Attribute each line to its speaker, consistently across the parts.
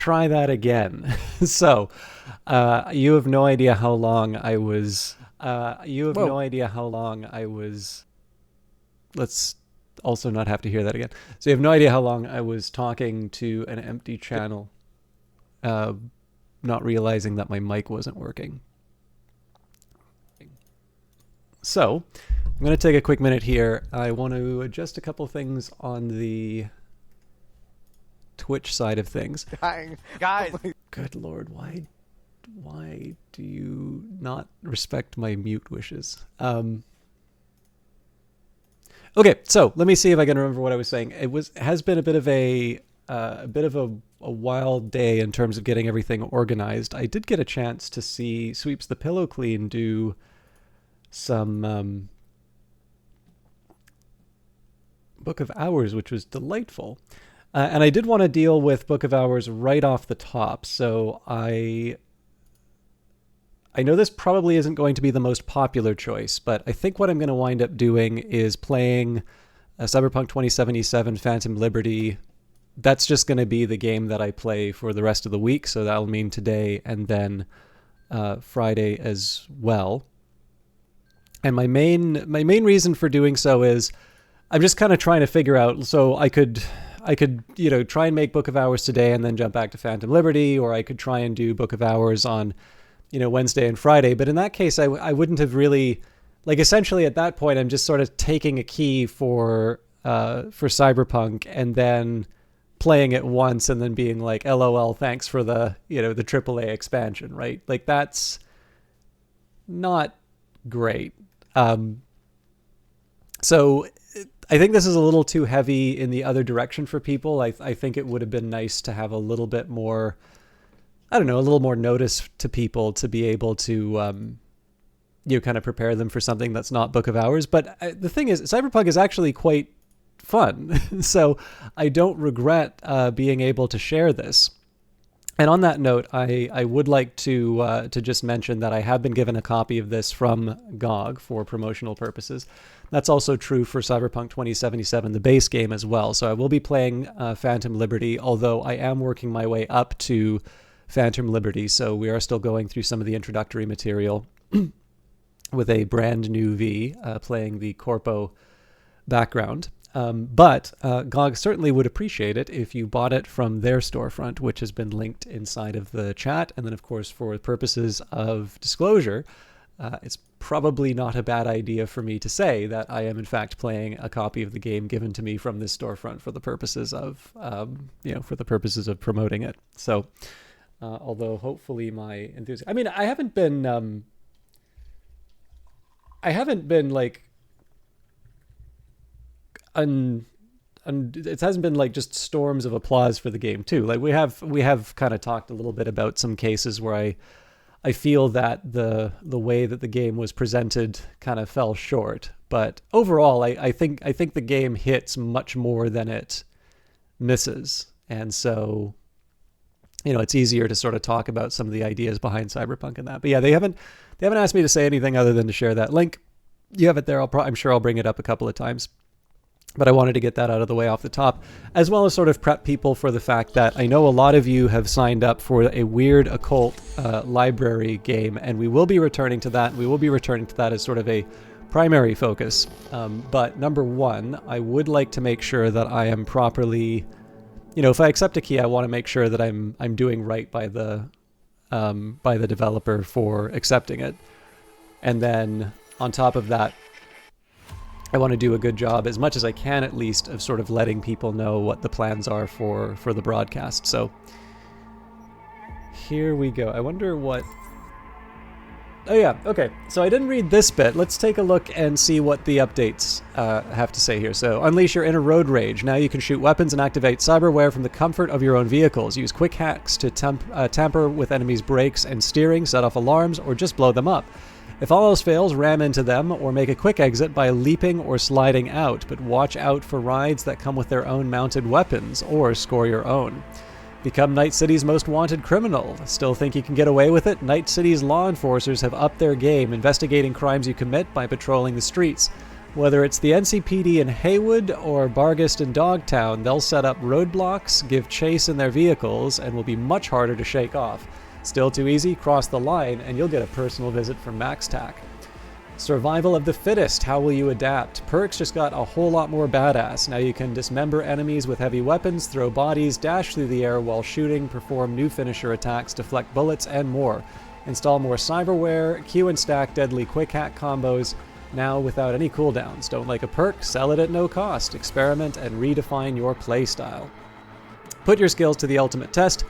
Speaker 1: try that again. So, you have no idea how long I was. You have no
Speaker 2: Whoa.
Speaker 1: idea how long I was. Let's also not have to hear that again. So you have no idea how long I was talking to an empty channel, uh, not realizing that my mic wasn't working. So I'm going to take a quick minute here. I want to adjust a couple things on the Twitch side of things.
Speaker 2: Dying.
Speaker 3: Guys,
Speaker 2: Oh my-
Speaker 1: Good Lord, why do you not respect my mute wishes? Okay, so let me see if I can remember what I was saying. Has been a bit of a wild day in terms of getting everything organized. I did get a chance to see Sweeps the Pillow Clean do some Book of Hours, which was delightful. And I did want to deal with Book of Hours right off the top. So I know this probably isn't going to be the most popular choice, but I think what I'm going to wind up doing is playing Cyberpunk 2077 Phantom Liberty. That's just going to be the game that I play for the rest of the week. So that'll mean today and then Friday as well. And my main reason for doing so is I'm just kind of trying to figure out. So I could try and make Book of Hours today and then jump back to Phantom Liberty, or I could try and do Book of Hours on Wednesday and Friday. But in that case, I wouldn't have really, like, essentially at that point, I'm just sort of taking a key for Cyberpunk and then playing it once and then being like, LOL, thanks for the AAA expansion, right? Like, that's not great. So I think this is a little too heavy in the other direction for people. I think it would have been nice to have a little bit more, I don't know, a little more notice to people to be able to, kind of prepare them for something that's not Book of Hours. But the thing is, Cyberpunk is actually quite fun. So I don't regret being able to share this. And on that note, I would like to just mention that I have been given a copy of this from GOG for promotional purposes. That's also true for Cyberpunk 2077, the base game as well. So I will be playing Phantom Liberty, although I am working my way up to Phantom Liberty. So we are still going through some of the introductory material with a brand new V playing the Corpo background. But GOG certainly would appreciate it if you bought it from their storefront, which has been linked inside of the chat. And then, of course, for purposes of disclosure, it's probably not a bad idea for me to say that I am, in fact, playing a copy of the game given to me from this storefront for the purposes of, promoting it. So, although hopefully my enthusiasm, I mean, I haven't been like, it hasn't been like just storms of applause for the game too. Like we have kind of talked a little bit about some cases where I feel that the way that the game was presented kind of fell short. But overall, I think the game hits much more than it misses, and so it's easier to sort of talk about some of the ideas behind Cyberpunk and that. But yeah, they haven't asked me to say anything other than to share that link. You have it there. I'm sure I'll bring it up a couple of times. But I wanted to get that out of the way off the top, as well as sort of prep people for the fact that I know a lot of you have signed up for a weird occult library game, and we will be returning to that. We will be returning to that as sort of a primary focus. But number one, I would like to make sure that I am properly, if I accept a key, I want to make sure that I'm doing right by the developer for accepting it. And then on top of that, I want to do a good job, as much as I can at least, of sort of letting people know what the plans are for the broadcast. So here we go. I wonder what... Oh yeah, okay. So I didn't read this bit. Let's take a look and see what the updates have to say here. So unleash your inner road rage. Now you can shoot weapons and activate cyberware from the comfort of your own vehicles. Use quick hacks to tamper with enemies' brakes and steering, set off alarms, or just blow them up. If all else fails, ram into them or make a quick exit by leaping or sliding out, but watch out for rides that come with their own mounted weapons, or score your own. Become Night City's most wanted criminal. Still think you can get away with it? Night City's law enforcers have upped their game, investigating crimes you commit by patrolling the streets. Whether it's the NCPD in Haywood or Bargast in Dogtown, they'll set up roadblocks, give chase in their vehicles, and will be much harder to shake off. Still too easy? Cross the line, and you'll get a personal visit from MaxTac. Survival of the fittest. How will you adapt? Perks just got a whole lot more badass. Now you can dismember enemies with heavy weapons, throw bodies, dash through the air while shooting, perform new finisher attacks, deflect bullets, and more. Install more cyberware, queue and stack deadly quick hack combos, now without any cooldowns. Don't like a perk? Sell it at no cost. Experiment and redefine your playstyle. Put your skills to the ultimate test.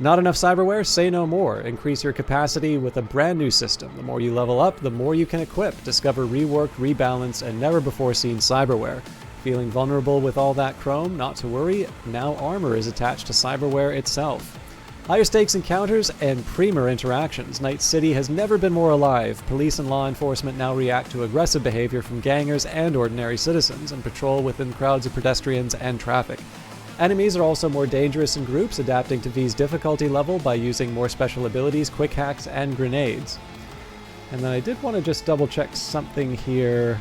Speaker 1: Not enough cyberware? Say no more. Increase your capacity with a brand new system. The more you level up, the more you can equip. Discover reworked, rebalanced, and never-before-seen cyberware. Feeling vulnerable with all that chrome? Not to worry. Now armor is attached to cyberware itself. Higher stakes encounters and premier interactions. Night City has never been more alive. Police and law enforcement now react to aggressive behavior from gangers and ordinary citizens and patrol within crowds of pedestrians and traffic. Enemies are also more dangerous in groups, adapting to V's difficulty level by using more special abilities, quick hacks, and grenades. And then I did want to just double check something here.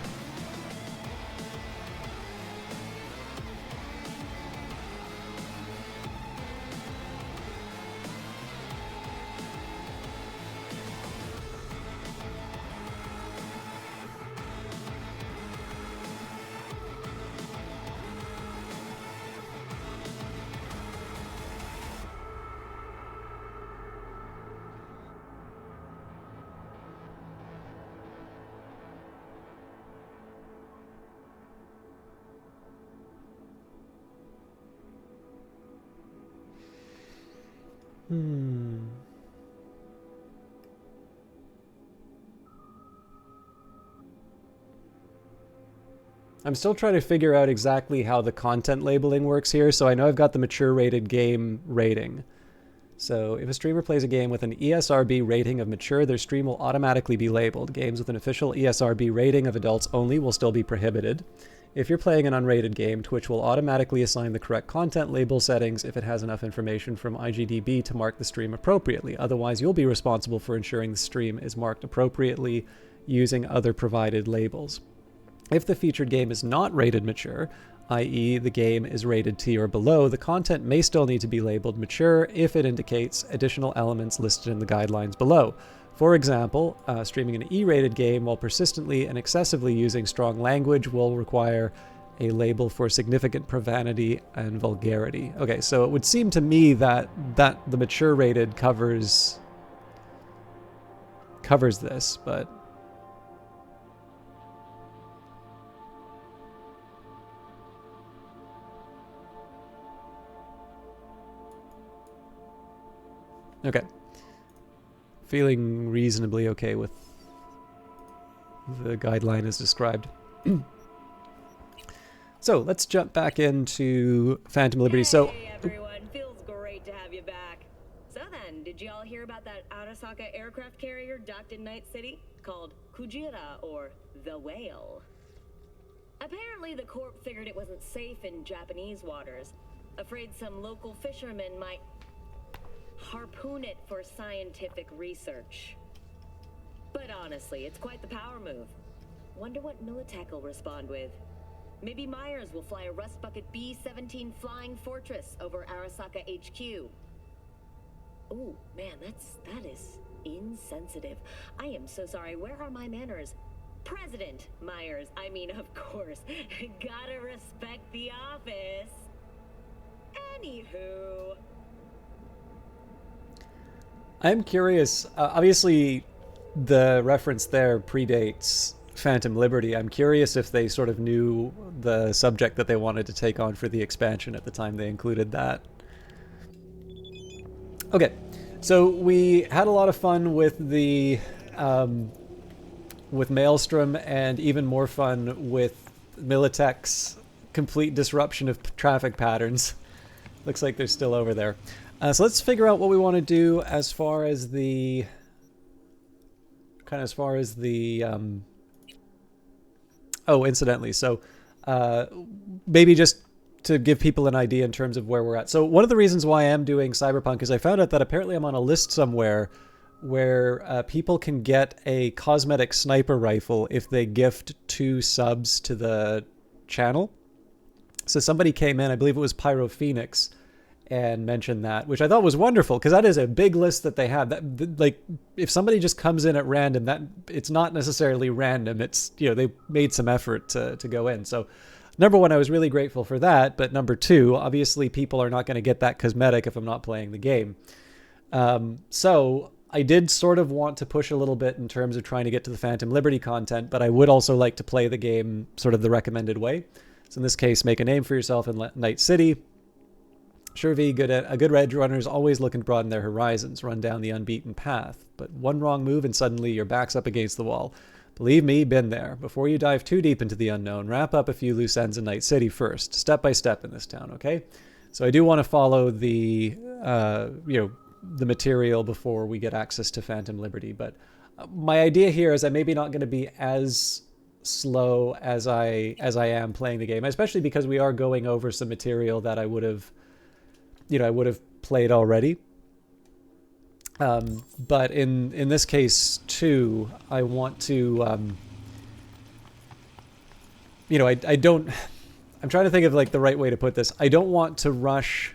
Speaker 1: I'm still trying to figure out exactly how the content labeling works here. So I know I've got the mature rated game rating. So if a streamer plays a game with an ESRB rating of mature, their stream will automatically be labeled. Games with an official ESRB rating of adults only will still be prohibited. If you're playing an unrated game, Twitch will automatically assign the correct content label settings if it has enough information from IGDB to mark the stream appropriately. Otherwise, you'll be responsible for ensuring the stream is marked appropriately using other provided labels. If the featured game is not rated mature, i.e. the game is rated T or below, the content may still need to be labeled mature if it indicates additional elements listed in the guidelines below. For example, streaming an E-rated game while persistently and excessively using strong language will require a label for significant profanity and vulgarity. Okay, so it would seem to me that the mature rated covers this, but okay. Feeling reasonably okay with the guideline as described. So let's jump back into Phantom Liberty. So,
Speaker 2: hey everyone, feels great to have you back. So then, did you all hear about that Arasaka aircraft carrier docked in Night City called Kujira, or the Whale? Apparently the Corp figured it wasn't safe in Japanese waters, afraid some local fishermen might harpoon it for scientific research. But honestly, it's quite the power move. Wonder what Militech will respond with. Maybe Myers will fly a Rust Bucket B-17 Flying Fortress over Arasaka HQ. Ooh, man, that is insensitive. I am so sorry. Where are my manners? President Myers, I mean, of course. Gotta respect the office. Anywho.
Speaker 1: I'm curious, obviously the reference there predates Phantom Liberty. I'm curious if they sort of knew the subject that they wanted to take on for the expansion at the time they included that. Okay, so we had a lot of fun with the with Maelstrom, and even more fun with Militech's complete disruption of traffic patterns. Looks like they're still over there. So let's figure out what we want to do as far as the oh, incidentally, so maybe just to give people an idea in terms of where we're at. So one of the reasons why I am doing Cyberpunk is I found out that apparently I'm on a list somewhere where people can get a cosmetic sniper rifle if they gift 2 subs to the channel. So somebody came in, I believe it was Pyro Phoenix, and mentioned that, which I thought was wonderful, because that is a big list that they have. That, like, if somebody just comes in at random, that it's not necessarily random. It's, you know, they made some effort to go in. So number one, I was really grateful for that. But number two, obviously people are not going to get that cosmetic if I'm not playing the game. So I did sort of want to push a little bit in terms of trying to get to the Phantom Liberty content, but I would also like to play the game sort of the recommended way. So in this case, make a name for yourself in Night City. Sure, V, a good Red Runner is always looking to broaden their horizons, run down the unbeaten path. But one wrong move and suddenly your back's up against the wall. Believe me, been there. Before you dive too deep into the unknown, wrap up a few loose ends in Night City first, step by step in this town, okay? So I do want to follow the, the material before we get access to Phantom Liberty. But my idea here is I'm maybe not going to be as slow as I am playing the game, especially because we are going over some material that I would have played already. But in this case too, I want to, I don't, I'm trying to think of like the right way to put this. I don't want to rush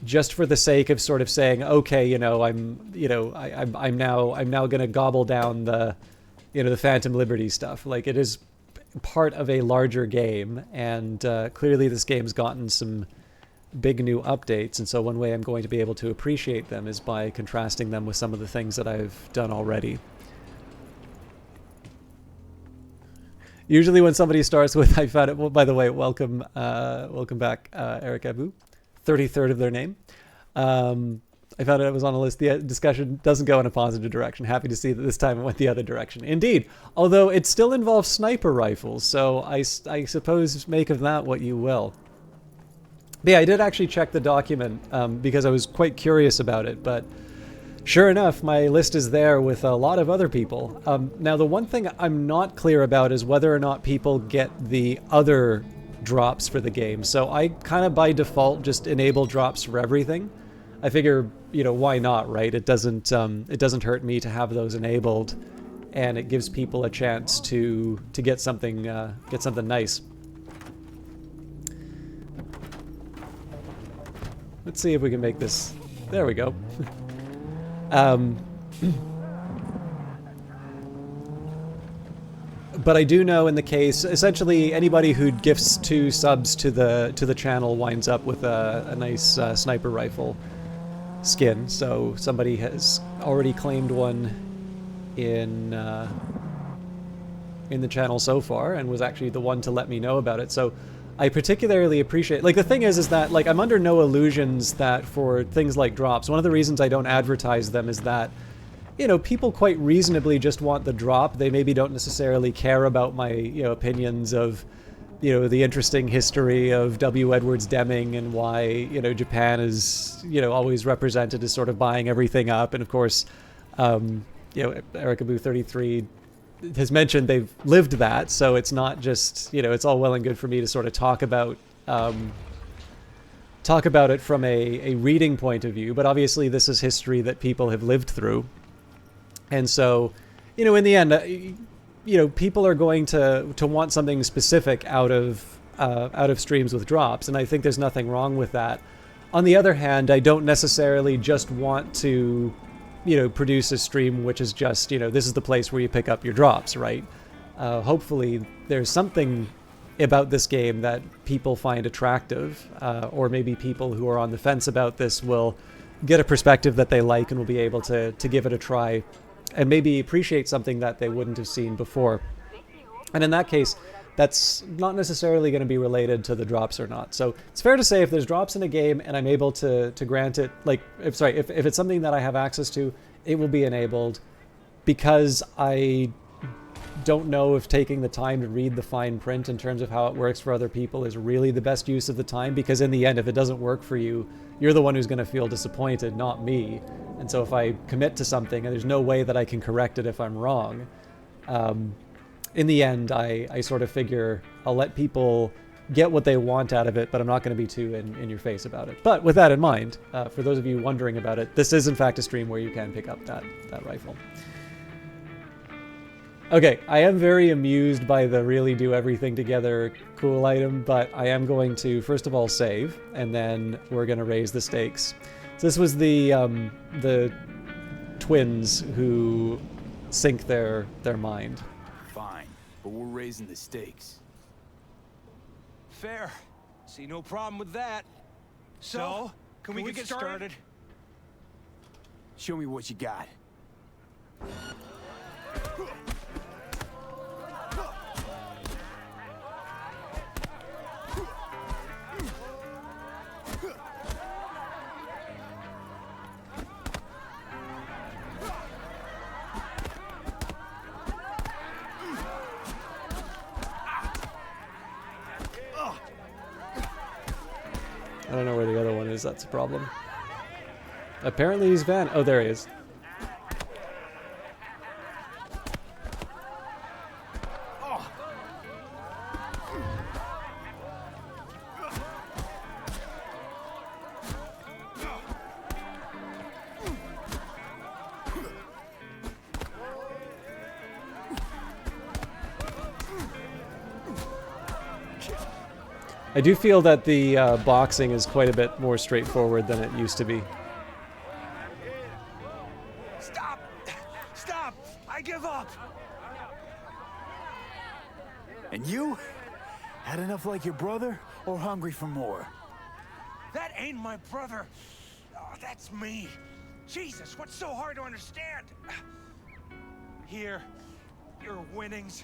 Speaker 1: just for the sake of sort of saying, okay, I'm now going to gobble down the Phantom Liberty stuff. Like, it is part of a larger game, and clearly this game's gotten some big new updates, and so one way I'm going to be able to appreciate them is by contrasting them with some of the things that I've done already. Usually when somebody starts with, I found it, well, by the way, welcome back, Eric Abu, 33rd of their name. I found it was on a list. The discussion doesn't go in a positive direction. Happy to see that this time it went the other direction. Indeed, although it still involves sniper rifles, so I suppose make of that what you will. But yeah, I did actually check the document because I was quite curious about it, but sure enough, my list is there with a lot of other people. Now, the one thing I'm not clear about is whether or not people get the other drops for the game. So I kind of by default just enable drops for everything. I figure, why not, right? It doesn't hurt me to have those enabled, and it gives people a chance to get something nice. Let's see if we can make this. There we go. But I do know in the case, essentially anybody who gifts 2 subs to the channel winds up with a nice sniper rifle skin. So somebody has already claimed one in the channel so far, and was actually the one to let me know about it. So I particularly appreciate, like, the thing is that, like, I'm under no illusions that for things like drops, one of the reasons I don't advertise them is that, people quite reasonably just want the drop. They maybe don't necessarily care about my, opinions of, the interesting history of W. Edwards Deming and why, Japan is, always represented as sort of buying everything up. And of course, Eric Abu 33 has mentioned they've lived that, so it's not just, it's all well and good for me to sort of talk about it from a reading point of view, but obviously this is history that people have lived through. And so, in the end, people are going to want something specific out of streams with drops, and I think there's nothing wrong with that. On the other hand, I don't necessarily just want to produce a stream which is just, this is the place where you pick up your drops, right? Hopefully there's something about this game that people find attractive, or maybe people who are on the fence about this will get a perspective that they like and will be able to give it a try and maybe appreciate something that they wouldn't have seen before. And in that case, that's not necessarily going to be related to the drops or not. So it's fair to say if there's drops in a game and I'm able to grant it, like, if it's something that I have access to, it will be enabled, because I don't know if taking the time to read the fine print in terms of how it works for other people is really the best use of the time, because in the end, if it doesn't work for you, you're the one who's going to feel disappointed, not me. And so if I commit to something and there's no way that I can correct it if I'm wrong, in the end, I sort of figure I'll let people get what they want out of it, but I'm not going to be too in your face about it. But with that in mind, for those of you wondering about it, this is in fact a stream where you can pick up that rifle. Okay, I am very amused by the really do everything together cool item, but I am going to first of all save, and then we're going to raise the stakes. So this was the twins who sync their mind.
Speaker 3: Fine, but we're raising the stakes.
Speaker 4: Fair. See no problem with that. So, can we get started?
Speaker 3: Show me what you got.
Speaker 1: I don't know where the other one is, that's a problem. Apparently he's Van. Oh, there he is. I do feel that the boxing is quite a bit more straightforward than it used to be.
Speaker 4: Stop! Stop! I give up!
Speaker 3: And you? Had enough like your brother, or hungry for more?
Speaker 4: That ain't my brother. Oh, that's me. Jesus, what's so hard to understand? Here, your winnings.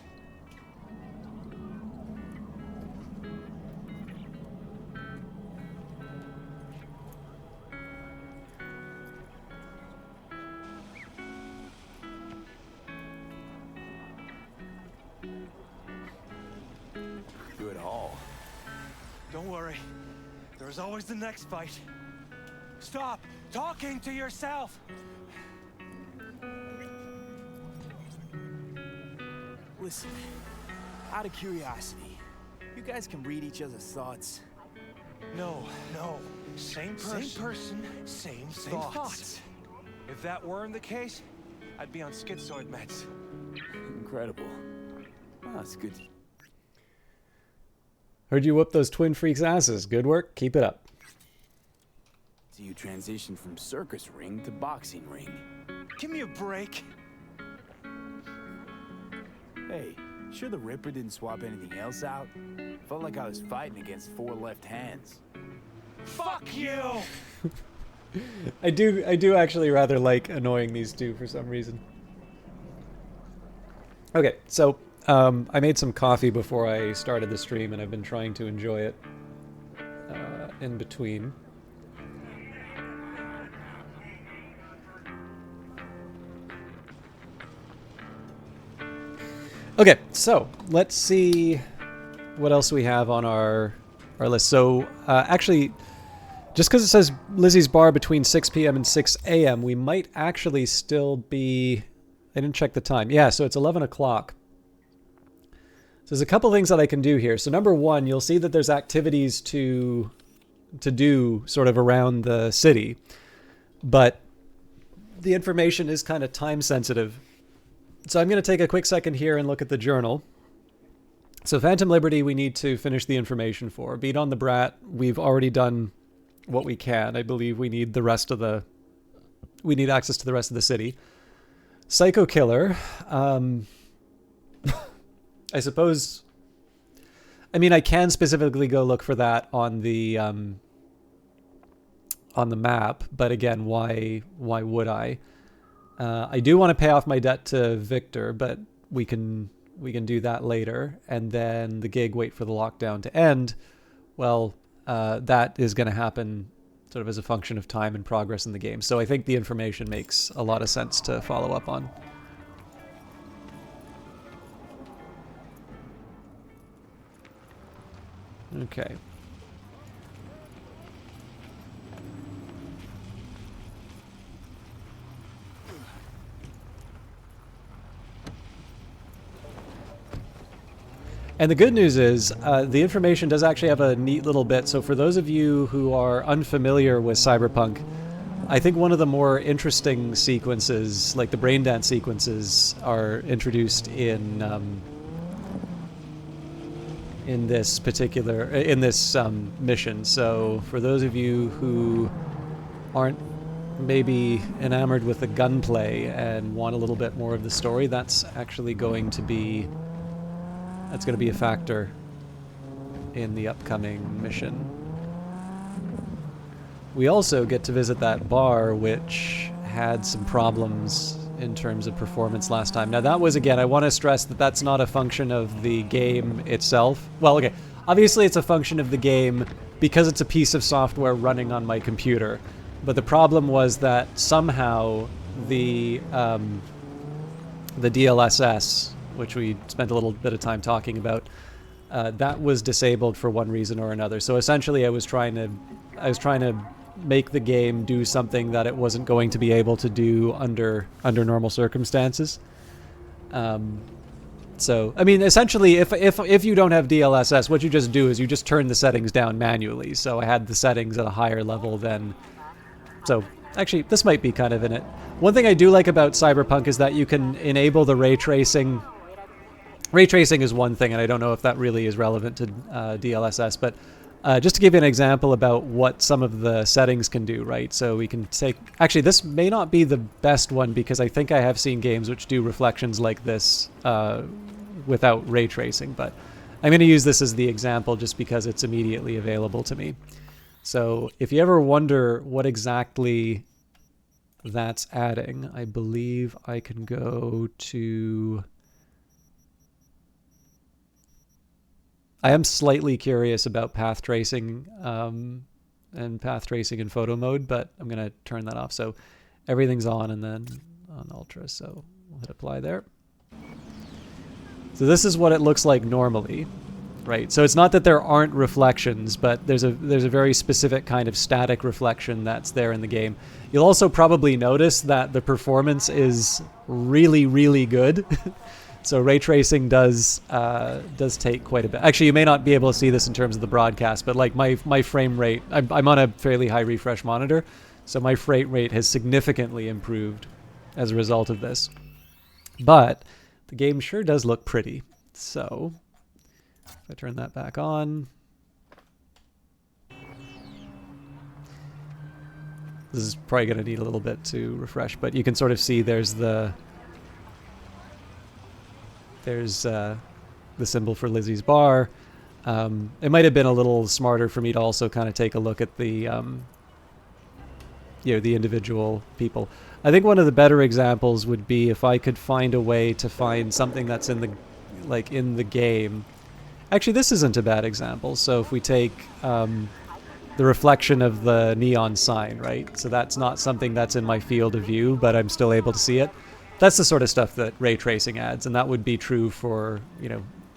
Speaker 3: Good haul.
Speaker 4: Don't worry. There's always the next fight. Stop talking to yourself.
Speaker 3: Listen, out of curiosity, you guys can read each other's thoughts.
Speaker 4: No. Same person, same thoughts. If that weren't the case, I'd be on schizoid meds.
Speaker 3: Incredible. Oh, that's good.
Speaker 1: Heard you whoop those twin freaks' asses. Good work. Keep it up.
Speaker 3: So you transitioned from circus ring to boxing ring.
Speaker 4: Give me a break.
Speaker 3: Hey, sure the Ripper didn't swap anything else out? Felt like I was fighting against 4 left hands.
Speaker 4: Fuck you!
Speaker 1: I do actually rather like annoying these two for some reason. Okay, so I made some coffee before I started the stream, and I've been trying to enjoy it in between. Okay, so let's see what else we have on our list. So actually, just because it says Lizzie's Bar between 6 p.m. and 6 a.m., we might actually still be... I didn't check the time. Yeah, so it's 11 o'clock. So there's a couple things that I can do here. So number one, you'll see that there's activities to do sort of around the city, but the information is kind of time sensitive. So I'm going to take a quick second here and look at the journal. So Phantom Liberty, we need to finish the information for. Beat on the Brat, we've already done what we can. I believe we need the rest of the... We need access to the rest of the city. Psycho Killer, I suppose... I mean, I can specifically go look for that on the map, but again, why would I? I do want to pay off my debt to Victor, but we can do that later. And then the gig, wait for the lockdown to end. Well, that is going to happen sort of as a function of time and progress in the game. So I think the information makes a lot of sense to follow up on. Okay. And the good news is the information does actually have a neat little bit. So for those of you who are unfamiliar with Cyberpunk, I think one of the more interesting sequences, like the brain dance sequences, are introduced in this particular mission. So for those of you who aren't maybe enamored with the gunplay and want a little bit more of the story, that's actually going to be a factor in the upcoming mission. We also get to visit that bar, which had some problems in terms of performance last time. Now that was, again, I want to stress that that's not a function of the game itself. Well, okay, obviously it's a function of the game because it's a piece of software running on my computer. But the problem was that somehow the DLSS, which we spent a little bit of time talking about, that was disabled for one reason or another. So essentially I was trying to make the game do something that it wasn't going to be able to do under normal circumstances. So I mean, essentially, if you don't have DLSS, what you just do is you just turn the settings down manually. So I had the settings at a higher level than. So actually, this might be kind of in it. One thing I do like about Cyberpunk is that you can enable the ray tracing. Ray tracing is one thing, and I don't know if that really is relevant to DLSS, but just to give you an example about what some of the settings can do, right? So we can take... Actually, this may not be the best one because I think I have seen games which do reflections like this without ray tracing, but I'm going to use this as the example just because it's immediately available to me. So if you ever wonder what exactly that's adding, I believe I can go to... I am slightly curious about path tracing and path tracing in photo mode, but I'm going to turn that off. So everything's on and then on ultra. So we'll hit apply there. So this is what it looks like normally, right? So it's not that there aren't reflections, but there's a very specific kind of static reflection that's there in the game. You'll also probably notice that the performance is really, really good. So ray tracing does take quite a bit. Actually, you may not be able to see this in terms of the broadcast, but like my frame rate, I'm on a fairly high refresh monitor, so my frame rate has significantly improved as a result of this. But the game sure does look pretty. So if I turn that back on, this is probably going to need a little bit to refresh, but you can sort of see there's the symbol for Lizzie's bar. It might have been a little smarter for me to also kind of take a look at the the individual people. I think one of the better examples would be if I could find a way to find something that's in the game. Actually, this isn't a bad example. So if we take the reflection of the neon sign, right? So that's not something that's in my field of view, but I'm still able to see it. That's the sort of stuff that ray tracing adds, and that would be true for,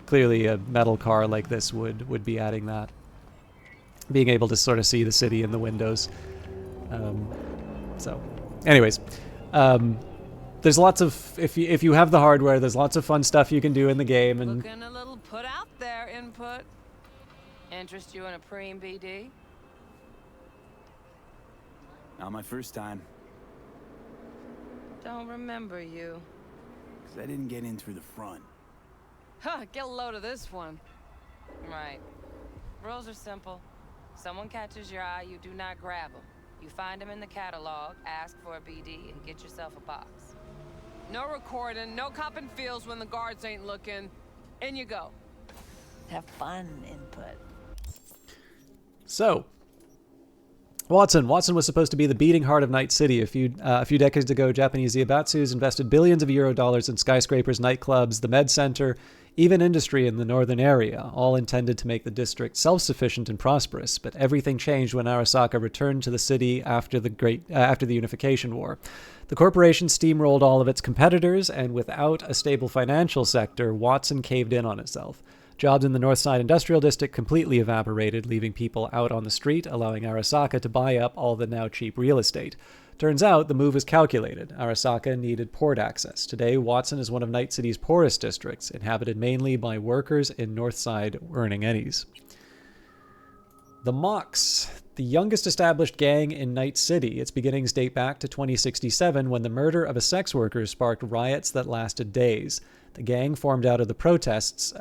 Speaker 1: clearly a metal car like this would be adding that. Being able to sort of see the city in the windows. So, anyways, there's lots of, if you have the hardware, there's lots of fun stuff you can do in the game. And
Speaker 5: looking a little put out there, input. Interest you in a preem BD?
Speaker 3: Not my first time.
Speaker 5: Don't remember you.
Speaker 3: 'Cause I didn't get in through the front.
Speaker 5: Huh, get a load of this one. Right. Rules are simple. Someone catches your eye, you do not grab them. You find them in the catalog, ask for a BD, and get yourself a box. No recording, no copping feels when the guards ain't looking. In you go.
Speaker 6: Have fun, input.
Speaker 1: so, Watson was supposed to be the beating heart of Night City. A few decades ago, Japanese Zaibatsus invested billions of euro dollars in skyscrapers, nightclubs, the med center, even industry in the northern area, all intended to make the district self-sufficient and prosperous. But everything changed when Arasaka returned to the city after the Unification War. The corporation steamrolled all of its competitors, and without a stable financial sector, Watson caved in on itself. Jobs in the North Side Industrial District completely evaporated, leaving people out on the street, allowing Arasaka to buy up all the now cheap real estate. Turns out the move was calculated. Arasaka needed port access. Today, Watson is one of Night City's poorest districts, inhabited mainly by workers in North Side earning eddies. The Mox, the youngest established gang in Night City. Its beginnings date back to 2067 when the murder of a sex worker sparked riots that lasted days. The gang formed out of the protesters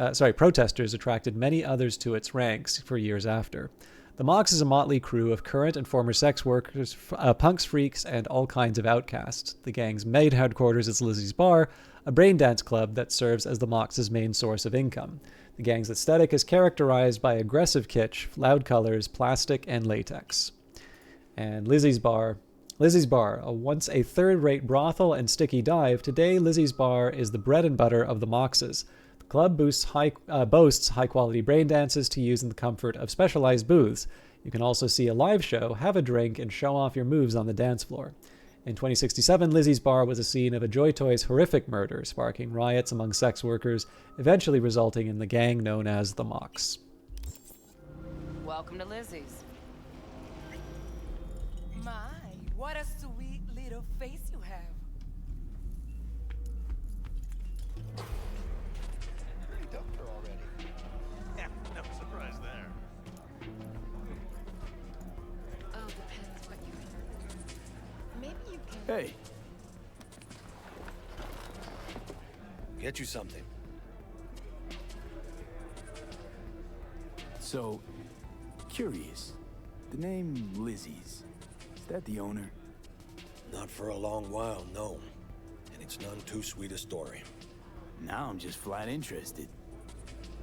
Speaker 1: attracted many others to its ranks for years after. The Mox is a motley crew of current and former sex workers, punks, freaks, and all kinds of outcasts. The gang's main headquarters is Lizzie's Bar, a braindance club that serves as the Mox's main source of income. The gang's aesthetic is characterized by aggressive kitsch, loud colors, plastic, and latex. And Lizzie's Bar, once a third-rate brothel and sticky dive, today Lizzie's Bar is the bread and butter of the Moxes. The club boasts high-quality brain dances to use in the comfort of specialized booths. You can also see a live show, have a drink, and show off your moves on the dance floor. In 2067, Lizzie's Bar was a scene of a Joy Toy's horrific murder, sparking riots among sex workers, eventually resulting in the gang known as the Mox.
Speaker 5: Welcome to Lizzie's.
Speaker 7: My, what a sweet little face you have.
Speaker 8: You dumped her already. Yeah, no surprise there.
Speaker 9: Oh, depends what you mean. Maybe you can.
Speaker 3: Hey,
Speaker 8: Get you something.
Speaker 3: so, curious. The name Lizzie's, is that the owner?
Speaker 8: Not for a long while, no. And it's none too sweet a story.
Speaker 3: Now I'm just flat interested.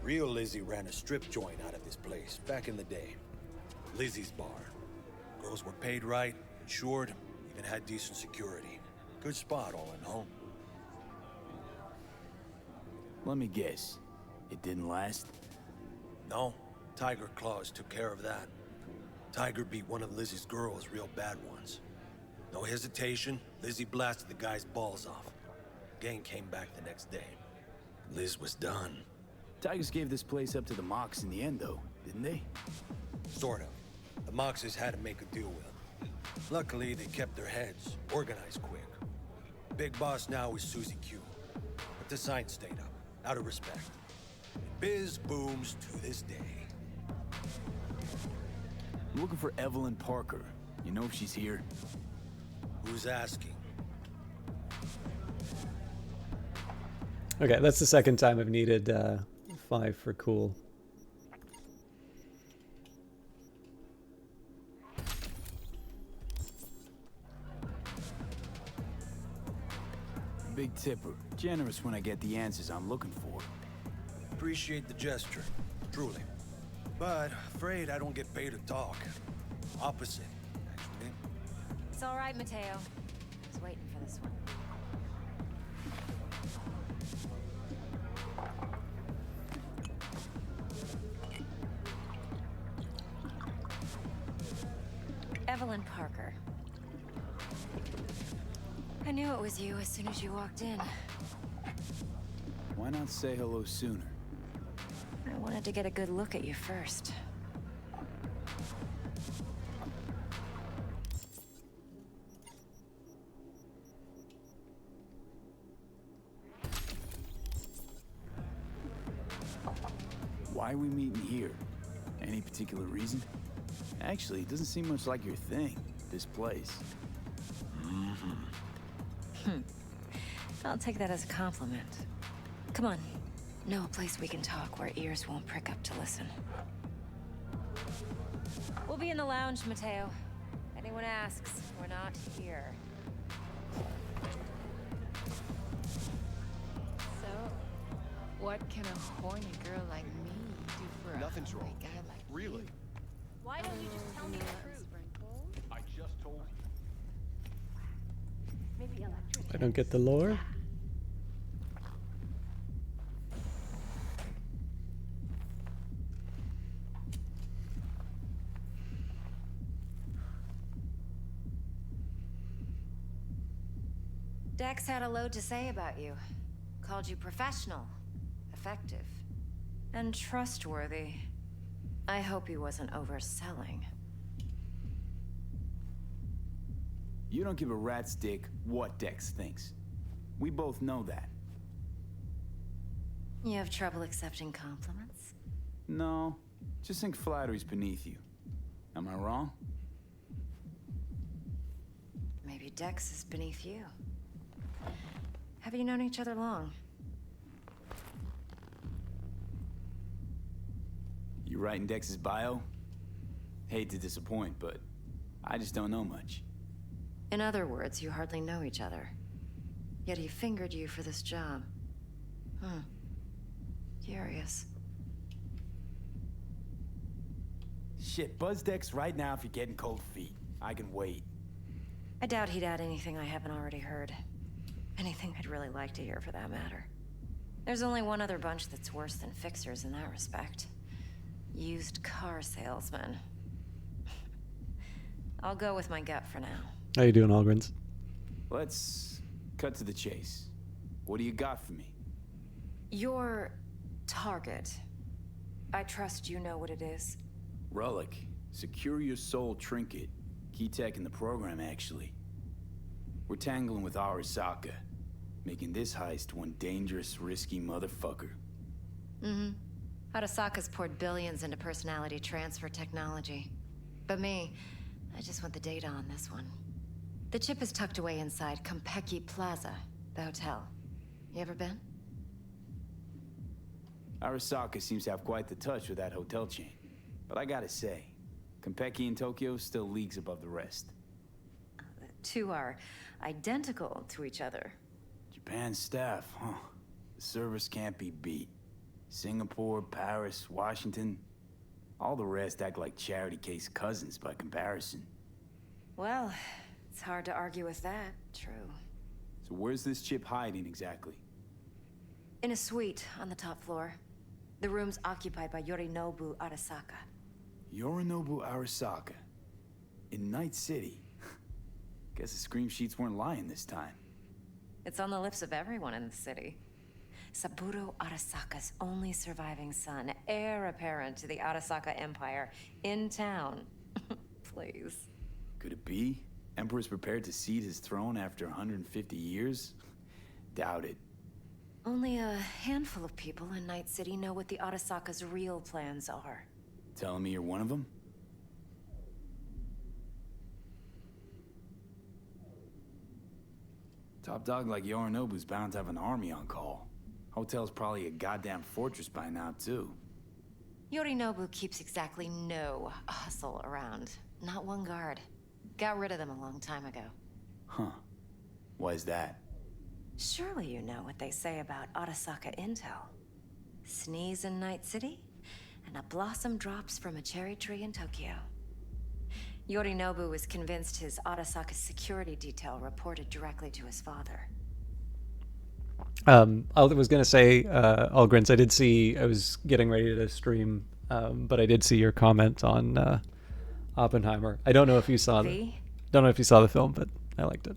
Speaker 8: Real Lizzie ran a strip joint out of this place back in the day. Lizzie's Bar. Girls were paid right, insured, even had decent security. Good spot, all in all.
Speaker 3: Let me guess. It didn't last?
Speaker 8: No, Tiger Claws took care of that. Tiger beat one of Lizzie's girls real bad once. No hesitation, Lizzie blasted the guy's balls off. Gang came back the next day. Liz was done.
Speaker 3: Tigers gave this place up to the Mox in the end, though, didn't they?
Speaker 8: Sort of. The Moxes had to make a deal with them. Luckily, they kept their heads, organized quick. Big boss now is Susie Q. But the sign stayed up, out of respect. Biz booms to this day.
Speaker 3: I'm looking for Evelyn Parker. You know if she's here?
Speaker 8: Who's asking?
Speaker 1: Okay, that's the second time I've needed 5 for cool.
Speaker 3: Big tipper. Generous when I get the answers I'm looking for.
Speaker 8: Appreciate the gesture, truly. But afraid I don't get paid to talk. Opposite, actually.
Speaker 9: It's all right, Mateo. I was waiting for this one. Evelyn Parker. I knew it was you as soon as you walked in.
Speaker 3: Why not say hello sooner?
Speaker 9: I wanted to get a good look at you first.
Speaker 3: Why are we meeting here? Any particular reason? Actually, it doesn't seem much like your thing, this place.
Speaker 9: I'll take that as a compliment. Come on. Know a place we can talk where ears won't prick up to listen. We'll be in the lounge, Mateo. Anyone asks, we're not here.
Speaker 10: So, what can a horny girl like me do for
Speaker 8: Nothing's
Speaker 10: a
Speaker 8: wrong.
Speaker 10: horny guy like
Speaker 8: Really?
Speaker 10: you?
Speaker 9: Why don't you just tell me the truth?
Speaker 8: I just told you.
Speaker 9: Maybe electrician.
Speaker 1: I don't get the lore.
Speaker 9: Dex had a load to say about you. Called you professional, effective, And trustworthy. I hope he wasn't overselling.
Speaker 3: You don't give a rat's dick what Dex thinks. We both know that.
Speaker 9: You have trouble accepting compliments?
Speaker 3: No, just think flattery's beneath you. Am I wrong?
Speaker 9: Maybe Dex is beneath you. Have you known each other long?
Speaker 3: You writing Dex's bio? Hate to disappoint, but I just don't know much.
Speaker 9: In other words, you hardly know each other. Yet he fingered you for this job. Curious.
Speaker 3: Shit, buzz Dex right now if you're getting cold feet. I can wait.
Speaker 9: I doubt he'd add anything I haven't already heard. Anything I'd really like to hear, for that matter. There's only one other bunch that's worse than fixers in that respect. Used car salesmen. I'll go with my gut for now.
Speaker 1: How you doing, Algrins?
Speaker 3: Let's cut to the chase. What do you got for me?
Speaker 9: Your target. I trust you know what it is.
Speaker 3: Relic. Secure your soul trinket. Key tech in the program, actually. We're tangling with Arasaka, making this heist one dangerous, risky motherfucker.
Speaker 9: Arasaka's poured billions into personality transfer technology. But me, I just want the data on this one. The chip is tucked away inside Cosmetic Plaza, the hotel. You ever been?
Speaker 3: Arasaka seems to have quite the touch with that hotel chain. But I gotta say, Cosmetic in Tokyo still leagues above the rest.
Speaker 9: The two are identical to each other.
Speaker 3: Japan's staff, huh? The service can't be beat. Singapore, Paris, Washington. All the rest act like charity case cousins by comparison.
Speaker 9: Well, it's hard to argue with that. True.
Speaker 3: So where's this chip hiding exactly?
Speaker 9: In a suite on the top floor. The room's occupied by Yorinobu Arasaka.
Speaker 3: Yorinobu Arasaka. In Night City. Guess the scream sheets weren't lying this time.
Speaker 9: It's on the lips of everyone in the city. Saburo Arasaka's only surviving son, heir apparent to the Arasaka Empire, in town. Please.
Speaker 3: Could it be? Emperor's prepared to cede his throne after 150 years? Doubt it.
Speaker 9: Only a handful of people in Night City know what the Arasaka's real plans are.
Speaker 3: Telling me you're one of them? Top dog like Yorinobu's bound to have an army on call. Hotel's probably a goddamn fortress by now, too.
Speaker 9: Yorinobu keeps exactly no hustle around. Not one guard. Got rid of them a long time ago.
Speaker 3: Huh. Why is that?
Speaker 9: Surely you know what they say about Arasaka intel. Sneeze in Night City, and a blossom drops from a cherry tree in Tokyo. Yorinobu was convinced his Arasaka security detail reported directly to his father.
Speaker 1: I was going to say, Algrins, I was getting ready to stream, but I did see your comment on Oppenheimer. I don't know if you saw the film, but I liked it.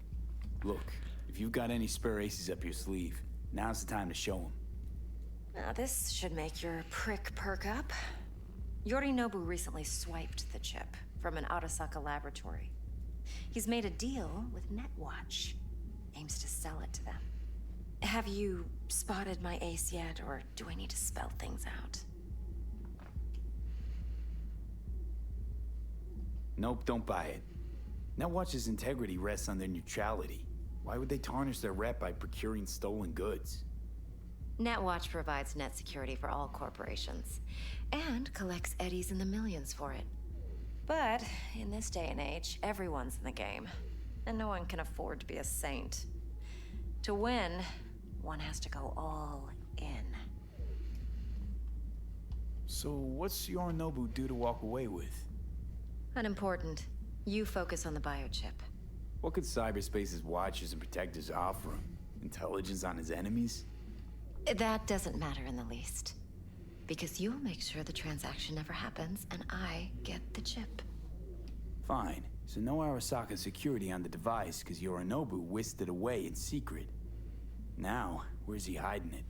Speaker 3: Look, if you've got any spare aces up your sleeve, now's the time to show them.
Speaker 9: Now this should make your prick perk up. Yorinobu recently swiped the chip from an Arasaka laboratory. He's made a deal with Netwatch. Aims to sell it to them. Have you spotted my ace yet, or do I need to spell things out?
Speaker 3: Nope, don't buy it. Netwatch's integrity rests on their neutrality. Why would they tarnish their rep by procuring stolen goods?
Speaker 9: Netwatch provides net security for all corporations, and collects eddies in the millions for it. But in this day and age, everyone's in the game, and no one can afford to be a saint. To win, one has to go all in.
Speaker 3: So what's Yorinobu due to walk away with?
Speaker 9: Unimportant. You focus on the biochip.
Speaker 3: What could cyberspace's watchers and protectors offer him? Intelligence on his enemies?
Speaker 9: That doesn't matter in the least. Because you'll make sure the transaction never happens, and I get the chip.
Speaker 3: Fine. So no Arasaka security on the device, because Yorinobu whisked it away in secret. Now, where's he hiding it?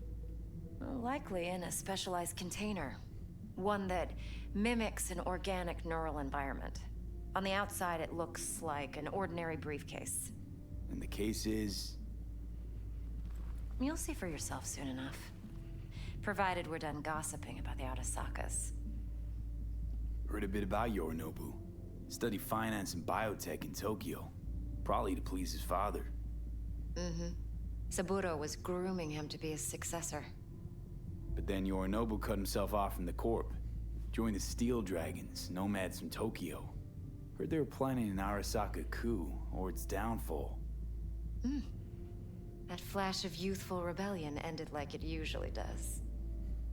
Speaker 9: Well, likely in a specialized container. One that mimics an organic neural environment. On the outside, it looks like an ordinary briefcase.
Speaker 3: And the case is...
Speaker 9: You'll see for yourself soon enough. Provided we're done gossiping about the Arasakas.
Speaker 3: Heard a bit about Yorinobu. Studied finance and biotech in Tokyo. Probably to please his father.
Speaker 9: Mm-hmm. Saburo was grooming him to be his successor.
Speaker 3: But then Yorinobu cut himself off from the Corp. Joined the Steel Dragons, nomads from Tokyo. Heard they were planning an Arasaka coup, or its downfall.
Speaker 9: That flash of youthful rebellion ended like it usually does.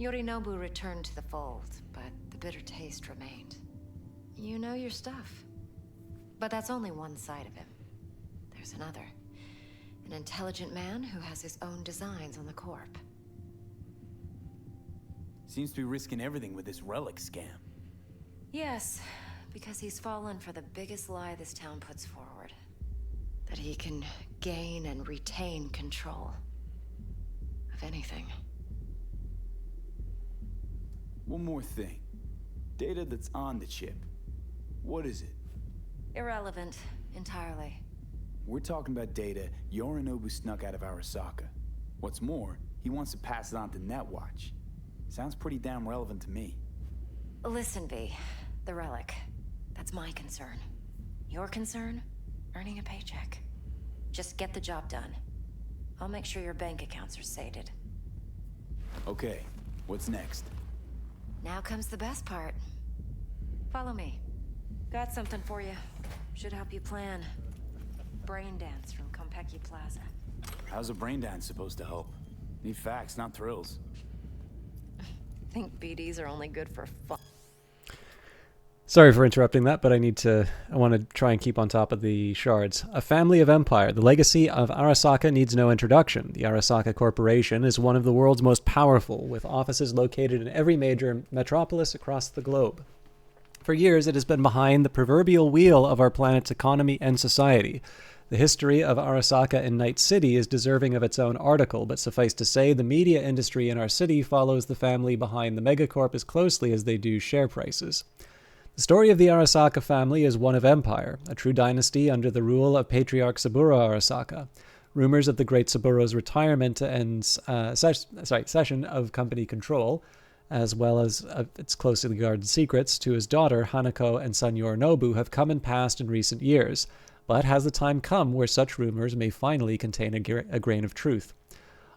Speaker 9: Yorinobu returned to the fold, but the bitter taste remained. You know your stuff. But that's only one side of him. There's another. An intelligent man who has his own designs on the Corp.
Speaker 3: Seems to be risking everything with this relic scam.
Speaker 9: Yes, because he's fallen for the biggest lie this town puts forward. That he can gain and retain control of anything.
Speaker 3: One more thing. Data that's on the chip. What is it?
Speaker 9: Irrelevant, entirely.
Speaker 3: We're talking about data Yorinobu snuck out of Arasaka. What's more, he wants to pass it on to Netwatch. Sounds pretty damn relevant to me.
Speaker 9: Listen, V. The relic. That's my concern. Your concern? Earning a paycheck. Just get the job done. I'll make sure your bank accounts are sated.
Speaker 3: Okay, what's next?
Speaker 9: Now comes the best part. Follow me. Got something for you. Should help you plan. Brain dance from Konpeki Plaza.
Speaker 3: How's a brain dance supposed to help? Need facts, not thrills.
Speaker 9: Think BDs are only good for fun.
Speaker 1: Sorry for interrupting that, but I want to try and keep on top of the shards. A family of empire. The legacy of Arasaka needs no introduction. The Arasaka Corporation is one of the world's most powerful, with offices located in every major metropolis across the globe. For years, it has been behind the proverbial wheel of our planet's economy and society. The history of Arasaka in Night City is deserving of its own article, but suffice to say, the media industry in our city follows the family behind the megacorp as closely as they do share prices. The story of the Arasaka family is one of empire, a true dynasty under the rule of Patriarch Saburo Arasaka. Rumors of the great Saburo's retirement and cession of company control, as well as its closely guarded secrets to his daughter Hanako and son Yorinobu, have come and passed in recent years. But has the time come where such rumors may finally contain a grain of truth?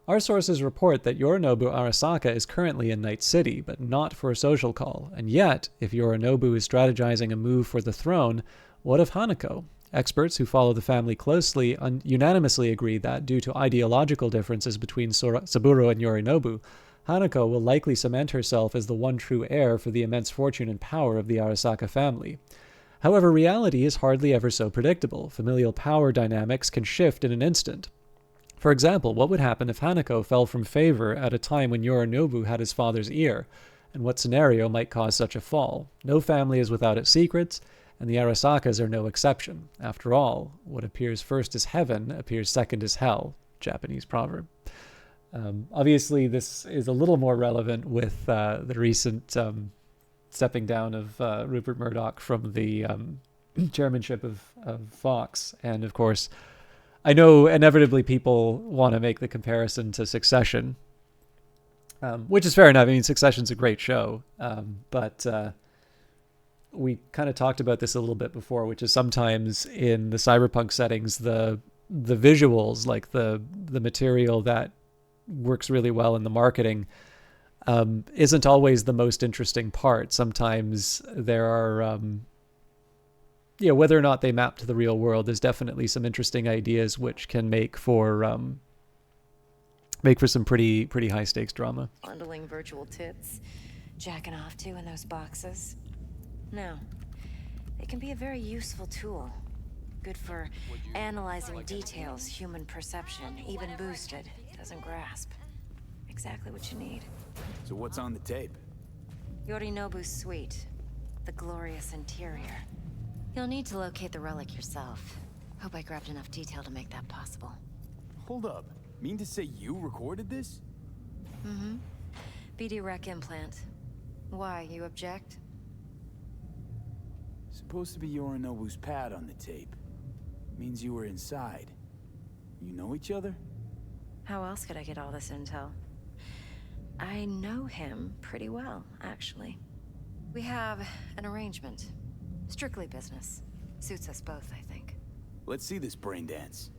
Speaker 1: Our sources report that Yorinobu Arasaka is currently in Night City, but not for a social call. And yet, if Yorinobu is strategizing a move for the throne, what of Hanako? Experts who follow the family closely unanimously agree that, due to ideological differences between Saburo and Yorinobu, Hanako will likely cement herself as the one true heir for the immense fortune and power of the Arasaka family. However, reality is hardly ever so predictable. Familial power dynamics can shift in an instant. For example, what would happen if Hanako fell from favor at a time when Yorinobu had his father's ear? And what scenario might cause such a fall? No family is without its secrets, and the Arasakas are no exception. After all, what appears first as heaven appears second as hell. Japanese proverb. Obviously, this is a little more relevant with the recent stepping down of Rupert Murdoch from the chairmanship of Fox. And of course, I know inevitably people want to make the comparison to Succession, which is fair enough. I mean, Succession's a great show, but we kind of talked about this a little bit before, which is sometimes in the cyberpunk settings, the visuals, like the material that works really well in the marketing, isn't always the most interesting part. Sometimes there are, whether or not they map to the real world, there's definitely some interesting ideas which can make for some pretty high stakes drama.
Speaker 9: Bundling virtual tits, jacking off to in those boxes. No, they can be a very useful tool. Good for analyzing details human perception, even boosted, doesn't grasp. Exactly what you need.
Speaker 3: So what's on the tape?
Speaker 9: Yorinobu's suite. The glorious interior. You'll need to locate the relic yourself. Hope I grabbed enough detail to make that possible.
Speaker 3: Hold up. Mean to say you recorded this?
Speaker 9: Mm-hmm. BD Rec implant. Why, you object?
Speaker 3: Supposed to be Yorinobu's pad on the tape. Means you were inside. You know each other?
Speaker 9: How else could I get all this intel? I know him pretty well, actually. We have an arrangement. Strictly business. Suits us both, I think.
Speaker 3: Let's see this brain dance.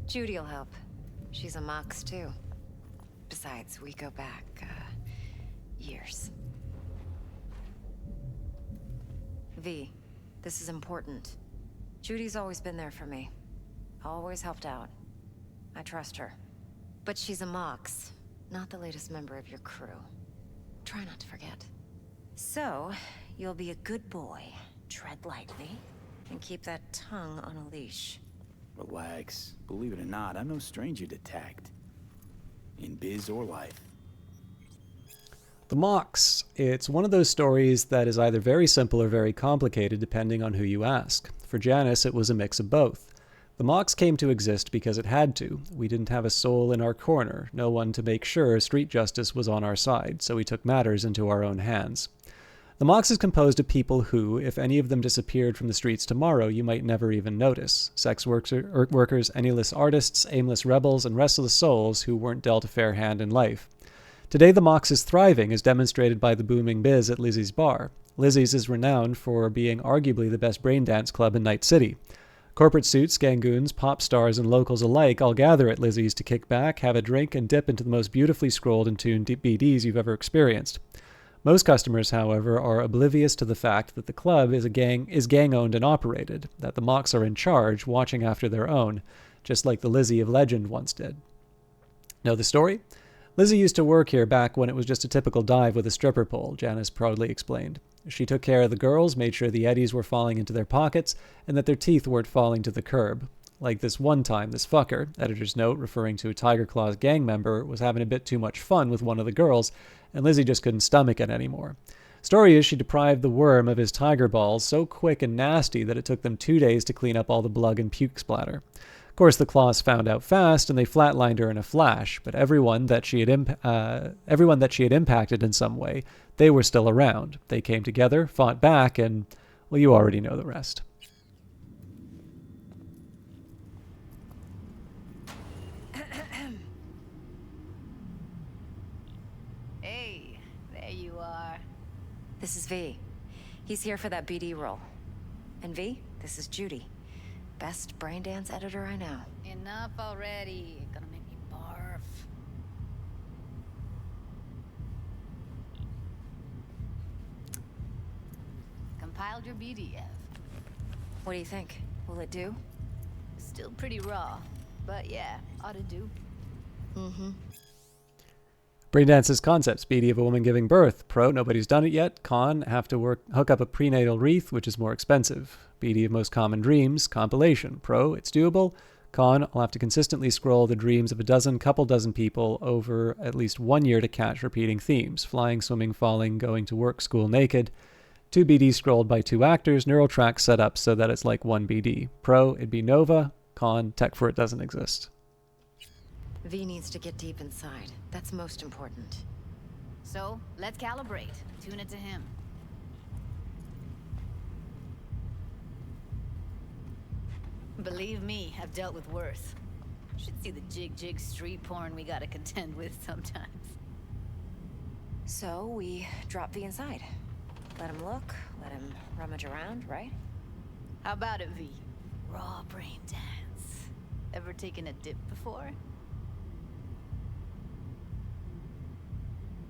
Speaker 9: Judy'll help. She's a Mox, too. Besides, we go back, years. V, this is important. Judy's always been there for me. Always helped out. I trust her. But she's a Mox, not the latest member of your crew. Try not to forget. So, you'll be a good boy, tread lightly, and keep that tongue on a leash.
Speaker 3: Relax. Believe it or not, I'm no stranger to tact. In biz or life.
Speaker 1: The Mox. It's one of those stories that is either very simple or very complicated depending on who you ask. For Janice, it was a mix of both. The Mox came to exist because it had to. We didn't have a soul in our corner, no one to make sure street justice was on our side, so we took matters into our own hands. The Mox is composed of people who, if any of them disappeared from the streets tomorrow, you might never even notice. Sex workers, penniless artists, aimless rebels, and restless souls who weren't dealt a fair hand in life. Today the Mox is thriving, as demonstrated by the booming biz at Lizzie's bar. Lizzie's is renowned for being arguably the best brain dance club in Night City. Corporate suits, gangoons, pop stars, and locals alike all gather at Lizzie's to kick back, have a drink, and dip into the most beautifully scrolled and tuned BDs you've ever experienced. Most customers, however, are oblivious to the fact that the club is gang-owned and operated, that the Mox are in charge, watching after their own, just like the Lizzie of legend once did. Know the story? Lizzie used to work here back when it was just a typical dive with a stripper pole, Janice proudly explained. She took care of the girls, made sure the eddies were falling into their pockets, and that their teeth weren't falling to the curb. Like this one time, this fucker, editor's note referring to a Tiger Claws gang member, was having a bit too much fun with one of the girls, and Lizzie just couldn't stomach it anymore. Story is she deprived the worm of his tiger balls so quick and nasty that it took them 2 days to clean up all the blood and puke splatter. Of course, the Claws found out fast, and they flatlined her in a flash, but everyone that she had impacted in some way, they were still around. They came together, fought back, and, well, you already know the rest.
Speaker 10: Hey, there you are.
Speaker 9: This is V. He's here for that BD role. And V, this is Judy. Best brain dance editor I know.
Speaker 10: Enough already. Gonna make me barf. Compiled your BDF.
Speaker 9: What do you think? Will it do?
Speaker 10: Still pretty raw, but yeah, ought to do.
Speaker 9: Mm-hmm.
Speaker 1: Braindance's concept: BD of a woman giving birth. Pro, nobody's done it yet. Con, have to hook up a prenatal wreath, which is more expensive. BD of most common dreams. Compilation. Pro, it's doable. Con, I'll have to consistently scroll the dreams of couple dozen people over at least 1 year to catch repeating themes. Flying, swimming, falling, going to work, school, naked. 2 BDs scrolled by 2 actors. Neural tracks set up so that it's like 1 BD. Pro, it'd be Nova. Con, tech for it doesn't exist.
Speaker 9: V needs to get deep inside. That's most important.
Speaker 10: So, let's calibrate. Tune it to him. Believe me, I've dealt with worse. Should see the jig street porn we gotta contend with sometimes.
Speaker 9: So, we drop V inside. Let him look, let him rummage around, right?
Speaker 10: How about it, V? Raw brain dance. Ever taken a dip before?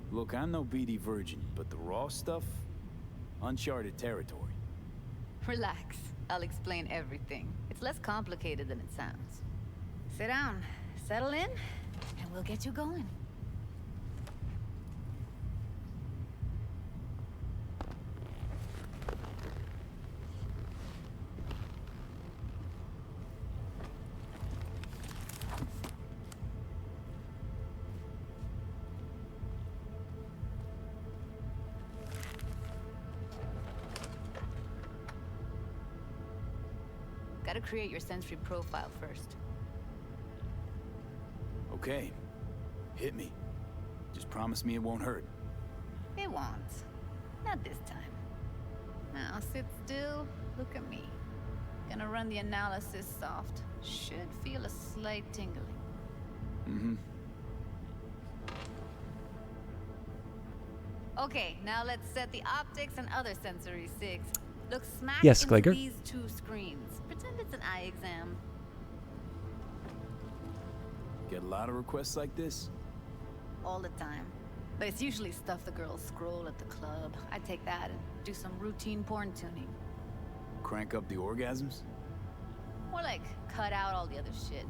Speaker 3: Look, I'm no BD virgin, but the raw stuff? Uncharted territory.
Speaker 10: Relax. I'll explain everything. It's less complicated than it sounds. Sit down, settle in, and we'll get you going. Gotta create your sensory profile first.
Speaker 3: Okay, hit me. promise me it won't hurt.
Speaker 10: It won't. Not this time. Now sit still, look at me. Gonna run the analysis soft. Should feel a slight tingling.
Speaker 3: Mm-hmm.
Speaker 10: Okay, now let's set the optics and other sensory sigs. Look smack
Speaker 1: Yes,
Speaker 10: into
Speaker 1: Gleiger?
Speaker 10: these two screens. Pretend it's an eye exam.
Speaker 3: Get a lot of requests like this?
Speaker 10: All the time. But it's usually stuff the girls scroll at the club. I take that and do some routine porn tuning.
Speaker 3: Crank up the orgasms?
Speaker 10: More like cut out all the other shit.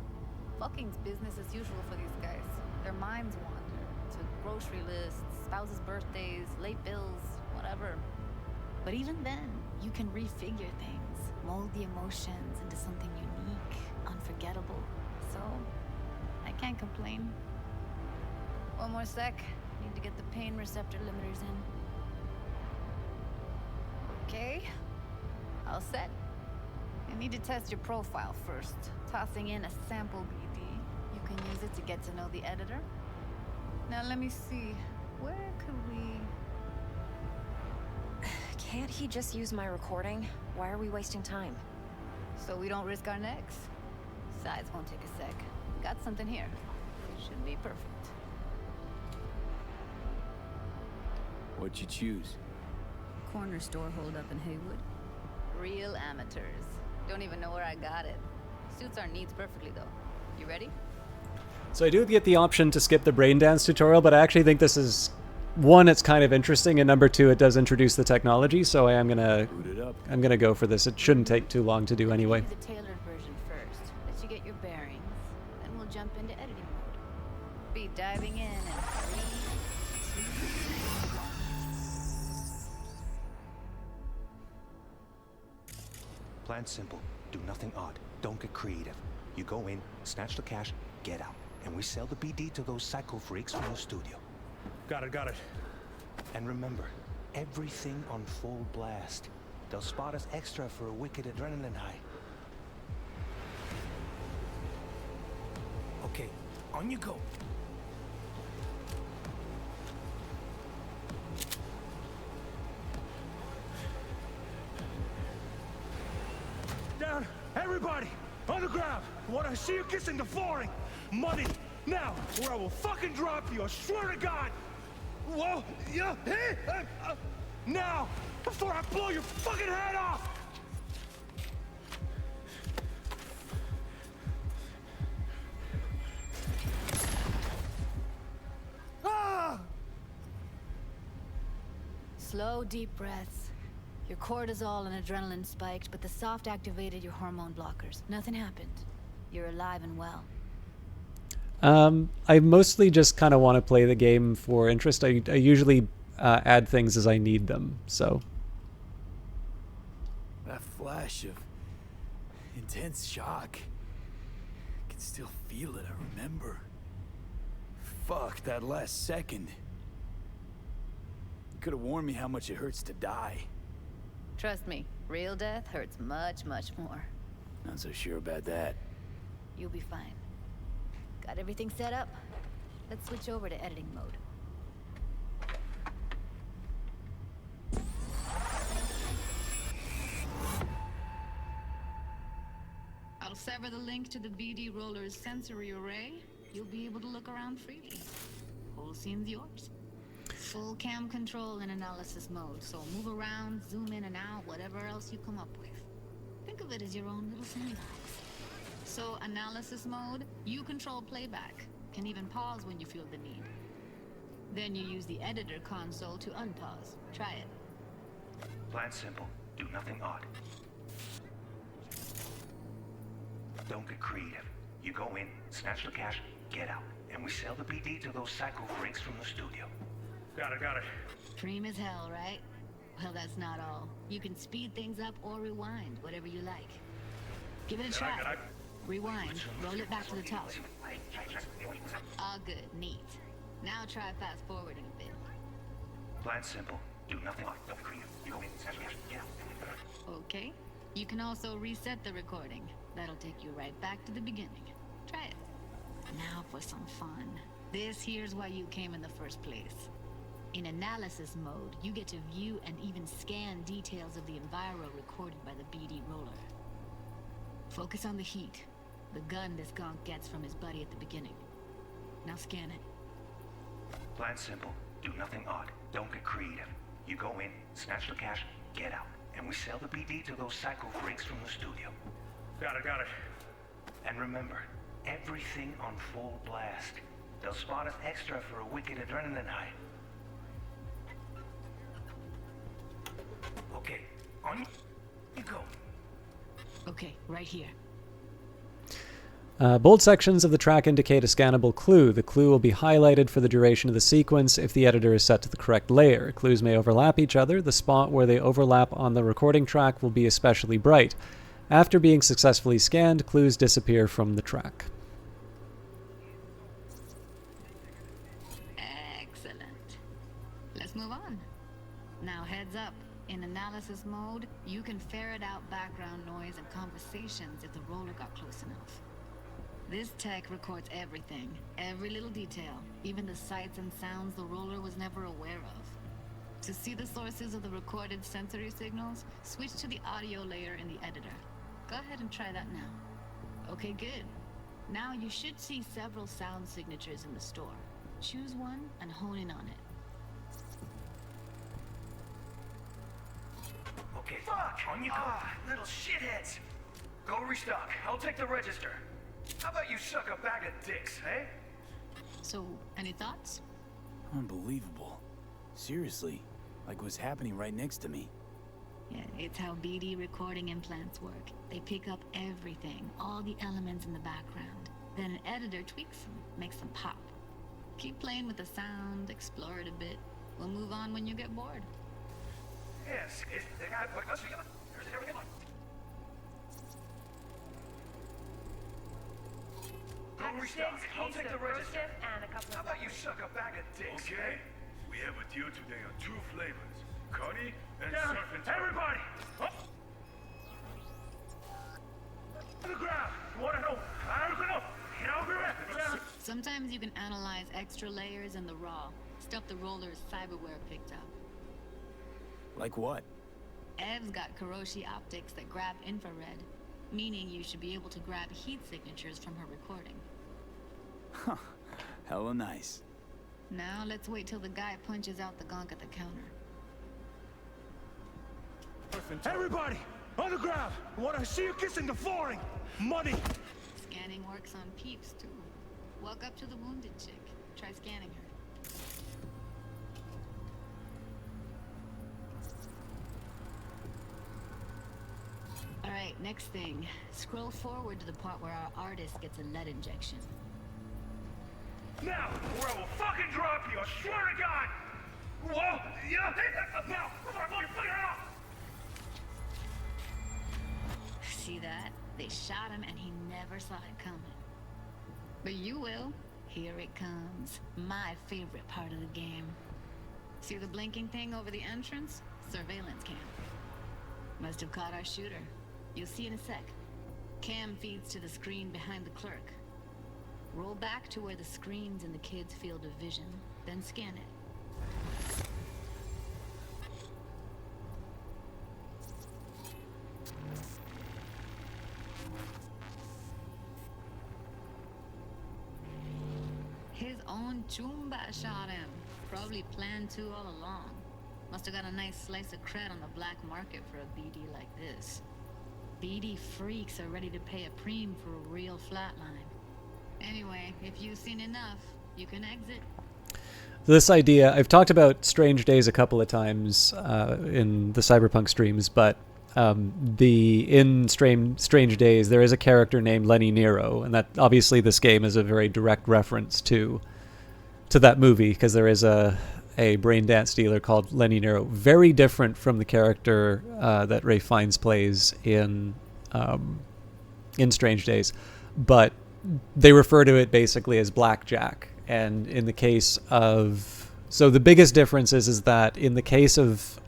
Speaker 10: Fucking's business as usual for these guys. Their minds wander to grocery lists, spouses' birthdays, late bills, whatever. But even then, you can refigure things, mold the emotions into something unique, unforgettable. So, I can't complain. One more sec. Need to get the pain receptor limiters in. Okay. All set. You need to test your profile first. Tossing in a sample BD. You can use it to get to know the editor. Now let me see. Where could we...
Speaker 9: Can't he just use my recording? Why are we wasting time?
Speaker 10: So we don't risk our necks? Sides won't take a sec. Got something here. Should be perfect.
Speaker 3: What'd you choose?
Speaker 10: Corner store hold up in Haywood. Real amateurs. Don't even know where I got it. Suits our needs perfectly though. You ready?
Speaker 1: So I do get the option to skip the brain dance tutorial, but I actually think this is, one, it's kind of interesting, and number two, it does introduce the technology, so I'm gonna go for this. It shouldn't take too long to do anyway.
Speaker 10: Do the tailored version first. Let you get your bearings. Then we'll jump into editing mode. Be diving in and 3, 2, 1.
Speaker 11: Plan simple. Do nothing odd. Don't get creative. You go in, snatch the cash, get out. And we sell the BD to those psycho freaks from the studio.
Speaker 8: Got it.
Speaker 11: And remember, everything on full blast. They'll spot us extra for a wicked adrenaline high.
Speaker 4: Okay, on you go. Down, everybody, on the ground. I want to see you kissing the flooring. Money, now, or I will fucking drop you. I swear to God. Whoa, yeah, hey, now, before I blow your fucking head off. Ah!
Speaker 10: Slow, deep breaths. Your cortisol and adrenaline spiked, but the soft activated your hormone blockers. Nothing happened. You're alive and well.
Speaker 1: I mostly just kind of want to play the game for interest. I usually add things as I need them, so.
Speaker 3: That flash of intense shock. I can still feel it, I remember. Fuck, that last second. You could have warned me how much it hurts to die.
Speaker 10: Trust me, real death hurts much, much more.
Speaker 3: Not so sure about that.
Speaker 10: You'll be fine. Got everything set up? Let's switch over to editing mode. I'll sever the link to the BD Roller's sensory array. You'll be able to look around freely. Whole scene's yours. Full cam control in analysis mode, so move around, zoom in and out, whatever else you come up with. Think of it as your own little sandbox. So analysis mode, you control playback. Can even pause when you feel the need. Then you use the editor console to unpause. Try it.
Speaker 11: Plan simple. Do nothing odd. Don't get creative. You go in, snatch the cash, get out. And we sell the BD to those psycho freaks from the studio.
Speaker 8: Got it.
Speaker 10: Dream as hell, right? Well, that's not all. You can speed things up or rewind, whatever you like. Give it a try. Rewind, roll it back to the top. All good, neat. Now try fast forwarding a bit.
Speaker 11: Plan simple. Do nothing odd. Don't get creative. You go in, snatch the cash, get out.
Speaker 10: Okay. You can also reset the recording. That'll take you right back to the beginning. Try it. Now for some fun. This here's why you came in the first place. In analysis mode, you get to view and even scan details of the enviro recorded by the BD roller. Focus on the heat, the gun this gonk gets from his buddy at the beginning. Now scan it.
Speaker 11: Plan simple. Do nothing odd. Don't get creative. You go in, snatch the cash, get out. And we sell the BD to those psycho freaks from the studio.
Speaker 4: Got it.
Speaker 11: And remember, everything on full blast. They'll spot us extra for a wicked adrenaline high. Okay, on you go.
Speaker 10: Okay, right here.
Speaker 1: Bold sections of the track indicate a scannable clue. The clue will be highlighted for the duration of the sequence if the editor is set to the correct layer. Clues may overlap each other. The spot where they overlap on the recording track will be especially bright. After being successfully scanned, clues disappear from the track.
Speaker 10: Excellent. Let's move on. Now heads up. In analysis mode, you can ferret out background noise and conversations if the roller got close enough. This tech records everything, every little detail, even the sights and sounds the roller was never aware of. To see the sources of the recorded sensory signals, switch to the audio layer in the editor. Go ahead and try that now. Okay, good. Now you should see several sound signatures in the store. Choose one and hone in on it.
Speaker 11: Okay, fuck! On you go! Little shitheads! Go restock. I'll take the register. How about you suck a bag of dicks, eh?
Speaker 10: So, any thoughts?
Speaker 3: Unbelievable. Seriously, like what's happening right next to me.
Speaker 10: Yeah, it's how BD recording implants work. They pick up everything, all the elements in the background. Then an editor tweaks them, makes them pop. Keep playing with the sound, explore it a bit. We'll move on when you get bored.
Speaker 11: Yes, go restock. I'll take the register. How about you suck a bag of dicks?
Speaker 4: Okay. We have a deal today on 2 flavors. Connie and Surf and Turf. Everybody! Up! On the ground! You wanna know? I don't know! I'll be right.
Speaker 10: Sometimes you can analyze extra layers in the raw, stuff the roller's cyberware picked up.
Speaker 3: Like what?
Speaker 10: Ev's got Kuroshi optics that grab infrared, meaning you should be able to grab heat signatures from her recording.
Speaker 3: Huh. Hella nice.
Speaker 10: Now let's wait till the guy punches out the gonk at the counter.
Speaker 4: Everybody! On the ground! I wanna see you kissing the flooring! Money!
Speaker 10: Scanning works on peeps, too. Walk up to the wounded chick. Try scanning her. Alright, next thing. Scroll forward to the part where our artist gets a lead injection.
Speaker 4: Now, or I will fucking drop you, I swear to God! Whoa! Yeah! Now!
Speaker 10: See that? They shot him and he never saw it coming. But you will. Here it comes. My favorite part of the game. See the blinking thing over the entrance? Surveillance cam. Must have caught our shooter. You'll see in a sec. Cam feeds to the screen behind the clerk. Roll back to where the screen's in the kid's field of vision, then scan it. His own Chumba shot him. Probably planned to all along. Must have got a nice slice of cred on the black market for a BD like this. BD freaks are ready to pay a preem for a real flatline. Anyway, if you've seen enough, you can exit.
Speaker 1: This idea, I've talked about Strange Days a couple of times in the Cyberpunk streams, but in Strange Days, there is a character named Lenny Nero, and that obviously this game is a very direct reference to that movie, because there is a brain dance dealer called Lenny Nero, very different from the character that Ralph Fiennes plays in Strange Days, but they refer to it basically as Blackjack. And in the case of, so the biggest difference is that in the case of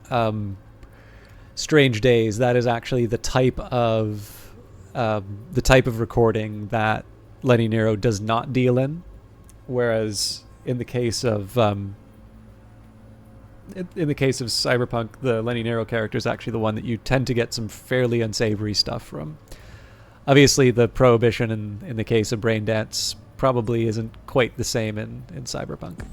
Speaker 1: Strange Days, that is actually the type of recording that Lenny Nero does not deal in. whereas in the case of Cyberpunk, the Lenny Nero character is actually the one that you tend to get some fairly unsavory stuff from. Obviously, the prohibition in the case of Braindance probably isn't quite the same in Cyberpunk.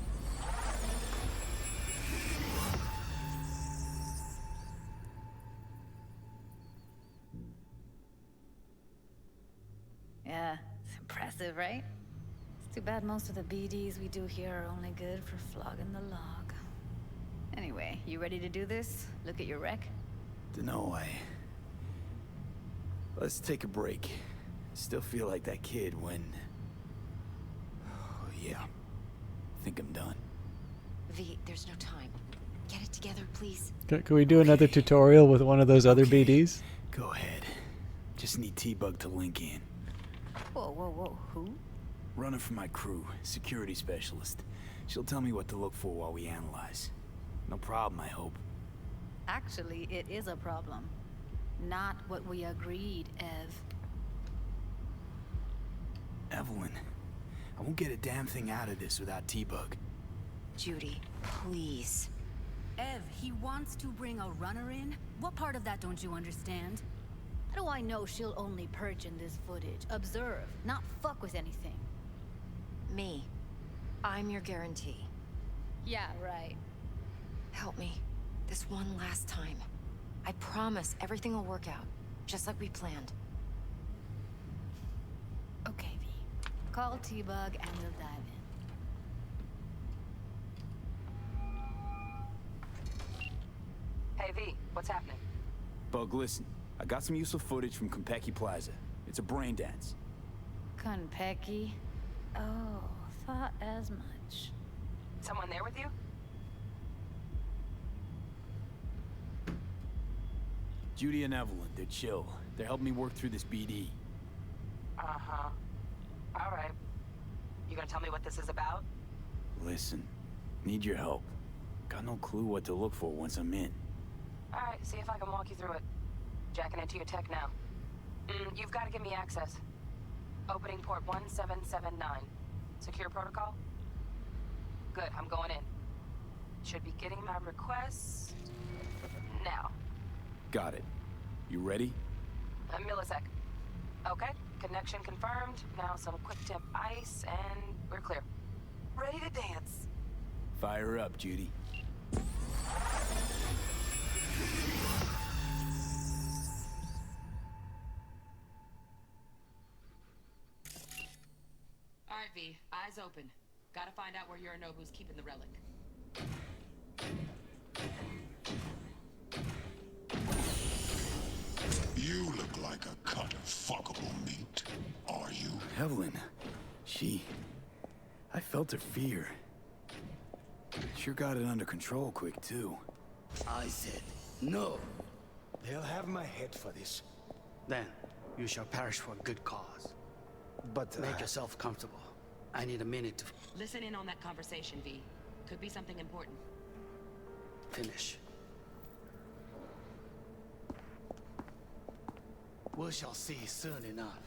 Speaker 6: Yeah, it's impressive, right? It's too bad most of the BDs we do here are only good for flogging the log. Anyway, you ready to do this? Look at your wreck?
Speaker 3: Dunno, let's take a break. Still feel like that kid when... Oh, yeah. Think I'm done.
Speaker 9: V, there's no time. Get it together, please.
Speaker 1: Can we do another tutorial with one of those other BDs?
Speaker 3: Go ahead. Just need T-Bug to link in.
Speaker 6: Whoa, whoa, whoa, who?
Speaker 3: Runner for my crew, security specialist. She'll tell me what to look for while we analyze. No problem, I hope.
Speaker 6: Actually, it is a problem. Not what we agreed, Ev.
Speaker 3: Evelyn, I won't get a damn thing out of this without T-Bug.
Speaker 9: Judy, please.
Speaker 12: Ev, he wants to bring a runner in? What part of that don't you understand? How do I know she'll only purge in this footage? Observe, not fuck with anything.
Speaker 9: Me. I'm your guarantee.
Speaker 12: Yeah, right.
Speaker 9: Help me. This one last time. I promise everything will work out, just like we planned.
Speaker 12: Okay, V. Call T-Bug and we'll dive in.
Speaker 5: Hey, V, what's happening?
Speaker 3: Bug, listen. I got some useful footage from Konpeki Plaza. It's a brain dance.
Speaker 6: Konpeki? Oh, thought as much.
Speaker 5: Someone there with you?
Speaker 3: Judy and Evelyn, they're chill. They're helping me work through this BD.
Speaker 5: Uh-huh. All right. You gonna tell me what this is about?
Speaker 3: Listen, need your help. Got no clue what to look for once I'm in.
Speaker 5: All right, see if I can walk you through it. Jacking into your tech now. You've got to give me access. Opening port 1779. Secure protocol? Good, I'm going in. Should be getting my request now.
Speaker 3: Got it. You ready?
Speaker 5: A millisec. Okay, connection confirmed. Now some quick tip ice and we're clear. Ready to dance.
Speaker 3: Fire up, Judy.
Speaker 5: All right, V, eyes open. Gotta find out where Yorinobu's keeping the relic.
Speaker 13: You look like a cut of fuckable meat. Are you?
Speaker 3: Evelyn, I felt her fear. Sure got it under control quick, too.
Speaker 14: I said, no. They'll have my head for this. Then, you shall perish for a good cause. But, make yourself comfortable. I need a minute to...
Speaker 5: Listen in on that conversation, V. Could be something important.
Speaker 14: finish. We shall see soon enough.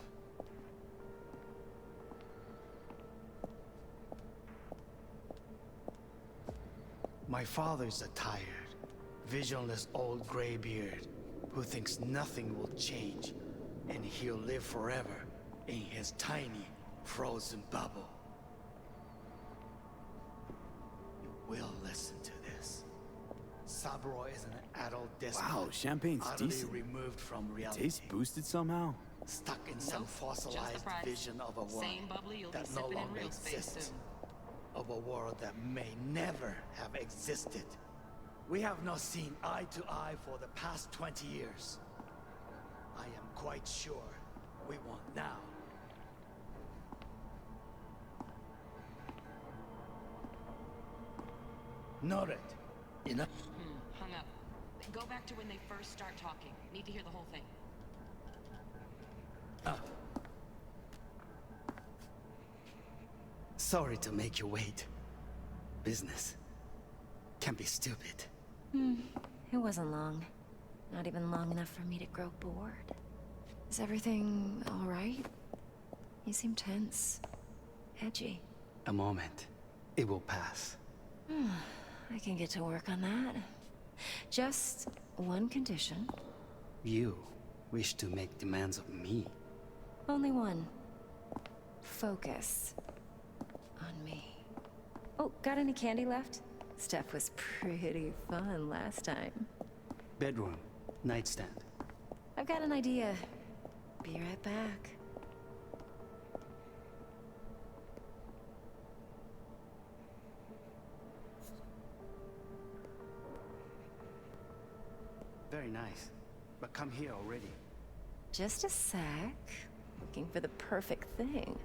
Speaker 14: My father's a tired, visionless old graybeard who thinks nothing will change and he'll live forever in his tiny, frozen bubble. You will listen to this. Saburo is an adult despot.
Speaker 3: Wow, champagne's decent.
Speaker 14: Removed from reality.
Speaker 3: Taste boosted somehow?
Speaker 14: Stuck in some fossilized vision of a world that no longer exists. Of a world that may never have existed. We have not seen eye to eye for the past 20 years. I am quite sure we want now. Noted. Enough.
Speaker 5: Hung up. Go back to when they first start talking. Need to hear the whole thing.
Speaker 14: Sorry to make you wait. Business can be stupid.
Speaker 9: It wasn't long. Not even long enough for me to grow bored. Is everything all right? You seem tense. Edgy.
Speaker 15: A moment. It will pass.
Speaker 9: I can get to work on that. Just one condition.
Speaker 15: You wish to make demands of me.
Speaker 9: Only one. Focus on me. Oh, got any candy left? Stuff was pretty fun last time.
Speaker 15: Bedroom. Nightstand.
Speaker 9: I've got an idea. Be right back.
Speaker 15: Very nice. But come here already.
Speaker 9: Just a sec. Looking for the perfect thing.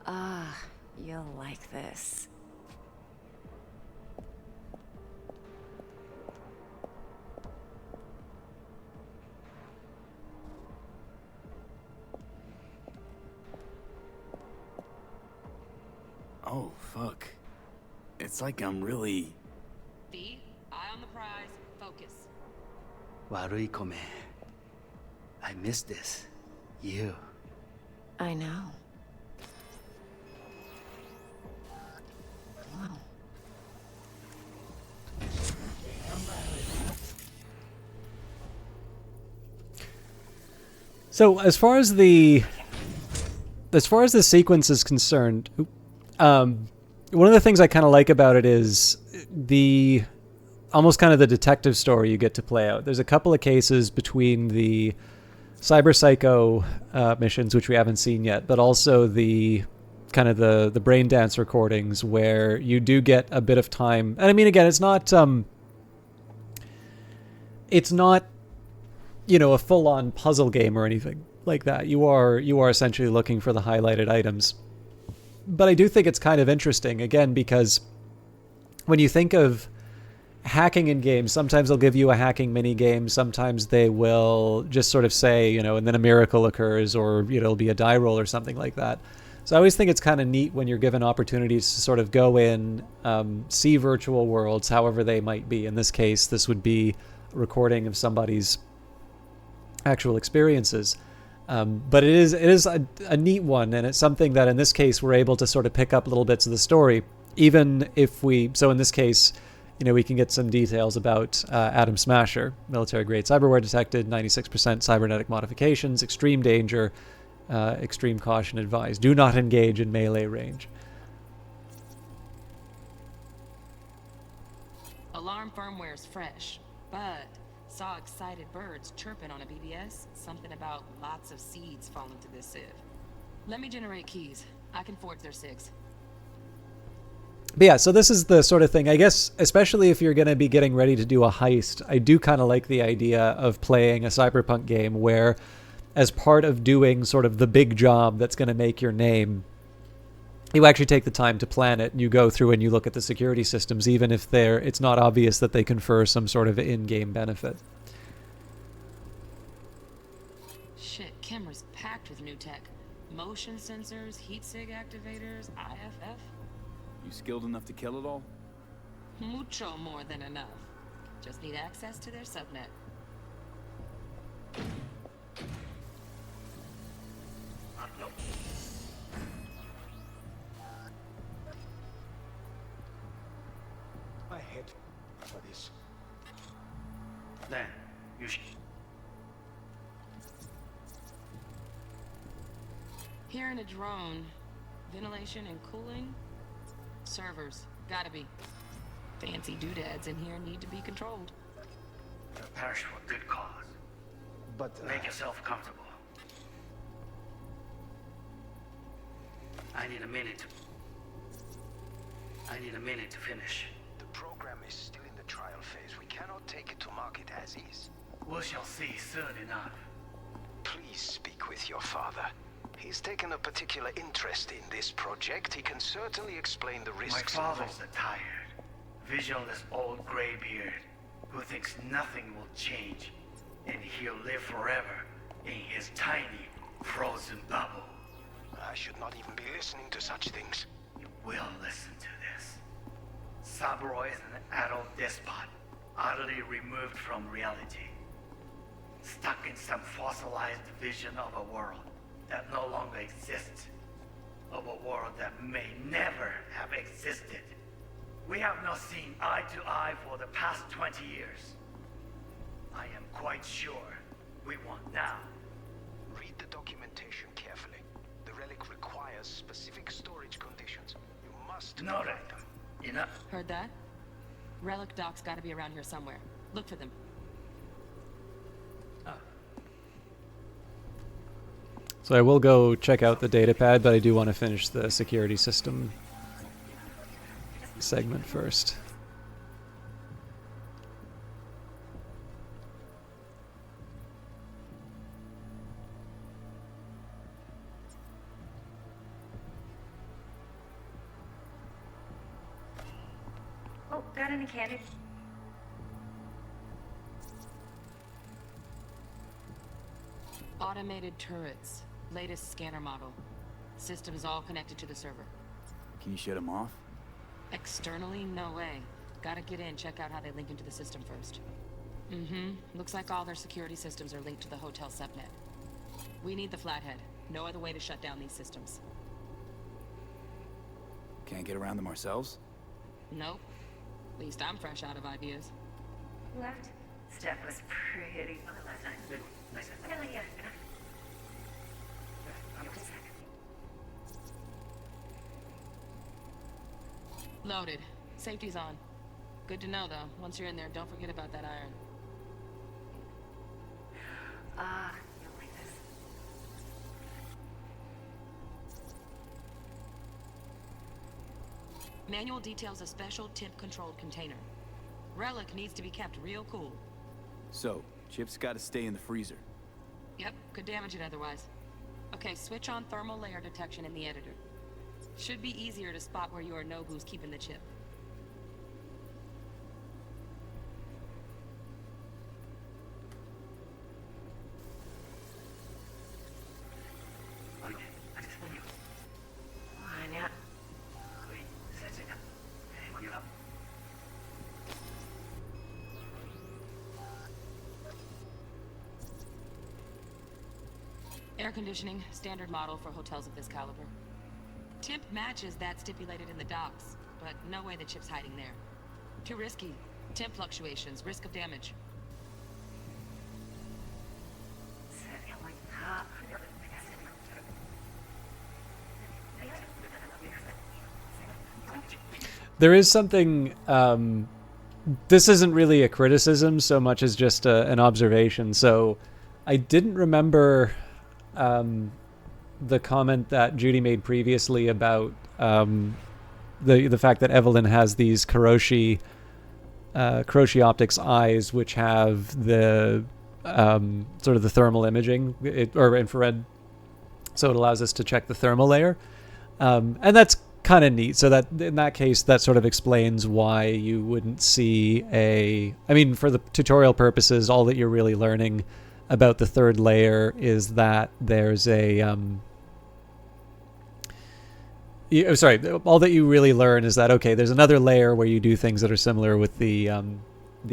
Speaker 9: Ah, you'll like this.
Speaker 3: Oh, fuck. It's like I'm really...
Speaker 5: B, eye on the prize, focus.
Speaker 15: Warui kome. I miss this. You.
Speaker 9: I know. Wow.
Speaker 1: So as far as the sequence is concerned, one of the things I kind of like about it is the almost kind of the detective story you get to play out. There's a couple of cases between the Cyber Psycho missions, which we haven't seen yet, but also the kind of the brain dance recordings where you do get a bit of time. And I mean, again, it's not a full-on puzzle game or anything like that. You are essentially looking for the highlighted items. But I do think it's kind of interesting, again, because when you think of hacking in games, sometimes they'll give you a hacking mini game, sometimes they will just sort of say, and then a miracle occurs, or it'll be a die roll or something like that. So I always think it's kind of neat when you're given opportunities to sort of go in, see virtual worlds, however they might be. In this case, this would be a recording of somebody's actual experiences. But it is a neat one, and it's something that in this case we're able to sort of pick up little bits of the story, even if so in this case, we can get some details about Atom Smasher, military-grade cyberware detected, 96% cybernetic modifications, extreme danger, extreme caution advised. Do not engage in melee range.
Speaker 5: Alarm firmware is fresh, but saw excited birds chirping on a BBS. Something about lots of seeds falling through this sieve. Let me generate keys. I can forge their SIGs.
Speaker 1: But yeah, so this is the sort of thing, I guess, especially if you're going to be getting ready to do a heist, I do kind of like the idea of playing a Cyberpunk game where, as part of doing sort of the big job that's going to make your name, you actually take the time to plan it, and you go through and you look at the security systems, even if it's not obvious that they confer some sort of in-game benefit.
Speaker 5: Shit, camera's packed with new tech. Motion sensors, heat sig activators, IFF.
Speaker 3: You skilled enough to kill it all?
Speaker 5: Mucho more than enough. Just need access to their subnet.
Speaker 8: My head for this. Then, you
Speaker 5: Here in a drone, ventilation and cooling, servers, gotta be. Fancy doodads in here need to be controlled.
Speaker 8: You'll perish for a good cause. But make yourself comfortable. I need a minute to finish.
Speaker 16: The program is still in the trial phase. We cannot take it to market as is.
Speaker 8: We shall see soon enough.
Speaker 16: Please speak with your father. He's taken a particular interest in this project. He can certainly explain the risks.
Speaker 8: My father's a tired, visionless old graybeard who thinks nothing will change, and he'll live forever in his tiny, frozen bubble.
Speaker 16: I should not even be listening to such things.
Speaker 8: You will listen to this. Saburo is an adult despot, utterly removed from reality. Stuck in some fossilized vision of a world that no longer exists. A
Speaker 14: of a world that may never have existed. We have not seen eye to eye for the past 20 years. I am quite sure we want now.
Speaker 16: Read the documentation carefully. The relic requires specific storage conditions. You must
Speaker 14: Noted.
Speaker 16: provide them.
Speaker 14: Enough.
Speaker 5: Heard that? Relic doc's gotta be around here somewhere. Look for them.
Speaker 1: So I will go check out the data pad, but I do want to finish the security system segment first.
Speaker 9: Oh, got any candy?
Speaker 5: Automated turrets. Latest scanner model. Systems all connected to the server.
Speaker 3: Can you shut them off?
Speaker 5: Externally, no way. Gotta get in, check out how they link into the system first. Mm-hmm. Looks like all their security systems are linked to the hotel subnet. We need the flathead. No other way to shut down these systems.
Speaker 3: Can't get around them ourselves?
Speaker 5: Nope. At least I'm fresh out of ideas.
Speaker 9: Left? Steph was pretty fun last time.
Speaker 5: Loaded. Safety's on. Good to know, though. Once you're in there, don't forget about that iron.
Speaker 9: You'll like this.
Speaker 5: Manual details a special temp-controlled container. Relic needs to be kept real cool.
Speaker 3: So, Chip's gotta stay in the freezer.
Speaker 5: Yep, could damage it otherwise. Okay, switch on thermal layer detection in the editor. Should be easier to spot where Yorinobu's keeping the chip. Air conditioning, standard model for hotels of this caliber. Temp matches that stipulated in the docs, but no way the chip's hiding there. Too risky. Temp fluctuations, risk of damage.
Speaker 1: There is something, this isn't really a criticism so much as just an observation. So I didn't remember the comment that Judy made previously about the fact that Evelyn has these Kiroshi optics eyes, which have the sort of the thermal imaging or infrared, so it allows us to check the thermal layer, and that's kind of neat. So that in that case, that sort of explains why you wouldn't see I mean, for the tutorial purposes, all that you're really learning about the third layer is that there's all that you really learn is that, okay, there's another layer where you do things that are similar with the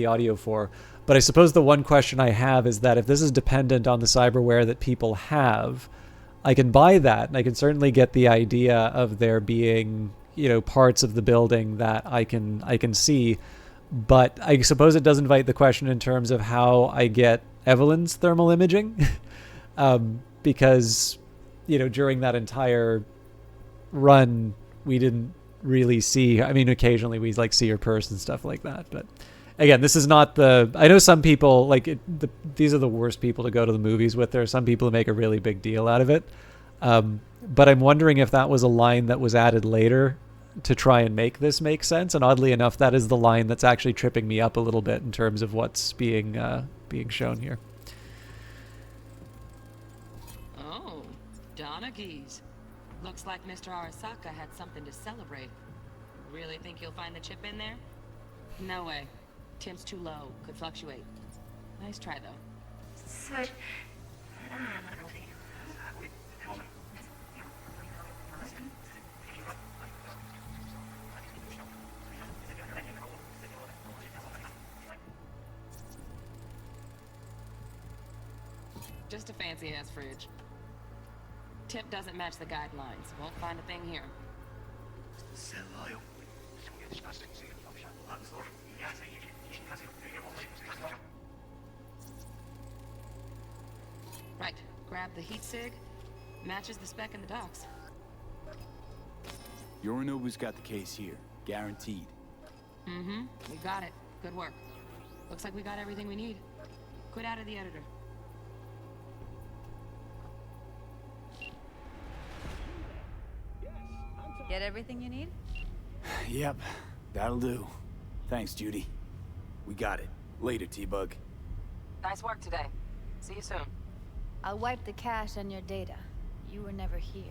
Speaker 1: audio for. But I suppose the one question I have is that if this is dependent on the cyberware that people have, I can buy that, and I can certainly get the idea of there being, parts of the building that I can see. But I suppose it does invite the question in terms of how I get Evelyn's thermal imaging, because, during that entire run, we didn't really see. I mean, occasionally we see her purse and stuff like that. But again, this is not I know some people these are the worst people to go to the movies with. There are some people who make a really big deal out of it. But I'm wondering if that was a line that was added later to try and make this make sense. And oddly enough, that is the line that's actually tripping me up a little bit in terms of what's being shown here.
Speaker 5: Oh, Donaghy's. Looks like Mr. Arasaka had something to celebrate. Really think you'll find the chip in there? No way. Temp's too low. Could fluctuate. Nice try, though. Just a fancy-ass fridge. tip doesn't match the guidelines. Won't find a thing here. Right. Grab the heat sig. Matches the spec in the docks.
Speaker 3: Yorinobu's got the case here. Guaranteed.
Speaker 5: Mm-hmm. We got it. Good work. Looks like we got everything we need. Quit out of the editor.
Speaker 6: Get everything you need?
Speaker 3: Yep, that'll do. Thanks, Judy. We got it. Later, T-Bug.
Speaker 5: Nice work today. See you soon.
Speaker 12: I'll wipe the cache on your data. You were never here.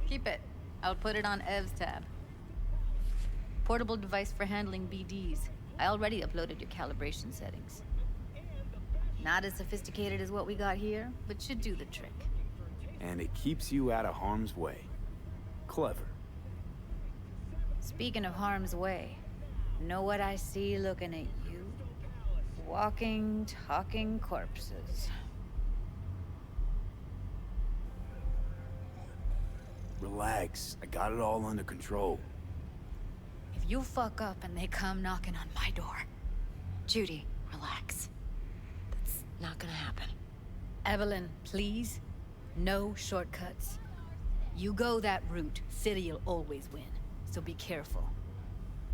Speaker 12: Keep it. I'll put it on Ev's tab. Portable device for handling BDs. I already uploaded your calibration settings. Not as sophisticated as what we got here, but should do the trick.
Speaker 3: And it keeps you out of harm's way. Clever.
Speaker 12: Speaking of harm's way, know what I see looking at you? Walking, talking corpses.
Speaker 3: Relax. I got it all under control.
Speaker 12: If you fuck up and they come knocking on my door.
Speaker 9: Judy, relax. That's not gonna happen.
Speaker 12: Evelyn, please. No shortcuts. You go that route, City'll always win. So be careful.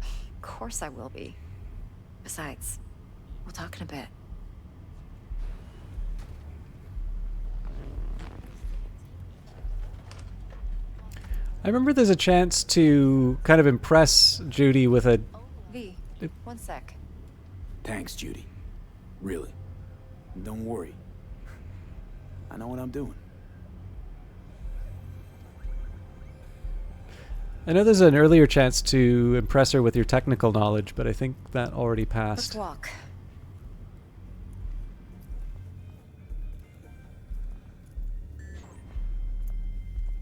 Speaker 9: Of course I will be. Besides, we'll talk in a bit.
Speaker 1: I remember there's a chance to kind of impress Judy with a...
Speaker 9: V, one sec.
Speaker 3: Thanks, Judy. Really. Don't worry. I know what I'm doing.
Speaker 1: I know there's an earlier chance to impress her with your technical knowledge, but I think that already passed.
Speaker 9: Let's walk.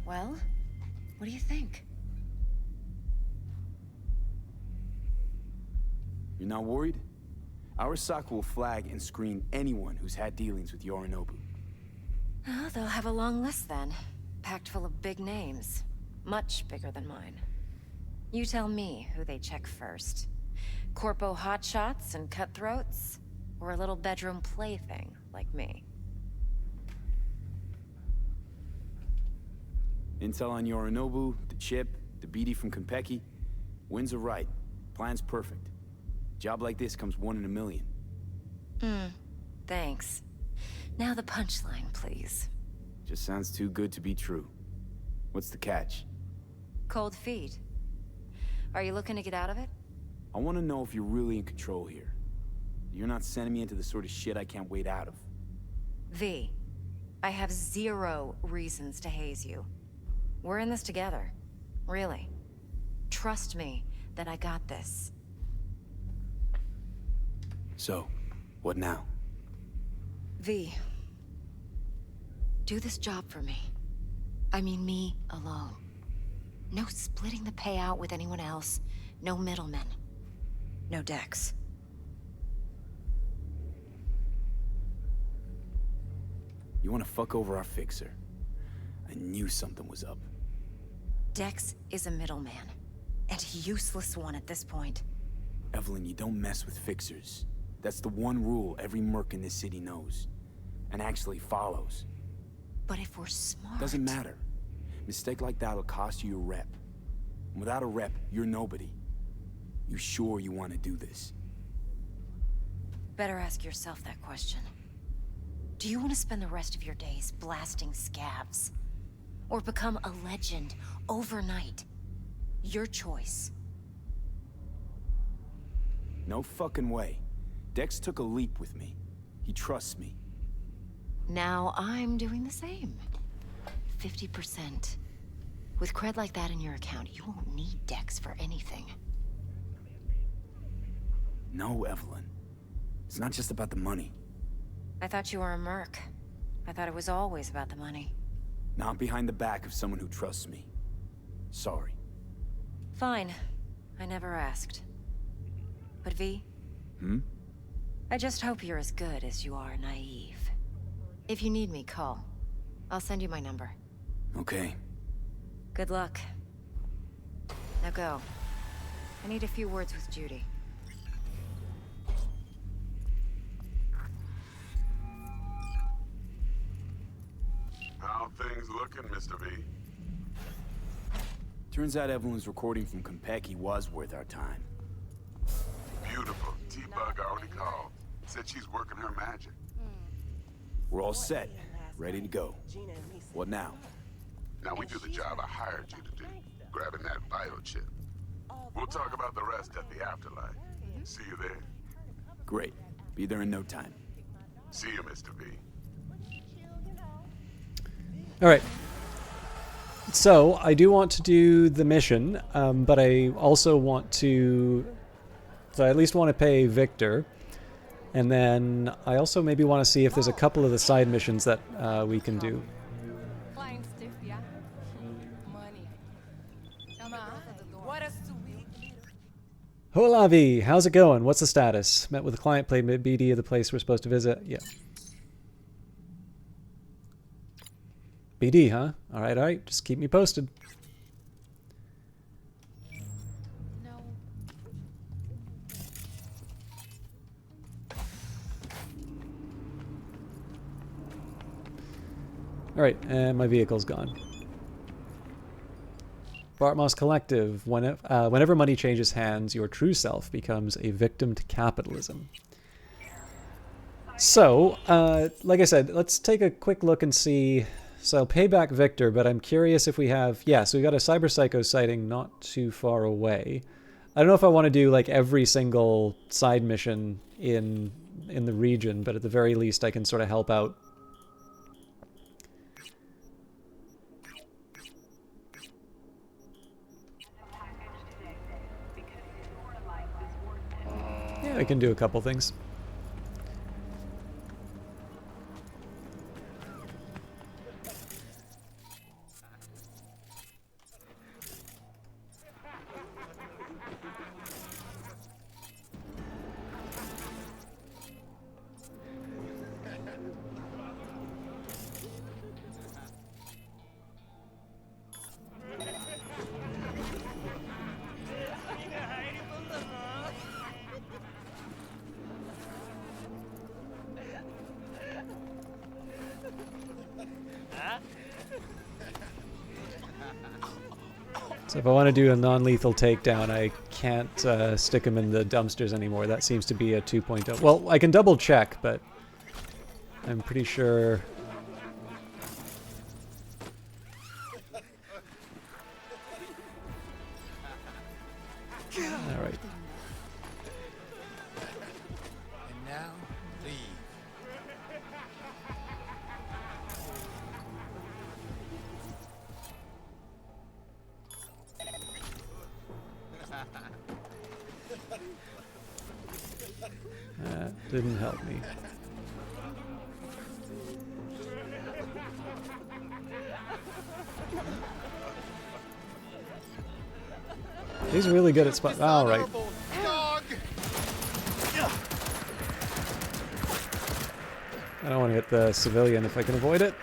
Speaker 9: Well, what do you think?
Speaker 3: You're not worried? Arasaka will flag and screen anyone who's had dealings with Yorinobu.
Speaker 9: Oh, they'll have a long list then. Packed full of big names. Much bigger than mine. You tell me who they check first. Corpo hotshots and cutthroats? Or a little bedroom plaything like me?
Speaker 3: Intel on Yorinobu, the chip, the BD from Konpeki. Winds are right. Plan's perfect. Job like this comes 1 in a million.
Speaker 9: Thanks. Now the punchline, please.
Speaker 3: Just sounds too good to be true. What's the catch?
Speaker 9: Cold feet. Are you looking to get out of it?
Speaker 3: I want to know if you're really in control here. You're not sending me into the sort of shit I can't wait out of.
Speaker 9: V, I have 0 reasons to haze you. We're in this together. Really. Trust me that I got this.
Speaker 3: So, what now?
Speaker 9: V, do this job for me. I mean me alone. No splitting the payout with anyone else. No middlemen. No Dex.
Speaker 3: You want to fuck over our fixer? I knew something was up.
Speaker 9: Dex is a middleman. And a useless one at this point.
Speaker 3: Evelyn, you don't mess with fixers. That's the one rule every merc in this city knows. And actually follows.
Speaker 9: But if we're smart...
Speaker 3: Doesn't matter. Mistake like that'll cost you your rep. And without a rep, you're nobody. You sure you want to do this?
Speaker 9: Better ask yourself that question. Do you want to spend the rest of your days blasting scabs? Or become a legend overnight? Your choice.
Speaker 3: No fucking way. Dex took a leap with me. He trusts me.
Speaker 9: Now I'm doing the same. 50%. With cred like that in your account, you won't need Dex for anything.
Speaker 3: No, Evelyn. It's not just about the money.
Speaker 9: I thought you were a merc. I thought it was always about the money.
Speaker 3: Not behind the back of someone who trusts me. Sorry.
Speaker 9: Fine. I never asked. But V? I just hope you're as good as you are naive. If you need me, call. I'll send you my number.
Speaker 3: Okay.
Speaker 9: Good luck. Now go. I need a few words with Judy.
Speaker 17: How things looking, Mr. V?
Speaker 3: Turns out Evelyn's recording from Konpeki was worth our time.
Speaker 17: Beautiful. T-Bug already called. Said she's working her magic.
Speaker 3: We're all set. Ready to go. What now?
Speaker 17: Now we do the job I hired you to do. Grabbing that vital chip. We'll talk about the rest at the afterlife. See you there.
Speaker 3: Great. Be there in no time.
Speaker 17: See you, Mr. V.
Speaker 1: All right. So I do want to do the mission, but I also want to. So I at least want to pay Victor, and then I also maybe want to see if there's a couple of the side missions that we can do.
Speaker 5: Flying stiff, yeah. Money. Come on. What a sweet little...
Speaker 1: Hola V, how's it going? What's the status? Met with a client, played BD of the place we're supposed to visit. Yeah. BD, huh? All right. Just keep me posted. All right, and my vehicle's gone. Bartmoss Collective. Whenever money changes hands, your true self becomes a victim to capitalism. So, like I said, let's take a quick look and see. So I'll pay back Victor, but I'm curious if we have... Yeah, so we got a Cyber Psycho sighting not too far away. I don't know if I want to do like every single side mission in the region, but at the very least I can sort of help out. Yeah, I can do a couple things. So if I want to do a non-lethal takedown, I can't stick him in the dumpsters anymore. That seems to be a 2.0. Well, I can double check, but I'm pretty sure... All right.
Speaker 14: And now, leave.
Speaker 1: That didn't help me. He's really good at spot. All right. I don't want to hit the civilian if I can avoid it.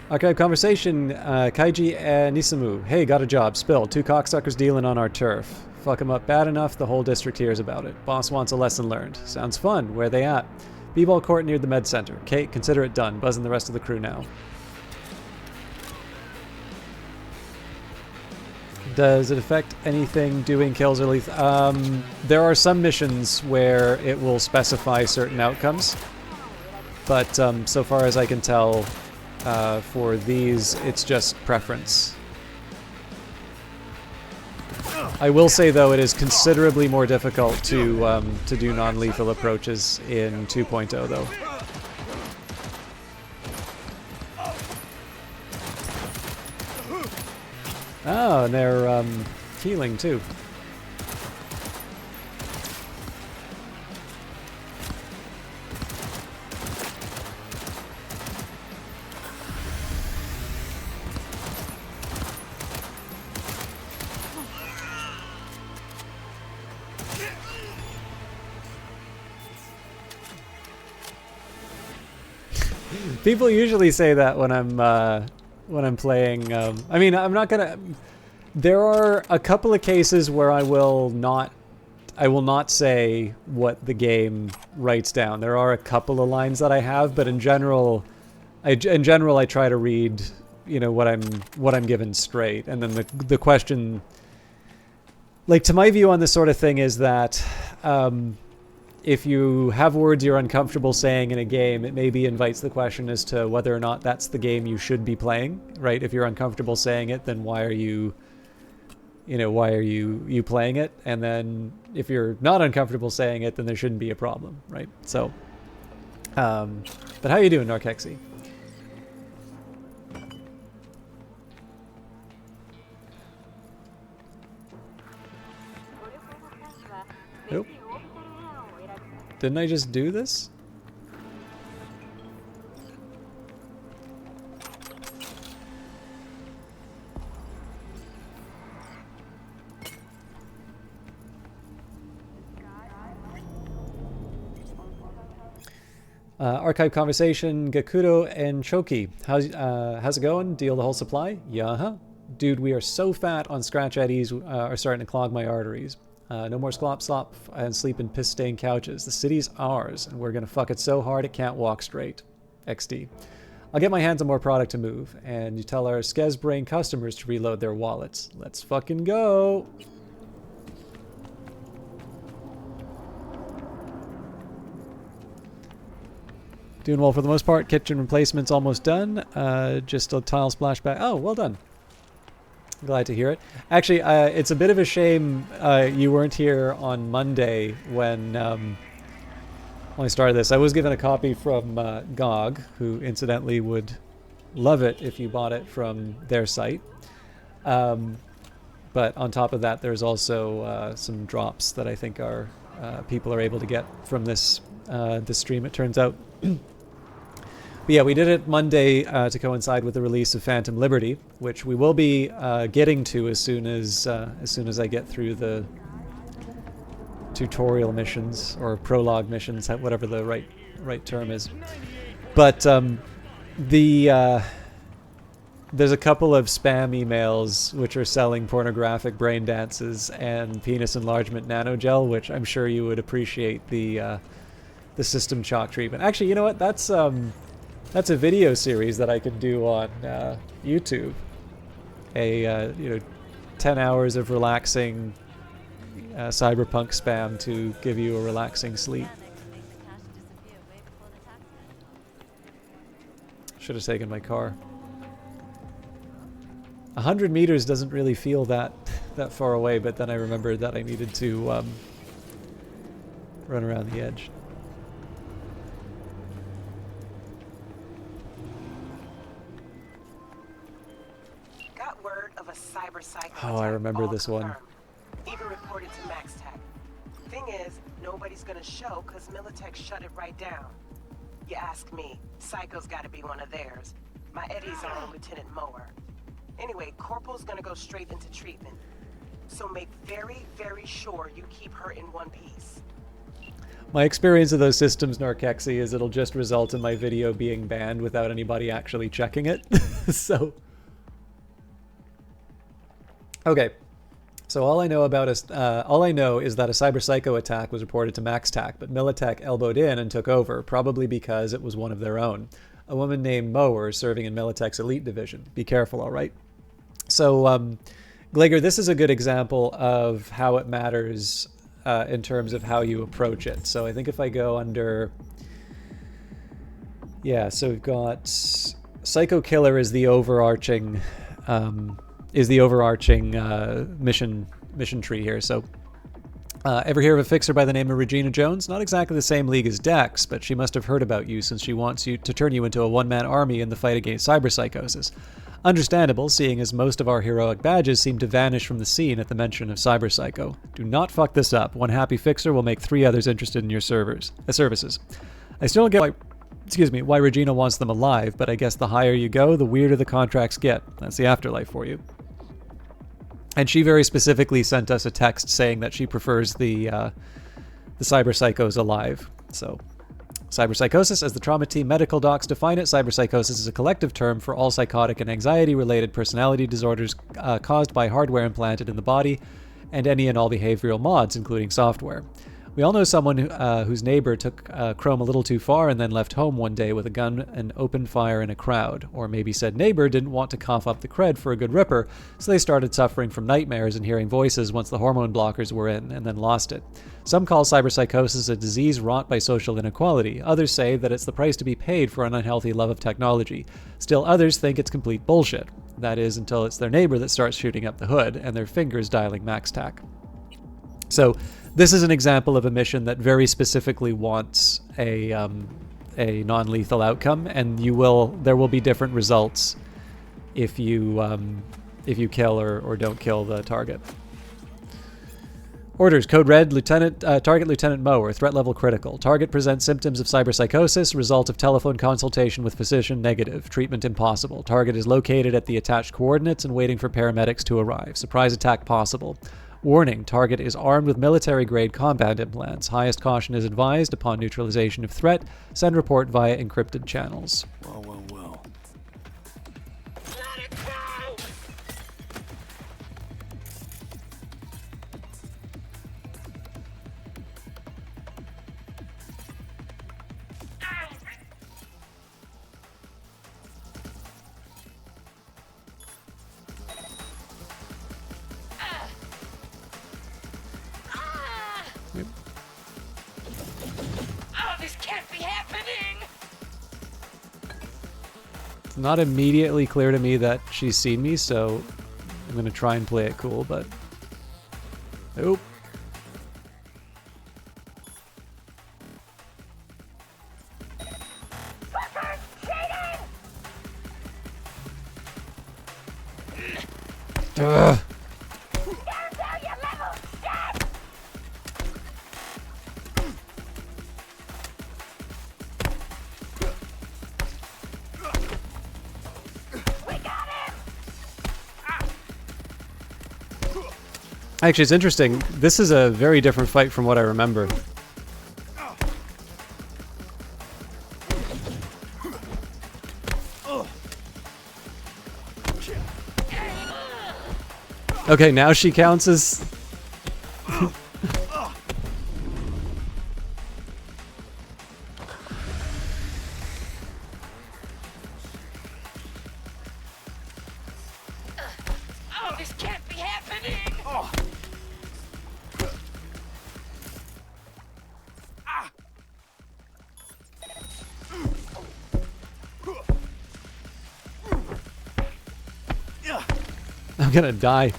Speaker 1: Archive conversation, Kaiji Nisamu. Hey, got a job. Spill. 2 cocksuckers dealing on our turf. Fuck them up bad enough, the whole district hears about it. Boss wants a lesson learned. Sounds fun. Where they at? B-ball court near the med center. Kate, consider it done. Buzzing the rest of the crew now. Does it affect anything doing kills or lethal? There are some missions where it will specify certain outcomes. But so far as I can tell, for these, it's just preference. I will say, though, it is considerably more difficult to do non-lethal approaches in 2.0, though. Oh, and they're healing too. People usually say that when I'm playing. I mean, I'm not gonna. There are a couple of cases where I will not say what the game writes down. There are a couple of lines that I have, but in general, I try to read, you know, what I'm given straight, and then the question, like, to my view on this sort of thing is that. If you have words you're uncomfortable saying in a game, it maybe invites the question as to whether or not that's the game you should be playing, right? If you're uncomfortable saying it, then why are you playing it? And then if you're not uncomfortable saying it, then there shouldn't be a problem, right? So, but how you doing, Narkexy? Nope. Didn't I just do this? Archive conversation, Gakudo and Choki. How's it going? Deal the whole supply? Yeah, Dude, we are so fat on scratch eddies are starting to clog my arteries. No more slop slop and sleep in piss-stained couches. The city's ours, and we're gonna fuck it so hard it can't walk straight. XD. I'll get my hands on more product to move, and you tell our Skez Brain customers to reload their wallets. Let's fucking go! Doing well for the most part. Kitchen replacement's almost done. Just a tile splashback. Oh, well done. Glad to hear it. Actually, it's a bit of a shame you weren't here on Monday when I started this. I was given a copy from GOG, who incidentally would love it if you bought it from their site. But on top of that, there's also some drops that I think are people are able to get from this this stream, it turns out. But yeah, we did it Monday to coincide with the release of Phantom Liberty, which we will be getting to as soon as I get through the tutorial missions or prologue missions, whatever the right term is. But there's a couple of spam emails which are selling pornographic brain dances and penis enlargement nanogel, which I'm sure you would appreciate the system shock treatment. Actually, you know what? That's a video series that I could do on YouTube. 10 hours of relaxing cyberpunk spam to give you a relaxing sleep. Should have taken my car. 100 meters doesn't really feel that far away, but then I remembered that I needed to run around the edge. Oh, I remember this one.
Speaker 18: Even reported to MaxTech. Thing is, nobody's gonna show because Militech shut it right down. You ask me, Psycho's gotta be one of theirs. My Eddie's are on Lieutenant Mower. Anyway, Corporal's gonna go straight into treatment. So make very, very sure you keep her in one piece.
Speaker 1: My experience of those systems, Narkexy, is it'll just result in my video being banned without anybody actually checking it. So... Okay, so all I know is that a Cyber Psycho attack was reported to MaxTech, but Militech elbowed in and took over, probably because it was one of their own. A woman named Mower serving in Militech's elite division. Be careful, all right? So, Glager, this is a good example of how it matters in terms of how you approach it. So I think if I go under... Yeah, so we've got Psycho Killer is the overarching... mission tree here. So, ever hear of a fixer by the name of Regina Jones? Not exactly the same league as Dex, but she must have heard about you since she wants you to turn you into a one-man army in the fight against cyberpsychosis. Understandable, seeing as most of our heroic badges seem to vanish from the scene at the mention of Cyberpsycho. Do not fuck this up. One happy fixer will make 3 others interested in your services. I still don't get why Regina wants them alive, but I guess the higher you go, the weirder the contracts get. That's the afterlife for you. And she very specifically sent us a text saying that she prefers the cyberpsychos alive. So, cyberpsychosis, as the trauma team medical docs define it, cyberpsychosis is a collective term for all psychotic and anxiety-related personality disorders caused by hardware implanted in the body and any and all behavioral mods, including software. We all know someone whose neighbor took Chrome a little too far and then left home one day with a gun and opened fire in a crowd. Or maybe said neighbor didn't want to cough up the cred for a good ripper, so they started suffering from nightmares and hearing voices once the hormone blockers were in, and then lost it. Some call cyberpsychosis a disease wrought by social inequality. Others say that it's the price to be paid for an unhealthy love of technology. Still others think it's complete bullshit. That is, until it's their neighbor that starts shooting up the hood and their fingers dialing max tac. So, this is an example of a mission that very specifically wants a non-lethal outcome, and there will be different results if you kill or don't kill the target. Orders: Code Red, Target Lieutenant Mower, threat level critical. Target presents symptoms of cyberpsychosis, result of telephone consultation with physician negative. Treatment impossible. Target is located at the attached coordinates and waiting for paramedics to arrive. Surprise attack possible. Warning, target is armed with military-grade combat implants. Highest caution is advised upon neutralization of threat. Send report via encrypted channels.
Speaker 3: Well.
Speaker 1: It's not immediately clear to me that she's seen me, so I'm going to try and play it cool, but... Nope. Ugh. Actually, it's interesting. This is a very different fight from what I remember. Okay, now she counts as...
Speaker 7: This can't be happening!
Speaker 1: I'm gonna die.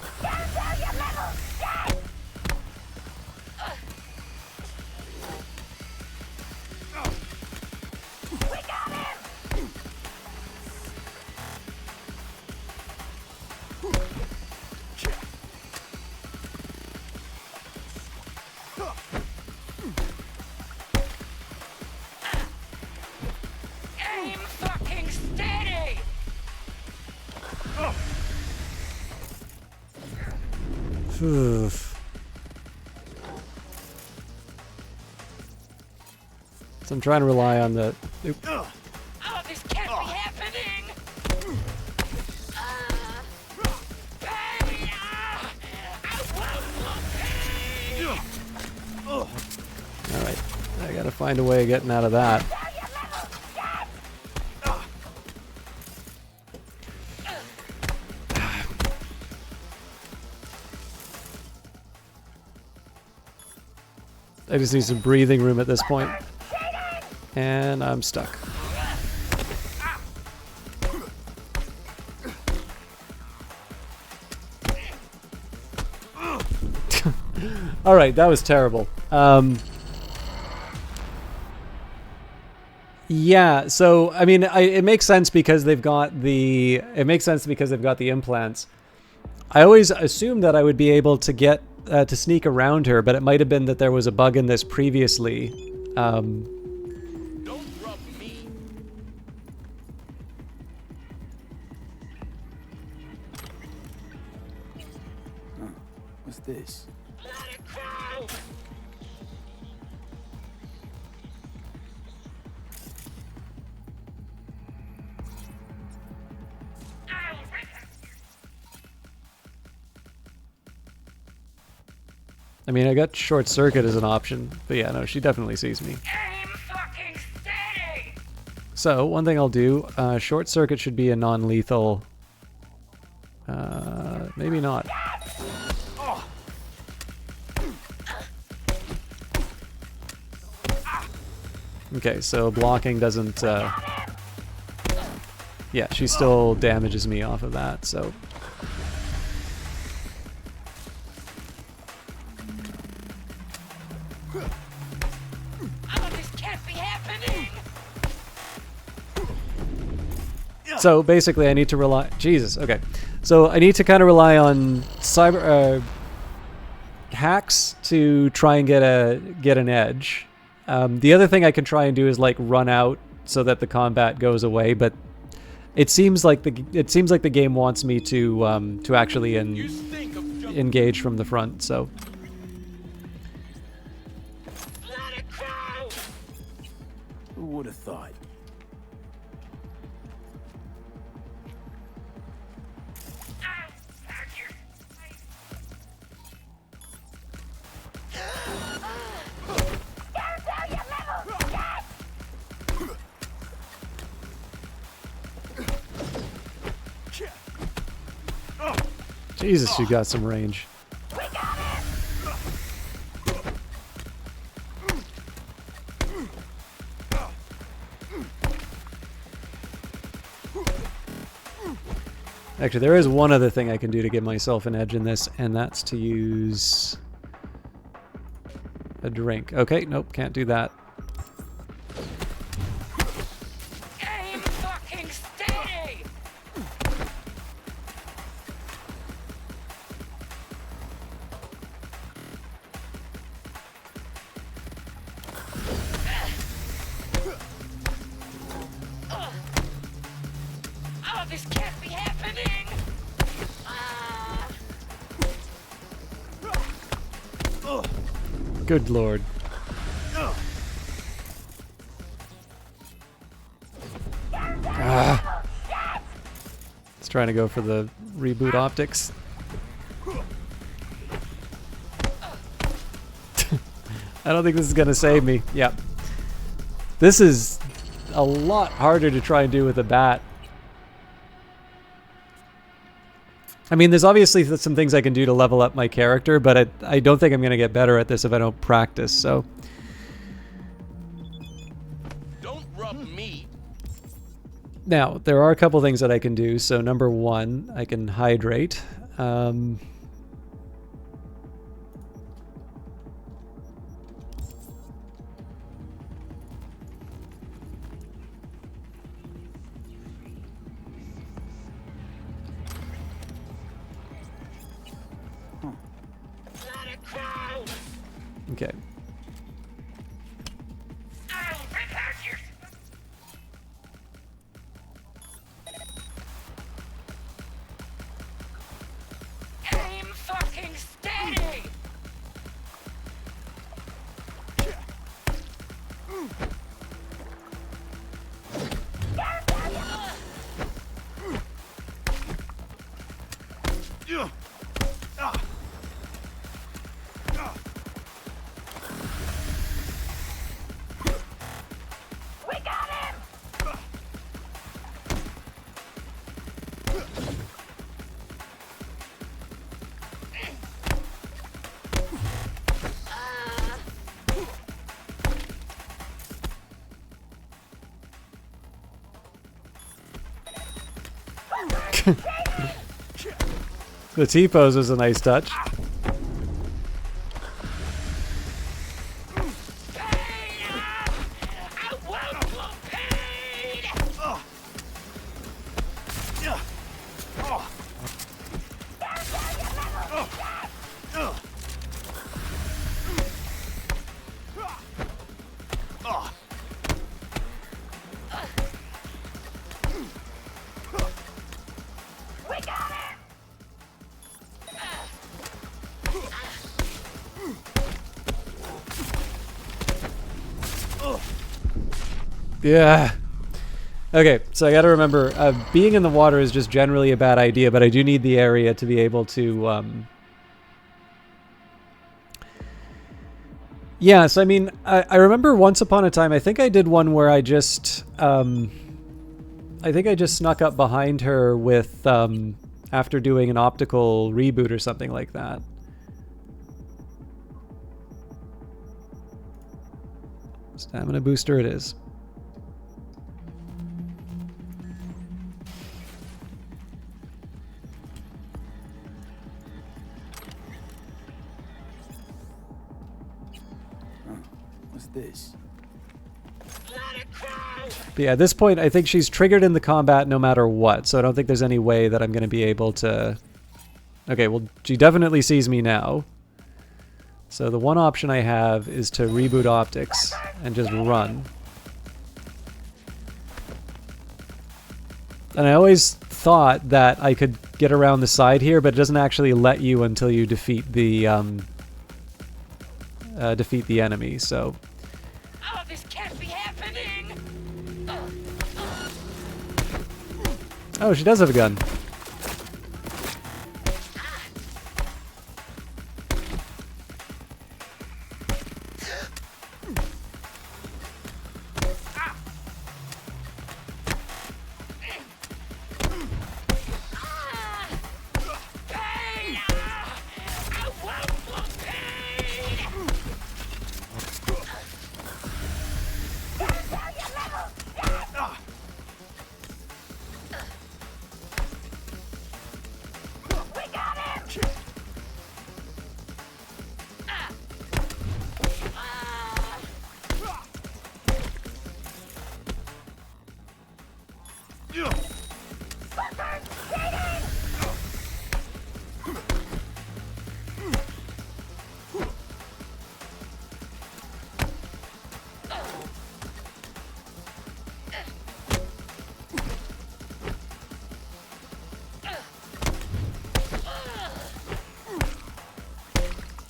Speaker 7: Aim fucking steady!
Speaker 1: Oof. So I'm trying to rely on the... Oop.
Speaker 7: Oh, this can't be happening!
Speaker 1: Alright, I gotta find a way of getting out of that. I just need some breathing room at this point. And I'm stuck. Alright, that was terrible. Yeah, so I mean, it makes sense because they've got the implants. I always assumed that I would be able to get to sneak around her, but it might have been that there was a bug in this previously.
Speaker 3: What's this?
Speaker 1: I mean, I got short circuit as an option, but yeah, no, she definitely sees me. So one thing I'll do, short circuit should be a non-lethal. Maybe not. Okay, so blocking doesn't. Yeah, she still damages me off of that. So. So basically, I need to rely. Jesus. Okay. So I need to kind of rely on hacks to try and get an edge. The other thing I can try and do is like run out so that the combat goes away, but it seems like the game wants me to actually engage from the front. So.
Speaker 3: Who would have thought?
Speaker 1: Jesus, you got some range. Actually, there is one other thing I can do to give myself an edge in this, and that's to use a drink. Okay, nope, can't do that.
Speaker 5: Aim fucking steady! Oh, this can't be happening!
Speaker 1: Good lord. Ah. It's trying to go for the reboot optics. I don't think this is going to save me. Yep. This is a lot harder to try and do with a bat. I mean, there's obviously some things I can do to level up my character, but I don't think I'm going to get better at this if I don't practice, so.
Speaker 19: Don't rub me.
Speaker 1: Now, there are a couple things that I can do. So number one, I can hydrate. Okay.
Speaker 5: Aim fucking steady! We got him!
Speaker 1: The T-pose was a nice touch. Yeah. Okay, so I got to remember, being in the water is just generally a bad idea, but I do need the area to be able to... Yeah, so I mean, I remember once upon a time, I think I did one where I just... I think I just snuck up behind her with... after doing an optical reboot or something like that. Stamina booster it is.
Speaker 3: What's this?
Speaker 1: But yeah, at this point, I think she's triggered in the combat no matter what, so I don't think there's any way that I'm going to be able to... Okay, well, she definitely sees me now. So the one option I have is to reboot optics and just run. And I always thought that I could get around the side here, but it doesn't actually let you until you defeat the enemy, so...
Speaker 7: Oh, this can't be happening!
Speaker 1: Oh, she does have a gun.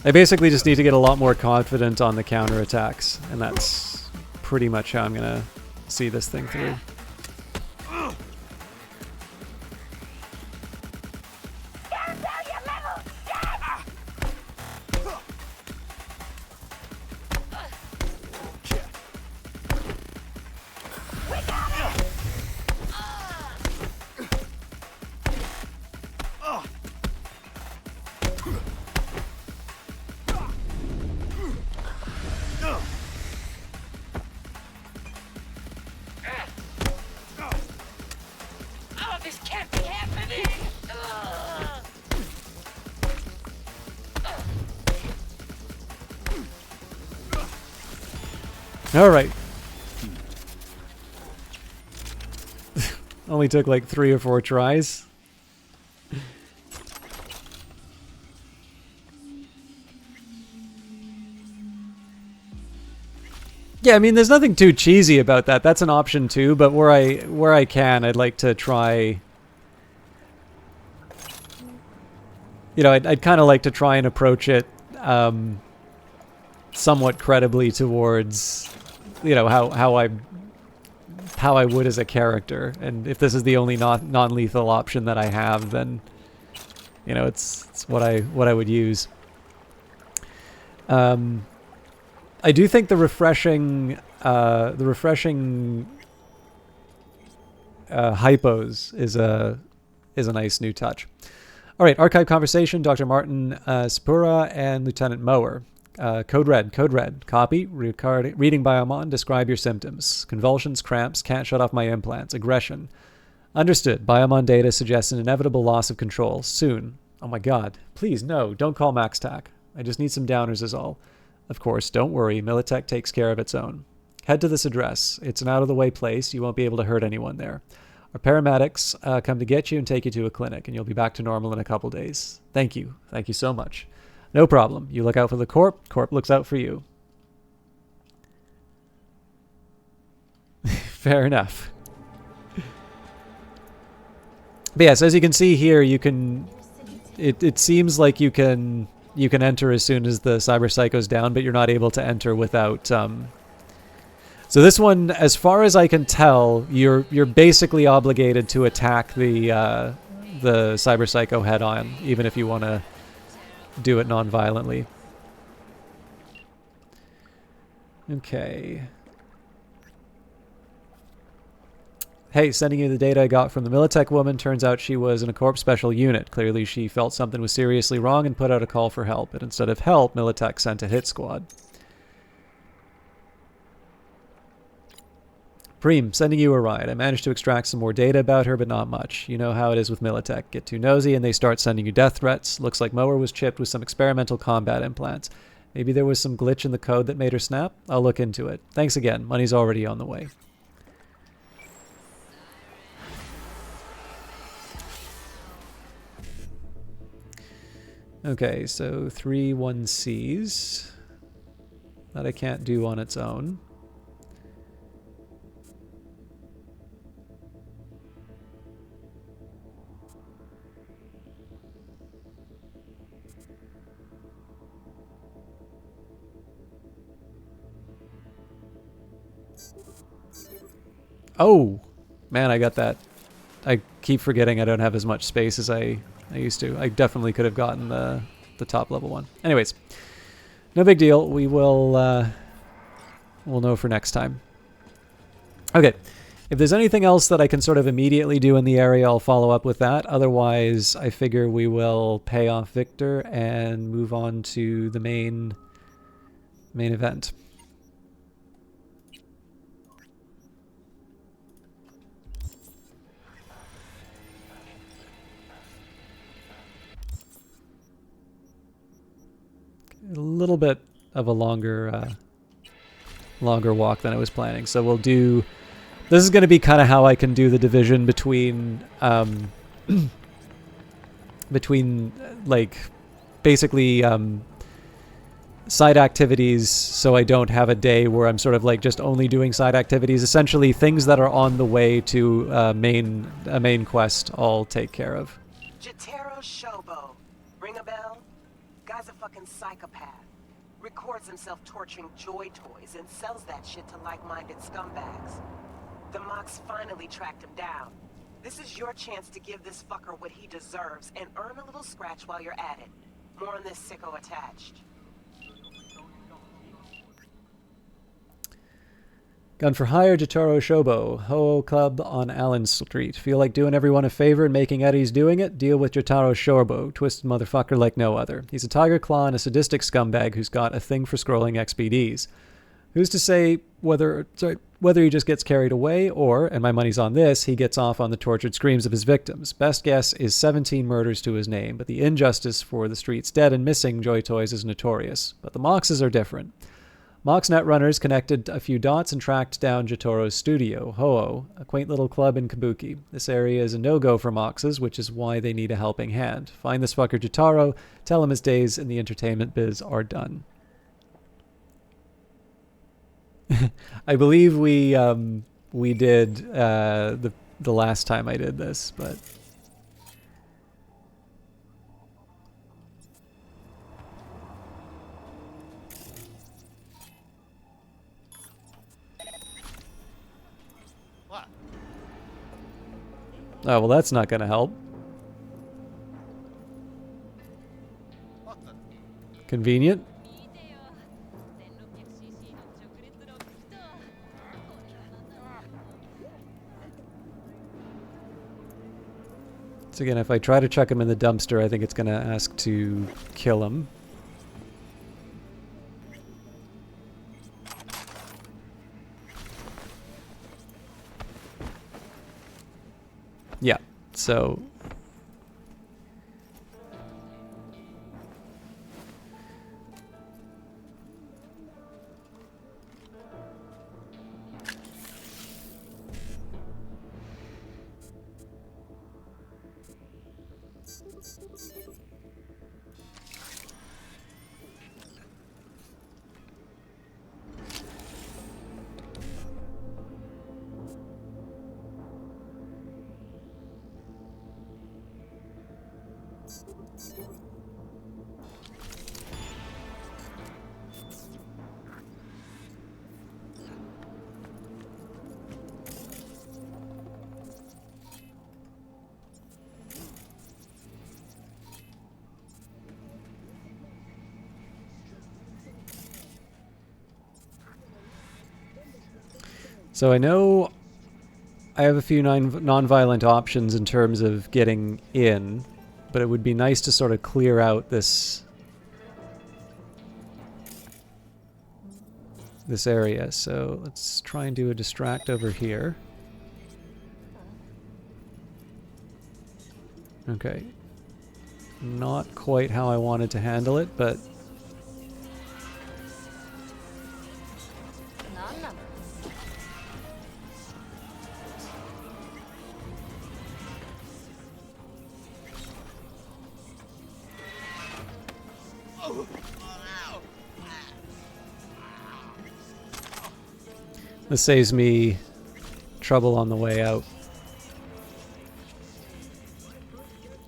Speaker 1: I basically just need to get a lot more confident on the counterattacks, and that's pretty much how I'm gonna see this thing through.
Speaker 7: Oh, this can't be happening!
Speaker 1: All right. Only took like 3 or 4 tries. Yeah, I mean, there's nothing too cheesy about that. That's an option too, but where I can, I'd like to try... You know, I'd kind of like to try and approach it somewhat credibly towards, you know, how I would as a character. And if this is the only non-lethal option that I have, then, you know, it's what I would use. I do think the refreshing hypos is a nice new touch. All right, archive conversation. Dr. Martin Spura and Lieutenant Mower. Code red. Copy. Reading Biomon. Describe your symptoms. Convulsions, cramps. Can't shut off my implants. Aggression. Understood. Biomon data suggests an inevitable loss of control soon. Oh my God! Please no. Don't call MaxTac. I just need some downers is all. Of course, don't worry, Militech takes care of its own. Head to this address. It's an out-of-the-way place. You won't be able to hurt anyone there. Our paramedics come to get you and take you to a clinic, and you'll be back to normal in a couple days. Thank you. Thank you so much. No problem. You look out for the Corp. Corp looks out for you. Fair enough. But yes, as you can see here, you can... It seems like you can enter as soon as the Cyber Psycho's down, but you're not able to enter without So this one, as far as I can tell, you're basically obligated to attack the Cyber Psycho head on, even if you want to do it non-violently. Okay. Hey, sending you the data I got from the Militech woman. Turns out she was in a Corp Special Unit. Clearly she felt something was seriously wrong and put out a call for help. But instead of help, Militech sent a hit squad. Preem, sending you a ride. I managed to extract some more data about her, but not much. You know how it is with Militech. Get too nosy and they start sending you death threats. Looks like Mower was chipped with some experimental combat implants. Maybe there was some glitch in the code that made her snap? I'll look into it. Thanks again. Money's already on the way. Okay, so 3 1Cs. That I can't do on its own. Oh, man, I got that. I keep forgetting I don't have as much space as I used to. I definitely could have gotten the top level one. Anyways, no big deal. We will we'll know for next time. Okay, if there's anything else that I can sort of immediately do in the area, I'll follow up with that. Otherwise, I figure we will pay off Victor and move on to the main event. A little bit of a longer walk than I was planning. So we'll do... This is going to be kind of how I can do the division between... between, like, basically side activities, so I don't have a day where I'm sort of, like, just only doing side activities. Essentially, things that are on the way to a main quest I'll take care of.
Speaker 18: Jotaro Shobo. Ring a bell? Guy's a fucking psychopath. Records himself torturing joy toys and sells that shit to like-minded scumbags. The Mox finally tracked him down. This is your chance to give this fucker what he deserves and earn a little scratch while you're at it. More on this sicko attached.
Speaker 1: Gun for hire, Jotaro Shobo. Ho Club on Allen Street. Feel like doing everyone a favor and making Eddie's doing it? Deal with Jotaro Shobo. Twisted motherfucker like no other. He's a tiger claw and a sadistic scumbag who's got a thing for scrolling XPDs. Who's to say whether he just gets carried away or, and my money's on this, he gets off on the tortured screams of his victims. Best guess is 17 murders to his name, but the injustice for the streets dead and missing Joy Toys is notorious. But the Moxes are different. Mox Netrunners connected a few dots and tracked down Jotoro's studio, Ho-Oh, a quaint little club in Kabuki. This area is a no-go for Moxes, which is why they need a helping hand. Find this fucker Jotaro, tell him his days in the entertainment biz are done. I believe we did the last time I did this, but... Oh, well, that's not going to help. Convenient. So again, if I try to chuck him in the dumpster, I think it's going to ask to kill him. Yeah, so... So I know I have a few non-violent options in terms of getting in, but it would be nice to sort of clear out this area. So let's try and do a distract over here. Okay. Not quite how I wanted to handle it, but this saves me trouble on the way out.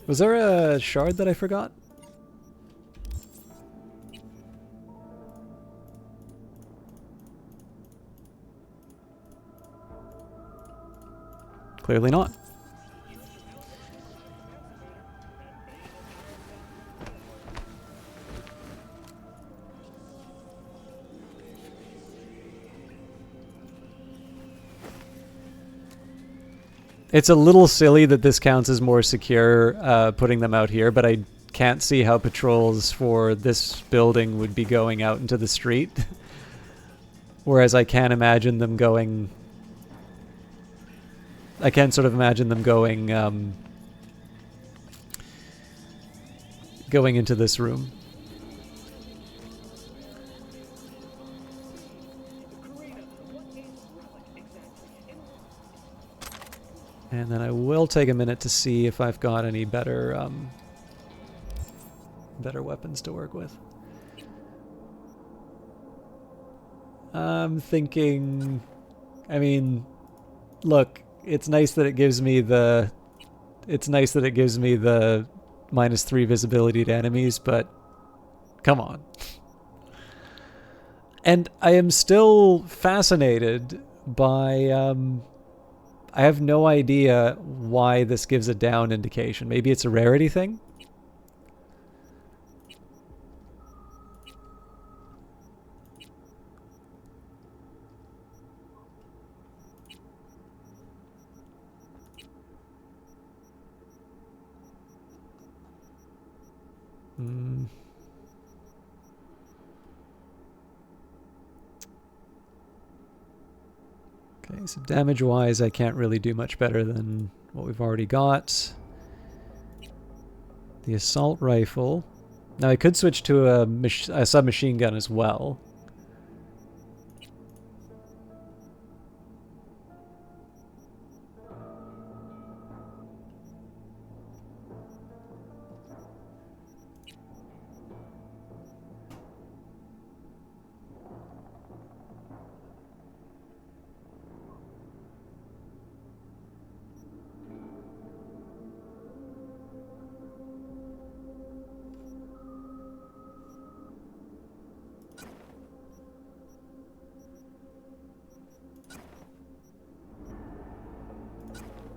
Speaker 1: Was there a shard that I forgot? Clearly not. It's a little silly that this counts as more secure, putting them out here, but I can't see how patrols for this building would be going out into the street. Whereas I can imagine them going... I can sort of imagine them going, going into this room. And then I will take a minute to see if I've got any better better weapons to work with. I'm thinking, I mean, look, it's nice that it gives me the -3 visibility to enemies, but come on. And I am still fascinated by I have no idea why this gives a down indication. Maybe it's a rarity thing? Okay, so damage-wise, I can't really do much better than what we've already got. The assault rifle. Now I could switch to a submachine gun as well.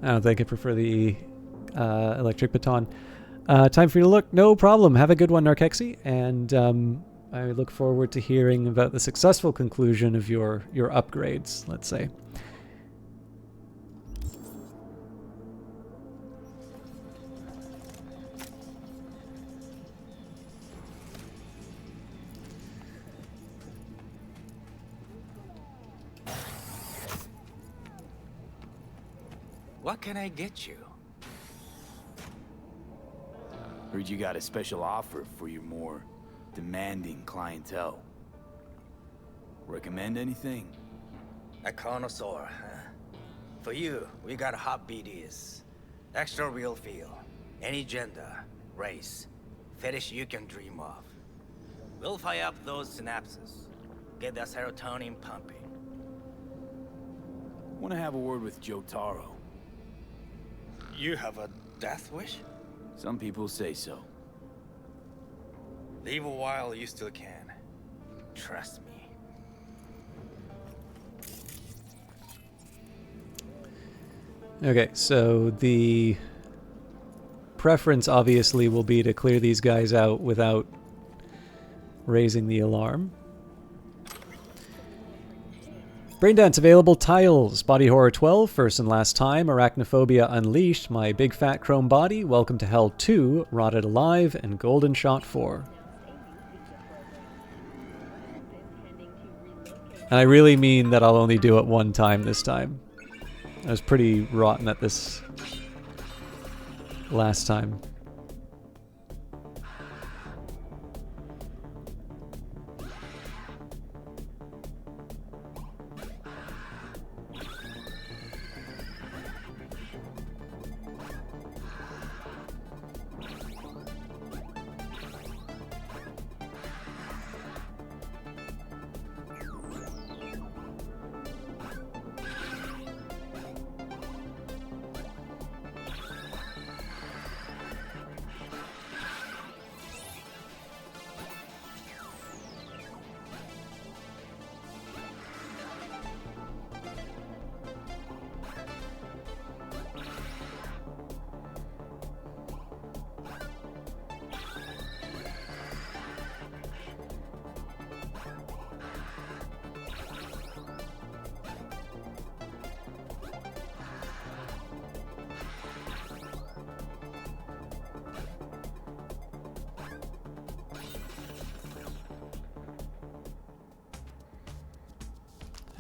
Speaker 1: I don't think I prefer the electric baton. Time for you to look. No problem. Have a good one, Narkexy. And I look forward to hearing about the successful conclusion of your upgrades, let's say.
Speaker 3: What can I get you? Heard you got a special offer for your more demanding clientele. Recommend anything?
Speaker 20: A connoisseur, huh? For you, we got hot BDs. Extra real feel. Any gender, race, fetish you can dream of. We'll fire up those synapses. Get that serotonin pumping.
Speaker 3: Want to have a word with Joe Taro.
Speaker 20: You have a death wish?
Speaker 3: Some people say so.
Speaker 20: Leave a while you still can. Trust me.
Speaker 1: Okay, so the preference obviously will be to clear these guys out without raising the alarm. Braindance available. Tiles. Body Horror 12. First and last time. Arachnophobia Unleashed. My Big Fat Chrome Body. Welcome to Hell 2. Rotted Alive. And Golden Shot 4. And I really mean that I'll only do it one time this time. I was pretty rotten at this last time.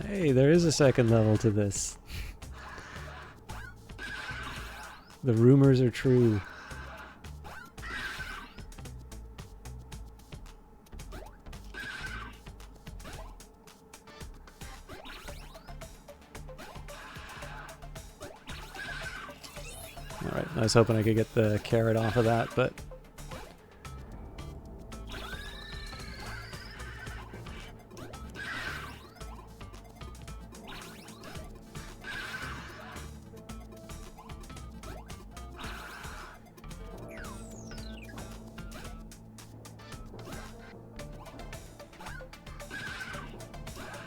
Speaker 1: Hey, there is a second level to this. The rumors are true. Alright, I was hoping I could get the carrot off of that, but...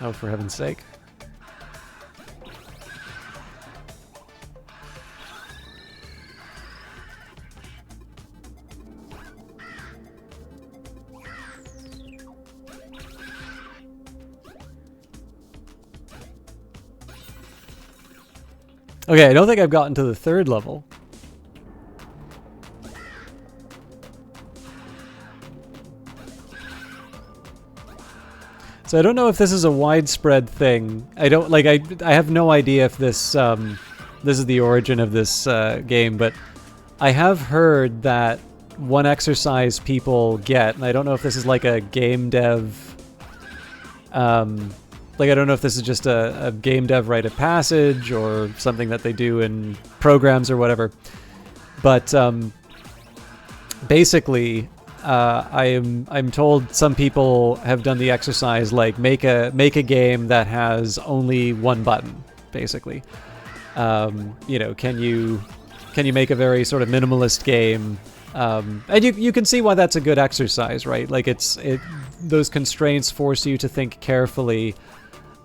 Speaker 1: Oh, for heaven's sake. Okay, I don't think I've gotten to the third level. So I don't know if this is a widespread thing. I don't like. I have no idea if this this is the origin of this game, but I have heard that one exercise people get, and I don't know if this is like a game dev. Like I don't know if this is just a game dev rite of passage or something that they do in programs or whatever. But basically. I'm told some people have done the exercise like make a game that has only one button, basically. You know, can you make a very sort of minimalist game? And you can see why that's a good exercise, right? Like those constraints force you to think carefully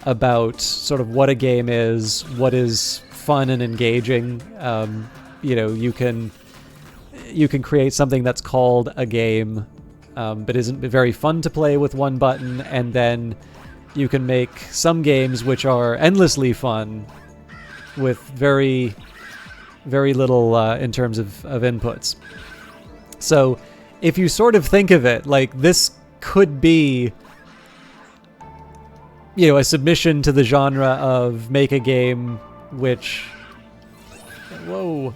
Speaker 1: about sort of what a game is, what is fun and engaging. You know, you can create something that's called a game, but isn't very fun to play with one button, and then you can make some games which are endlessly fun with very, very little in terms of inputs. So if you sort of think of it, like this could be, you know, a submission to the genre of make a game which... Whoa.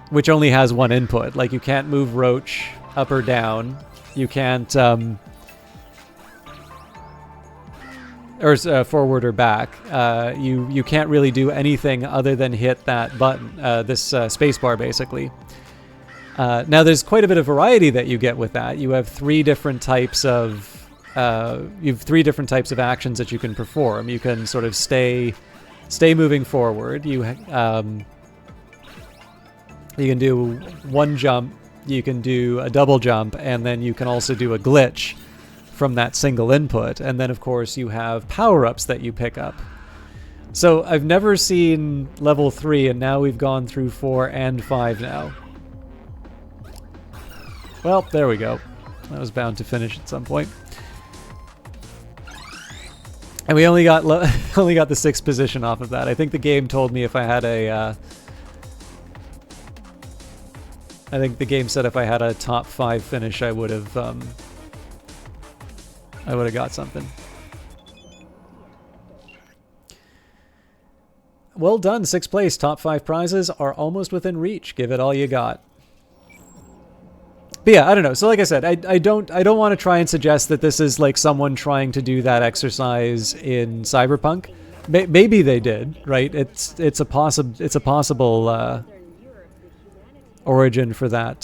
Speaker 1: Which only has one input. Like you can't move Roach up or down. You can't forward or back. You can't really do anything other than hit that button, this spacebar basically. Now there's quite a bit of variety that you get with that. You have three different types of actions that you can perform. You can sort of stay moving forward. You can do one jump, you can do a double jump, and then you can also do a glitch from that single input. And then, of course, you have power-ups that you pick up. So I've never seen level 3, and now we've gone through 4 and 5 now. Well, there we go. That was bound to finish at some point. And we only got only got the 6th position off of that. I think the game told me if I had a I think the game said if I had a top 5 finish, I would have got something. Well done, 6th place. Top 5 prizes are almost within reach. Give it all you got. But yeah, I don't know. So like I said, I don't want to try and suggest that this is like someone trying to do that exercise in Cyberpunk. Maybe they did, right? It's a possible origin for that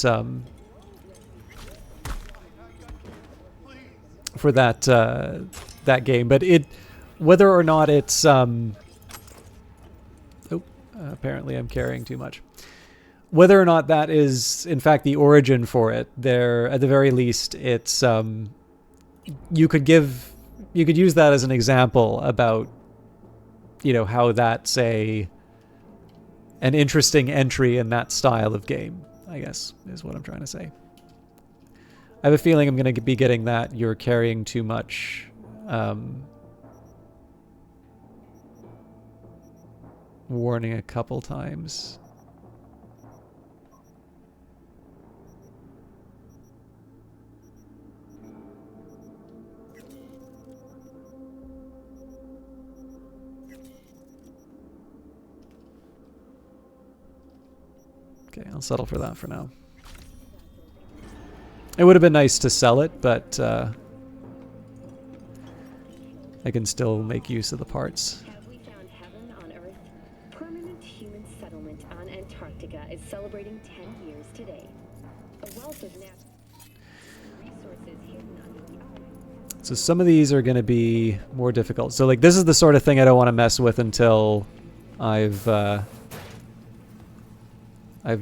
Speaker 1: that game, but whether or not it's apparently I'm carrying too much. Whether or not that is in fact the origin for it, there at the very least it's you could use that as an example about, you know, how that's an interesting entry in that style of game, I guess, is what I'm trying to say. I have a feeling I'm going to be getting that you're carrying too much warning a couple times. Okay, I'll settle for that for now. It would have been nice to sell it, but I can still make use of the parts.
Speaker 2: Have we found heaven on Earth? Permanent human settlement on Antarctica is celebrating 10 years today. A wealth of natural resources hidden under the earth.
Speaker 1: So some of these are going to be more difficult. So like this is the sort of thing I don't want to mess with until I've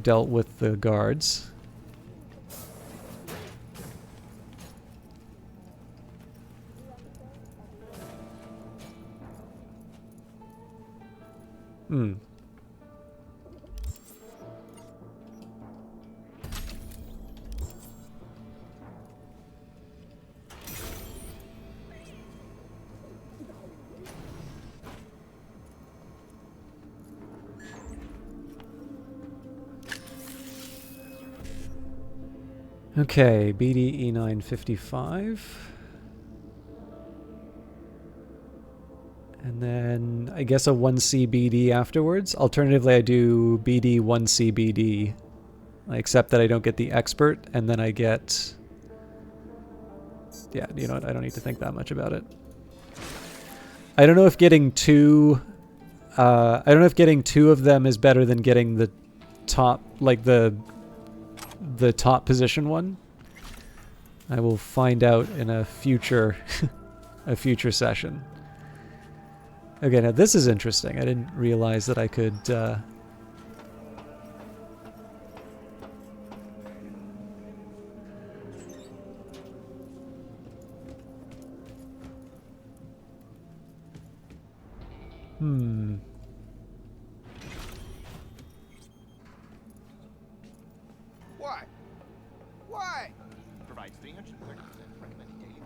Speaker 1: dealt with the guards. Hmm. Okay, BD E955. And then I guess a 1C BD afterwards. Alternatively, I do BD 1C BD. I accept that I don't get the expert, and then I get... Yeah, you know what? I don't need to think that much about it. I don't know if getting two... I don't know if getting 2 of them is better than getting the top, like the top position one. I will find out in a future a future session. Okay, now this is interesting. I didn't realize that I could
Speaker 21: Why? Why? Provides 330% recommended daily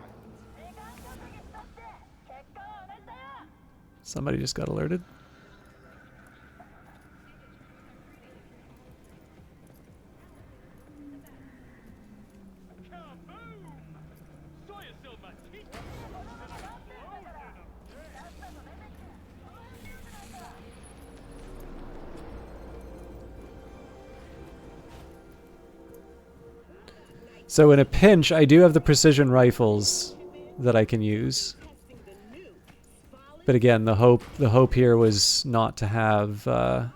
Speaker 1: Somebody just got alerted. So in a pinch, I do have the precision rifles that I can use. But again, the hope here was not to have the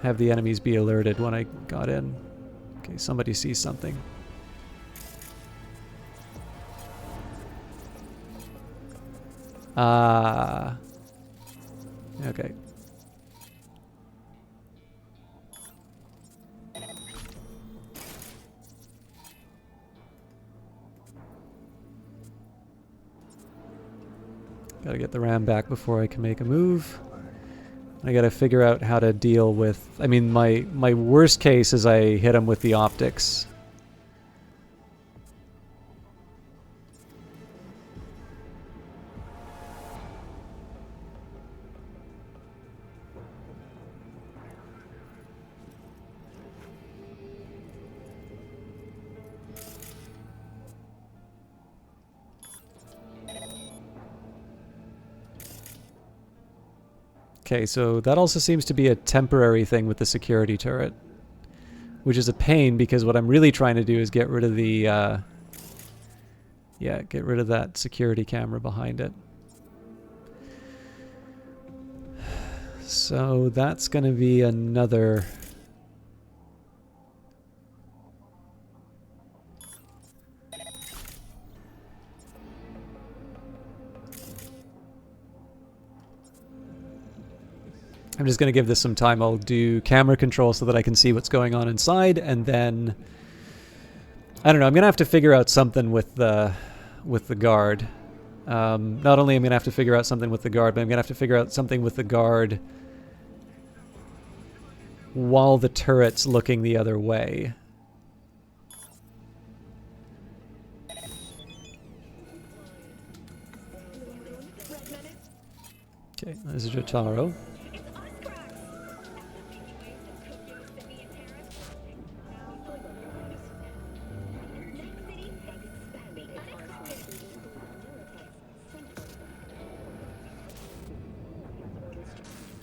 Speaker 1: enemies be alerted when I got in. Okay, somebody sees something. Okay. Gotta get the RAM back before I can make a move. I gotta figure out how to deal with... I mean, my worst case is I hit him with the optics. Okay, so that also seems to be a temporary thing with the security turret, which is a pain because what I'm really trying to do is get rid of the, get rid of that security camera behind it. So that's going to be another... I'm just going to give this some time. I'll do camera control so that I can see what's going on inside, and then... I don't know, I'm going to have to figure out something with the guard. Not only am I going to have to figure out something with the guard, but I'm going to have to figure out something with the guard while the turret's looking the other way. Okay, there's Jotaro.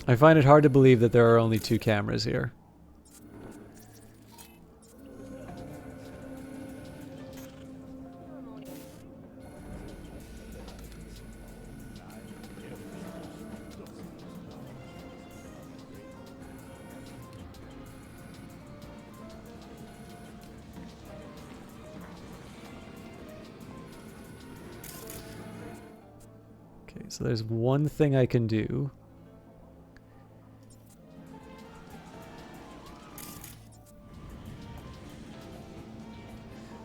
Speaker 1: I find it hard to believe that there are only 2 cameras here. Okay, so there's one thing I can do.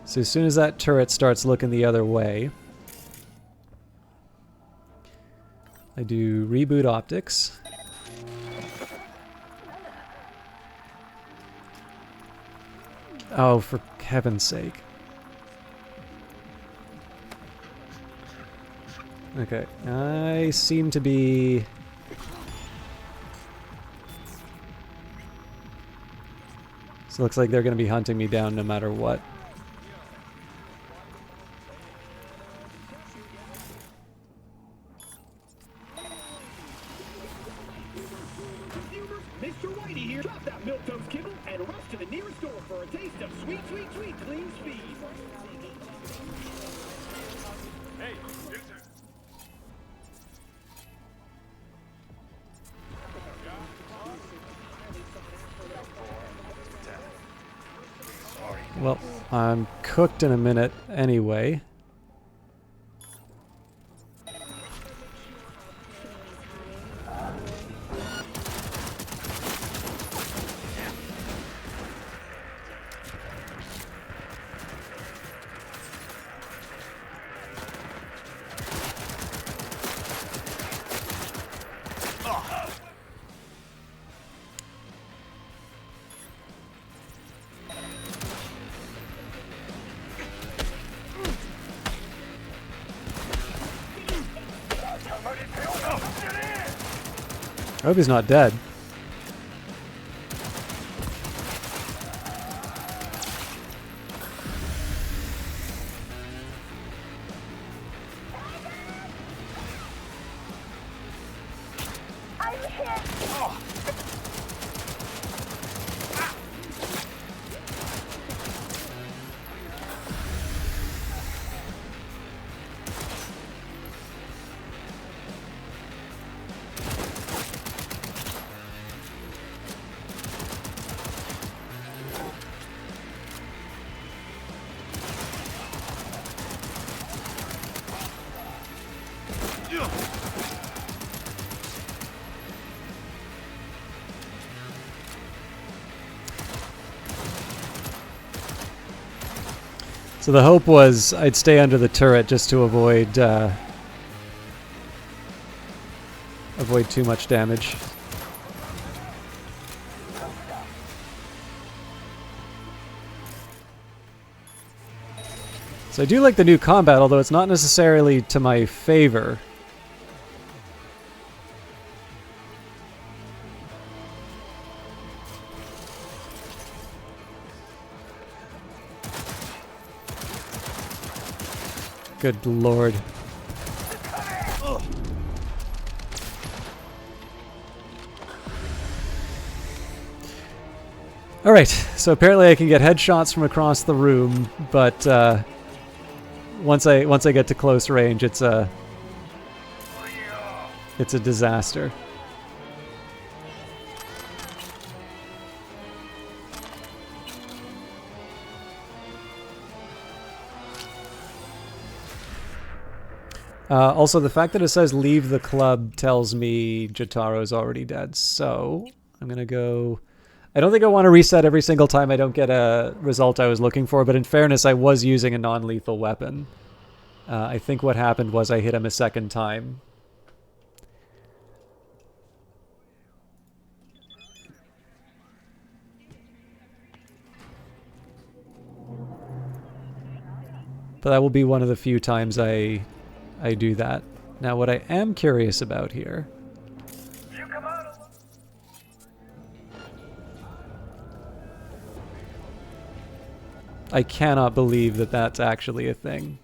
Speaker 1: So as soon as that turret starts looking the other way, I do reboot optics. Oh, for heaven's sake. Okay, I seem to be... So it looks like they're going to be hunting me down no matter what.
Speaker 4: Mr. Whitey here. Drop that milk-toast kibble and rush to the nearest store for a taste of sweet, sweet, sweet clean speed. Hey,
Speaker 1: Well, I'm cooked in a minute anyway. I hope he's not dead. So the hope was I'd stay under the turret just to avoid avoid too much damage. So I do like the new combat, although it's not necessarily to my favor. Good lord. All right, so apparently I can get headshots from across the room, but once I get to close range, it's a disaster. Also, the fact that it says leave the club tells me Jotaro's already dead, so I'm going to go... I don't think I want to reset every single time I don't get a result I was looking for, but in fairness, I was using a non-lethal weapon. I think what happened was I hit him a second time. But that will be one of the few times I do that. Now, what I am curious about here... I cannot believe that that's actually a thing.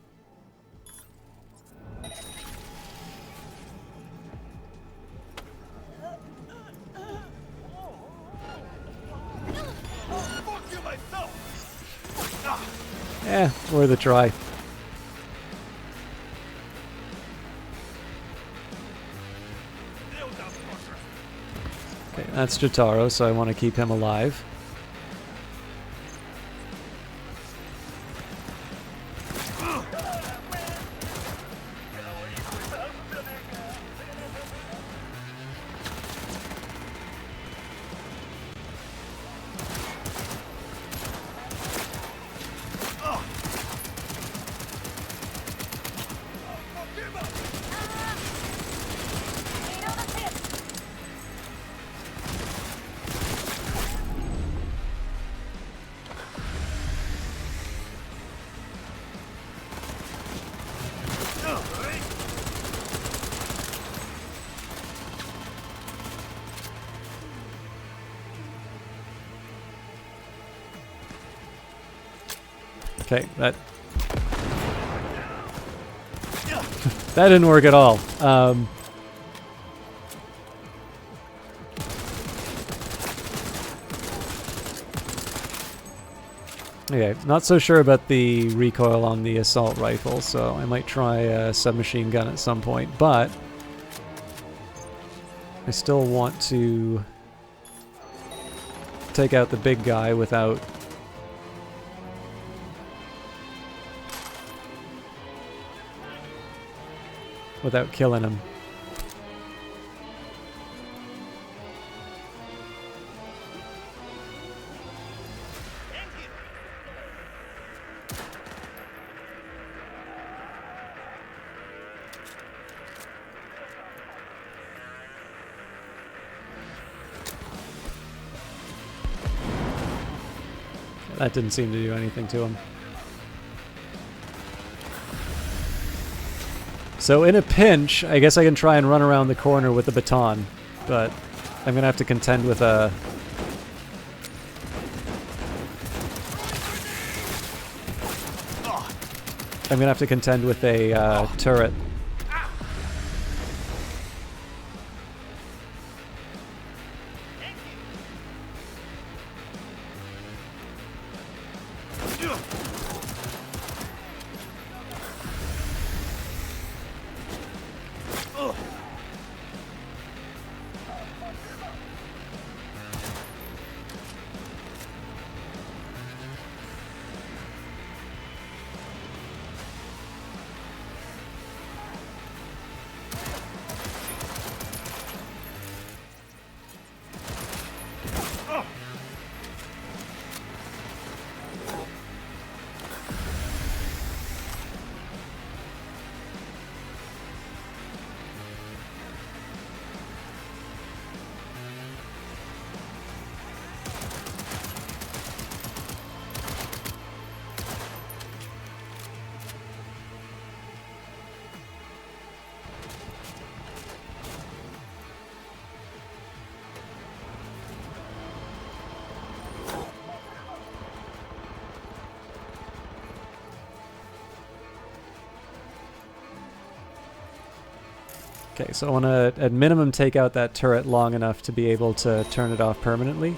Speaker 1: Worth a try. Okay, that's Jotaro, so I want to keep him alive. Okay, that didn't work at all. Okay, not so sure about the recoil on the assault rifle, so I might try a submachine gun at some point, but I still want to take out the big guy without killing him. That didn't seem to do anything to him. So in a pinch, I guess I can try and run around the corner with the baton, but I'm gonna have to contend with a... I'm gonna have to contend with a turret. Okay, so I want to, at minimum, take out that turret long enough to be able to turn it off permanently.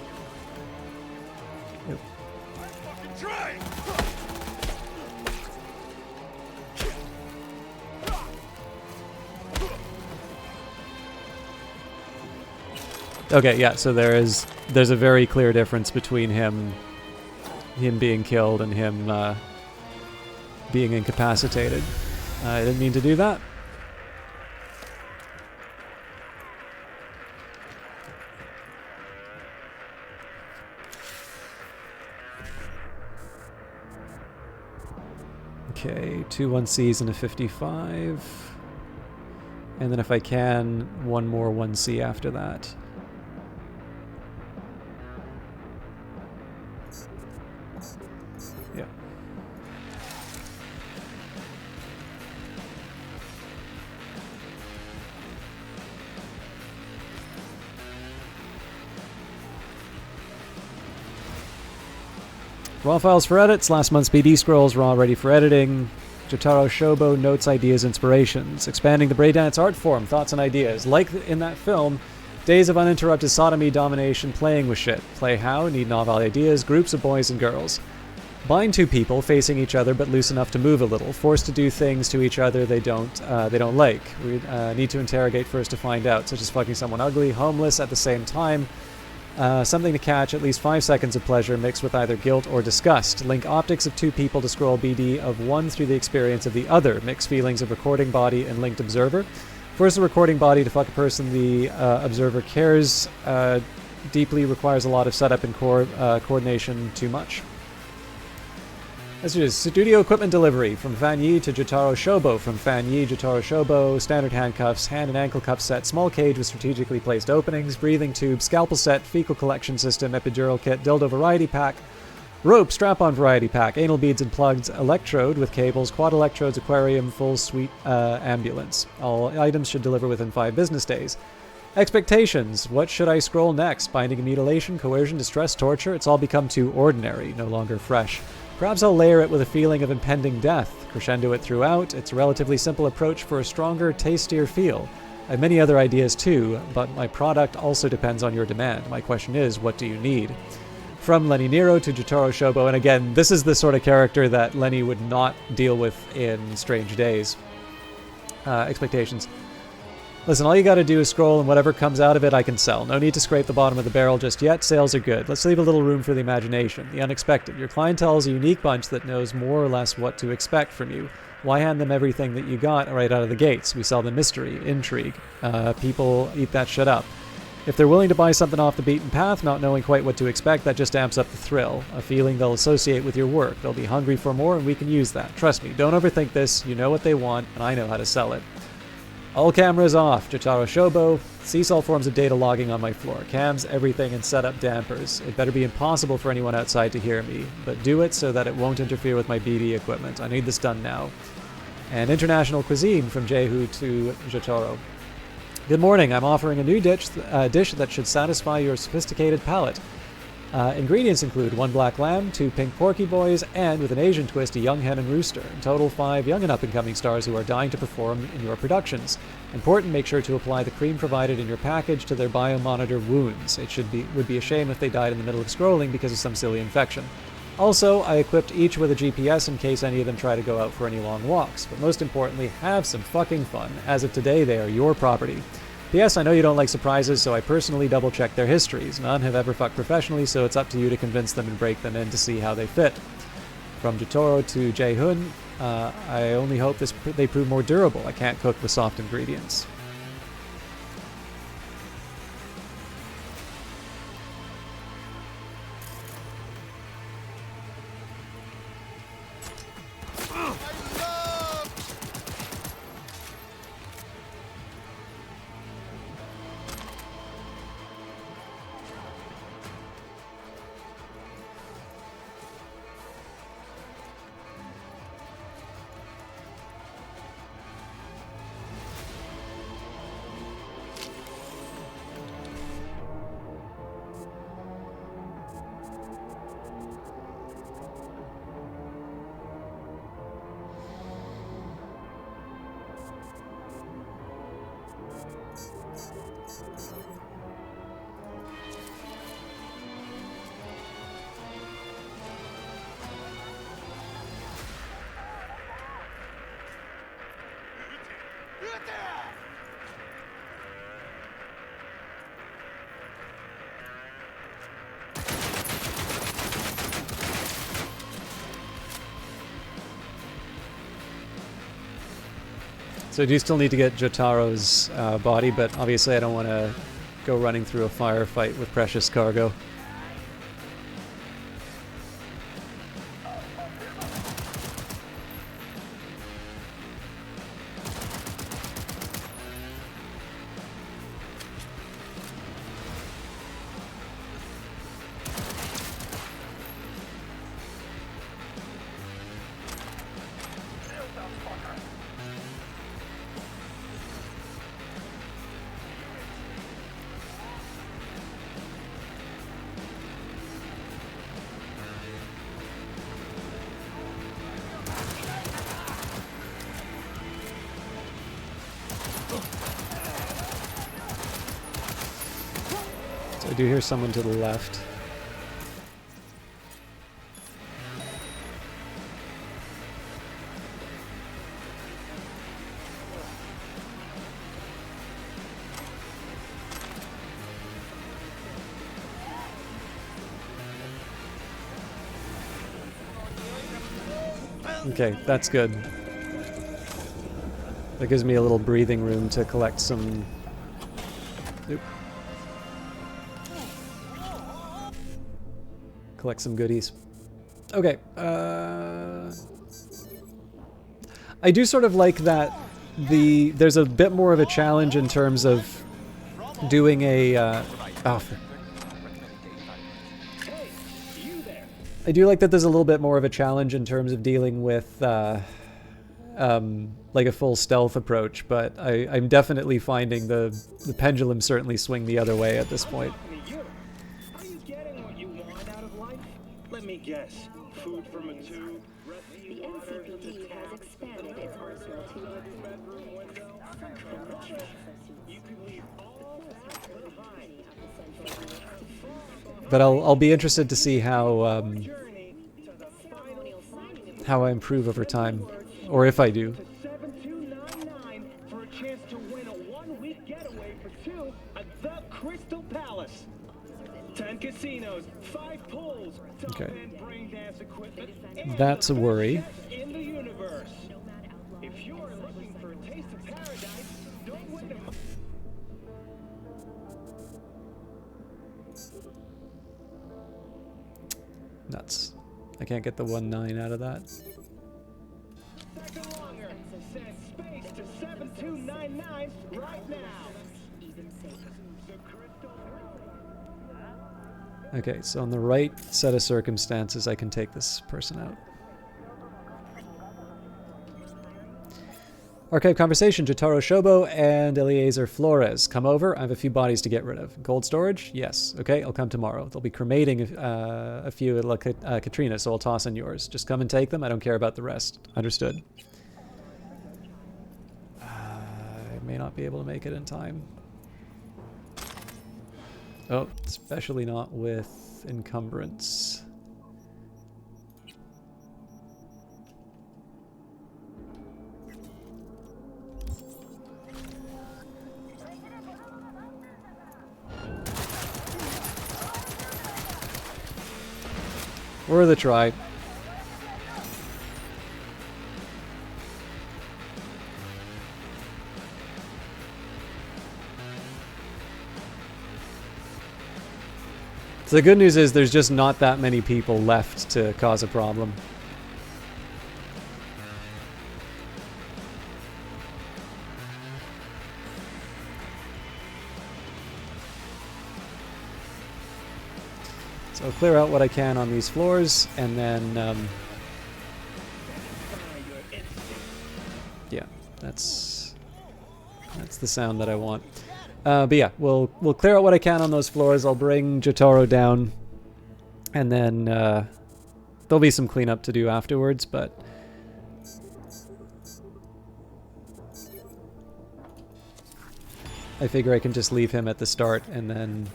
Speaker 1: Okay, yeah, so there's a very clear difference between him being killed and him being incapacitated. I didn't mean to do that. Okay, 2 1Cs and a 55. And then if I can, one more 1C after that. Yeah. Raw files for edits. Last month's BD scrolls raw ready for editing. Jotaro Shobo notes, ideas, inspirations. Expanding the Braindance art form, thoughts and ideas. Like in that film, days of uninterrupted sodomy, domination, playing with shit. Play how? Need novel ideas. Groups of boys and girls. Bind two people facing each other but loose enough to move a little. Forced to do things to each other they don't like. We need to interrogate first to find out, such as fucking someone ugly, homeless at the same time. Something to catch at least 5 seconds of pleasure mixed with either guilt or disgust. Link optics of two people to scroll BD of one through the experience of the other. Mix feelings of recording body and linked observer. Force the recording body to fuck a person the observer cares deeply, requires a lot of setup and coordination too much. This is studio equipment delivery from Fan Yi to Jotaro Shobo. From Fan Yi, Jotaro Shobo, standard handcuffs, hand and ankle cuff set, small cage with strategically placed openings, breathing tube, scalpel set, fecal collection system, epidural kit, dildo variety pack, rope, strap-on variety pack, anal beads and plugs, electrode with cables, quad electrodes, aquarium, full suite ambulance. All items should deliver within 5 business days. Expectations. What should I scroll next? Binding and mutilation, coercion, distress, torture? It's all become too ordinary, no longer fresh. Perhaps I'll layer it with a feeling of impending death, crescendo it throughout. It's a relatively simple approach for a stronger, tastier feel. I have many other ideas too, but my product also depends on your demand. My question is, what do you need? From Lenny Nero to Jotaro Shobo, and again, this is the sort of character that Lenny would not deal with in Strange Days. Expectations. Listen, all you gotta do is scroll, and whatever comes out of it I can sell. No need to scrape the bottom of the barrel just yet. Sales are good. Let's leave a little room for the imagination, the unexpected. Your clientele is a unique bunch that knows more or less what to expect from you. Why hand them everything that you got right out of the gates? We sell them mystery, intrigue. People eat that shit up. If they're willing to buy something off the beaten path, not knowing quite what to expect, that just amps up the thrill. A feeling they'll associate with your work. They'll be hungry for more, and we can use that. Trust me, don't overthink this. You know what they want, and I know how to sell it. All cameras off. Jotaro Shobo. Cease all forms of data logging on my floor. Cams, everything, and set up dampers. It better be impossible for anyone outside to hear me, but do it so that it won't interfere with my BD equipment. I need this done now. And international cuisine from Jehu to Jotaro. Good morning. I'm offering a new dish that should satisfy your sophisticated palate. Ingredients include 1 black lamb, 2 pink porky boys, and with an Asian twist, a young hen and rooster. In total, 5 young and up-and-coming stars who are dying to perform in your productions. Important, make sure to apply the cream provided in your package to their biomonitor wounds. It would be a shame if they died in the middle of scrolling because of some silly infection. Also, I equipped each with a GPS in case any of them try to go out for any long walks. But most importantly, have some fucking fun. As of today, they are your property. P.S. I know you don't like surprises, so I personally double-checked their histories. None have ever fucked professionally, so it's up to you to convince them and break them in to see how they fit. From Jotaro to Jae-hoon, I only hope they prove more durable. I can't cook with soft ingredients. So I do still need to get Jotaro's body, but obviously I don't want to go running through a firefight with precious cargo. I do hear someone to the left. Okay, that's good. That gives me a little breathing room to collect some... Oop. Collect some goodies. Okay. I do sort of like that there's a bit more of a challenge in terms of doing a... I do like that there's a little bit more of a challenge in terms of dealing with like a full stealth approach, but I'm definitely finding the pendulum certainly swing the other way at this point.
Speaker 4: Are you getting what you want out of life? Let me guess. Food from a tube, rescue water, the has expanded its arsenal to bedroom window. You could leave all that behind.
Speaker 1: But I'll be interested to see how I improve over time, or if I do.
Speaker 4: 7299 for a chance to win a one-week getaway for two at the Crystal Palace. 10 casinos, 5 pools,
Speaker 1: Okay.
Speaker 4: brain dance equipment,
Speaker 1: That's a worry.
Speaker 4: in the universe. If you're looking for a taste of paradise, don't wait a month.
Speaker 1: Nuts. I can't get the 1-9 out of that.
Speaker 4: Second longer. Send space to 7299 right now.
Speaker 1: Okay, so on the right set of circumstances, I can take this person out. Archive conversation, Jotaro Shobo and Eliezer Flores. Come over, I have a few bodies to get rid of. Cold storage? Yes. Okay, I'll come tomorrow. They'll be cremating a few at La Katrina, so I'll toss in yours. Just come and take them, I don't care about the rest. Understood. I may not be able to make it in time. Oh, especially not with encumbrance. Worth a try. So the good news is there's just not that many people left to cause a problem. So I'll clear out what I can on these floors, and then yeah, that's the sound that I want. But yeah, we'll clear out what I can on those floors. I'll bring Jotaro down, and then there'll be some cleanup to do afterwards, but I figure I can just leave him at the start and then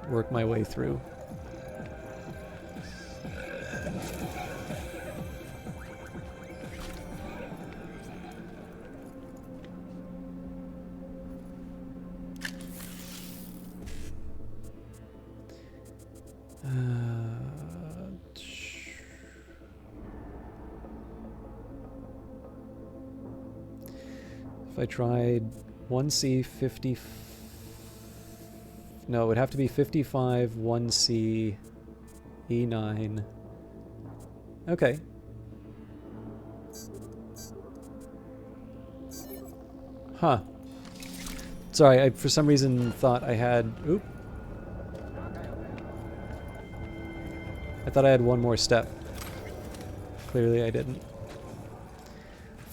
Speaker 1: work my way through. If I tried 1C 50... No, it would have to be 55, 1C, E9. Okay. Huh. Sorry, I for some reason thought I had... Oop. I thought I had one more step. Clearly I didn't.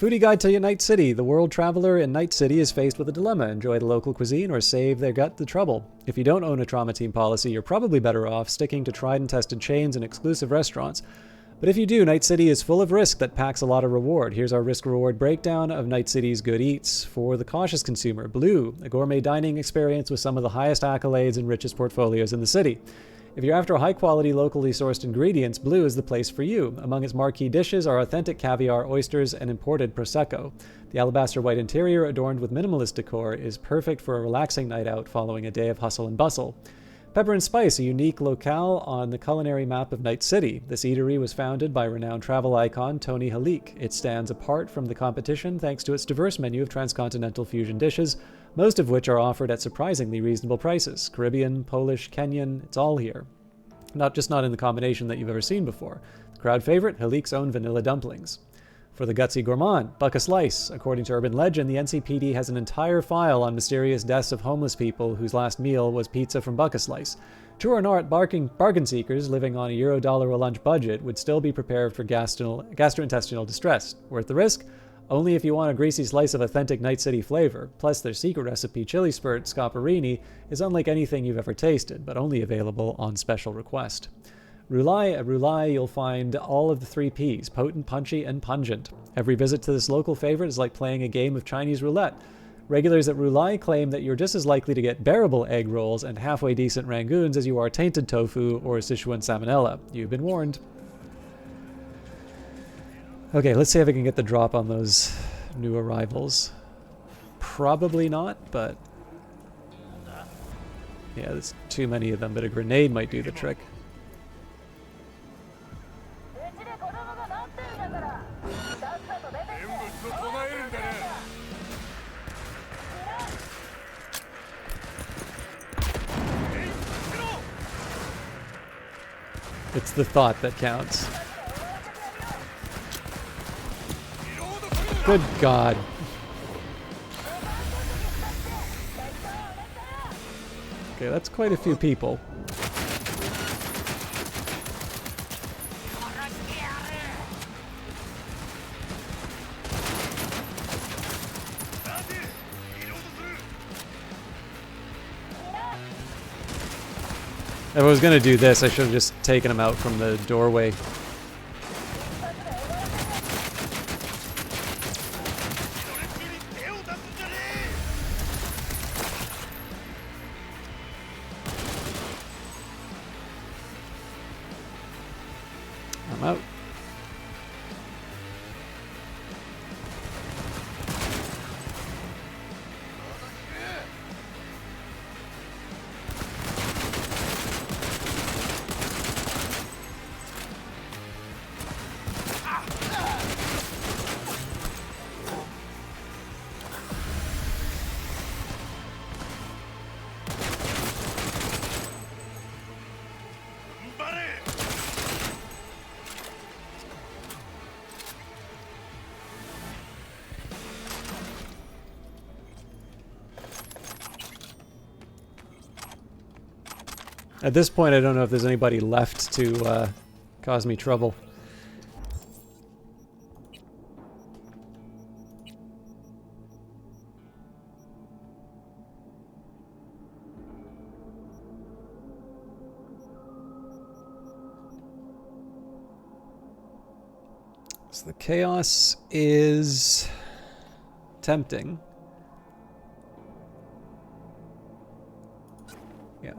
Speaker 1: Foodie Guide to Night City. The world traveler in Night City is faced with a dilemma. Enjoy the local cuisine or save their gut the trouble. If you don't own a trauma team policy, you're probably better off sticking to tried and tested chains and exclusive restaurants. But if you do, Night City is full of risk that packs a lot of reward. Here's our risk-reward breakdown of Night City's good eats. For the cautious consumer, Blue, a gourmet dining experience with some of the highest accolades and richest portfolios in the city. If you're after high-quality, locally sourced ingredients, Blue is the place for you. Among its marquee dishes are authentic caviar, oysters, and imported Prosecco. The alabaster white interior, adorned with minimalist decor, is perfect for a relaxing night out following a day of hustle and bustle. Pepper and Spice, a unique locale on the culinary map of Night City. This eatery was founded by renowned travel icon Tony Halik. It stands apart from the competition thanks to its diverse menu of transcontinental fusion dishes, most of which are offered at surprisingly reasonable prices. Caribbean, Polish, Kenyan, it's all here. Not in the combination that you've ever seen before. The crowd favorite, Halik's own vanilla dumplings. For the gutsy gourmand, Buck a Slice. According to urban legend, the NCPD has an entire file on mysterious deaths of homeless people whose last meal was pizza from Buck a Slice. True or not, bargain seekers living on a $1 a lunch budget would still be prepared for gastrointestinal distress. Worth the risk? Only if you want a greasy slice of authentic Night City flavor. Plus, their secret recipe, chili spurt scoparini, is unlike anything you've ever tasted, but only available on special request. Roulai, at Roulai, you'll find all of the 3 Ps, potent, punchy, and pungent. Every visit to this local favorite is like playing a game of Chinese roulette. Regulars at Roulai claim that you're just as likely to get bearable egg rolls and halfway decent rangoons as you are tainted tofu or Sichuan salmonella. You've been warned. Okay, let's see if I can get the drop on those new arrivals. Probably not, but... yeah, there's too many of them, but a grenade might do the trick. It's the thought that counts. Good God. Okay, that's quite a few people. If I was going to do this, I should have just taken him out from the doorway. I'm out. At this point, I don't know if there's anybody left to cause me trouble. So the chaos is tempting. Yeah.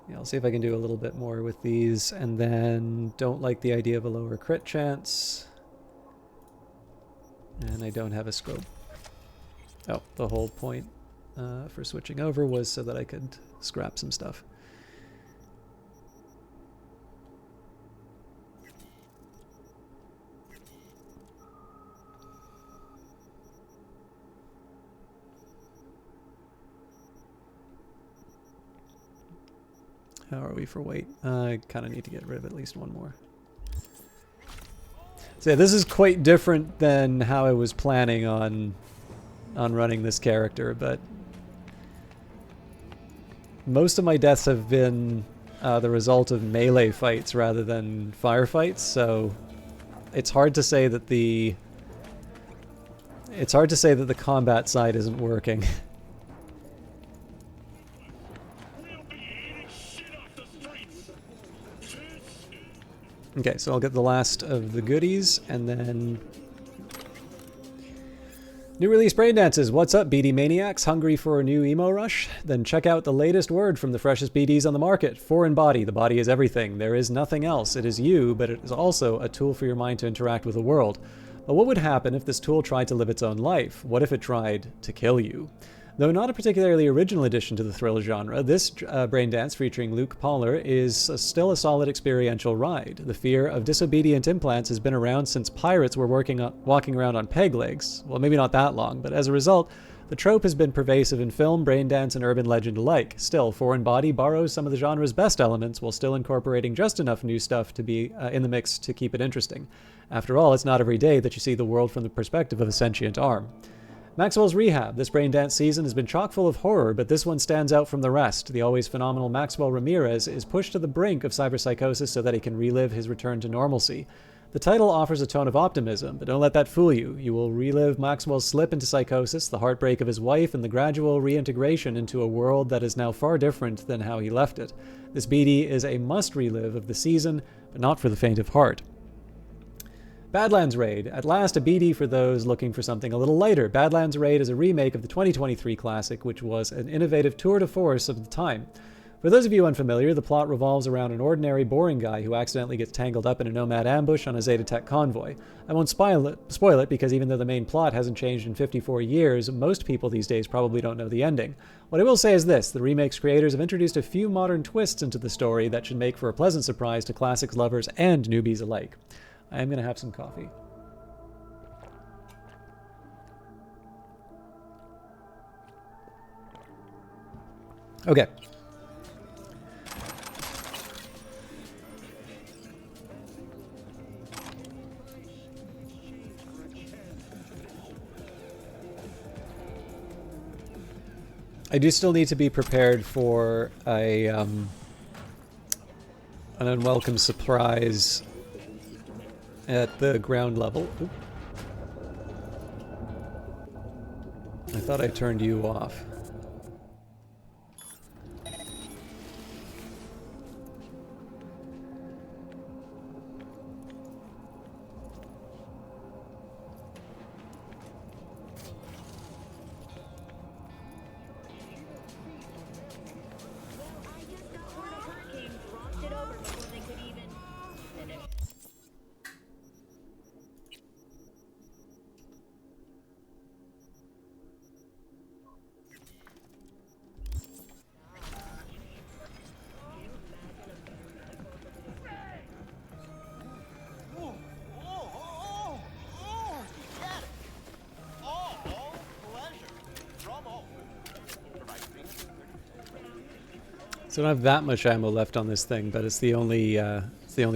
Speaker 1: Yeah, I'll see if I can do a little bit more with these, and then don't like the idea of a lower crit chance. And I don't have a scope. Oh, the whole point for switching over was so that I could scrap some stuff. How are we for weight? I kind of need to get rid of at least one more. So yeah, this is quite different than how I was planning on running this character, but most of my deaths have been the result of melee fights rather than firefights, so it's hard to say that the combat side isn't working. Okay, so I'll get the last of the goodies, and then... New release brain dances. What's up, BD Maniacs? Hungry for a new emo rush? Then check out the latest word from the freshest BDs on the market. Foreign body. The body is everything. There is nothing else. It is you, but it is also a tool for your mind to interact with the world. But what would happen if this tool tried to live its own life? What if it tried to kill you? Though not a particularly original addition to the thriller genre, this brain dance featuring Luke Poller is still a solid experiential ride. The fear of disobedient implants has been around since pirates were walking around on peg legs. Well, maybe not that long, but as a result, the trope has been pervasive in film, brain dance, and urban legend alike. Still, Foreign Body borrows some of the genre's best elements while still incorporating just enough new stuff to be in the mix to keep it interesting. After all, it's not every day that you see the world from the perspective of a sentient arm. Maxwell's Rehab. This brain dance season has been chock full of horror, but this one stands out from the rest. The always phenomenal Maxwell Ramirez is pushed to the brink of cyberpsychosis so that he can relive his return to normalcy. The title offers a tone of optimism, but don't let that fool you. You will relive Maxwell's slip into psychosis, the heartbreak of his wife, and the gradual reintegration into a world that is now far different than how he left it. This BD is a must-relive of the season, but not for the faint of heart. Badlands Raid. At last, a BD for those looking for something a little lighter. Badlands Raid is a remake of the 2023 classic, which was an innovative tour de force of the time. For those of you unfamiliar, the plot revolves around an ordinary, boring guy who accidentally gets tangled up in a Nomad ambush on a Zeta Tech convoy. I won't spoil it because even though the main plot hasn't changed in 54 years, most people these days probably don't know the ending. What I will say is this: the remake's creators have introduced a few modern twists into the story that should make for a pleasant surprise to classics lovers and newbies alike. I am going to have some coffee. Okay. I do still need to be prepared for an unwelcome surprise at the ground level. Oop. I thought I turned you off. So I don't have that much ammo left on this thing, but it's the only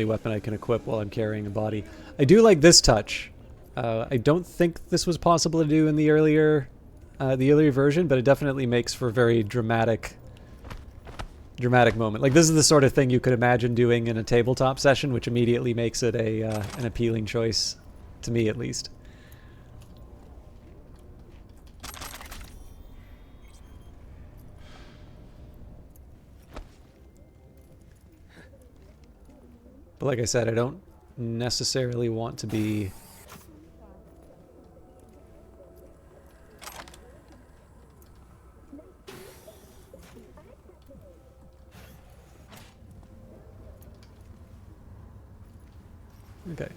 Speaker 1: weapon I can equip while I'm carrying a body. I do like this touch. I don't think this was possible to do in the earlier version, but it definitely makes for a very dramatic moment. Like, this is the sort of thing you could imagine doing in a tabletop session, which immediately makes it an appealing choice, to me at least. But like I said, I don't necessarily want to be... Okay.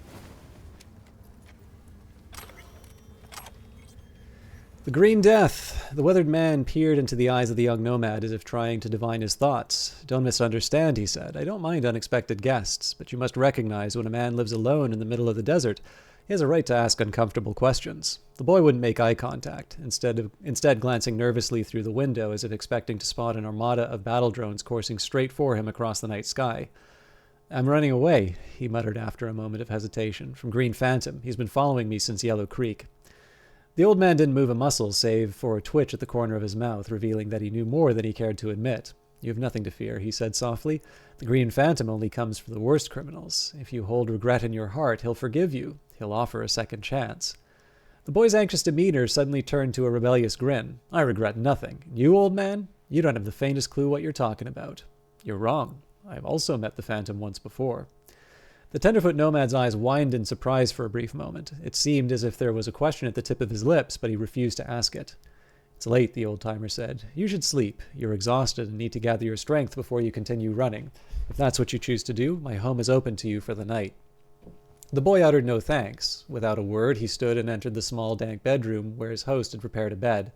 Speaker 1: The Green Death. The weathered man peered into the eyes of the young nomad as if trying to divine his thoughts. Don't misunderstand, he said. I don't mind unexpected guests, but you must recognize when a man lives alone in the middle of the desert, he has a right to ask uncomfortable questions. The boy wouldn't make eye contact, instead glancing nervously through the window as if expecting to spot an armada of battle drones coursing straight for him across the night sky. I'm running away, he muttered after a moment of hesitation, from Green Phantom. He's been following me since Yellow Creek. The old man didn't move a muscle, save for a twitch at the corner of his mouth, revealing that he knew more than he cared to admit. You have nothing to fear, he said softly. The Green Phantom only comes for the worst criminals. If you hold regret in your heart, he'll forgive you. He'll offer a second chance. The boy's anxious demeanor suddenly turned to a rebellious grin. I regret nothing. You, old man? You don't have the faintest clue what you're talking about. You're wrong. I've also met the Phantom once before. The tenderfoot nomad's eyes widened in surprise for a brief moment. It seemed as if there was a question at the tip of his lips, but he refused to ask it. It's late, the old-timer said. You should sleep. You're exhausted and need to gather your strength before you continue running. If that's what you choose to do, my home is open to you for the night. The boy uttered no thanks. Without a word, he stood and entered the small, dank bedroom where his host had prepared a bed.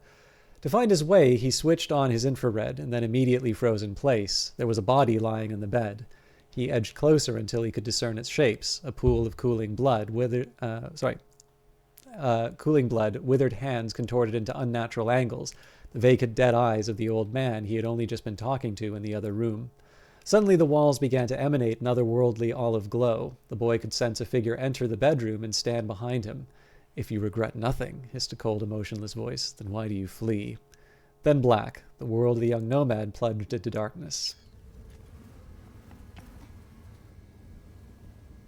Speaker 1: To find his way, he switched on his infrared and then immediately froze in place. There was a body lying in the bed. He edged closer until he could discern its shapes, a pool of cooling blood, withered hands contorted into unnatural angles, the vacant dead eyes of the old man he had only just been talking to in the other room. Suddenly the walls began to emanate an otherworldly olive glow. The boy could sense a figure enter the bedroom and stand behind him. If you regret nothing, hissed a cold, emotionless voice, then why do you flee? Then black, the world of the young nomad plunged into darkness.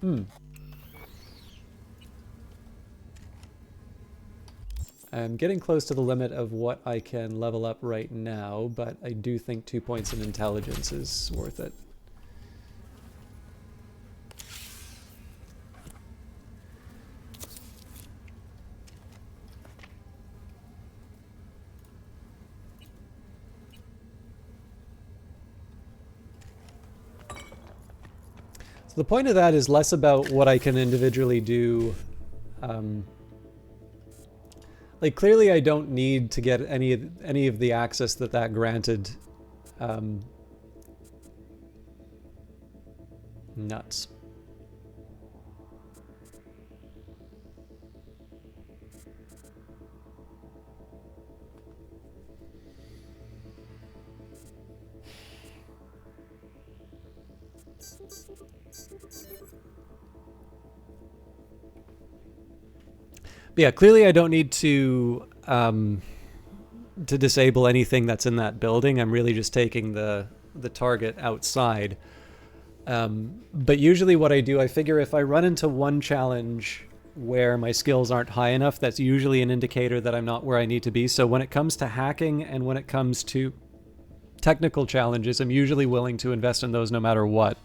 Speaker 1: I'm getting close to the limit of what I can level up right now, but I do think 2 points in intelligence is worth it. The point of that is less about what I can individually do. Like, clearly I don't need to get any of the access that granted. Nuts. But yeah, clearly I don't need to disable anything that's in that building. I'm really just taking the target outside. But usually what I do, I figure if I run into one challenge where my skills aren't high enough, that's usually an indicator that I'm not where I need to be. So when it comes to hacking and when it comes to technical challenges, I'm usually willing to invest in those no matter what.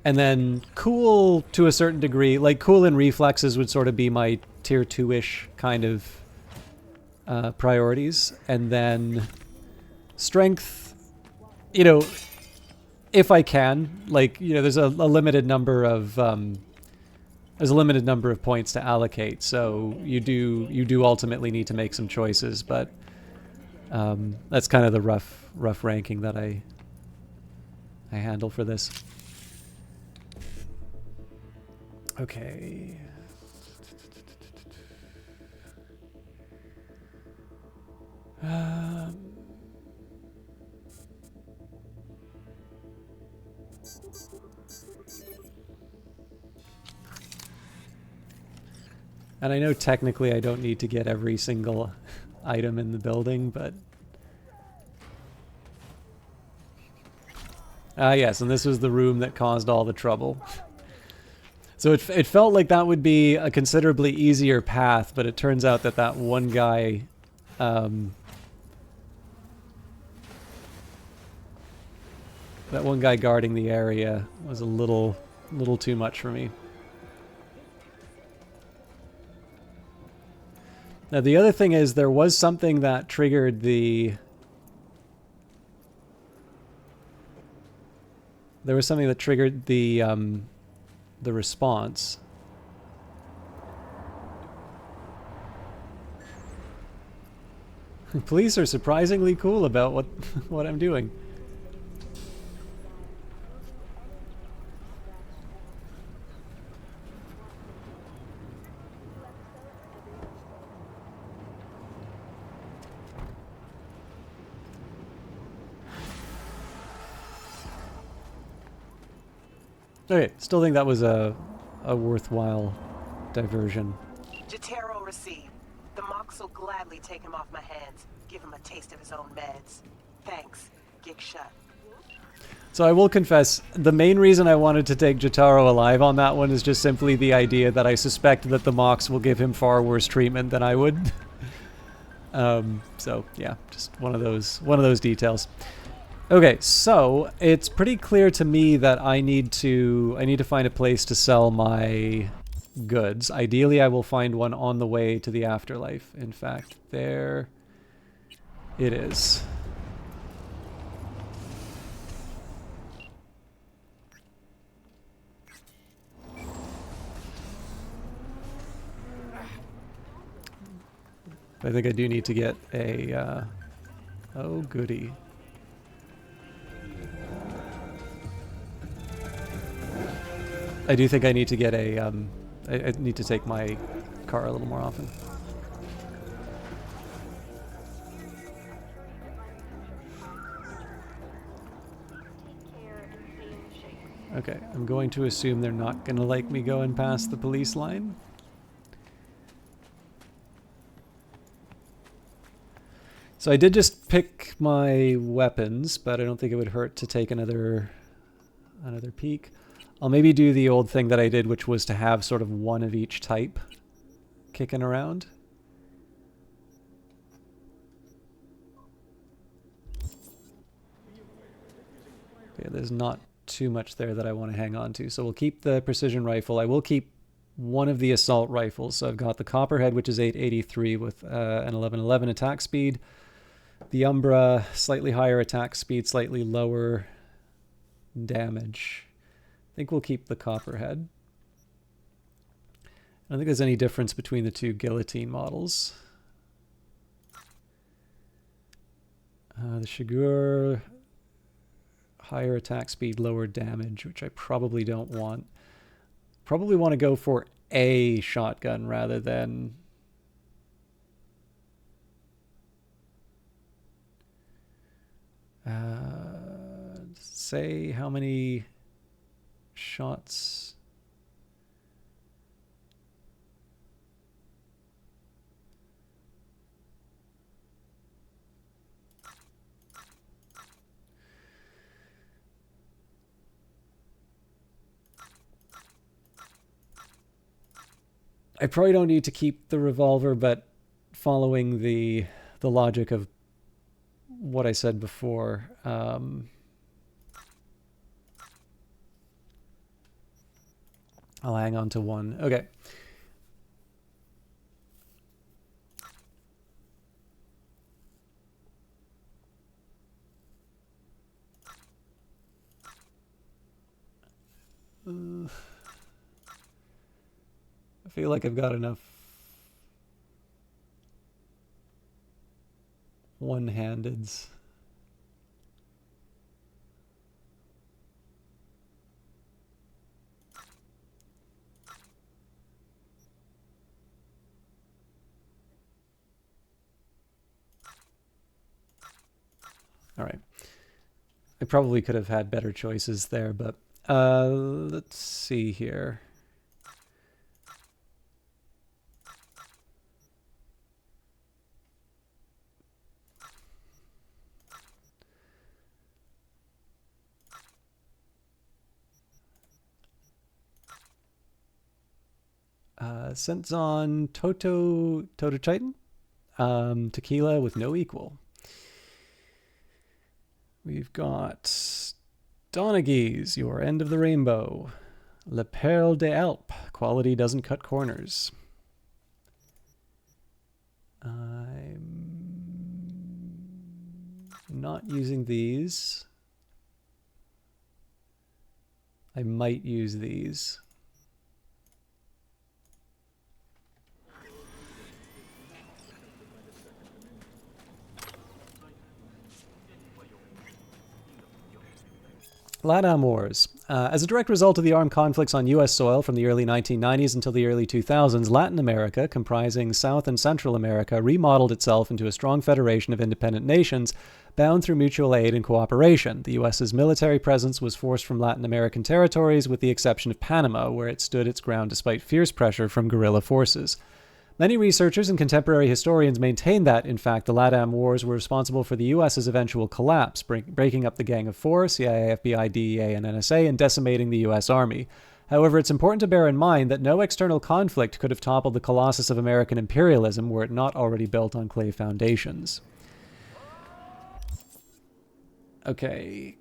Speaker 1: And then cool to a certain degree, like cool and reflexes would sort of be my tier 2-ish kind of priorities. And then strength, you know, if I can, like, you know, there's a limited number of points to allocate. So you do ultimately need to make some choices, but that's kind of the rough ranking that I handle for this. Okay. And I know technically I don't need to get every single item in the building, but... yes, and this was the room that caused all the trouble. So it felt like that would be a considerably easier path, but it turns out that one guy... that one guy guarding the area was a little too much for me. Now the other thing is there was something that triggered the... There was something that triggered the response. Police are surprisingly cool about what I'm doing. Okay, still think that was a worthwhile diversion.
Speaker 18: Jotaro received. The Mox will gladly take him off my hands, give him a taste of his own meds. Thanks. Gig shut.
Speaker 1: So I will confess, the main reason I wanted to take Jotaro alive on that one is just simply the idea that I suspect that the Mox will give him far worse treatment than I would. So yeah, just one of those details. Okay, so it's pretty clear to me that I need to find a place to sell my goods. Ideally, I will find one on the way to the afterlife. In fact, there it is. I think I do need to get a, oh goody. I do think I need to get a, I need to take my car a little more often. Okay, I'm going to assume they're not going to like me going past the police line. So I did just pick my weapons, but I don't think it would hurt to take another peek. I'll maybe do the old thing that I did, which was to have sort of one of each type kicking around. Okay, there's not too much there that I want to hang on to, so we'll keep the precision rifle. I will keep one of the assault rifles. So I've got the Copperhead, which is 883 with an 1111 attack speed. The Umbra, slightly higher attack speed, slightly lower damage. I think we'll keep the Copperhead. I don't think there's any difference between the two Guillotine models. The Shigur, higher attack speed, lower damage, which I probably don't want. Probably want to go for a shotgun rather than... say how many shots... I probably don't need to keep the revolver, but following the logic of what I said before, I'll hang on to one. Okay. I feel like I've got enough one-handeds. All right. I probably could have had better choices there, but let's see here. Sentzon Toto Titan. Tequila with no equal. We've got Donaghys, Your End of the Rainbow. Le Perle des Alpes, Quality Doesn't Cut Corners. I'm not using these. I might use these. LATAM Wars. As a direct result of the armed conflicts on U.S. soil from the early 1990s until the early 2000s, Latin America, comprising South and Central America, remodeled itself into a strong federation of independent nations bound through mutual aid and cooperation. The U.S.'s military presence was forced from Latin American territories, with the exception of Panama, where it stood its ground despite fierce pressure from guerrilla forces. Many researchers and contemporary historians maintain that, in fact, the LATAM Wars were responsible for the U.S.'s eventual collapse, breaking up the Gang of Four, CIA, FBI, DEA, and NSA, and decimating the U.S. Army. However, it's important to bear in mind that no external conflict could have toppled the colossus of American imperialism were it not already built on clay foundations. Okay.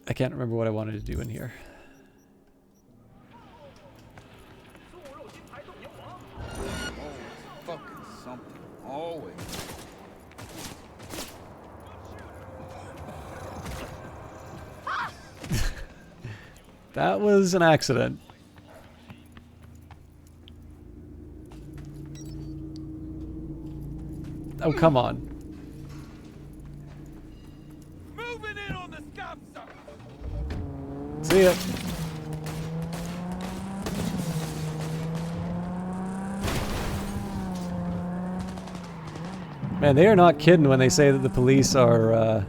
Speaker 1: I can't remember what I wanted to do in here.
Speaker 21: Always.
Speaker 1: That was an accident. Oh, come on.
Speaker 21: Moving in on the stop sign.
Speaker 1: See ya. Man, they are not kidding when they say that the police are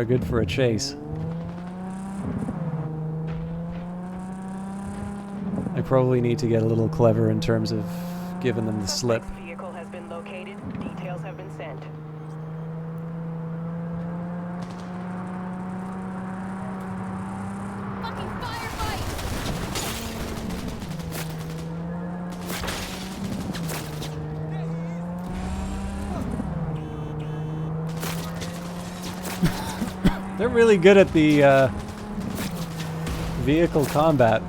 Speaker 1: good for a chase. I probably need to get a little clever in terms of giving them the slip.
Speaker 18: Vehicle has been located. Details have been sent.
Speaker 10: Fucking firefight!
Speaker 1: They're really good at the vehicle combat.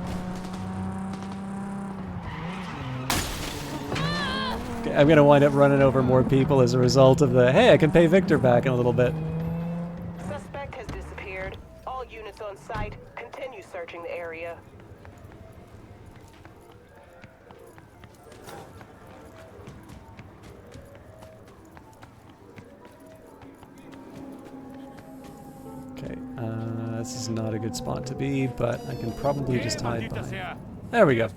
Speaker 1: I'm gonna wind up running over more people as a result of the, hey, I can pay Victor back in a little bit.
Speaker 18: Suspect has disappeared. All units on site, continue searching the area.
Speaker 1: Okay, this is not a good spot to be, but I can probably just hide behind. There we go.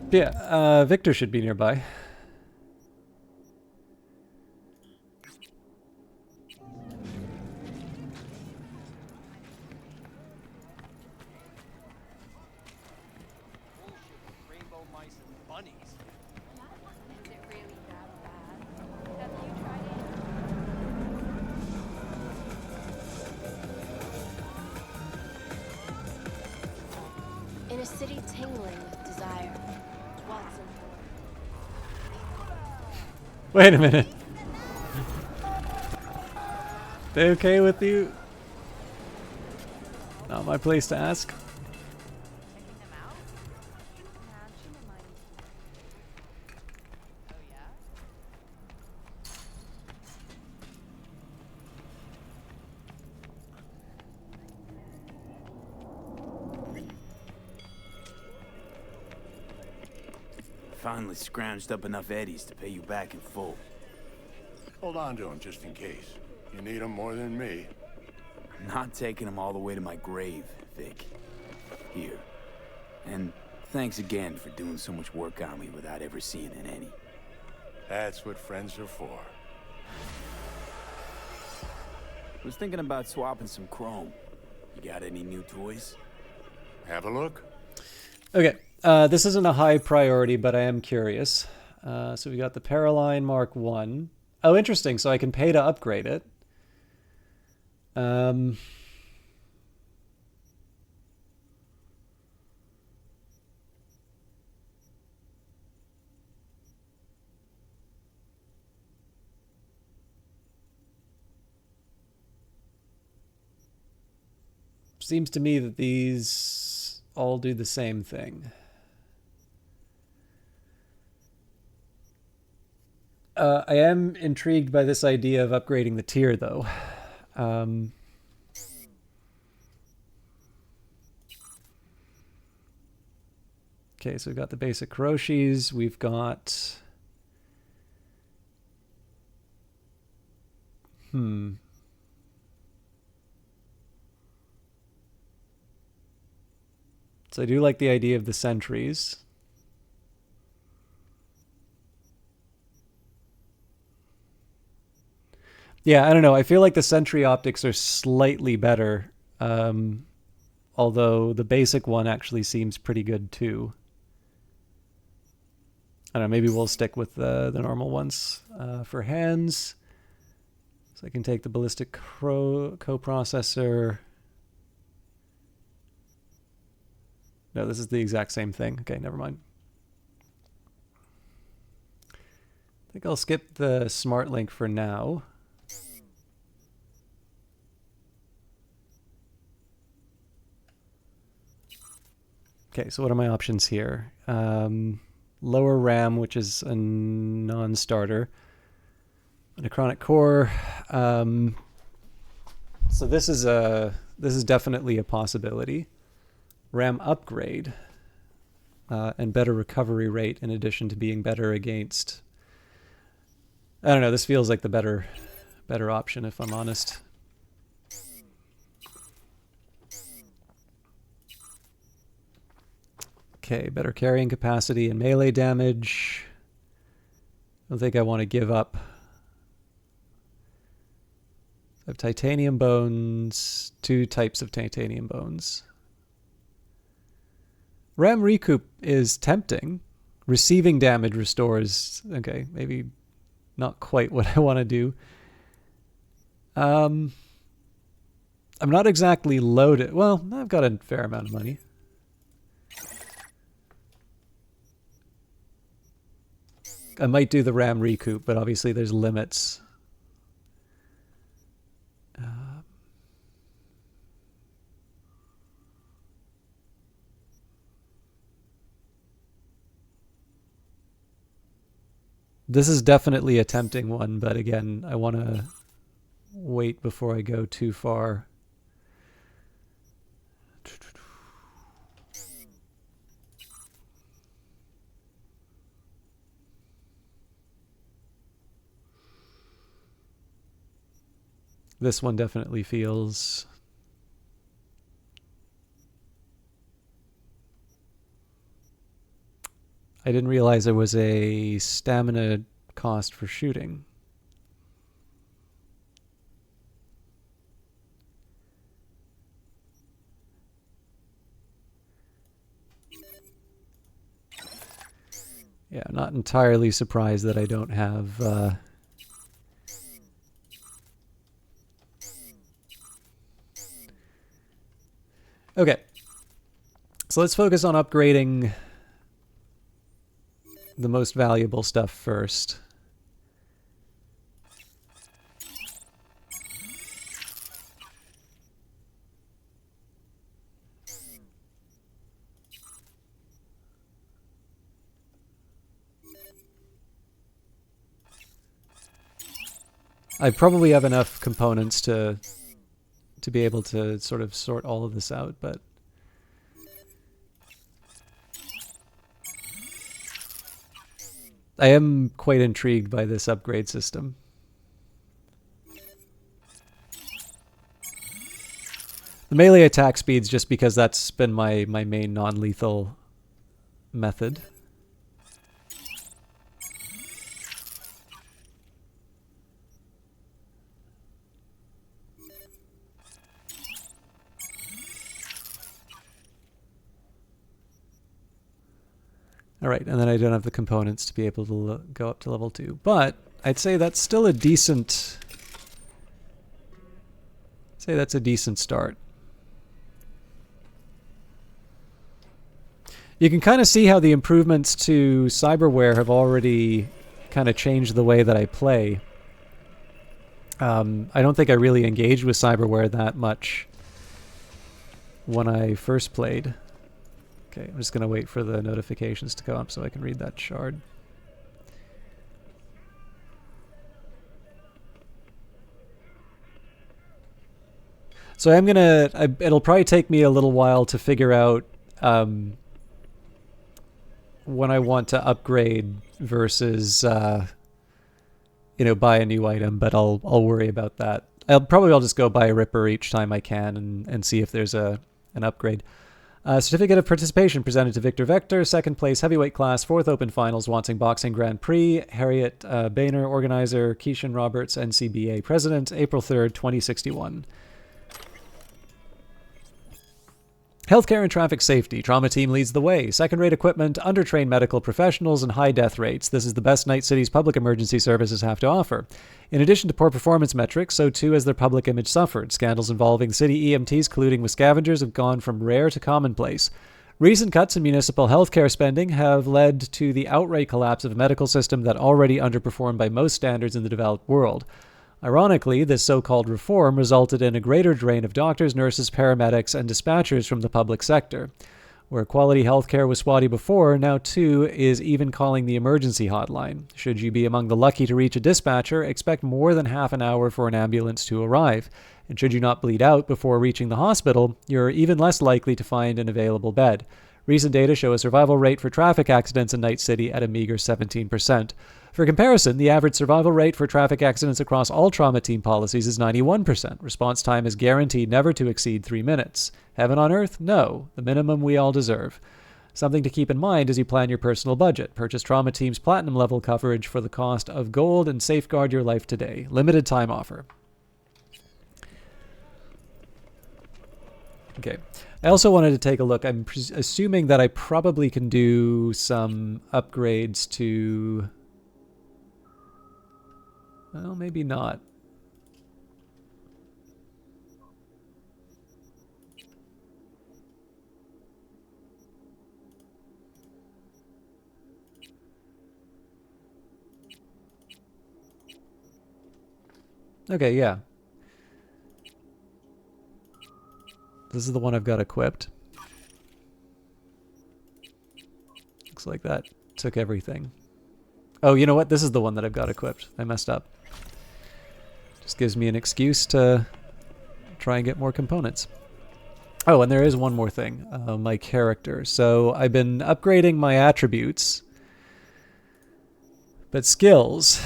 Speaker 1: Yeah, Victor should be nearby.
Speaker 11: In a city tingling with desire, Watson.
Speaker 1: Wait a minute. They okay with you? Not my place to ask.
Speaker 3: Finally scrounged up enough eddies to pay you back in full.
Speaker 13: Hold on to them just in case. You need them more than me.
Speaker 3: I'm not taking them all the way to my grave, Vic. Here. And thanks again for doing so much work on me without ever seeing an Eddie.
Speaker 13: That's what friends are for.
Speaker 3: Was thinking about swapping some chrome. You got any new toys?
Speaker 13: Have a look.
Speaker 1: Okay, this isn't a high priority, but I am curious. So we got the Paraline Mark 1. Oh, interesting, so I can pay to upgrade it. Seems to me that these all do the same thing. I am intrigued by this idea of upgrading the tier, though. Okay, so we've got the basic Kuroshis. We've got... So I do like the idea of the sentries. Yeah, I don't know. I feel like the sentry optics are slightly better. Although the basic one actually seems pretty good too. I don't know, maybe we'll stick with the normal ones for hands. So I can take the ballistic coprocessor. No, this is the exact same thing. Okay, never mind. I think I'll skip the smart link for now. Okay, so what are my options here? Lower RAM, which is a non-starter. Necronic core. So this is definitely a possibility. RAM upgrade and better recovery rate in addition to being better against... I don't know, this feels like the better option if I'm honest. Okay, better carrying capacity and melee damage. I don't think I want to give up. I have titanium bones, 2 types of titanium bones. RAM recoup is tempting. Receiving damage restores. Okay, maybe not quite what I want to do. I'm not exactly loaded. Well, I've got a fair amount of money. I might do the RAM recoup, but obviously there's limits. This is definitely a tempting one, but again, I want to wait before I go too far. This one definitely feels... I didn't realize there was a stamina cost for shooting. Yeah, I'm not entirely surprised that I don't have... Okay, so let's focus on upgrading the most valuable stuff first. I probably have enough components to be able to sort of sort all of this out, but I am quite intrigued by this upgrade system. The melee attack speeds, just because that's been my main non-lethal method. Alright, and then I don't have the components to be able to go up to level 2. But I'd say that's still a decent... say that's a decent start. You can kind of see how the improvements to cyberware have already kind of changed the way that I play. I don't think I really engaged with cyberware that much when I first played. Okay, I'm just going to wait for the notifications to come up so I can read that shard. So I'm going to... it'll probably take me a little while to figure out when I want to upgrade versus buy a new item, but I'll worry about that. I'll just go buy a Ripper each time I can and see if there's an upgrade. Certificate of participation presented to Victor Vector, second place heavyweight class, fourth open finals, Wanting Boxing Grand Prix, Harriet Boehner, organizer, Keishan Roberts, NCBA president, April 3rd, 2061. Healthcare and traffic safety. Trauma team leads the way. Second-rate equipment, undertrained medical professionals, and high death rates. This is the best Night City's public emergency services have to offer. In addition to poor performance metrics, so too has their public image suffered. Scandals involving city EMTs colluding with scavengers have gone from rare to commonplace. Recent cuts in municipal healthcare spending have led to the outright collapse of a medical system that already underperformed by most standards in the developed world. Ironically, this so-called reform resulted in a greater drain of doctors, nurses, paramedics, and dispatchers from the public sector. Where quality healthcare was spotty before, now too is even calling the emergency hotline. Should you be among the lucky to reach a dispatcher, expect more than half an hour for an ambulance to arrive. And should you not bleed out before reaching the hospital, you're even less likely to find an available bed. Recent data show a survival rate for traffic accidents in Night City at a meager 17%. For comparison, the average survival rate for traffic accidents across all trauma team policies is 91%. Response time is guaranteed never to exceed 3 minutes. Heaven on earth? No. The minimum we all deserve. Something to keep in mind as you plan your personal budget. Purchase Trauma Team's Platinum level coverage for the cost of gold and safeguard your life today. Limited time offer. Okay. I also wanted to take a look. I'm assuming that I probably can do some upgrades to... Well, maybe not. Okay, yeah. This is the one I've got equipped. Looks like that took everything. Oh, you know what? This is the one that I've got equipped. I messed up. Just gives me an excuse to try and get more components. Oh, and there is one more thing. My character. So I've been upgrading my attributes. But skills...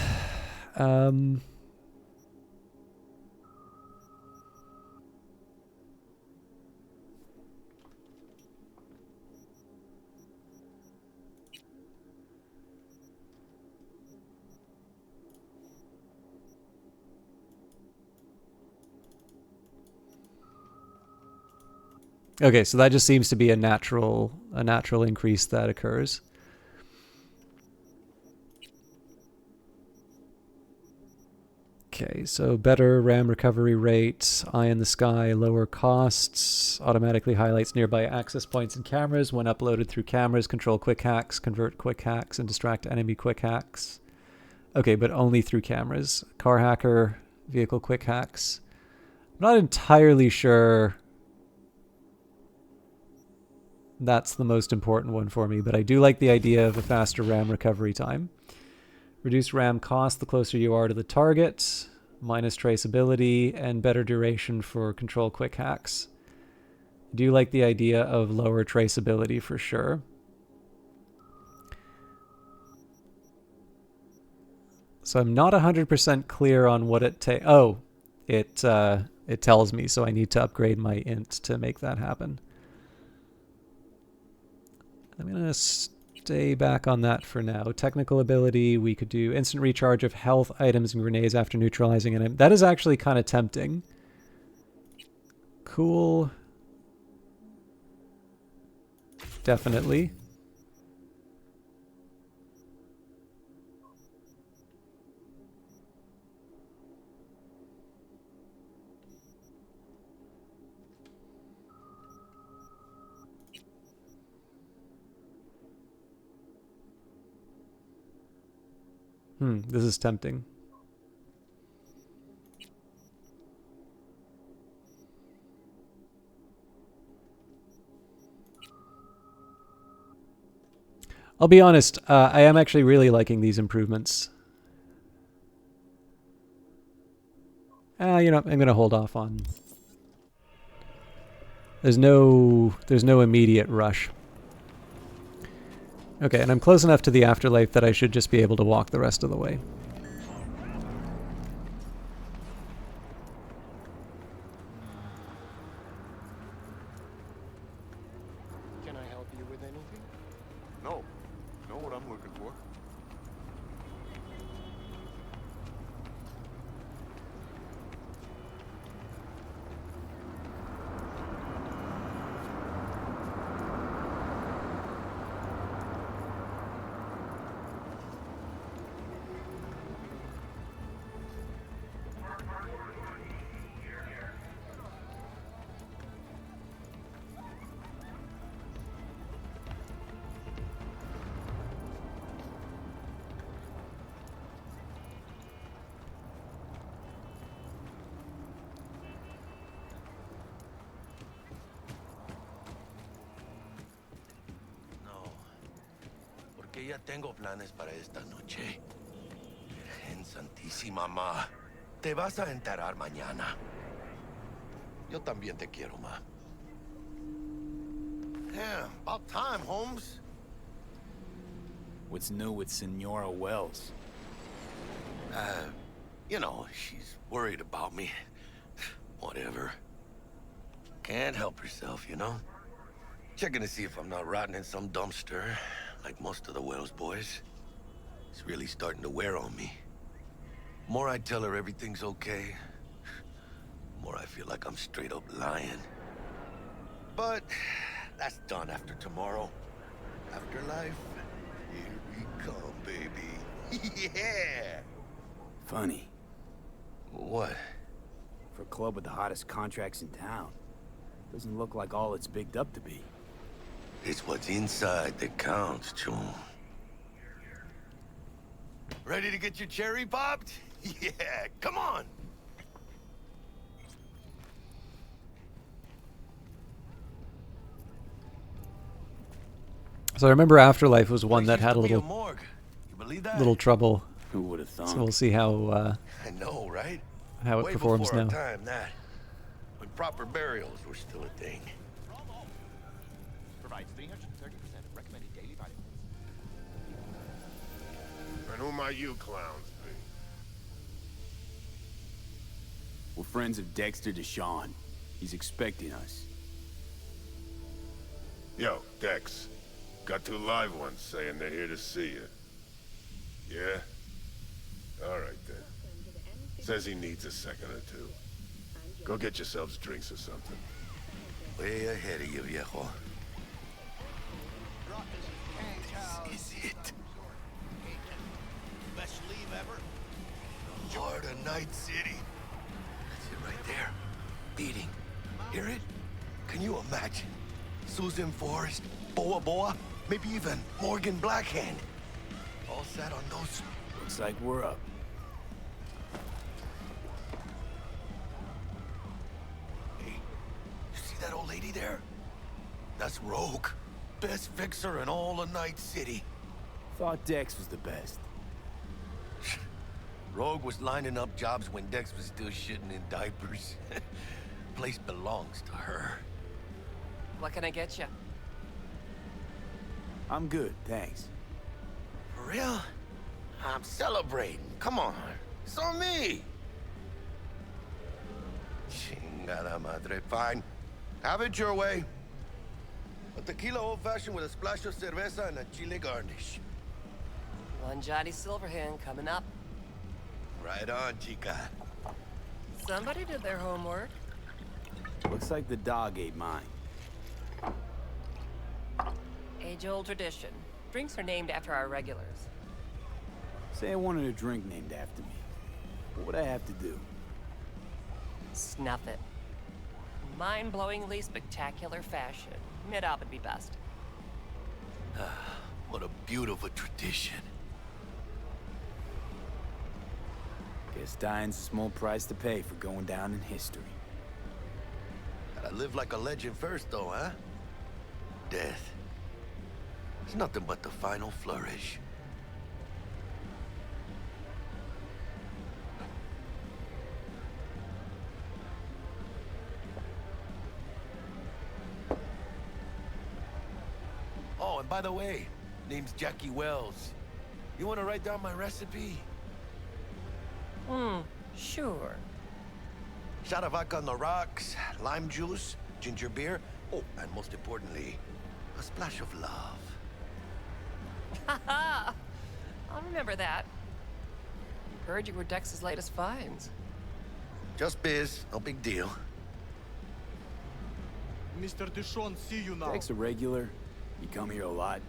Speaker 1: Okay, so that just seems to be a natural increase that occurs. Okay, so better RAM recovery rate, eye in the sky, lower costs, automatically highlights nearby access points and cameras when uploaded through cameras, control quick hacks, convert quick hacks, and distract enemy quick hacks. Okay, but only through cameras. Car hacker, vehicle quick hacks. I'm not entirely sure that's the most important one for me, but I do like the idea of a faster RAM recovery time. Reduce RAM cost the closer you are to the target, minus traceability, and better duration for control quick hacks. I do like the idea of lower traceability for sure. So I'm not 100% clear on what it takes. Oh, it tells me, so I need to upgrade my int to make that happen. I'm going to stay back on that for now. Technical ability, we could do instant recharge of health items and grenades after neutralizing an enemy. That is actually kind of tempting. Cool. Definitely. This is tempting. I'll be honest, I am actually really liking these improvements. You know, I'm going to hold off on... There's no immediate rush. Okay, and I'm close enough to the afterlife that I should just be able to walk the rest of the way.
Speaker 15: Can I help you with anything?
Speaker 17: No. Know what I'm looking for.
Speaker 22: Que ya tengo planes para esta noche. Virgen Santísima, ma. Te vas a enterar mañana. Yo también te quiero, ma. Yeah, about time, Holmes.
Speaker 3: What's new with Senora Wells?
Speaker 22: You know, she's worried about me. Whatever. Can't help herself, you know? Checking to see if I'm not rotting in some dumpster. Like most of the Wells boys. It's really starting to wear on me. More I tell her everything's okay, more I feel like I'm straight up lying. But that's done after tomorrow. Afterlife, here we come, baby. Yeah!
Speaker 3: Funny.
Speaker 22: What?
Speaker 3: For a club with the hottest contracts in town. Doesn't look like all it's bigged up to be.
Speaker 22: It's what's inside that counts, Chum. Ready to get your cherry popped? Yeah, come on!
Speaker 1: So I remember Afterlife was one that had a little trouble.
Speaker 3: Who would have thought?
Speaker 1: So we'll see how
Speaker 22: I know, right?
Speaker 1: How it
Speaker 22: Way
Speaker 1: performs
Speaker 22: before
Speaker 1: now.
Speaker 22: our time, that. When proper burials were still a thing.
Speaker 15: Provides 330% of recommended daily vitamins.
Speaker 17: And who might you clowns be?
Speaker 3: We're friends of Dexter Deshawn. He's expecting us.
Speaker 17: Yo, Dex. Got 2 live ones saying they're here to see you. Yeah? Alright then. Says he needs a second or 2. Go get yourselves drinks or something.
Speaker 22: Way ahead of you, viejo. This is it.
Speaker 14: Best leave ever.
Speaker 22: The heart of Night City. That's it right there. Beating. Hear it? Can you imagine? Susan Forrest, Boa Boa, maybe even Morgan Blackhand. All sat on those.
Speaker 3: Looks like we're up.
Speaker 22: Hey, you see that old lady there? That's Rogue. Best fixer in all of Night City.
Speaker 3: Thought Dex was the best.
Speaker 22: Rogue was lining up jobs when Dex was still shitting in diapers. Place belongs to her.
Speaker 5: What can I get you?
Speaker 3: I'm good, thanks.
Speaker 22: For real? I'm celebrating. Come on. It's on me. Chingada madre. Fine. Have it your way. A tequila old-fashioned with a splash of cerveza and a chile garnish.
Speaker 5: One Johnny Silverhand coming up.
Speaker 22: Right on, chica.
Speaker 5: Somebody did their homework.
Speaker 3: Looks like the dog ate mine.
Speaker 5: Age-old tradition. Drinks are named after our regulars.
Speaker 3: Say I wanted a drink named after me. What would I have to do?
Speaker 5: Snuff it. Mind-blowingly spectacular fashion. Mid-op would be best.
Speaker 22: What a beautiful tradition.
Speaker 3: Guess dying's a small price to pay for going down in history.
Speaker 22: Gotta live like a legend first, though, huh? Death. It's nothing but the final flourish. Oh, and by the way, Name's Jackie Wells. You want to write down my recipe?
Speaker 5: Sure.
Speaker 22: Shot of vodka on the rocks, lime juice, ginger beer. Oh, and most importantly, a splash of love.
Speaker 5: Haha! I'll remember that. Heard you were Dex's latest finds.
Speaker 22: Just biz, no big deal.
Speaker 4: Mr. Dishon, see you now.
Speaker 3: Dex a regular? You come here a lot?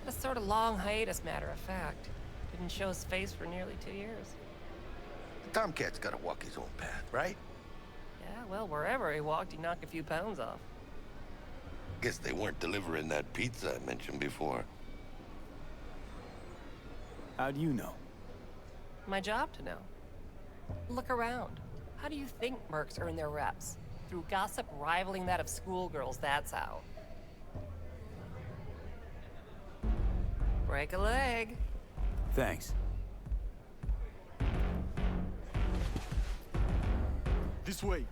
Speaker 5: A sort of long hiatus, matter of fact. Didn't show his face for nearly 2 years.
Speaker 22: The Tomcat's gotta walk his own path, right?
Speaker 5: Yeah, well, wherever he walked, he knocked a few pounds off.
Speaker 22: Guess they weren't delivering that pizza I mentioned before.
Speaker 3: How do you know?
Speaker 5: My job to know. Look around. How do you think mercs earn their reps? Through gossip rivaling that of schoolgirls, that's how. Break a leg.
Speaker 3: Thanks.
Speaker 4: This way.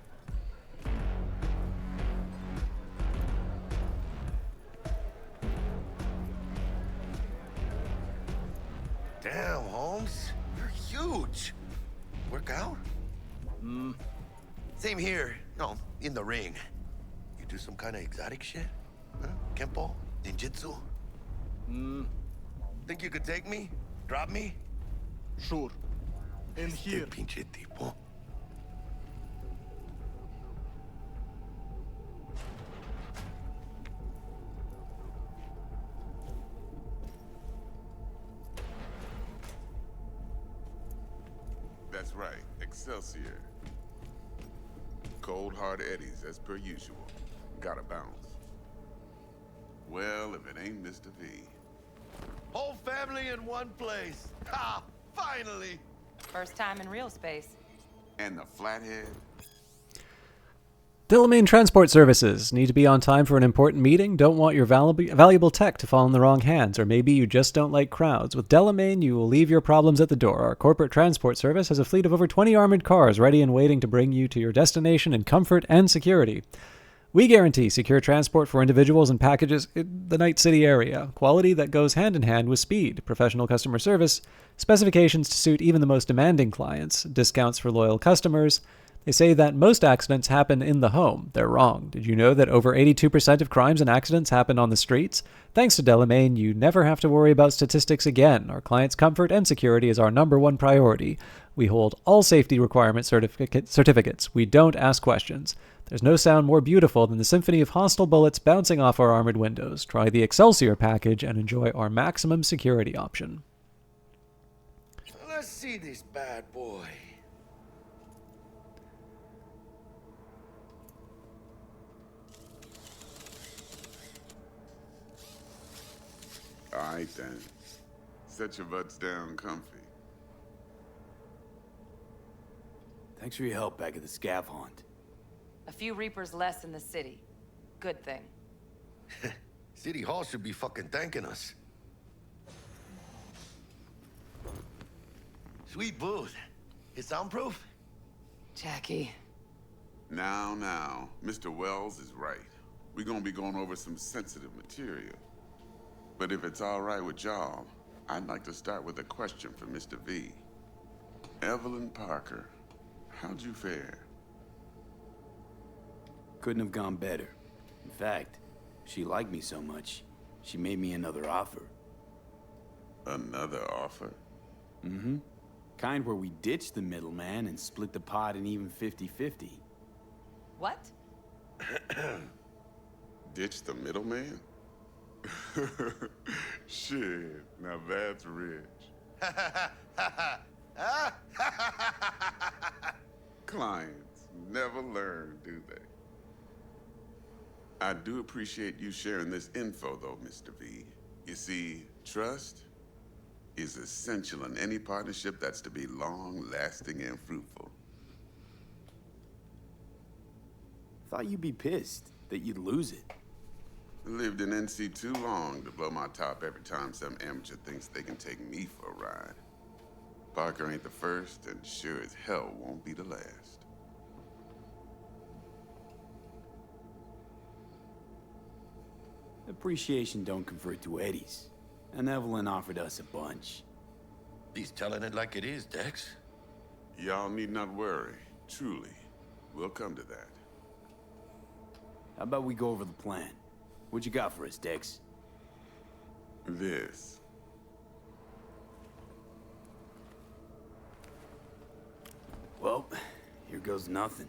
Speaker 22: Damn, Holmes. You're huge. Work out? Same here. No, in the ring. You do some kind of exotic shit? Huh? Kempo? Ninjutsu? Think you could take me? Drop me?
Speaker 4: Sure. In here.
Speaker 22: Pinche tipo.
Speaker 8: That's right, Excelsior. Cold hard eddies as per usual. Gotta bounce. Well, if it ain't Mr. V.
Speaker 22: Whole family in one place. Ha! Finally!
Speaker 5: First time in real space.
Speaker 8: And the flathead?
Speaker 1: Delamain Transport Services. Need to be on time for an important meeting? Don't want your valuable tech to fall in the wrong hands, or maybe you just don't like crowds. With Delamain, you will leave your problems at the door. Our corporate transport service has a fleet of over 20 armored cars ready and waiting to bring you to your destination in comfort and security. We guarantee secure transport for individuals and packages in the Night City area. Quality that goes hand in hand with speed, professional customer service, specifications to suit even the most demanding clients, discounts for loyal customers. They say that most accidents happen in the home. They're wrong. Did you know that over 82% of crimes and accidents happen on the streets? Thanks to Delamain, you never have to worry about statistics again. Our clients' comfort and security is our #1 priority. We hold all safety requirement certificates. We don't ask questions. There's no sound more beautiful than the symphony of hostile bullets bouncing off our armored windows. Try the Excelsior package and enjoy our maximum security option.
Speaker 22: Let's see this bad boy.
Speaker 8: All right, then. Set your butts down comfy.
Speaker 3: Thanks for your help back at the scav haunt.
Speaker 5: A few Reapers less in the city. Good thing.
Speaker 22: City Hall should be fucking thanking us. Sweet booth. It's soundproof?
Speaker 5: Jackie.
Speaker 8: Now, Mr. Wells is right. We're gonna be going over some sensitive material. But if it's all right with y'all, I'd like to start with a question for Mr. V. Evelyn Parker, how'd you fare?
Speaker 3: Couldn't have gone better. In fact, she liked me so much, she made me another offer.
Speaker 8: Another offer?
Speaker 3: Mm-hmm. Kind where we ditch the middleman and split the pot in even 50-50.
Speaker 5: What?
Speaker 8: Ditch the middleman? Shit, now that's rich. Clients never learn, do they? I do appreciate you sharing this info, though, Mr. V. You see, trust is essential in any partnership that's to be long-lasting and fruitful.
Speaker 3: Thought you'd be pissed that you'd lose it.
Speaker 8: Lived in NC too long to blow my top every time some amateur thinks they can take me for a ride. Parker ain't the first, and sure as hell won't be the last.
Speaker 3: Appreciation don't convert to eddies. And Evelyn offered us a bunch.
Speaker 22: He's telling it like it is, Dex.
Speaker 8: Y'all need not worry. Truly. We'll come to that.
Speaker 3: How about we go over the plan? What you got for us, Dex?
Speaker 8: This.
Speaker 3: Well, here goes nothing.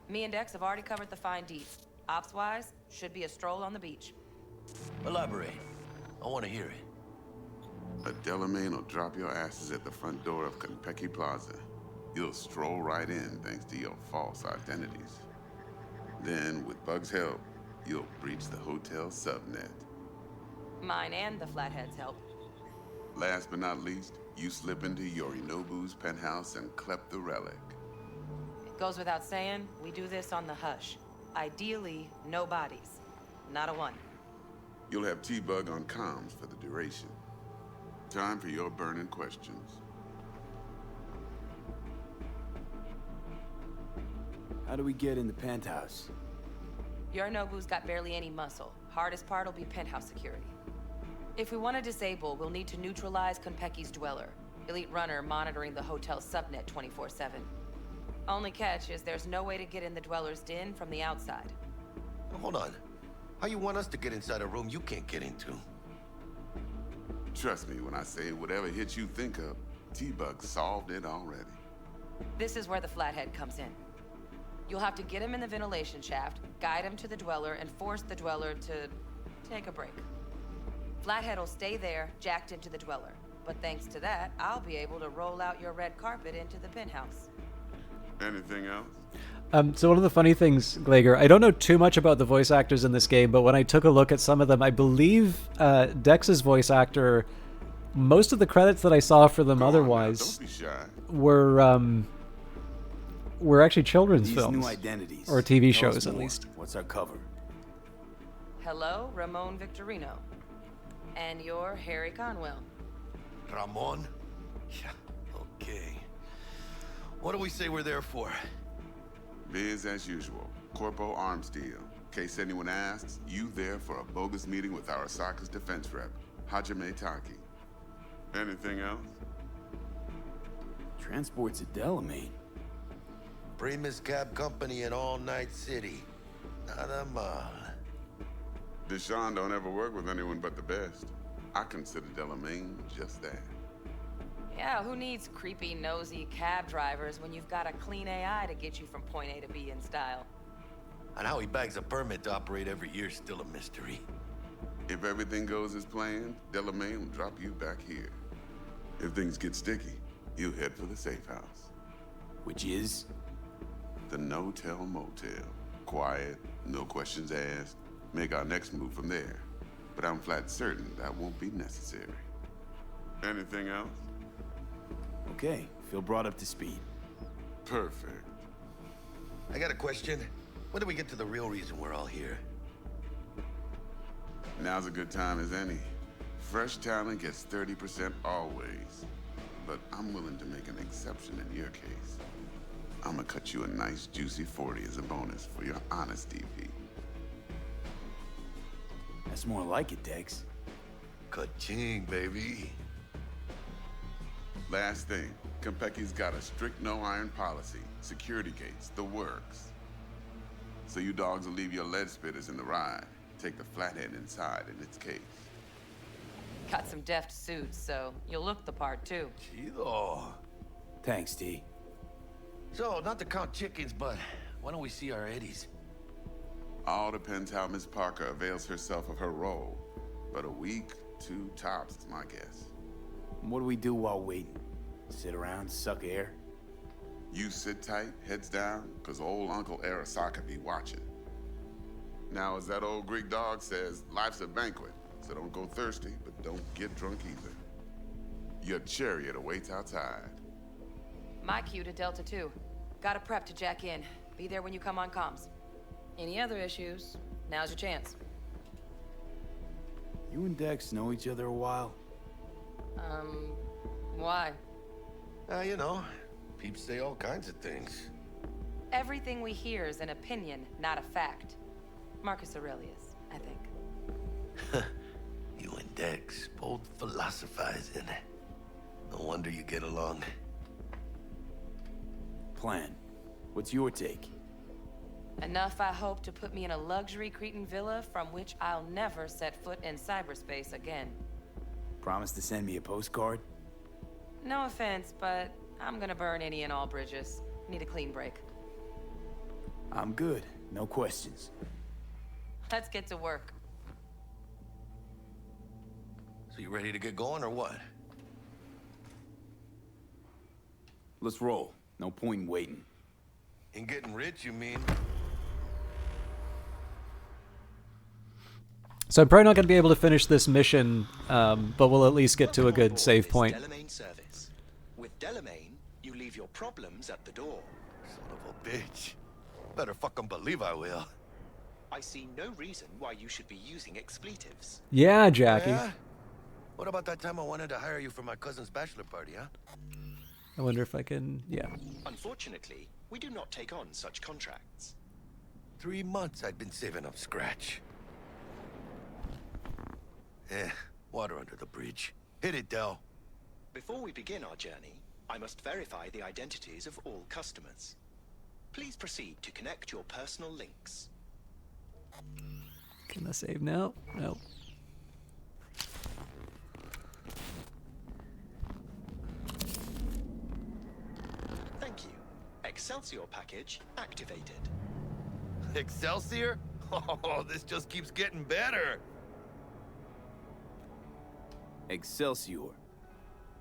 Speaker 5: Me and Dex have already covered the fine deeds. Ops-wise, should be a stroll on the beach.
Speaker 22: Elaborate. I want to hear it.
Speaker 8: A Delamain will drop your asses at the front door of Konpeki Plaza. You'll stroll right in thanks to your false identities. Then, with Bug's help, you'll breach the hotel subnet.
Speaker 5: Mine and the Flathead's help.
Speaker 8: Last but not least, you slip into Yorinobu's penthouse and clep the relic.
Speaker 5: Goes without saying, we do this on the hush. Ideally, no bodies. Not a one.
Speaker 8: You'll have T-Bug on comms for the duration. Time for your burning questions.
Speaker 3: How do we get in the penthouse?
Speaker 5: Yorinobu's got barely any muscle. Hardest part will be penthouse security. If we want to disable, we'll need to neutralize Konpeki's dweller. Elite runner monitoring the hotel's subnet 24/7. Only catch is there's no way to get in the dweller's den from the outside.
Speaker 22: Hold on. How you want us to get inside a room you can't get into?
Speaker 8: Trust me when I say whatever hit you think of, T-Bug solved it already.
Speaker 5: This is where the Flathead comes in. You'll have to get him in the ventilation shaft, guide him to the dweller, and force the dweller to take a break. Flathead will stay there, jacked into the dweller. But thanks to that, I'll be able to roll out your red carpet into the penthouse.
Speaker 8: Anything else?
Speaker 1: So one of the funny things, Glager, I don't know too much about the voice actors in this game, but when I took a look at some of them, I believe Dex's voice actor, most of the credits that I saw for them otherwise
Speaker 8: Don't be shy.
Speaker 1: were actually children's
Speaker 3: These
Speaker 1: films.
Speaker 3: new identities.
Speaker 1: Or TV
Speaker 3: Tell us
Speaker 1: shows, at
Speaker 3: more.
Speaker 1: least.
Speaker 3: What's our cover?
Speaker 5: Hello, Ramon Victorino. And you're Harry Conwell.
Speaker 22: Ramon? Yeah, okay. What do we say we're there for?
Speaker 8: Biz as usual. Corpo arms deal. In case anyone asks, you there for a bogus meeting with Arasaka's defense rep, Hajime Taki. Anything else?
Speaker 3: Transport's a Delamain.
Speaker 22: Primus Cab Company in All Night City. Nada mal.
Speaker 8: Deshaun don't ever work with anyone but the best. I consider Delamain just that.
Speaker 5: Yeah, who needs creepy, nosy cab drivers when you've got a clean AI to get you from point A to B in style?
Speaker 22: And how he bags a permit to operate every year is still a mystery.
Speaker 8: If everything goes as planned, Delamain will drop you back here. If things get sticky, you head for the safe house.
Speaker 3: Which is?
Speaker 8: The No-Tell Motel. Quiet, no questions asked. Make our next move from there. But I'm flat certain that won't be necessary. Anything else?
Speaker 3: Okay, feel brought up to speed.
Speaker 8: Perfect.
Speaker 22: I got a question. When do we get to the real reason we're all here?
Speaker 8: Now's a good time as any. Fresh talent gets 30% always. But I'm willing to make an exception in your case. I'm gonna cut you a nice juicy 40 as a bonus for your honesty, Pete.
Speaker 3: That's more like it, Dex.
Speaker 22: Ka-ching, baby.
Speaker 8: Last thing, Konpeki's got a strict no-iron policy. Security gates, the works. So you dogs will leave your lead spitters in the ride. Take the Flathead inside in its case.
Speaker 5: Got some deft suits, so you'll look the part too.
Speaker 22: Chido.
Speaker 3: Thanks, T.
Speaker 22: So, not to count chickens, but why don't we see our eddies?
Speaker 8: All depends how Miss Parker avails herself of her role. But a week, 2 tops is my guess.
Speaker 3: What do we do while waiting? Sit around, suck air?
Speaker 8: You sit tight, heads down, cause old Uncle Arasaka be watching. Now, as that old Greek dog says, life's a banquet, so don't go thirsty, but don't get drunk either. Your chariot awaits outside.
Speaker 5: My cue to Delta 2. Gotta prep to jack in. Be there when you come on comms. Any other issues, now's your chance.
Speaker 3: You and Dex know each other a while?
Speaker 5: Why?
Speaker 22: You know, peeps say all kinds of things.
Speaker 5: Everything we hear is an opinion, not a fact. Marcus Aurelius, I think.
Speaker 22: You and Dex both philosophizing. No wonder you get along.
Speaker 3: Plan. What's your take?
Speaker 5: Enough, I hope, to put me in a luxury Cretan villa from which I'll never set foot in cyberspace again.
Speaker 3: Promise to send me a postcard?
Speaker 5: No offense, but I'm gonna burn any and all bridges. Need a clean break.
Speaker 3: I'm good. No questions.
Speaker 5: Let's get to work.
Speaker 22: So you ready to get going or what?
Speaker 3: Let's roll. No point in waiting.
Speaker 22: In getting rich, you mean?
Speaker 1: So I'm probably not going to be able to finish this mission, but we'll at least get to a good save point.
Speaker 6: Delamain service. With Delamain, you leave your problems at the door.
Speaker 22: Son of a bitch. Better fucking believe I will.
Speaker 6: I see no reason why you should be using expletives.
Speaker 1: Yeah, Jackie.
Speaker 22: Yeah? What about that time I wanted to hire you for my cousin's bachelor party, huh?
Speaker 1: I wonder if I can, yeah.
Speaker 6: Unfortunately, we do not take on such contracts.
Speaker 22: 3 months I'd been saving up scratch. Water under the bridge. Hit it, Del.
Speaker 6: Before we begin our journey, I must verify the identities of all customers. Please proceed to connect your personal links.
Speaker 1: Can I save now? No.
Speaker 6: Thank you. Excelsior package activated.
Speaker 22: Excelsior? Oh, this just keeps getting better.
Speaker 3: Excelsior.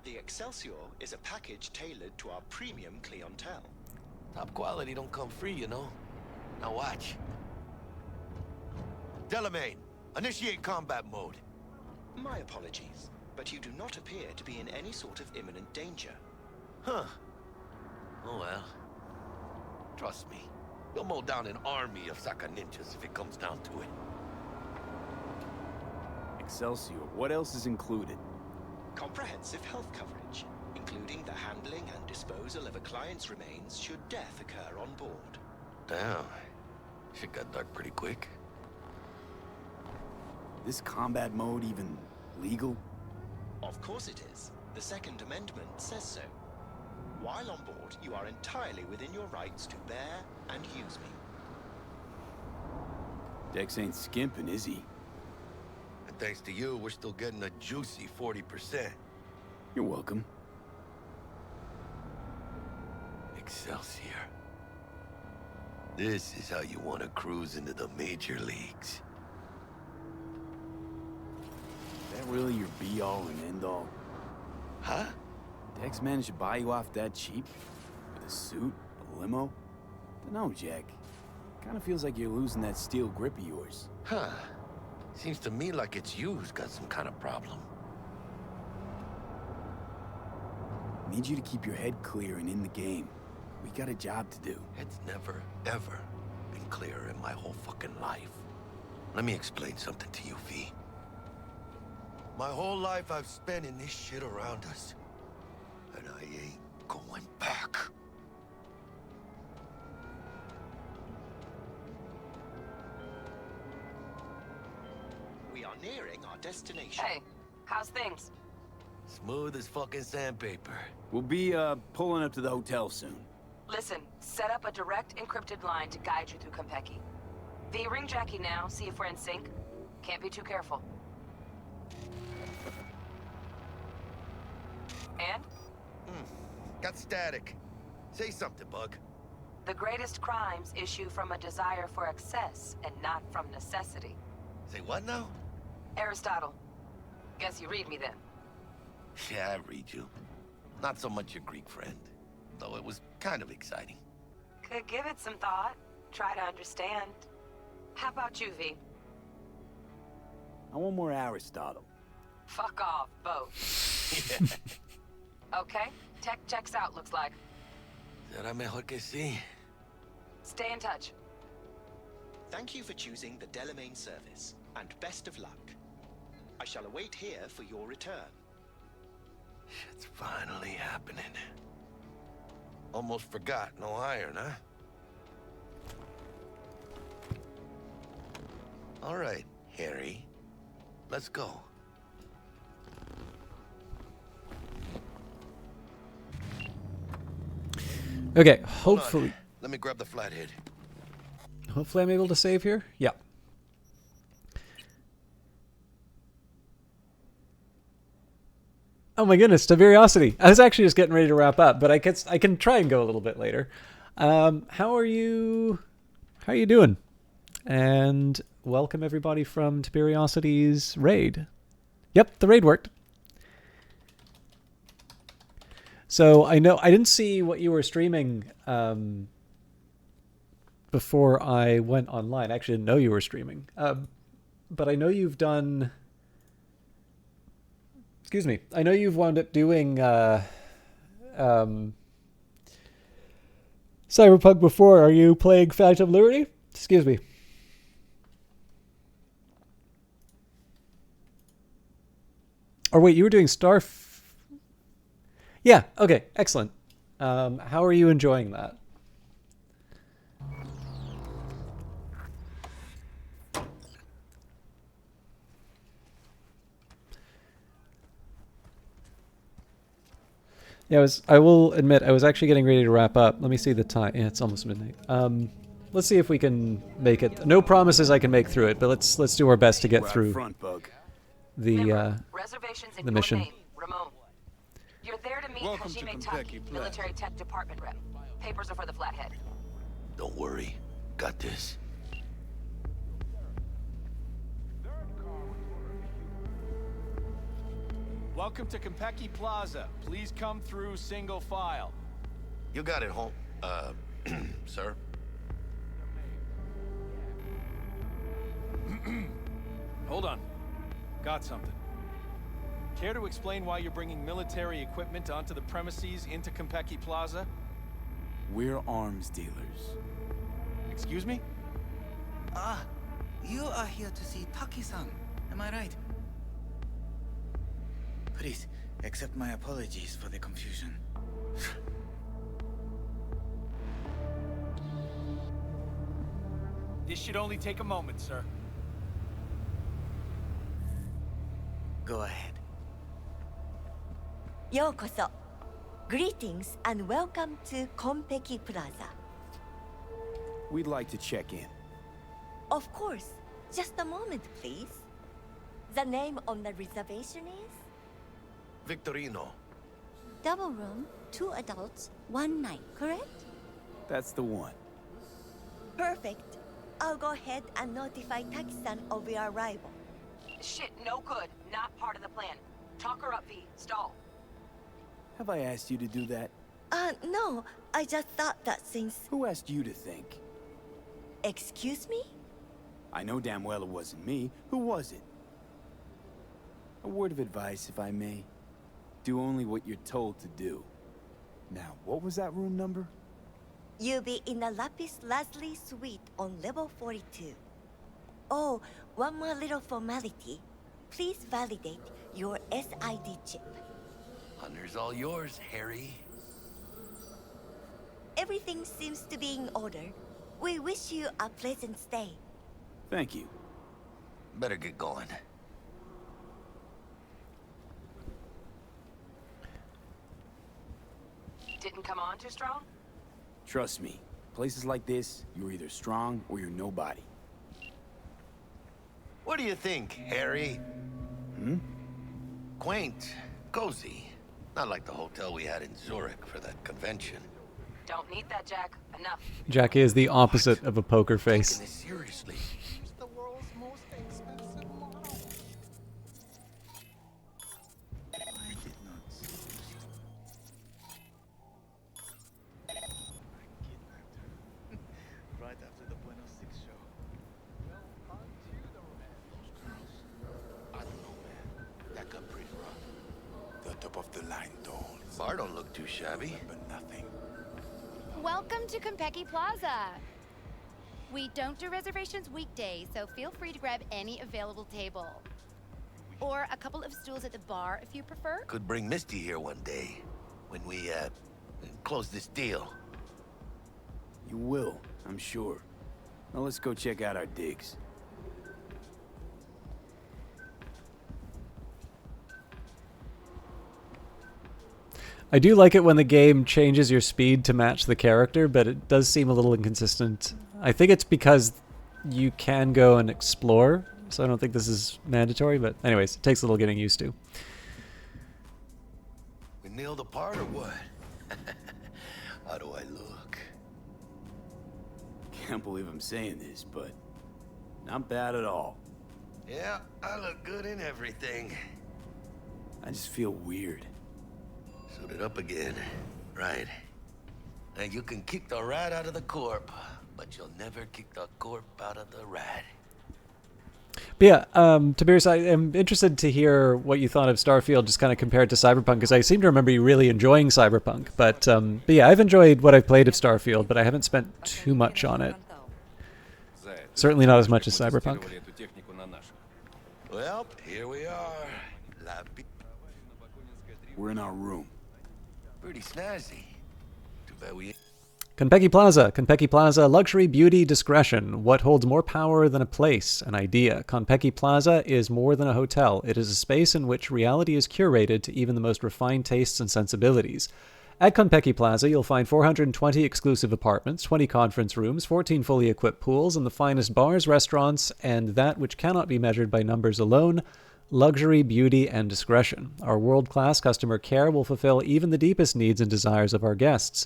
Speaker 6: The Excelsior is a package tailored to our premium clientele.
Speaker 22: Top quality don't come free, you know. Now watch. Delamain, initiate combat mode.
Speaker 6: My apologies, but you do not appear to be in any sort of imminent danger.
Speaker 22: Huh. Oh well. Trust me. You'll mow down an army of Saka ninjas if it comes down to it.
Speaker 3: Excelsior. What else is included?
Speaker 6: Comprehensive health coverage, including the handling and disposal of a client's remains should death occur on board.
Speaker 22: Damn. Shit got dark pretty quick.
Speaker 3: This combat mode even legal?
Speaker 6: Of course it is. The Second Amendment says so. While on board, you are entirely within your rights to bear and use me.
Speaker 3: Dex ain't skimping, is he?
Speaker 22: And thanks to you, we're still getting a juicy 40%.
Speaker 3: You're welcome.
Speaker 22: Excelsior. This is how you want to cruise into the major leagues.
Speaker 3: Is that really your be-all and end-all?
Speaker 22: Huh?
Speaker 3: Dex managed to buy you off that cheap? With a suit? A limo? Dunno, Jack. Kinda feels like you're losing that steel grip of yours.
Speaker 22: Huh. Seems to me like it's you who's got some kind of problem.
Speaker 3: Need you to keep your head clear and in the game. We got a job to do.
Speaker 22: It's never, ever been clearer in my whole fucking life. Let me explain something to you, V. My whole life I've spent in this shit around us. And I ain't going back.
Speaker 6: We are nearing our destination.
Speaker 5: Hey, how's things?
Speaker 22: Smooth as fucking sandpaper.
Speaker 3: We'll be, pulling up to the hotel soon.
Speaker 5: Listen, set up a direct encrypted line to guide you through Konpeki. V, ring Jackie now, see if we're in sync. Can't be too careful. And?
Speaker 22: Got static. Say something, Bug.
Speaker 5: The greatest crimes issue from a desire for excess and not from necessity.
Speaker 22: Say what now?
Speaker 5: Aristotle. Guess you read me then.
Speaker 22: Yeah, I read you. Not so much your Greek friend, though it was kind of exciting.
Speaker 5: Could give it some thought. Try to understand. How about you, V?
Speaker 3: I want more Aristotle.
Speaker 5: Fuck off, both.
Speaker 22: Yeah.
Speaker 5: Okay, tech checks out, looks like.
Speaker 22: Será mejor que sí.
Speaker 5: Stay in touch.
Speaker 6: Thank you for choosing the Delamain service, and best of luck. I shall await here for your return.
Speaker 22: Shit's finally happening. Almost forgot, no iron, huh? All right, Harry. Let's go.
Speaker 1: Okay, hopefully.
Speaker 22: Let me grab the flathead.
Speaker 1: Hopefully I'm able to save here. Yeah. Oh my goodness, Tiberiosity. I was actually just getting ready to wrap up, but I can try and go a little bit later. How are you doing? And welcome everybody from Tiberiosity's raid. Yep, the raid worked. So I know I didn't see what you were streaming before I went online. I actually didn't know you were streaming. But I know you've done... Excuse me. I know you've wound up doing Cyberpunk before. Are you playing Phantom Liberty? Excuse me. Or wait, you were doing Yeah, okay, excellent. How are you enjoying that? Yeah, I will admit, I was actually getting ready to wrap up. Let me see the time. Yeah, it's almost midnight. Let's see if we can make it. No promises I can make through it, but let's do our best to get through the mission.
Speaker 5: Ramon. You're there to meet Hajime Taki, military tech department rep. Papers are for the flathead.
Speaker 22: Don't worry. Got this.
Speaker 4: Welcome to Konpeki Plaza. Please come through single file.
Speaker 22: You got it, home. Sir?
Speaker 4: Hold on. Got something. Care to explain why you're bringing military equipment onto the premises into Konpeki Plaza?
Speaker 3: We're arms dealers.
Speaker 4: Excuse me?
Speaker 12: Ah, you are here to see Taki-san. Am I right? Please, accept my apologies for the confusion.
Speaker 4: This should only take a moment, sir.
Speaker 12: Go ahead.
Speaker 16: Yokoso. Greetings and welcome to Konpeki Plaza.
Speaker 3: We'd like to check in.
Speaker 16: Of course. Just a moment, please. The name on the reservation is?
Speaker 22: Victorino.
Speaker 16: Double room, 2 adults, 1 night, correct?
Speaker 3: That's the one.
Speaker 16: Perfect. I'll go ahead and notify Taki-san of your arrival.
Speaker 5: Shit, no good. Not part of the plan. Talk her up, V. Stall.
Speaker 3: Have I asked you to do that?
Speaker 16: No. I just thought that since...
Speaker 3: Who asked you to think?
Speaker 16: Excuse me?
Speaker 3: I know damn well it wasn't me. Who was it? A word of advice, if I may. Do only what you're told to do. Now, what was that room number?
Speaker 16: You'll be in the Lapis Lazuli suite on level 42. Oh, one more little formality. Please validate your SID chip.
Speaker 22: Honor's all yours, Harry.
Speaker 16: Everything seems to be in order. We wish you a pleasant stay.
Speaker 3: Thank you.
Speaker 22: Better get going.
Speaker 5: Didn't come on too strong?
Speaker 3: Trust me, places like this, you're either strong or you're nobody.
Speaker 22: What do you think, Harry? Quaint, cozy. Not like the hotel we had in Zurich for that convention.
Speaker 5: Don't need that, Jack. Enough.
Speaker 1: Jackie is the opposite of a poker face.
Speaker 22: Taking this seriously.
Speaker 21: The world's most expensive model.
Speaker 12: Right after the Buenos Six show.
Speaker 22: I don't know, man. That got pretty rough.
Speaker 13: The top of the line dolls.
Speaker 22: Bar don't look too shabby.
Speaker 13: But nothing.
Speaker 23: Welcome to Konpeki Plaza. We don't do reservations weekdays, so feel free to grab any available table. Or a couple of stools at the bar if you prefer.
Speaker 22: Could bring Misty here one day when we, close this deal.
Speaker 3: You will, I'm sure. Now let's go check out our digs.
Speaker 1: I do like it when the game changes your speed to match the character, but it does seem a little inconsistent. I think it's because you can go and explore, so I don't think this is mandatory, but anyways, it takes a little getting used to.
Speaker 22: We nailed the part or what? How do I look?
Speaker 3: Can't believe I'm saying this, but not bad at all.
Speaker 22: Yeah, I look good in everything.
Speaker 3: I just feel weird.
Speaker 22: Suited up again. Right. And you can kick the rat out of the corp, but you'll never kick the corp out of the rat.
Speaker 1: But yeah, Tiberius, I am interested to hear what you thought of Starfield just kind of compared to Cyberpunk, because I seem to remember you really enjoying Cyberpunk. But yeah, I've enjoyed what I've played of Starfield, but I haven't spent too much on it. Certainly not as much as Cyberpunk.
Speaker 22: Well, here we are.
Speaker 3: We're in our room.
Speaker 22: Pretty snazzy. Too bad we ain't.
Speaker 1: Konpeki Plaza. Konpeki Plaza, luxury, beauty, discretion. What holds more power than a place? An idea. Konpeki Plaza is more than a hotel. It is a space in which reality is curated to even the most refined tastes and sensibilities. At Konpeki Plaza, you'll find 420 exclusive apartments, 20 conference rooms, 14 fully equipped pools, and the finest bars, restaurants, and that which cannot be measured by numbers alone, luxury, beauty, and discretion. Our world-class customer care will fulfill even the deepest needs and desires of our guests,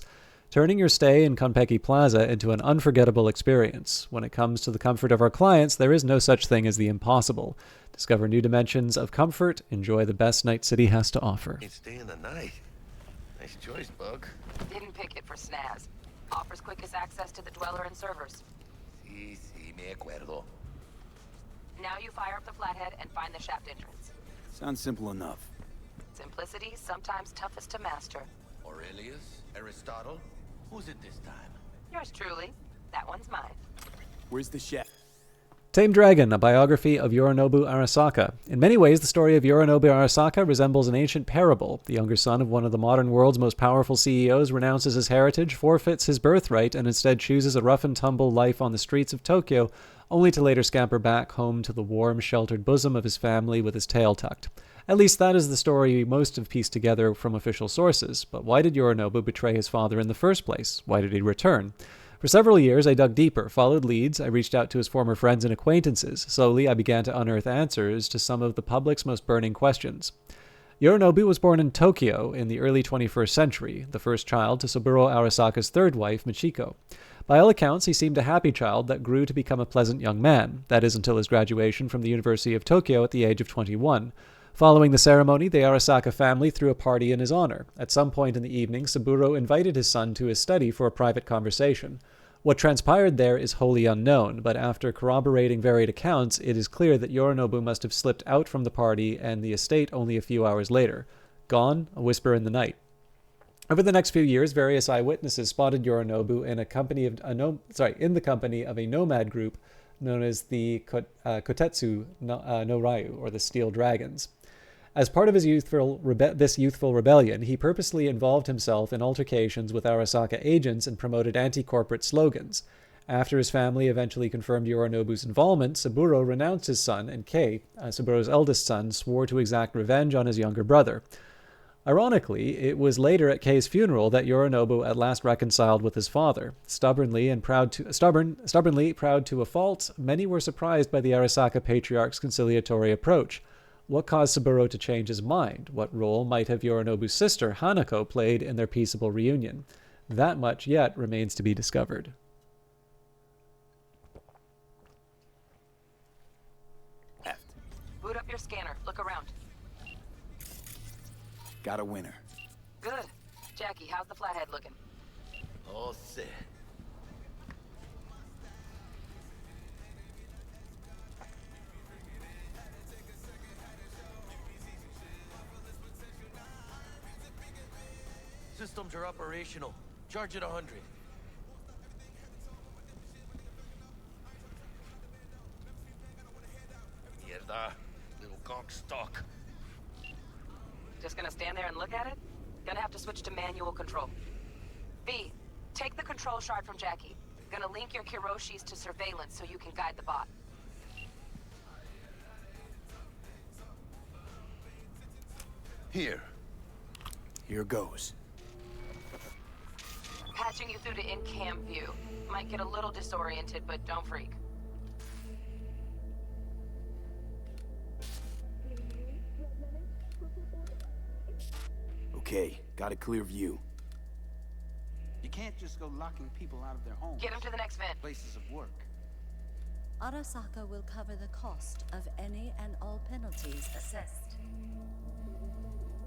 Speaker 1: turning your stay in Konpeki Plaza into an unforgettable experience. When it comes to the comfort of our clients, there is no such thing as the impossible. Discover new dimensions of comfort. Enjoy the best Night City has to offer.
Speaker 22: Ain't staying the night. Nice choice, Bug.
Speaker 5: Didn't pick it for snaz. Offers quickest access to the dweller and servers.
Speaker 22: Sí, me acuerdo.
Speaker 5: Now you fire up the flathead and find the shaft entrance.
Speaker 3: Sounds simple enough.
Speaker 5: Simplicity, sometimes toughest to master.
Speaker 22: Aurelius? Aristotle? Who's it this time?
Speaker 5: Yours truly. That one's mine.
Speaker 3: Where's the chef?
Speaker 1: Tame Dragon, a biography of Yorinobu Arasaka. In many ways, the story of Yorinobu Arasaka resembles an ancient parable. The younger son of one of the modern world's most powerful CEOs renounces his heritage, forfeits his birthright, and instead chooses a rough-and-tumble life on the streets of Tokyo, only to later scamper back home to the warm, sheltered bosom of his family with his tail tucked. At least that is the story most have pieced together from official sources. But why did Yorinobu betray his father in the first place? Why did he return? For several years, I dug deeper, followed leads, I reached out to his former friends and acquaintances. Slowly, I began to unearth answers to some of the public's most burning questions. Yorinobu was born in Tokyo in the early 21st century, the first child to Saburo Arasaka's third wife, Michiko. By all accounts, he seemed a happy child that grew to become a pleasant young man. That is until his graduation from the University of Tokyo at the age of 21. Following the ceremony, the Arasaka family threw a party in his honor. At some point in the evening, Saburo invited his son to his study for a private conversation. What transpired there is wholly unknown, but after corroborating varied accounts, it is clear that Yorinobu must have slipped out from the party and the estate only a few hours later. Gone, a whisper in the night. Over the next few years, various eyewitnesses spotted Yorinobu in the company of a nomad group known as the Kotetsu no Ryu, or the Steel Dragons. As part of his youthful rebellion, he purposely involved himself in altercations with Arasaka agents and promoted anti-corporate slogans. After his family eventually confirmed Yorinobu's involvement, Saburo renounced his son, and Kei, Saburo's eldest son, swore to exact revenge on his younger brother. Ironically, it was later at Kei's funeral that Yorinobu at last reconciled with his father. Stubbornly proud to a fault, many were surprised by the Arasaka patriarch's conciliatory approach. What caused Saburo to change his mind? What role might have Yorinobu's sister, Hanako, played in their peaceable reunion? That much yet remains to be discovered.
Speaker 5: Boot up your scanner. Look around.
Speaker 3: Got a winner.
Speaker 5: Good. Jackie, how's the flathead looking?
Speaker 22: All set. Systems are operational. Charge it 100. Mierda. Little conch stock.
Speaker 5: Just gonna stand there and look at it? Gonna have to switch to manual control. V, take the control shard from Jackie. Gonna link your Kiroshis to surveillance so you can guide the bot.
Speaker 22: Here.
Speaker 3: Here goes.
Speaker 5: Patching you through to in-cam view. Might get a little disoriented, but don't freak.
Speaker 3: Okay, got a clear view.
Speaker 12: You can't just go locking people out of their homes.
Speaker 5: Get them to the next vent.
Speaker 12: Places of work.
Speaker 7: Arasaka will cover the cost of any and all penalties assessed.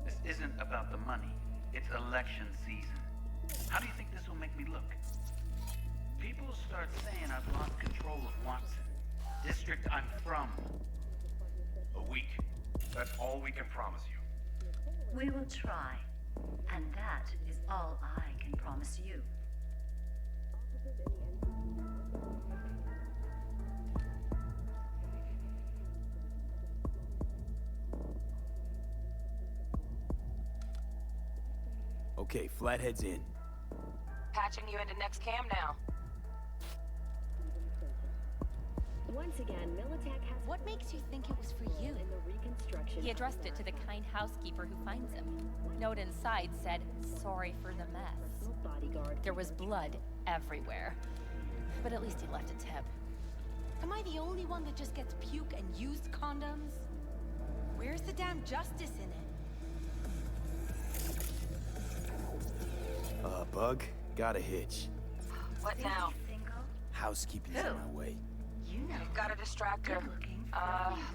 Speaker 9: This isn't about the money. It's election season. How do you think this will make me look? People start saying I've lost control of Watson. District I'm from.
Speaker 15: A week. That's all we can promise you.
Speaker 7: We will try, and that is all I can promise you.
Speaker 3: Okay, Flathead's in.
Speaker 5: Patching you into next cam now.
Speaker 2: Once again, Militech has...
Speaker 23: What makes you think it was for you?
Speaker 2: In the reconstruction...
Speaker 19: He addressed it to the kind housekeeper who finds him. Note inside said, "Sorry for the mess."
Speaker 2: Bodyguard.
Speaker 19: There was blood everywhere. But at least he left a tip.
Speaker 10: Am I the only one that just gets puke and used condoms? Where's the damn justice in it?
Speaker 3: Bug, got a hitch.
Speaker 5: What now?
Speaker 3: Housekeeping's on my way.
Speaker 23: You know.
Speaker 5: Got a distractor.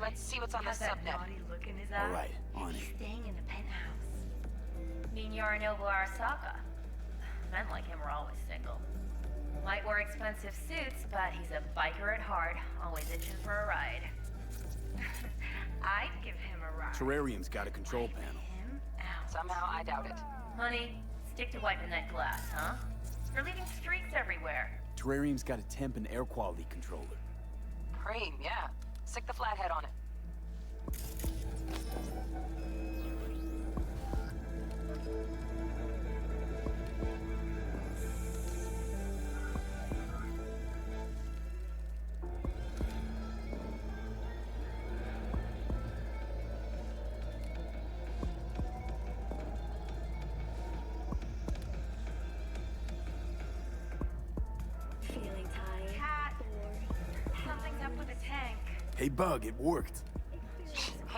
Speaker 5: Let's see what's on the subnet.
Speaker 23: Look in his
Speaker 3: All
Speaker 23: eye.
Speaker 3: right, on it.
Speaker 23: Staying in the penthouse. Mean Yorinobu Arasaka. Men like him are always single. Might wear expensive suits, but he's a biker at heart, always itching for a ride. I'd give him a ride.
Speaker 3: Terrarium's got a control panel.
Speaker 5: Somehow I doubt it.
Speaker 23: Honey, stick to wiping that glass, huh? You're leaving streaks everywhere.
Speaker 3: Terrarium's got a temp and air quality controller.
Speaker 5: Cream, yeah. Stick the flathead on it.
Speaker 2: Feeling tired?
Speaker 23: Cat, something's up with the tank.
Speaker 3: Hey, Bug, it worked.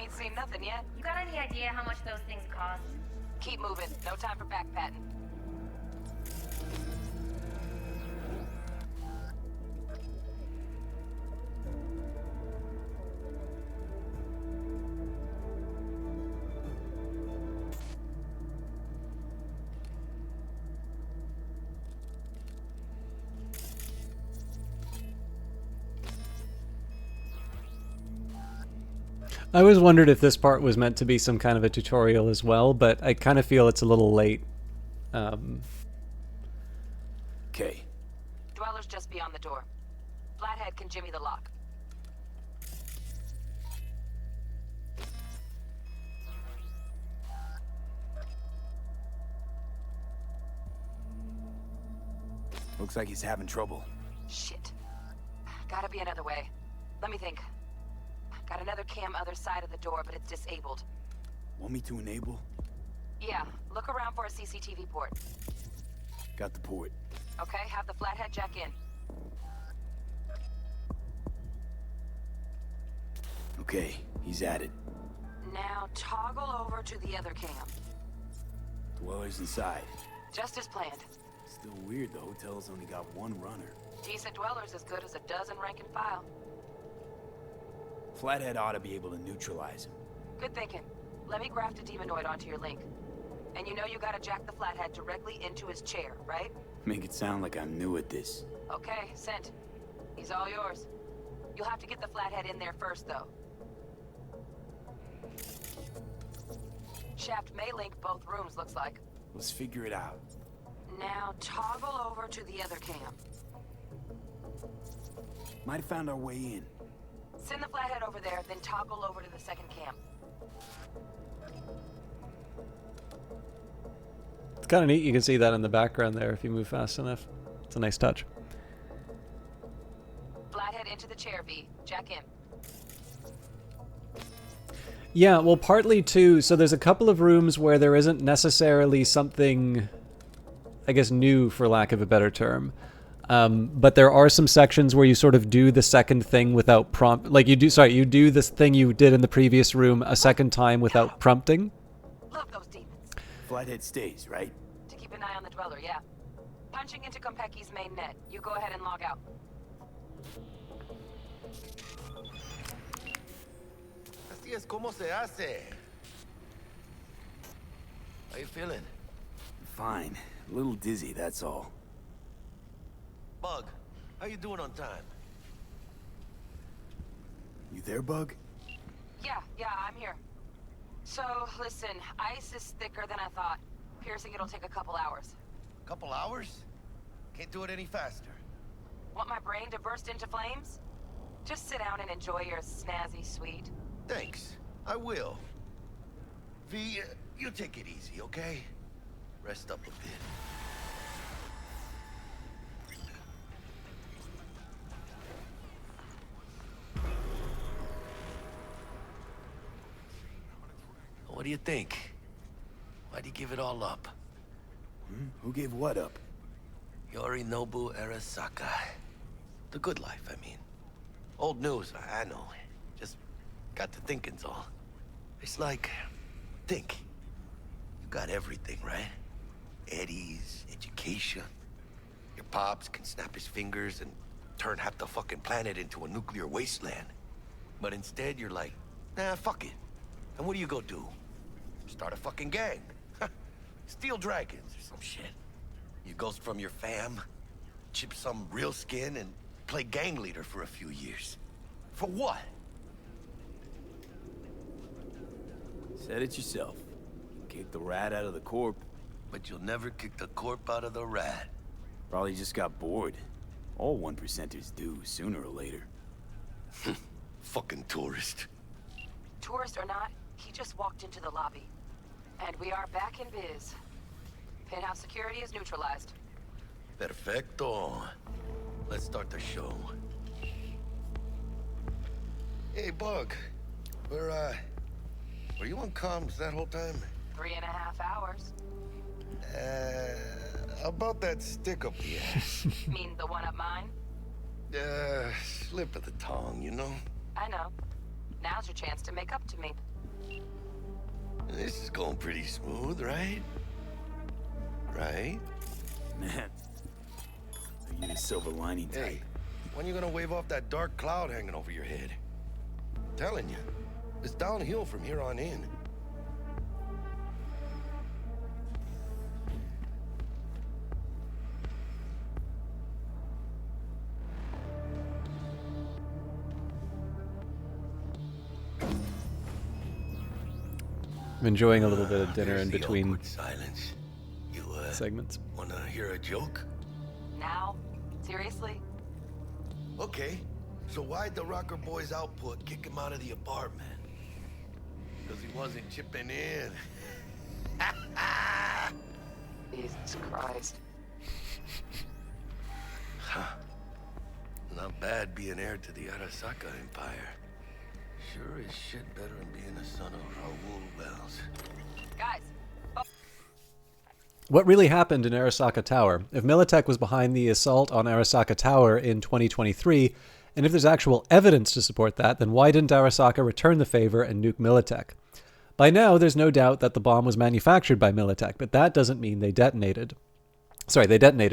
Speaker 5: Ain't seen nothing yet.
Speaker 23: You got any idea how much those things cost?
Speaker 5: Keep moving. No time for backpatting.
Speaker 1: I always wondered if this part was meant to be some kind of a tutorial as well, but I kind of feel it's a little late.
Speaker 3: Okay.
Speaker 5: Dweller's just beyond the door. Flathead can jimmy the lock.
Speaker 3: Looks like he's having trouble.
Speaker 5: Shit. Gotta be another way. Let me think. Got another cam other side of the door, but it's disabled.
Speaker 3: Want me to enable?
Speaker 5: Yeah, look around for a CCTV port.
Speaker 3: Got the port.
Speaker 5: Okay, have the flathead jack in.
Speaker 3: Okay, he's at it.
Speaker 5: Now toggle over to the other cam.
Speaker 3: Dweller's inside.
Speaker 5: Just as planned.
Speaker 3: Still weird, the hotel's only got one runner.
Speaker 5: Decent Dweller's as good as a dozen rank and file.
Speaker 3: Flathead ought to be able to neutralize him.
Speaker 5: Good thinking. Let me graft a demonoid onto your link. And you know you gotta jack the flathead directly into his chair, right?
Speaker 3: Make it sound like I'm new at this.
Speaker 5: Okay, sent. He's all yours. You'll have to get the flathead in there first, though. Shaft may link both rooms, looks like.
Speaker 3: Let's figure it out.
Speaker 5: Now toggle over to the other cam.
Speaker 3: Might have found our way in.
Speaker 5: Send the flathead over there, then toggle over to the second cam.
Speaker 1: It's kind of neat. You can see that in the background there if you move fast enough. It's a nice touch.
Speaker 5: Flathead into the chair, V. Jack in.
Speaker 1: Yeah, well, partly too. So there's a couple of rooms where there isn't necessarily something, I guess, new, for lack of a better term. But there are some sections where you sort of do the second thing without prompt. Like you do this thing you did in the previous room a second time without prompting.
Speaker 5: Love those demons.
Speaker 3: Flathead stays, right?
Speaker 5: To keep an eye on the Dweller, yeah. Punching into Konpeki's main net. You go ahead and log out.
Speaker 22: Así es como se hace. How you feeling?
Speaker 3: Fine. A little dizzy, that's all.
Speaker 22: Bug, how you doing on time?
Speaker 3: You there, Bug?
Speaker 5: Yeah, I'm here. So, listen, ice is thicker than I thought. Piercing it'll take a couple hours.
Speaker 22: Couple hours? Can't do it any faster.
Speaker 5: Want my brain to burst into flames? Just sit down and enjoy your snazzy sweet.
Speaker 22: Thanks, I will. V, you take it easy, okay? Rest up a bit. What do you think? Why'd you give it all up?
Speaker 3: Who gave what up?
Speaker 22: Yorinobu Arasaka. The good life, I mean. Old news, I know. Just got to thinking's all. It's like, think. You got everything, right? Eddies, education. Your pops can snap his fingers and turn half the fucking planet into a nuclear wasteland. But instead, you're like, nah, fuck it. And what do you go do? Start a fucking gang. Steal dragons or some shit. You ghost from your fam, chip some real skin, and play gang leader for a few years. For what?
Speaker 3: Said it yourself. Kick the rat out of the corp.
Speaker 22: But you'll never kick the corp out of the rat.
Speaker 3: Probably just got bored. All 1%ers do, sooner or later.
Speaker 22: Fucking tourist.
Speaker 5: Tourist or not, he just walked into the lobby. And we are back in biz. Penthouse security is neutralized.
Speaker 22: Perfecto. Let's start the show. Hey, Bug. Were you on comms that whole time?
Speaker 5: 3.5 hours.
Speaker 22: About that stick up the ass.
Speaker 5: Mean the one up mine?
Speaker 22: Slip of the tongue, you know?
Speaker 5: I know. Now's your chance to make up to me.
Speaker 22: This is going pretty smooth, right? Right?
Speaker 3: Man, are you the silver lining type?
Speaker 22: Hey, when you gonna wave off that dark cloud hanging over your head? I'm telling you, it's downhill from here on in.
Speaker 1: I'm enjoying a little bit of dinner in
Speaker 22: Here's the
Speaker 1: between
Speaker 22: awkward silence. You,
Speaker 1: segments.
Speaker 22: wanna hear a joke?
Speaker 5: Now? Seriously?
Speaker 22: Okay, so why'd the Rocker Boy's output kick him out of the apartment? Because he wasn't chipping in.
Speaker 5: Jesus Christ.
Speaker 22: Huh. Not bad being heir to the Arasaka Empire. Sure as shit better than being the son of Raoul Wells.
Speaker 5: Guys.
Speaker 1: What really happened in Arasaka Tower? If Militech was behind the assault on Arasaka Tower in 2023, and if there's actual evidence to support that, then why didn't Arasaka return the favor and nuke Militech? By now, there's no doubt that the bomb was manufactured by Militech, but that doesn't mean they detonated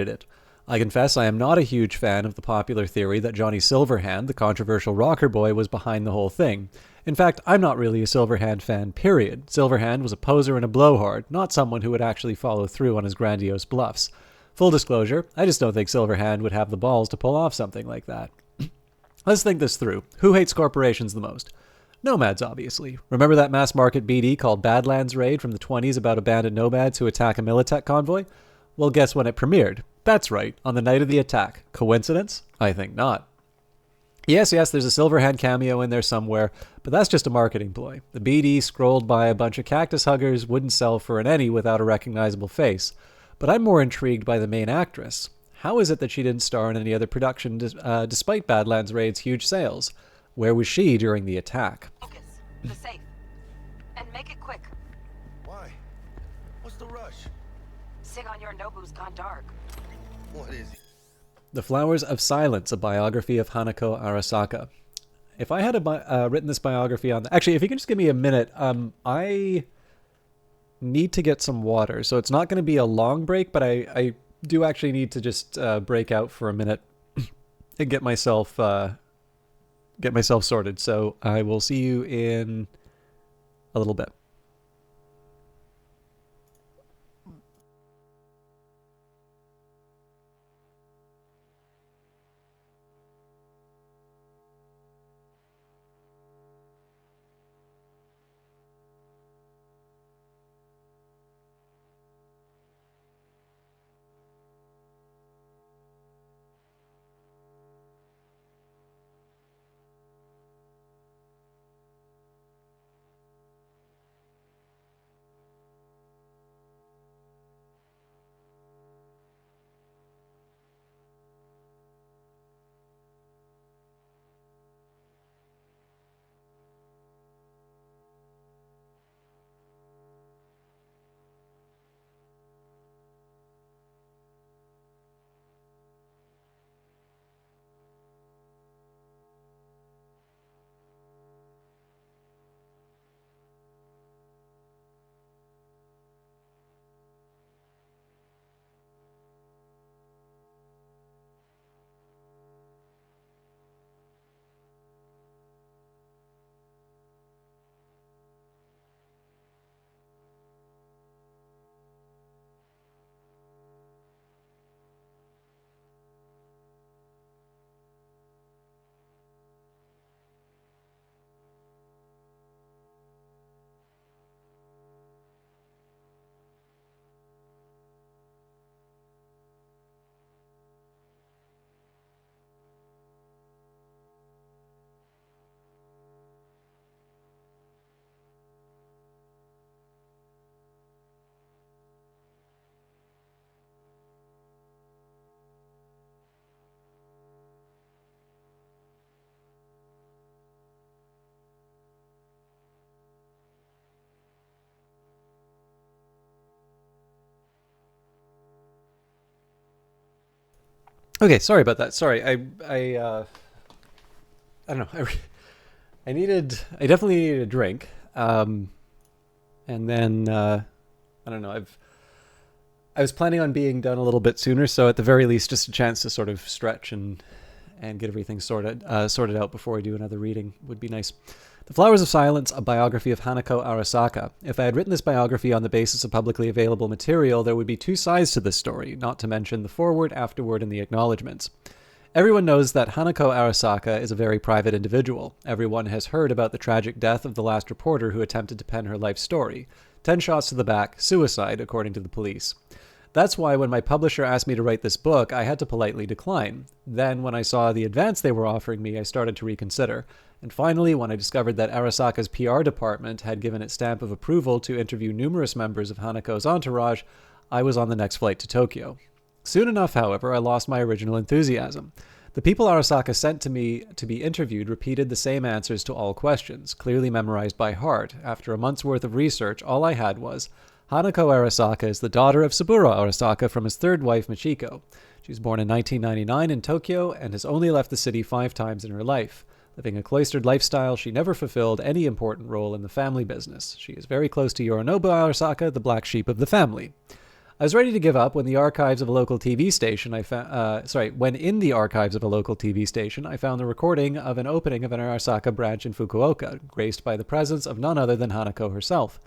Speaker 1: it. I confess I am not a huge fan of the popular theory that Johnny Silverhand, the controversial rocker boy, was behind the whole thing. In fact, I'm not really a Silverhand fan, period. Silverhand was a poser and a blowhard, not someone who would actually follow through on his grandiose bluffs. Full disclosure, I just don't think Silverhand would have the balls to pull off something like that. Let's think this through. Who hates corporations the most? Nomads, obviously. Remember that mass market BD called Badlands Raid from the 20s about abandoned nomads who attack a Militech convoy? Well, guess when it premiered? That's right, on the night of the attack. Coincidence? I think not. Yes, there's a Silverhand cameo in there somewhere, but that's just a marketing ploy. The BD scrolled by a bunch of cactus huggers wouldn't sell for an any without a recognizable face. But I'm more intrigued by the main actress. How is it that she didn't star in any other production despite Badlands Raid's huge sales? Where was she during the attack?
Speaker 5: Focus. The safe. And make it quick.
Speaker 22: Why? What's the rush?
Speaker 5: Sigon Yorinobu's gone dark.
Speaker 22: What is it?
Speaker 1: The Flowers of Silence, a biography of Hanako Arasaka. If I had written this biography on... Actually, if you can just give me a minute, I need to get some water. So it's not going to be a long break, but I do actually need to just break out for a minute and get myself sorted. So I will see you in a little bit. Okay, sorry about that. Sorry, I don't know. I definitely needed a drink. And then I don't know. I was planning on being done a little bit sooner, so at the very least, just a chance to sort of stretch and get everything sorted out before I do another reading would be nice. The Flowers of Silence, a biography of Hanako Arasaka. If I had written this biography on the basis of publicly available material, there would be two sides to this story, not to mention the foreword, afterword, and the acknowledgements. Everyone knows that Hanako Arasaka is a very private individual. Everyone has heard about the tragic death of the last reporter who attempted to pen her life story. 10 shots to the back, suicide, according to the police. That's why when my publisher asked me to write this book, I had to politely decline. Then, when I saw the advance they were offering me, I started to reconsider. And finally, when I discovered that Arasaka's PR department had given its stamp of approval to interview numerous members of Hanako's entourage, I was on the next flight to Tokyo. Soon enough, however, I lost my original enthusiasm. The people Arasaka sent to me to be interviewed repeated the same answers to all questions, clearly memorized by heart. After a month's worth of research, all I had was, Hanako Arasaka is the daughter of Saburo Arasaka from his third wife, Michiko. She was born in 1999 in Tokyo and has only left the city 5 times in her life. Living a cloistered lifestyle, she never fulfilled any important role in the family business. She is very close to Yorinobu Arasaka, the black sheep of the family. I was ready to give up when the archives of a local TV station when in the archives of a local TV station, I found the recording of an opening of an Arasaka branch in Fukuoka, graced by the presence of none other than Hanako herself.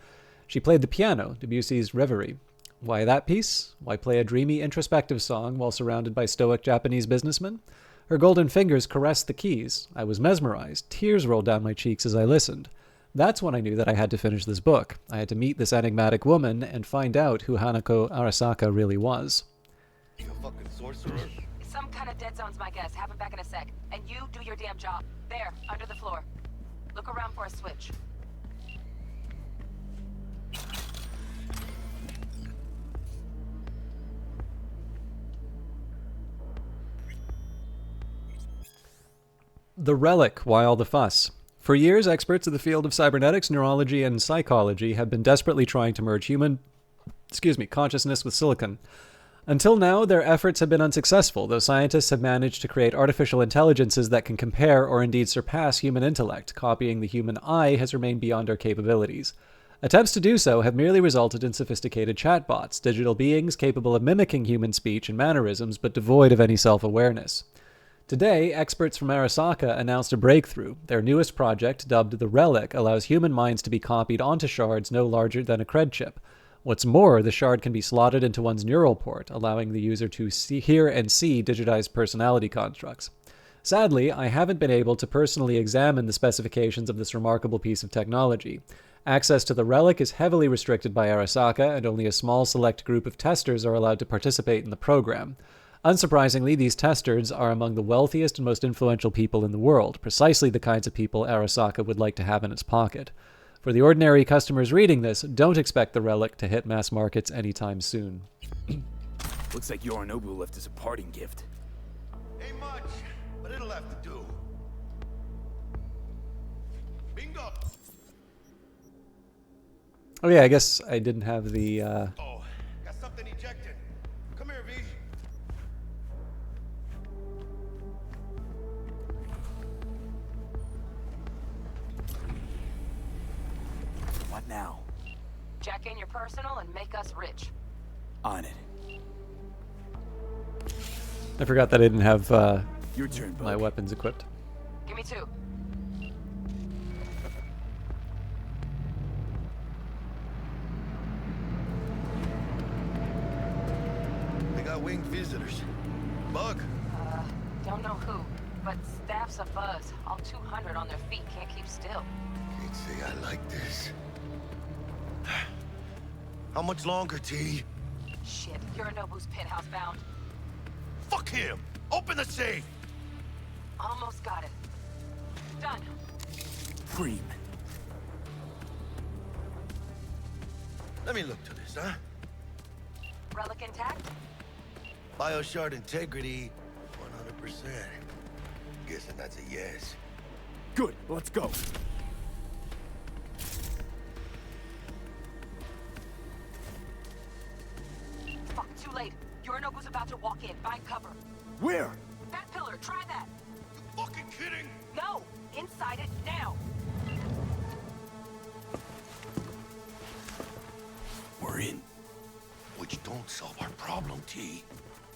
Speaker 1: She played the piano, Debussy's Reverie. Why that piece? Why play a dreamy, introspective song while surrounded by stoic Japanese businessmen? Her golden fingers caressed the keys. I was mesmerized. Tears rolled down my cheeks as I listened. That's when I knew that I had to finish this book. I had to meet this enigmatic woman and find out who Hanako Arasaka really was.
Speaker 22: You a fucking sorcerer?
Speaker 5: Some kind of dead zone's my guess. Have him back in a sec. And you do your damn job. There, under the floor. Look around for a switch.
Speaker 1: The Relic, Why All the Fuss? For years, experts in the field of cybernetics, neurology, and psychology have been desperately trying to merge human consciousness with silicon. Until now, their efforts have been unsuccessful, though scientists have managed to create artificial intelligences that can compare or indeed surpass human intellect. Copying the human eye has remained beyond our capabilities. Attempts to do so have merely resulted in sophisticated chatbots, digital beings capable of mimicking human speech and mannerisms but devoid of any self-awareness. Today, experts from Arasaka announced a breakthrough. Their newest project, dubbed the Relic, allows human minds to be copied onto shards no larger than a cred chip. What's more, the shard can be slotted into one's neural port, allowing the user to hear and see digitized personality constructs. Sadly, I haven't been able to personally examine the specifications of this remarkable piece of technology. Access to the Relic is heavily restricted by Arasaka, and only a small select group of testers are allowed to participate in the program. Unsurprisingly, these testers are among the wealthiest and most influential people in the world, precisely the kinds of people Arasaka would like to have in its pocket. For the ordinary customers reading this, don't expect the Relic to hit mass markets anytime soon.
Speaker 3: Looks like Yorinobu left us a parting gift.
Speaker 6: Ain't much, but it'll have to do. Bingo!
Speaker 1: Oh yeah, I guess I didn't have the,
Speaker 6: Oh, got something ejected. Come here, V.
Speaker 3: What now?
Speaker 5: Jack in your personal and make us rich.
Speaker 3: On it.
Speaker 1: I forgot that I didn't have,
Speaker 3: Your turn,
Speaker 1: my weapons equipped.
Speaker 5: Give me 2.
Speaker 6: They got winged visitors. Bug?
Speaker 5: Don't know who, but staff's a buzz. All 200 on their feet can't keep still.
Speaker 6: Can't say I like this. How much longer, T?
Speaker 5: Shit, Yorinobu's penthouse bound.
Speaker 6: Fuck him! Open the safe!
Speaker 5: Almost got it. Done.
Speaker 3: Cream.
Speaker 6: Let me look to this, huh?
Speaker 5: Relic intact?
Speaker 6: Bioshard integrity, 100%. Guessing that's a yes.
Speaker 3: Good, let's go.
Speaker 5: Fuck, too late. Yorinobu's about to walk in. Find cover.
Speaker 3: Where?
Speaker 5: That pillar, try that.
Speaker 6: You fucking kidding?
Speaker 5: No! Inside it, now!
Speaker 3: We're in.
Speaker 6: Which don't solve our problem, T.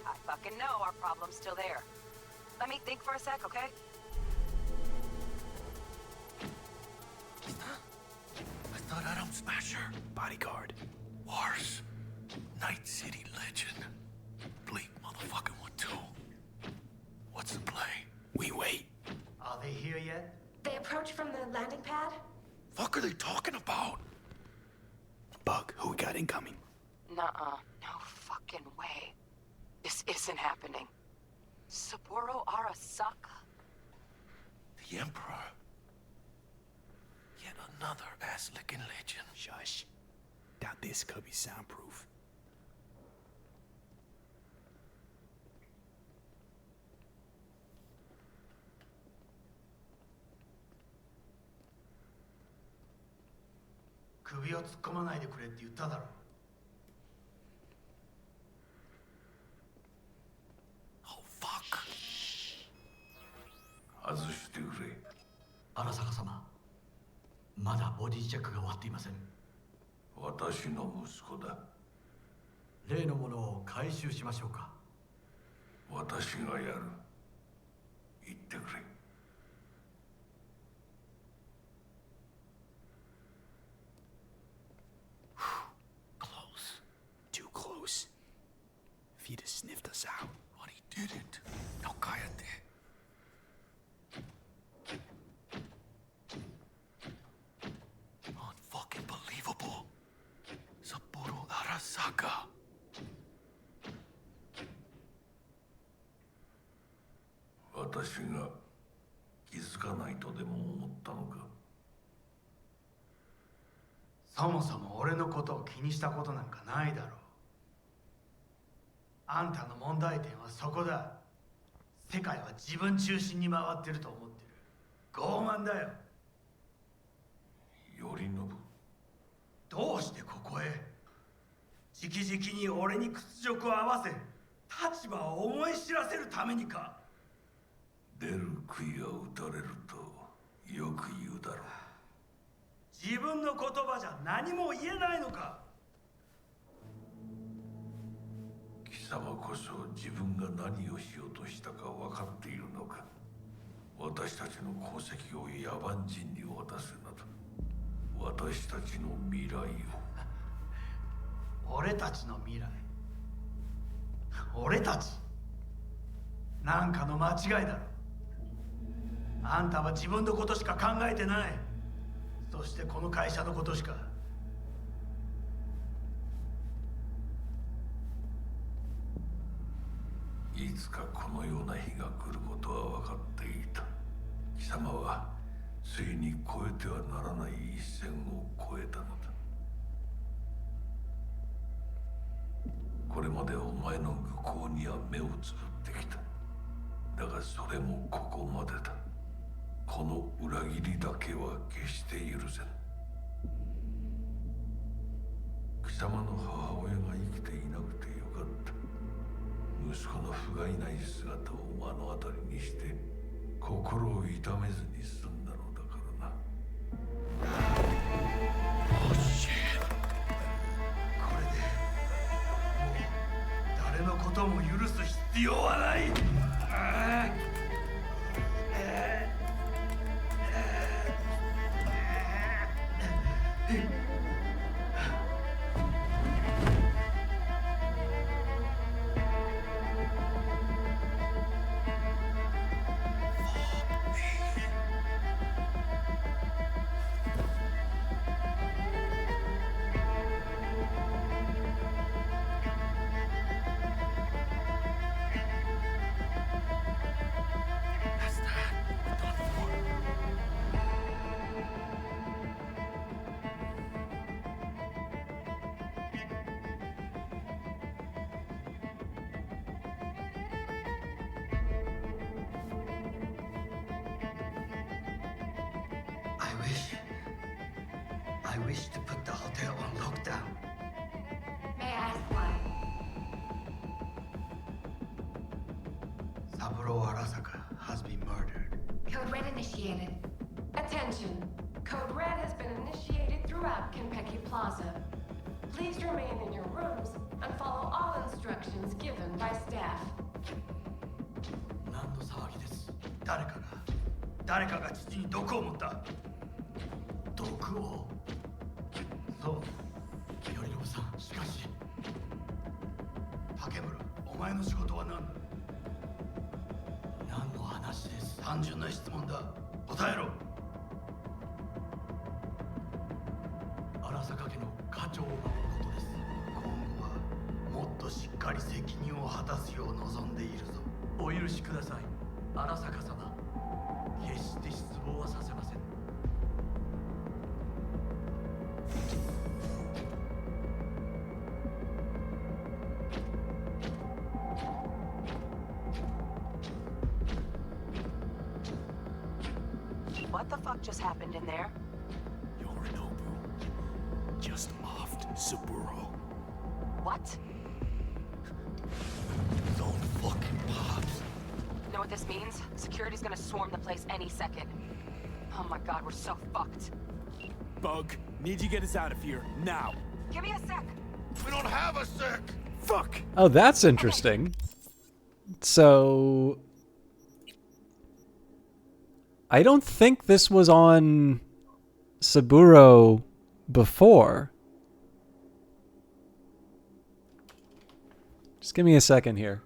Speaker 5: I fucking know our problem's still there. Let me think for a sec, okay?
Speaker 6: I thought Atom Smasher.
Speaker 3: Bodyguard.
Speaker 6: Wars. Night City legend. Bleak motherfucking one too. What's the play?
Speaker 3: We wait.
Speaker 11: Are they here yet?
Speaker 18: They approach from the landing pad?
Speaker 6: Fuck are they talking about?
Speaker 3: Bug, who we got incoming?
Speaker 5: Nuh-uh. No fucking way. This isn't happening. Saburo Arasaka?
Speaker 6: The Emperor. Yet another ass-licking legend.
Speaker 3: Shush. Doubt this could be soundproof.
Speaker 6: Oh, fuck.
Speaker 15: 外してくれ。
Speaker 11: 荒坂様、まだボディチェックが終わっていません。
Speaker 15: 私の息子だ。
Speaker 11: 例のものを回収しましょうか。
Speaker 15: 私がやる。言ってくれ。
Speaker 3: Close. Too close. If he'd have sniffed us out.
Speaker 6: But he didn't. No, cállate. Unfucking believable. Saburo Arasaka.
Speaker 15: Watashiが気づかないとでも思ったのか。
Speaker 11: そもそも俺のことを気にしたことなんかないだろう。あんたの問題点はそこだ。世界は自分中心に回ってると思ってる。傲慢だよ。
Speaker 15: 頼信。
Speaker 11: どうしてここへ？直々に俺に屈辱を合わせ立場を思い知らせるためにか？
Speaker 15: 出る杭は打たれるとよく言うだろう。
Speaker 11: 自分の言葉じゃ何も言えないのか？
Speaker 15: 貴様こそ自分が何をしようとしたか分かっているのか。私たちの功績を野蛮人に渡すなど、私たちの未来を。
Speaker 11: 俺たちの未来。俺たちなんかの間違いだろ。あんたは自分のことしか考えてない。そしてこの会社のことしか。
Speaker 15: いつかこのような日が来ることは分かっていた。貴様はついに越えてはならない一線を越えたのだ。これまでお前の愚行には目をつぶってきた。だがそれもここまでだ。この裏切りだけは決して許せん。貴様の母親が生きていなくてよかった。息子の不甲斐ない姿を目の当たりにして心を痛めずに済んだのだからな。
Speaker 11: これでもう誰のことも許す必要はない。I wish to put the hotel on lockdown.
Speaker 18: May I ask why?
Speaker 11: Saburo Arasaka has been murdered.
Speaker 18: Code Red initiated. Attention. Code Red has been initiated throughout Kenpeki Plaza. Please remain in your rooms and follow all instructions given by staff.
Speaker 11: 何の騒ぎです。誰かが父に毒を持った。毒を。そう。頼信さん、しかし。竹村、お前の仕事は何だ？何の話です。単純な質問だ。答えろ。荒坂家の家長を守ることです。今後はもっとしっかり責任を果たすよう望んでいるぞ。お許しください、荒坂様。決して失望はさせません。
Speaker 14: What the fuck just happened in there?
Speaker 4: Yorinobu just offed Saburo.
Speaker 14: What?
Speaker 22: Don't fucking pops.
Speaker 14: Know what this means? Security's gonna swarm the place any second. Oh my god, we're so fucked.
Speaker 4: Bug, need you get us out of here now.
Speaker 14: Give me a sec.
Speaker 22: We don't have a sec.
Speaker 4: Fuck.
Speaker 1: Oh, that's interesting. So I don't think this was on Saburo before. Just give me a second here.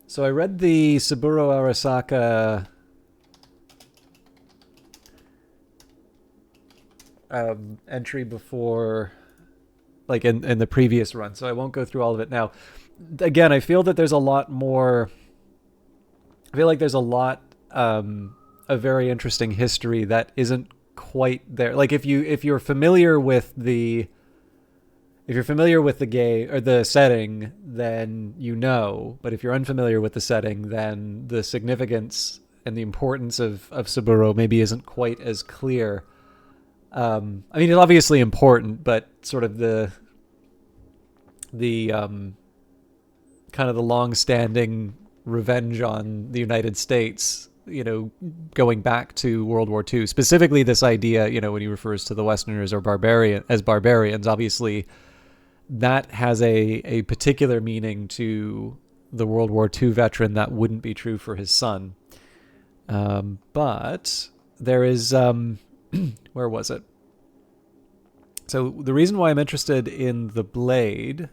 Speaker 1: So I read the Saburo Arasaka entry before, like in the previous run, so I won't go through all of it now. Again, I feel that there's a lot more. I feel like there's a lot a very interesting history that isn't quite there. Like if you're familiar with the game or the setting, then you know. But if you're unfamiliar with the setting, then the significance and the importance of Saburo maybe isn't quite as clear. I mean, it's obviously important, but sort of the kind of the long-standing revenge on the United States, going back to World War II, specifically this idea, when he refers to the Westerners or barbarians, obviously that has a particular meaning to the World War II veteran that wouldn't be true for his son. But there is, where was it? So the reason why I'm interested in the Blade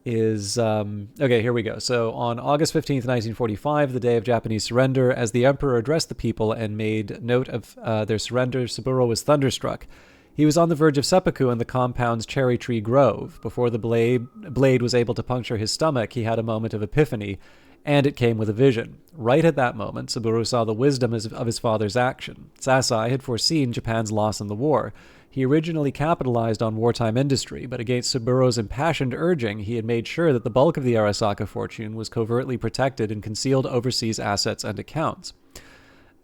Speaker 1: is, okay, here we go. So on August 15th, 1945, the day of Japanese surrender, as the Emperor addressed the people and made note of their surrender, Saburo was thunderstruck. He was on the verge of seppuku in the compound's cherry tree grove. Before the blade was able to puncture his stomach, he had a moment of epiphany, and it came with a vision. Right at that moment, Saburo saw the wisdom of his father's action. Sasai had foreseen Japan's loss in the war. He originally capitalized on wartime industry, but against Saburo's impassioned urging, he had made sure that the bulk of the Arasaka fortune was covertly protected in concealed overseas assets and accounts.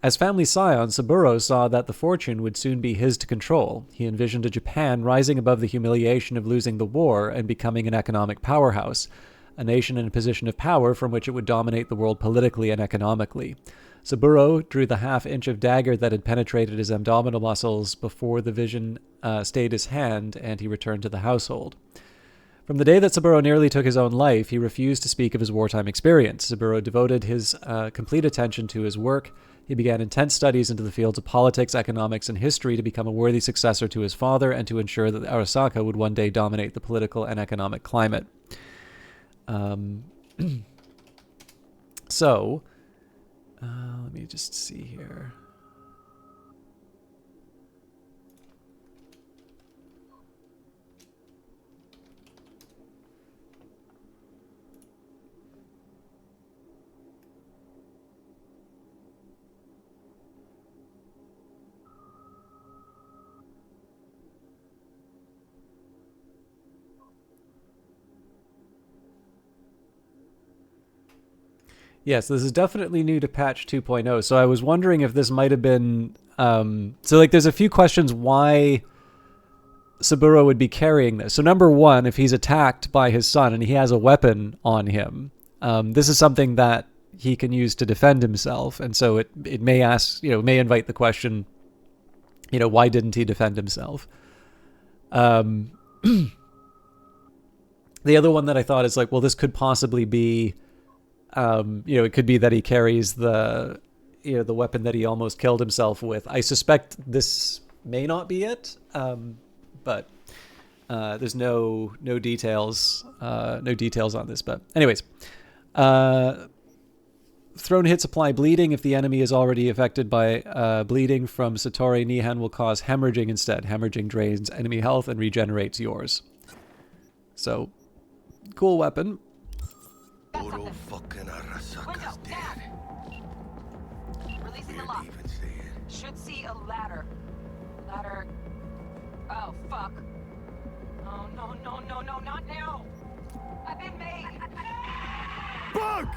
Speaker 1: As family scion, Saburo saw that the fortune would soon be his to control. He envisioned a Japan rising above the humiliation of losing the war and becoming an economic powerhouse, a nation in a position of power from which it would dominate the world politically and economically. Saburo drew the half-inch of dagger that had penetrated his abdominal muscles before the vision stayed his hand, and he returned to the household. From the day that Saburo nearly took his own life, he refused to speak of his wartime experience. Saburo devoted his complete attention to his work. He began intense studies into the fields of politics, economics, and history to become a worthy successor to his father and to ensure that Arasaka would one day dominate the political and economic climate. So, let me just see here. Yes, this is definitely new to patch 2.0. So I was wondering if this might have been... there's a few questions why Saburo would be carrying this. So number one, if he's attacked by his son and he has a weapon on him, this is something that he can use to defend himself. And so it may may invite the question, why didn't he defend himself? The other one that I thought is this could possibly be... it could be that he carries the weapon that he almost killed himself with. I suspect this may not be it, but there's no details on this. But anyways, thrown hits apply bleeding. If the enemy is already affected by bleeding from Satori, Nihan will cause hemorrhaging instead. Hemorrhaging drains enemy health and regenerates yours. So, cool weapon.
Speaker 22: Oro fucking Arasaka's dead.
Speaker 14: Releasing the lock. Should see a ladder. Ladder. Oh, fuck. Oh, no, not now. I've been made.
Speaker 4: Bug!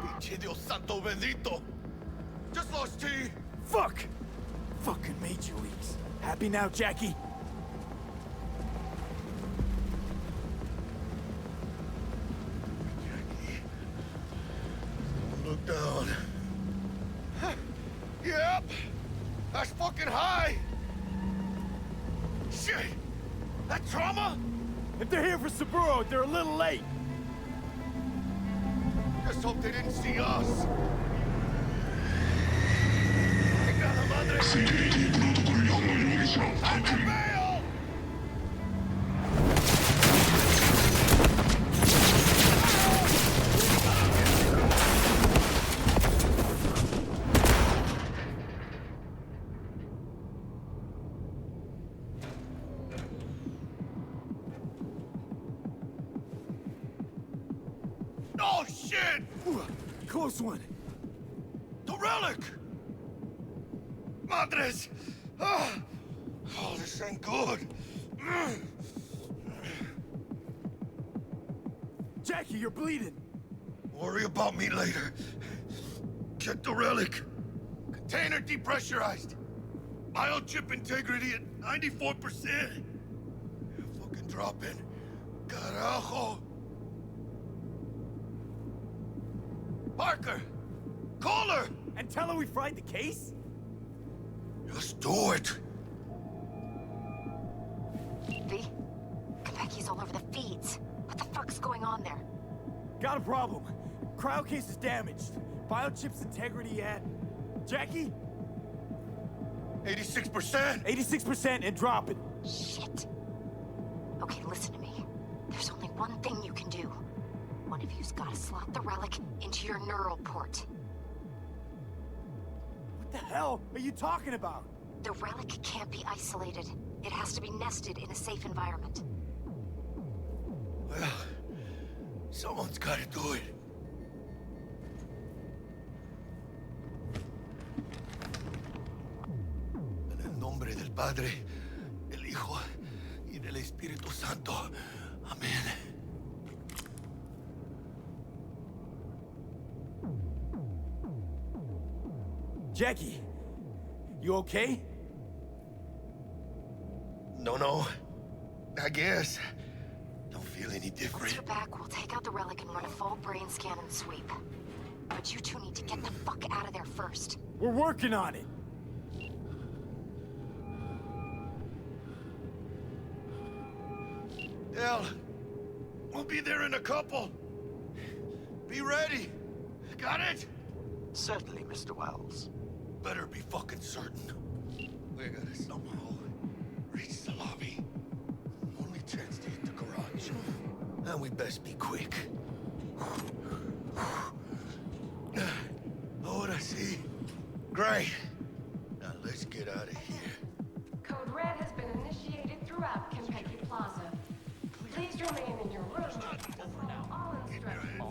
Speaker 22: Pinche Dios santo bendito. Just lost T.
Speaker 4: Fuck! Fucking Major Leagues. Happy now, Jackie?
Speaker 22: Look down. Yep. That's fucking high. Shit. That trauma?
Speaker 4: If they're here for Saburo, they're a little late.
Speaker 22: Just hope they didn't see us.
Speaker 4: Oh, shit! Ooh, close one.
Speaker 22: The relic! Madres! Oh, this ain't good.
Speaker 4: Jackie, you're bleeding.
Speaker 22: Worry about me later. Check the relic. Container depressurized. Biochip integrity at 94%. Fucking dropping. Carajo. Parker! Call her!
Speaker 4: And tell her we fried the case?
Speaker 22: Just do it.
Speaker 14: V? Konpeki's all over the feeds. What the fuck's going on there?
Speaker 4: Got a problem. Cryo case is damaged. Biochip's integrity at... Jackie?
Speaker 22: 86%?
Speaker 4: 86% and dropping.
Speaker 14: Shit. Okay, listen to me. There's only one thing you can do. One of you's gotta slot the relic into your neural port.
Speaker 4: What the hell are you talking about?
Speaker 14: The relic can't be isolated. It has to be nested in a safe environment.
Speaker 22: Well, someone's gotta do it. En el nombre del Padre, del Hijo y del Espíritu Santo. Amén.
Speaker 4: Jackie, you okay?
Speaker 22: No. I guess. Don't feel any
Speaker 14: Once
Speaker 22: different.
Speaker 14: you're back, we'll take out the relic and run a full brain scan and sweep. But you two need to get the fuck out of there first.
Speaker 4: We're working on it.
Speaker 22: Del, we'll be there in a couple. Be ready. Got it?
Speaker 6: Certainly, Mr. Wells.
Speaker 22: Better be fucking certain. We gotta somehow reach the lobby. Only chance to hit the garage. And we best be quick. Ahora sí. Great. Now let's get out of here.
Speaker 18: Code Red has been initiated throughout Konpeki Plaza. Please remain in your rooms and follow all instructions.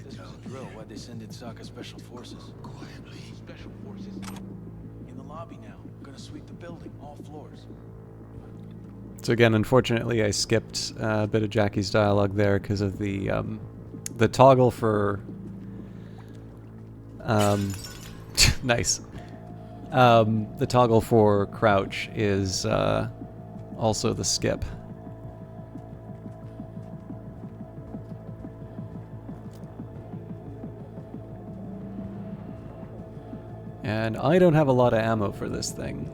Speaker 8: This was a drill. Why'd they send in Saka Special Forces?
Speaker 22: Quietly.
Speaker 8: Special Forces? In the lobby now. Gonna sweep the building, all floors.
Speaker 1: So again, unfortunately, I skipped a bit of Jackie's dialogue there because of the toggle for nice. The toggle for crouch is also the skip. And I don't have a lot of ammo for this thing.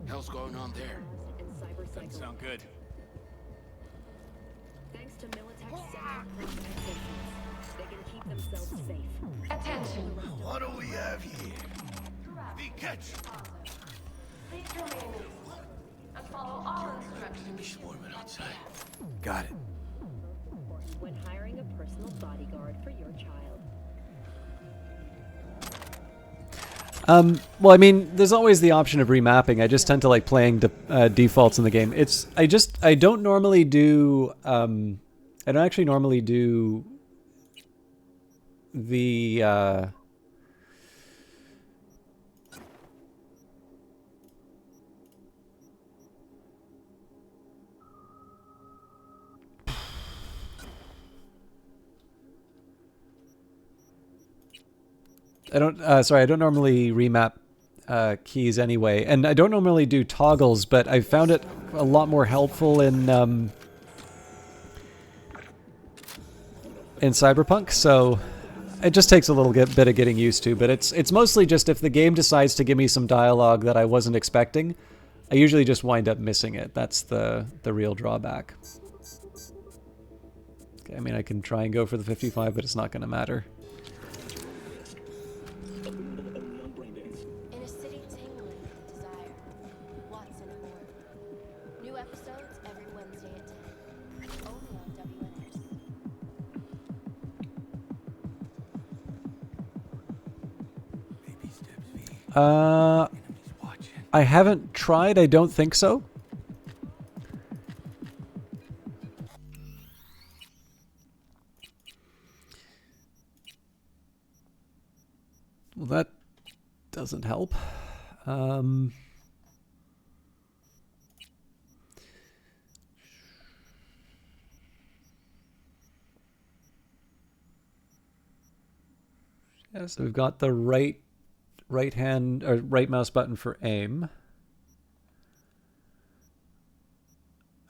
Speaker 3: Hell's going on there?
Speaker 4: Doesn't sound good.
Speaker 2: Thanks to Militech's safety, they can keep themselves safe.
Speaker 18: Attention.
Speaker 22: What do we have here? Be catch.
Speaker 18: Please remain and follow all instructions.
Speaker 22: Swarming outside.
Speaker 4: Got it.
Speaker 2: When hiring a personal bodyguard for your child.
Speaker 1: Well, I mean, there's always the option of remapping. I just tend to like playing defaults in the game. I don't normally do, I don't actually normally do the, I don't normally remap keys anyway, and I don't normally do toggles, but I found it a lot more helpful in Cyberpunk, so it just takes a little bit of getting used to, but it's mostly just if the game decides to give me some dialogue that I wasn't expecting, I usually just wind up missing it. That's the real drawback. Okay, I mean, I can try and go for the 55, but it's not going to matter.
Speaker 23: In a city tingling with desire, Watson Award. New episodes every Wednesday at 10. Only on WNS.
Speaker 22: 「
Speaker 23: Code Red has been initiated throughout Konpeki Plaza. Please remain in your rooms and follow all instructions given by staff. 」 Attention.「 Code Red has been initiated throughout Konpeki Plaza. Please remain in your rooms and follow all instructions given by staff.
Speaker 22: Hell's going on there?
Speaker 1: I haven't tried. I don't think so. Well, that doesn't help. Yeah, so we've got the right hand or right mouse button for aim.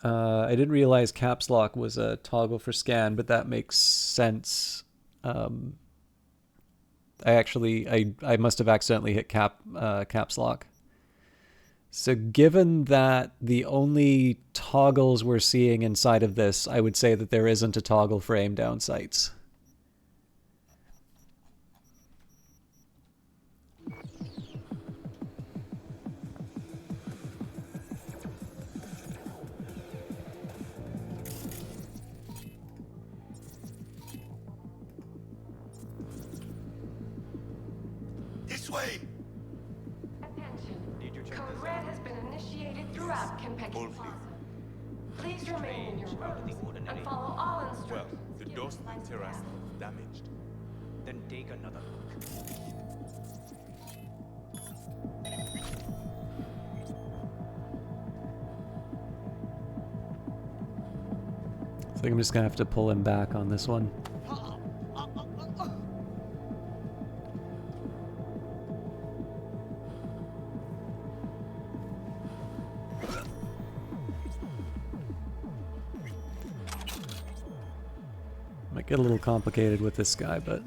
Speaker 1: I didn't realize caps lock was a toggle for scan, but that makes sense. I must have accidentally hit caps lock. So given that the only toggles we're seeing inside of this, I would say that there isn't a toggle for aim down sights.
Speaker 6: This way!
Speaker 18: Attention. Code Red has been initiated throughout Kentucky Plaza. Please remain in your rooms and follow all instructions.
Speaker 4: Well, the Dostman terrace looks damaged. Then take another look.
Speaker 1: I think I'm just gonna have to pull him back on this one. Might get a little complicated with this guy, but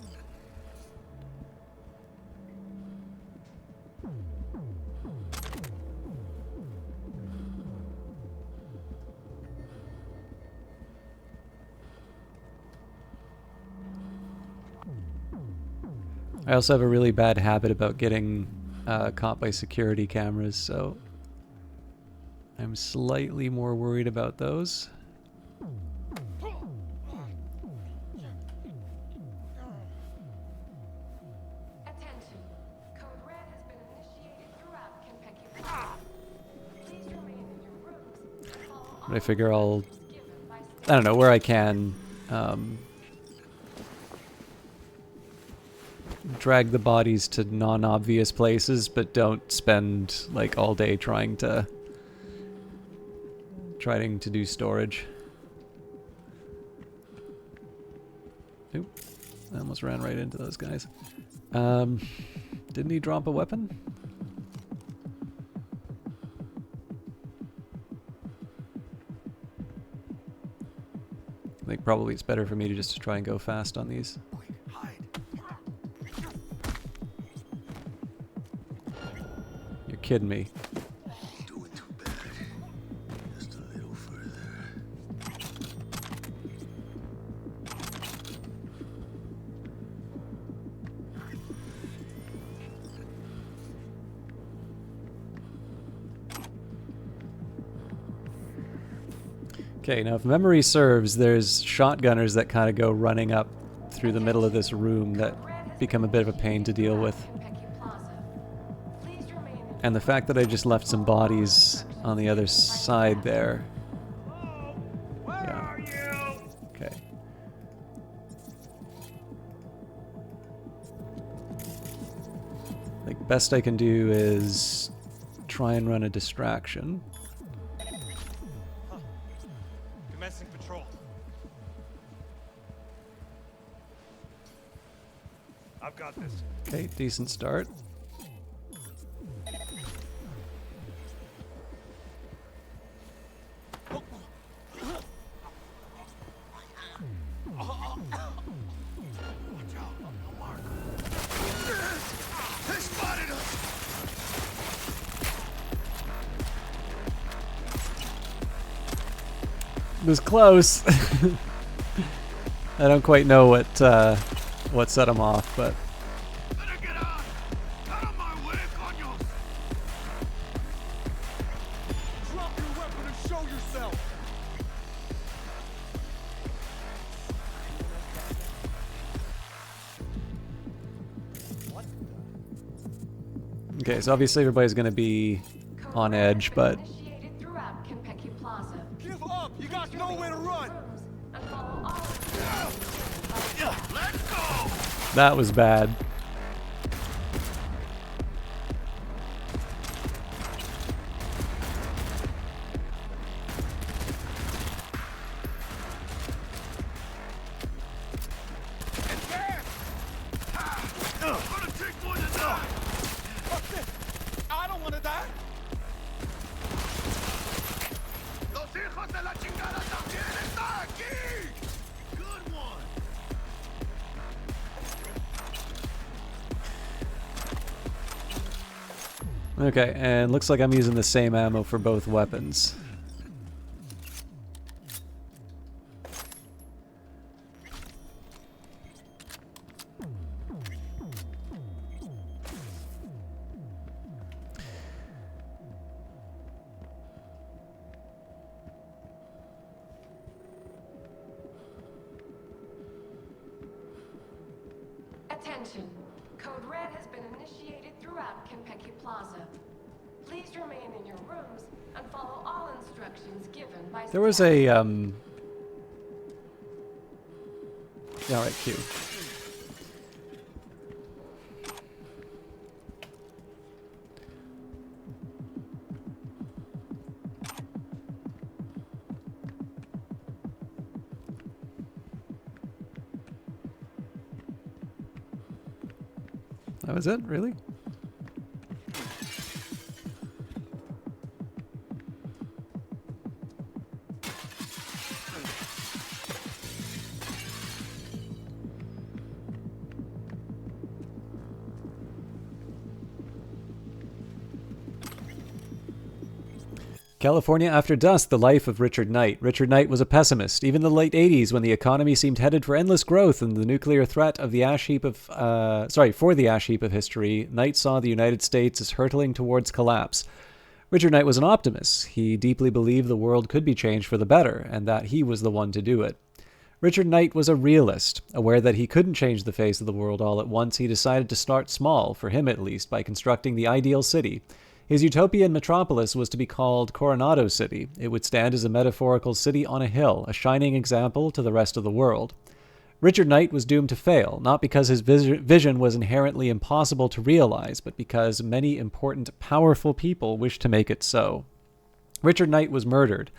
Speaker 1: I also have a really bad habit about getting caught by security cameras, so I'm slightly more worried about those.
Speaker 18: Attention. Code Red has been initiated throughout Kentucky Plaza. Please remain in your rooms and follow all
Speaker 1: I figure I'll, I don't know, where I can, drag the bodies to non-obvious places, but don't spend like all day trying to do storage. Oop, I almost ran right into those guys. Didn't he drop a weapon? I think probably it's better for me to just try and go fast on these. You're kidding me.
Speaker 22: Doing too bad. Just a little further.
Speaker 1: Okay, now if memory serves, there's shotgunners that kind of go running up through the middle of this room that become a bit of a pain to deal with. And the fact that I just left some bodies on the other side there. Yeah. Okay. I think best I can do is try and run a distraction.
Speaker 4: Commencing patrol. I've got this.
Speaker 1: Okay, decent start. It was close. I don't quite know what set him off, but
Speaker 4: Drop your weapon and show yourself.
Speaker 1: Okay, so obviously everybody's going to be on edge, but
Speaker 18: Initiated throughout Kentucky Plaza.
Speaker 4: Give up! You got nowhere to run!
Speaker 18: And follow all instructions.
Speaker 4: Let's go!
Speaker 1: that was bad.
Speaker 4: I don't want to die. Los hijos de la chingada también están aquí. Good one.
Speaker 1: Okay, and looks like I'm using the same ammo for both weapons.
Speaker 18: Attention. Code Red has been initiated throughout Kentucky Plaza. Please remain in your rooms and follow all instructions given by
Speaker 1: There was a Alright, Q. That was it? Really? California After Dusk, the life of Richard Knight. Richard Knight was a pessimist. Even in the late 80s, when the economy seemed headed for endless growth and the nuclear threat of the ash heap of, for the ash heap of history, Knight saw the United States as hurtling towards collapse. Richard Knight was an optimist. He deeply believed the world could be changed for the better, and that he was the one to do it. Richard Knight was a realist. Aware that he couldn't change the face of the world all at once, he decided to start small, for him at least, by constructing the ideal city. His utopian metropolis was to be called Coronado City. It would stand as a metaphorical city on a hill, a shining example to the rest of the world. Richard Knight was doomed to fail, not because his vision was inherently impossible to realize, but because many important, powerful people wished to make it so. Richard Knight was murdered.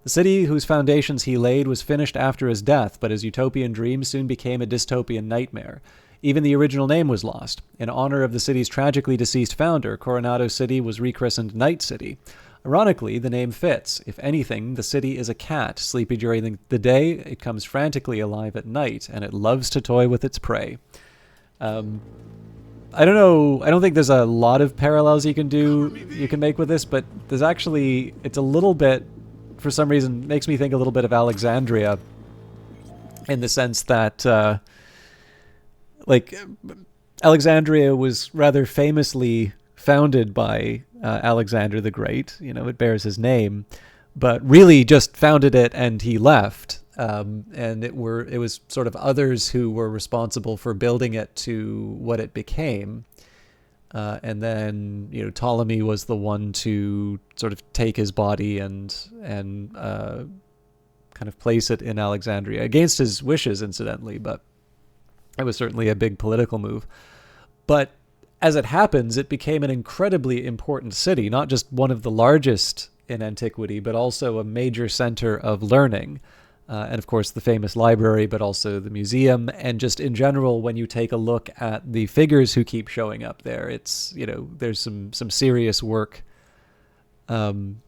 Speaker 1: The city whose foundations he laid was finished after his death, but his utopian dream soon became a dystopian nightmare. Even the original name was lost. In honor of the city's tragically deceased founder, Coronado City was rechristened Night City. Ironically, the name fits. If anything, the city is a cat. Sleepy during the day, it comes frantically alive at night, and it loves to toy with its prey. I don't know. I don't think there's a lot of parallels you can make with this, but there's actually, it's a little bit, for some reason, makes me think a little bit of Alexandria, in the sense that, Alexandria was rather famously founded by Alexander the Great. You know, it bears his name, but really just founded it and he left. And it was sort of others who were responsible for building it to what it became. And then, you know, Ptolemy was the one to sort of take his body and kind of place it in Alexandria, against his wishes, incidentally, but it was certainly a big political move. But as it happens, it became an incredibly important city, not just one of the largest in antiquity, but also a major center of learning. And of course, the famous library, but also the museum. And just in general, when you take a look at the figures who keep showing up there, it's, you know, there's some serious work, being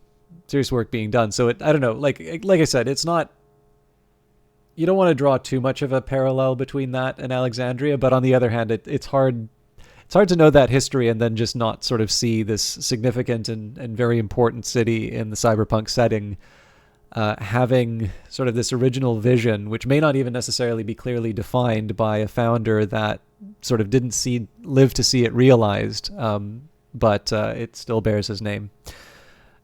Speaker 1: done. So I don't know, like I said, it's not, you don't want to draw too much of a parallel between that and Alexandria, but on the other hand, it's hard to know that history and then just not sort of see this significant and very important city in the cyberpunk setting having sort of this original vision, which may not even necessarily be clearly defined by a founder that sort of didn't live to see it realized, but it still bears his name.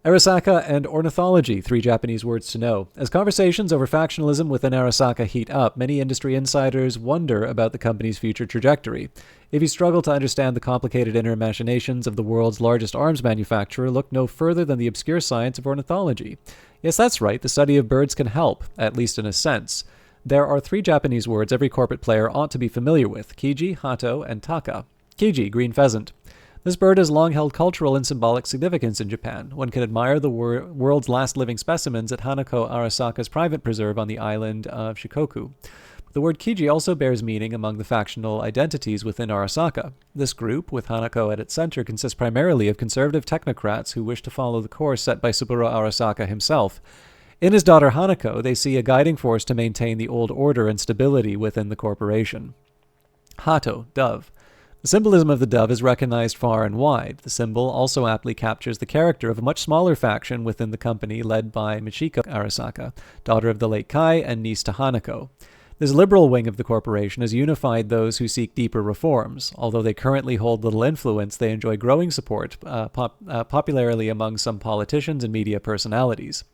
Speaker 1: Arasaka and ornithology, 3 Japanese words to know. As conversations over factionalism within Arasaka heat up, many industry insiders wonder about the company's future trajectory. If you struggle to understand the complicated inner machinations of the world's largest arms manufacturer, look no further than the obscure science of ornithology. Yes, that's right, the study of birds can help, at least in a sense. There are 3 Japanese words every corporate player ought to be familiar with: kiji, hato, and taka. Kiji, green pheasant. This bird has long held cultural and symbolic significance in Japan. One can admire the world's last living specimens at Hanako Arasaka's private preserve on the island of Shikoku. The word kiji also bears meaning among the factional identities within Arasaka. This group, with Hanako at its center, consists primarily of conservative technocrats who wish to follow the course set by Saburo Arasaka himself. In his daughter Hanako, they see a guiding force to maintain the old order and stability within the corporation. Hato, dove. The symbolism of the dove is recognized far and wide. The symbol also aptly captures the character of a much smaller faction within the company led by Michiko Arasaka, daughter of the late Kai and niece to Hanako. This liberal wing of the corporation has unified those who seek deeper reforms. Although they currently hold little influence, they enjoy growing support, popularly among some politicians and media personalities.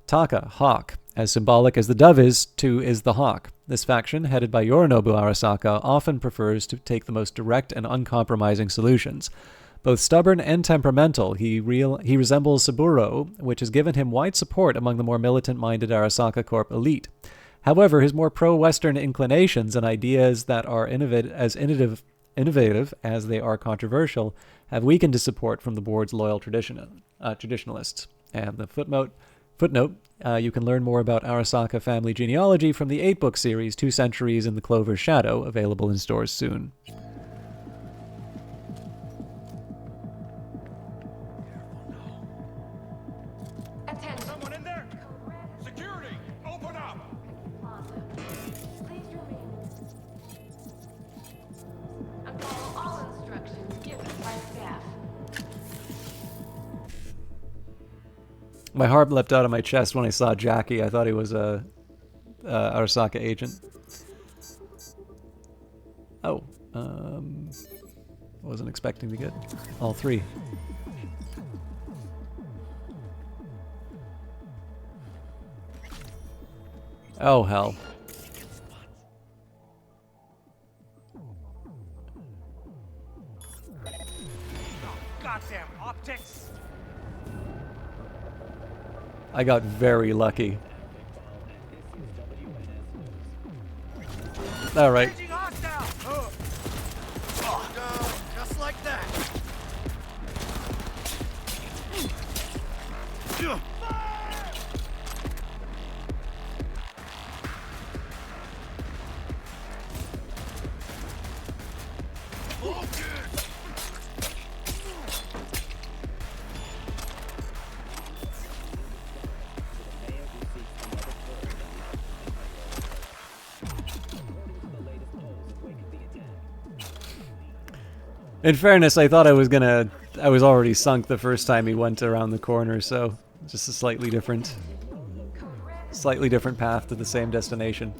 Speaker 1: Taka, hawk. As symbolic as the dove is the hawk. This faction, headed by Yorinobu Arasaka, often prefers to take the most direct and uncompromising solutions. Both stubborn and temperamental, he resembles Saburo, which has given him wide support among the more militant-minded Arasaka Corp elite. However, his more pro-Western inclinations and ideas that are innovative as they are controversial have weakened his support from the board's loyal traditionalists. And the footnote, you can learn more about Arasaka family genealogy from the 8-book series 2 Centuries in the Clover's Shadow, available in stores soon.
Speaker 18: Attention.
Speaker 4: Someone in there? Security! Open up!
Speaker 18: Please remain and follow all instructions given by staff.
Speaker 1: My heart leapt out of my chest when I saw Jackie. I thought he was a Arasaka agent. Oh, wasn't expecting to get all 3. Oh, hell.
Speaker 4: Goddamn optics!
Speaker 1: I got very lucky. All right.
Speaker 11: Just like that.
Speaker 1: In fairness, I thought I was already sunk the first time he went around the corner, so just a slightly different path to the same destination.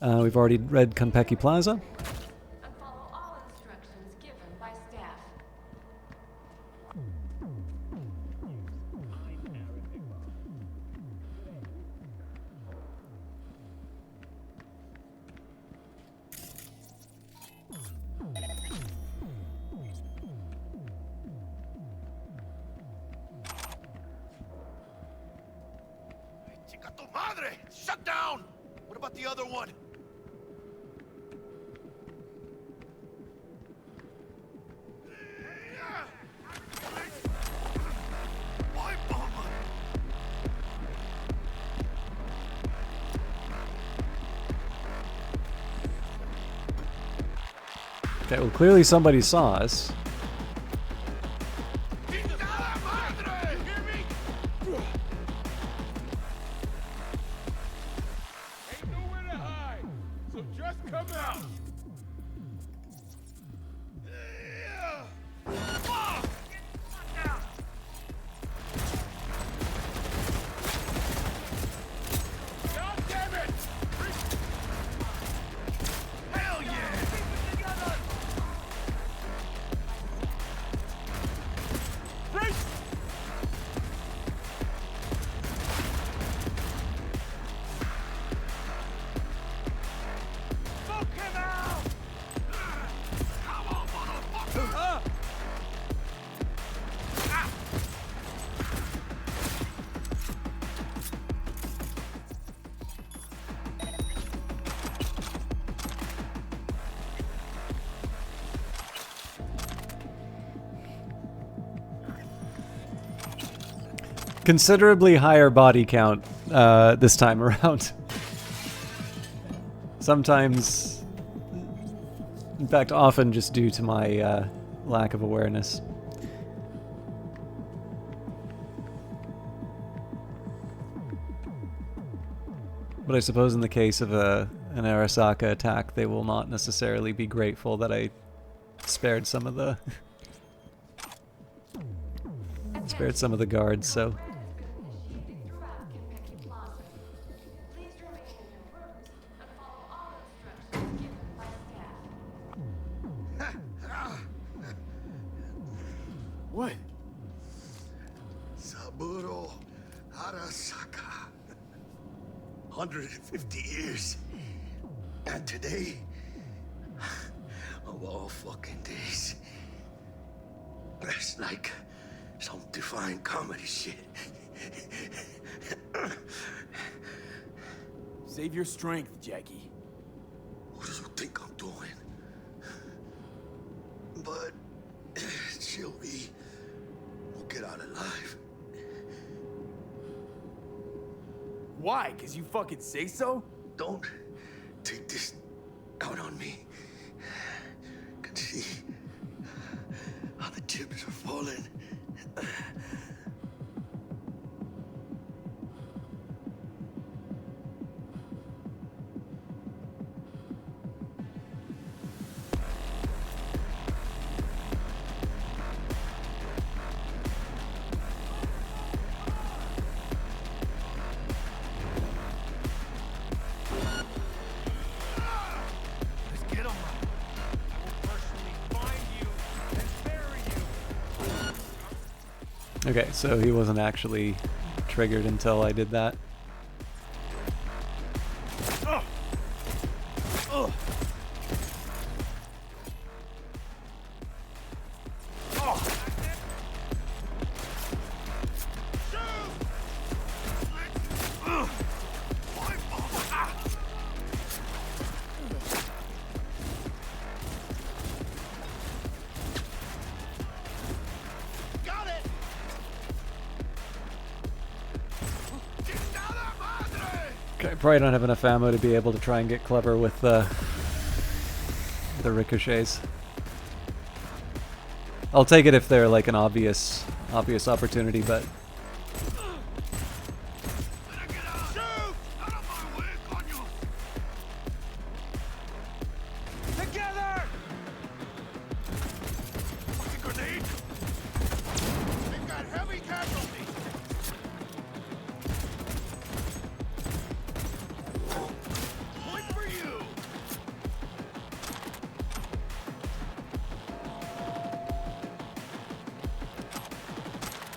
Speaker 1: We've already read Konpeki Plaza.
Speaker 18: And follow all instructions given by staff.
Speaker 11: Chica tu madre! Shut down! What about the other one?
Speaker 1: Okay, well, clearly somebody saw us.
Speaker 4: So just come out! God damn it! Hell yeah!
Speaker 1: considerably higher body count this time around. Sometimes, in fact, often just due to my lack of awareness. But I suppose in the case of an Arasaka attack, they will not necessarily be grateful that I spared some of the guards, so.
Speaker 11: What? Saburo Arasaka. 150 years. And today, of all fucking days, that's like some divine comedy shit.
Speaker 3: Save your strength, Jackie.
Speaker 11: What do you think I'm doing? But Sylvie will get out alive.
Speaker 3: Why? 'Cause you fucking say so?
Speaker 11: Don't take this out on me. Can see how the chips are falling.
Speaker 1: Okay, so he wasn't actually triggered until I did that. Okay, probably don't have enough ammo to be able to try and get clever with the ricochets. I'll take it if they're like an obvious opportunity, but
Speaker 4: Together! Fucking grenade! They've got heavy casualties! Point for you!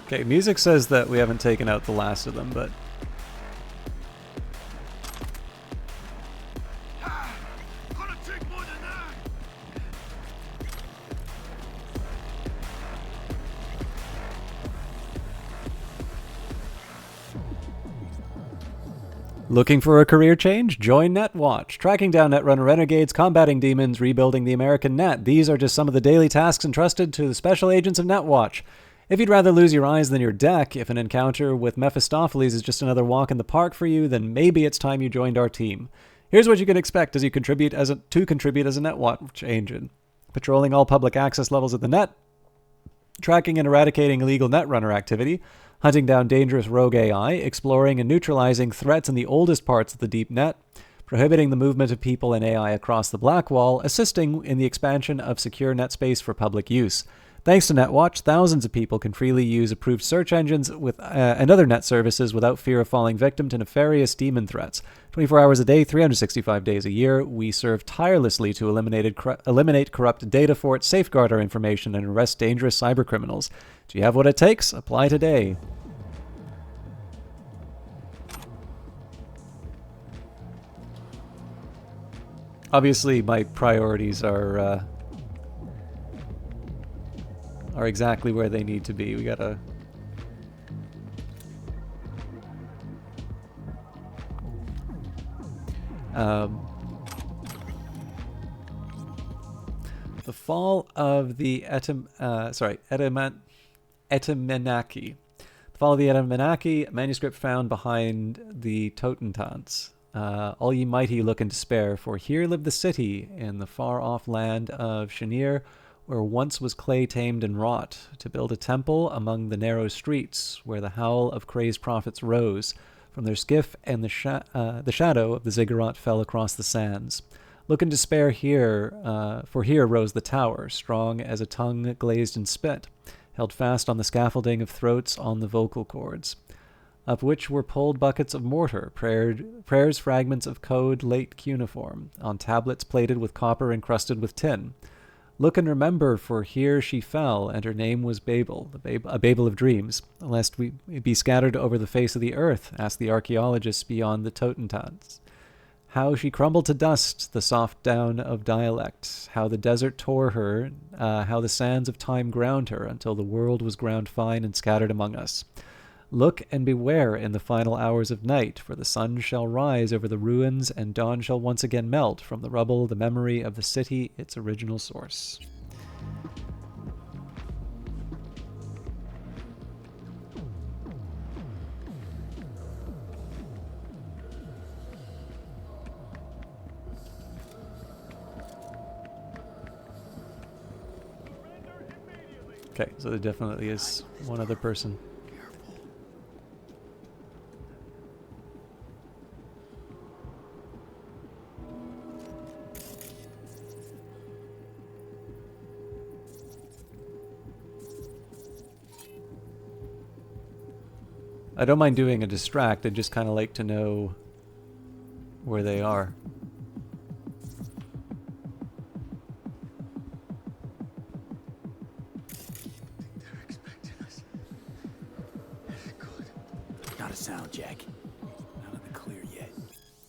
Speaker 1: okay, music says that we haven't taken out the last of them, but
Speaker 4: Gonna take more than that!
Speaker 1: looking for a career change? Join Netwatch. Tracking down Netrunner renegades, combating demons, rebuilding the American net. These are just some of the daily tasks entrusted to the special agents of Netwatch. If you'd rather lose your eyes than your deck, if an encounter with Mephistopheles is just another walk in the park for you, then maybe it's time you joined our team. Here's what you can expect as you contribute as a Netwatch agent. Patrolling all public access levels of the net, tracking and eradicating illegal Netrunner activity, hunting down dangerous rogue AI, exploring and neutralizing threats in the oldest parts of the deep net, prohibiting the movement of people and AI across the black wall, assisting in the expansion of secure net space for public use. Thanks to Netwatch, thousands of people can freely use approved search engines and other net services without fear of falling victim to nefarious demon threats. 24 hours a day, 365 days a year, we serve tirelessly to eliminate corrupt data forts, safeguard our information, and arrest dangerous cybercriminals. Do you have what it takes? Apply today. Obviously, my priorities are exactly where they need to be. We gotta... the fall of the Etemenaki. The Follow the Anunnaki, manuscript found behind the Totentans. All ye mighty look in despair, for here lived the city in the far-off land of Shanir, where once was clay tamed and wrought, to build a temple among the narrow streets, where the howl of crazed prophets rose from their skiff, and the shadow of the ziggurat fell across the sands. Look in despair here, for here rose the tower, strong as a tongue glazed in spit, held fast on the scaffolding of throats on the vocal cords, up which were pulled buckets of mortar, prayers fragments of code late cuneiform, on tablets plated with copper encrusted with tin. Look and remember, for here she fell, and her name was Babel, a Babel of dreams, lest we be scattered over the face of the earth, asked the archaeologists beyond the Totentans. How she crumbled to dust, the soft down of dialect, how the desert tore her, how the sands of time ground her, until the world was ground fine and scattered among us. Look and beware in the final hours of night, for the sun shall rise over the ruins, and dawn shall once again melt from the rubble the memory of the city, its original source. Okay, so there definitely is one other person. I don't mind doing a distract, I just kind of like to know where they are.
Speaker 3: Not a sound check. None of the clear yet.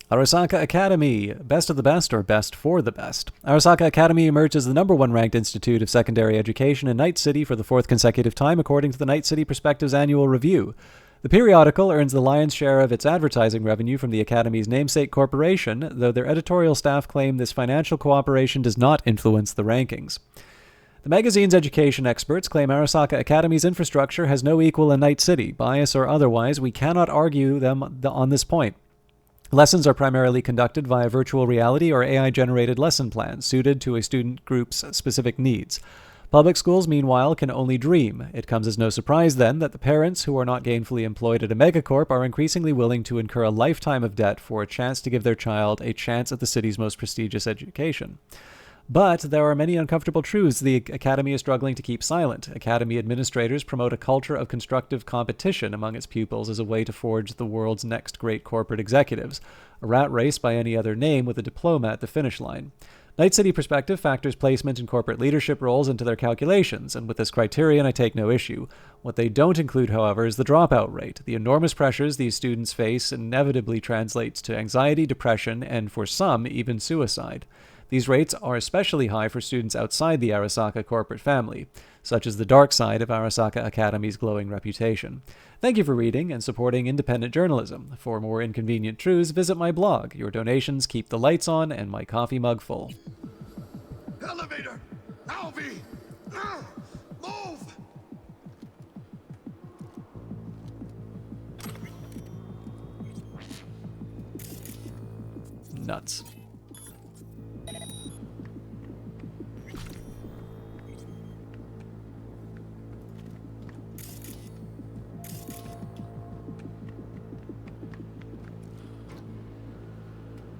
Speaker 1: Arasaka Academy, best of the best or best for the best. Arasaka Academy emerged as the #1 ranked institute of secondary education in Night City for the 4th consecutive time, according to the Night City Perspectives annual review. The periodical earns the lion's share of its advertising revenue from the Academy's namesake corporation, though their editorial staff claim this financial cooperation does not influence the rankings. The magazine's education experts claim Arasaka Academy's infrastructure has no equal in Night City. Bias or otherwise, we cannot argue them on this point. Lessons are primarily conducted via virtual reality or AI-generated lesson plans suited to a student group's specific needs. Public schools, meanwhile, can only dream. It comes as no surprise, then, that the parents who are not gainfully employed at a megacorp are increasingly willing to incur a lifetime of debt for a chance to give their child a chance at the city's most prestigious education. But there are many uncomfortable truths the Academy is struggling to keep silent. Academy administrators promote a culture of constructive competition among its pupils as a way to forge the world's next great corporate executives, a rat race by any other name with a diploma at the finish line. Night City Perspective factors placement in corporate leadership roles into their calculations, and with this criterion I take no issue. What they don't include, however, is the dropout rate. The enormous pressures these students face inevitably translates to anxiety, depression, and for some, even suicide. These rates are especially high for students outside the Arasaka corporate family, such as the dark side of Arasaka Academy's glowing reputation. Thank you for reading and supporting independent journalism. For more inconvenient truths, visit my blog. Your donations keep the lights on and my coffee mug full.
Speaker 11: Elevator! Alvy! Move!
Speaker 1: Nuts.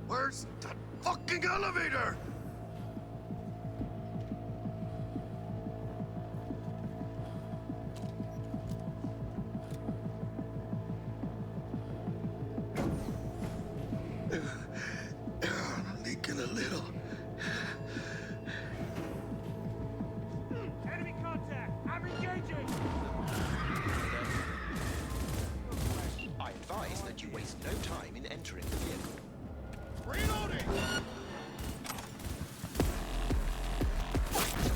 Speaker 11: Where's that fucking elevator?
Speaker 15: Leaking a little.
Speaker 4: Enemy contact! I'm engaging!
Speaker 6: I advise that you waste no time in entering the vehicle.
Speaker 4: Reloading!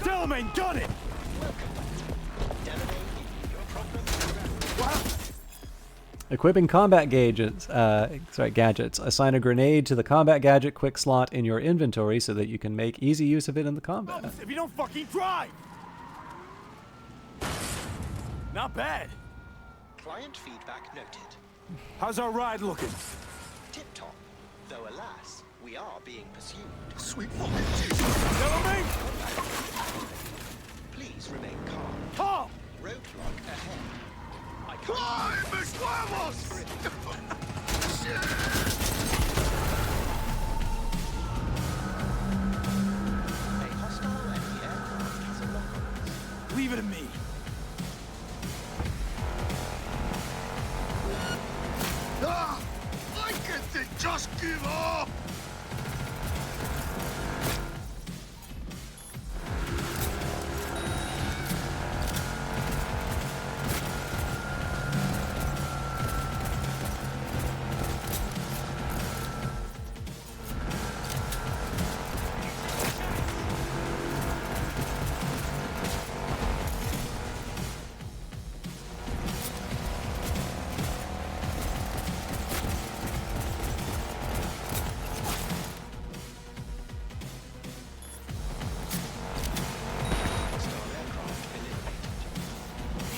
Speaker 4: Salesman, gun it!
Speaker 1: Equipping combat gadgets. Assign a grenade to the combat gadget quick slot in your inventory so that you can make easy use of it in the combat.
Speaker 4: If you don't fucking drive! Not bad.
Speaker 6: Client feedback noted.
Speaker 4: How's our ride looking?
Speaker 6: Tip-top. Though alas, we are being pursued.
Speaker 4: Sweet fucking Jesus! Tell me!
Speaker 6: Please remain calm.
Speaker 4: Calm!
Speaker 6: Roadblock ahead. I can't...
Speaker 4: ¡Ay, mis huevos!
Speaker 6: A hostile enemy aircraft has a lock on us.
Speaker 4: Leave it to me.
Speaker 11: Ah! I can't just give up!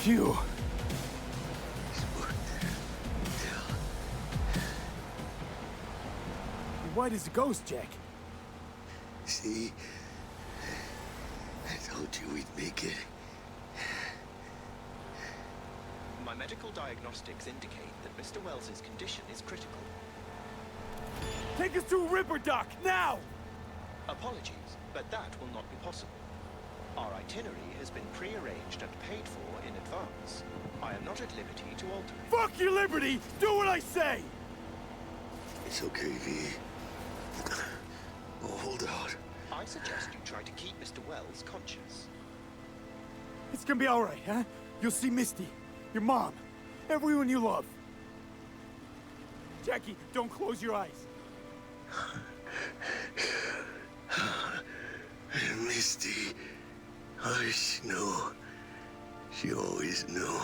Speaker 4: Phew. White as a ghost, Jack.
Speaker 22: See? I told you we'd make it.
Speaker 6: My medical diagnostics indicate that Mr. Wells's condition is critical.
Speaker 4: Take us to Ripper Dock, now!
Speaker 6: Apologies, but that will not be possible. Our itinerary has been pre-arranged and paid for in advance. I am not at liberty to alter it.
Speaker 4: Fuck your liberty! Do what I say!
Speaker 22: It's okay, V. Oh, hold out.
Speaker 6: I suggest you try to keep Mr. Wells conscious.
Speaker 4: It's gonna be alright, huh? You'll see Misty, your mom, everyone you love. Jackie, don't close your eyes.
Speaker 22: Misty. Oh, she knew. She always knew.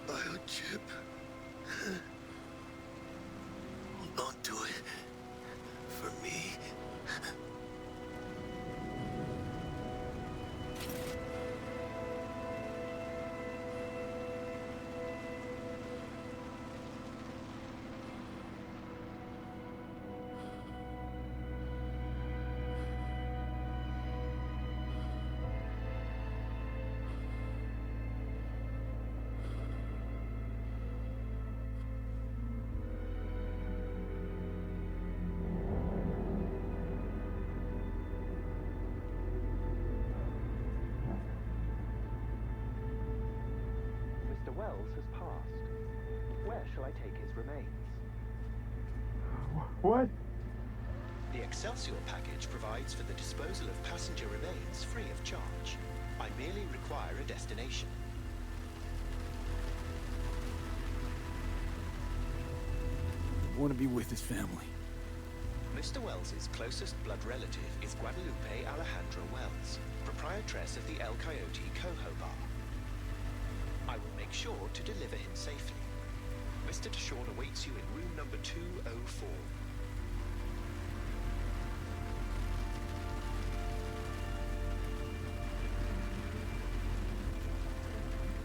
Speaker 22: Biochip. Hold on to it. For me.
Speaker 6: Mr. Wells has passed. Where shall I take his remains?
Speaker 4: What?
Speaker 6: The Excelsior package provides for the disposal of passenger remains free of charge. I merely require a destination.
Speaker 4: I want to be with his family.
Speaker 6: Mr. Wells's closest blood relative is Guadalupe Alejandra Wells, proprietress of the El Coyote Coho Bar. I will make sure to deliver him safely. Mr. Deshawn awaits you in room number 204.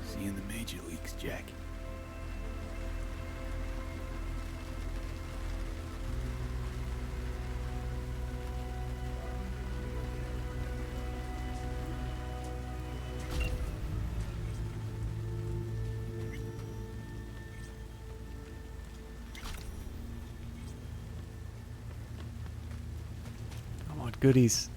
Speaker 4: See you in the major leagues, Jack.
Speaker 1: I want goodies.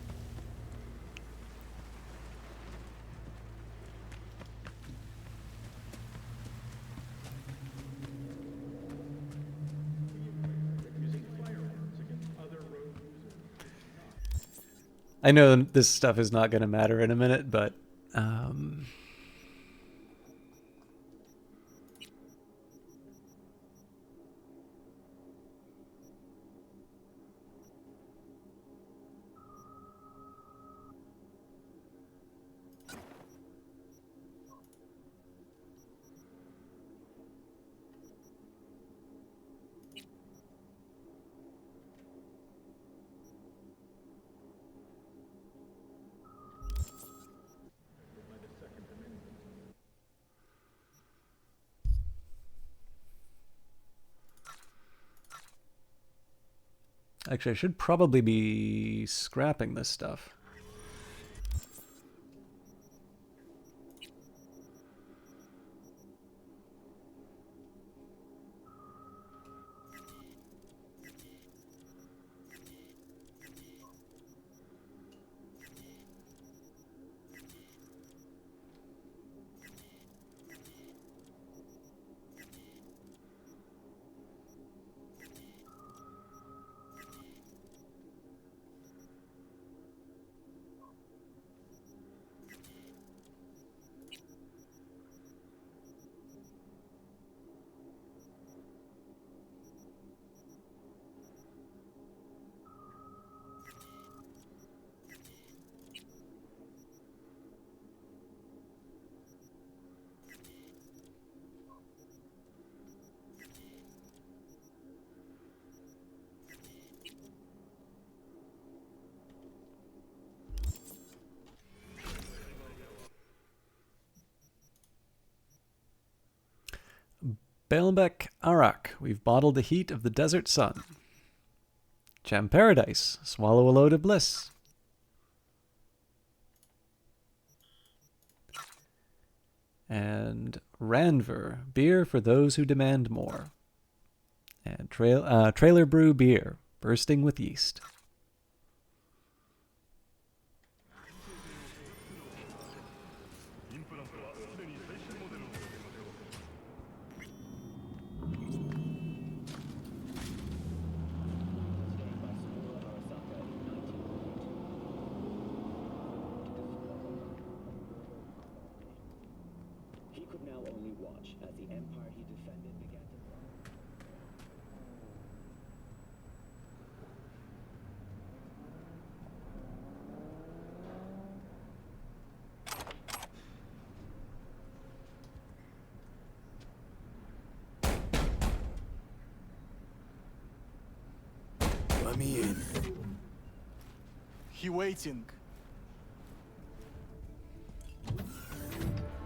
Speaker 1: I know this stuff is not going to matter in a minute, but Actually, I should probably be scrapping this stuff. Baalbek Arak, we've bottled the heat of the desert sun. Jam Paradise, swallow a load of bliss. And Ranver, beer for those who demand more. And Trailer Brew beer, bursting with yeast.
Speaker 16: He could now only watch as the empire he defended began to fall.
Speaker 4: Let me in. He waiting.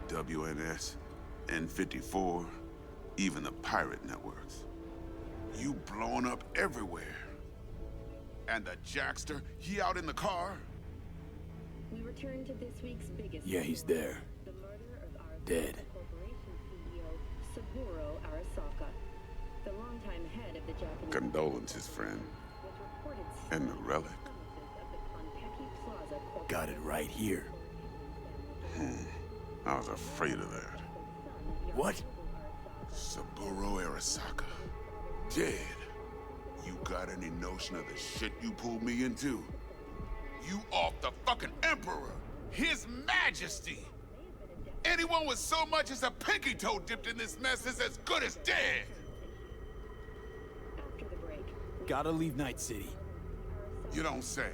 Speaker 13: WNS, N54, even the pirate networks. You blowing up everywhere. And the Jackster, he out in the car?
Speaker 2: We return to this week's biggest.
Speaker 3: Yeah, he's there.
Speaker 2: The murder of our
Speaker 3: Dead.
Speaker 2: corporation CEO, Saburo Arasaka, the longtime head of the Japanese.
Speaker 13: Condolences, friend.
Speaker 2: Was reported
Speaker 13: And the relic?
Speaker 2: of the Konpeki Plaza corporation.
Speaker 3: Got it right here.
Speaker 13: I was afraid of that.
Speaker 3: What?
Speaker 13: Saburo Arasaka. Dead. You got any notion of the shit you pulled me into? You off the fucking Emperor! His Majesty! Anyone with so much as a pinky toe dipped in this mess is as good as dead!
Speaker 2: After the break.
Speaker 3: Gotta leave Night City.
Speaker 13: You don't say.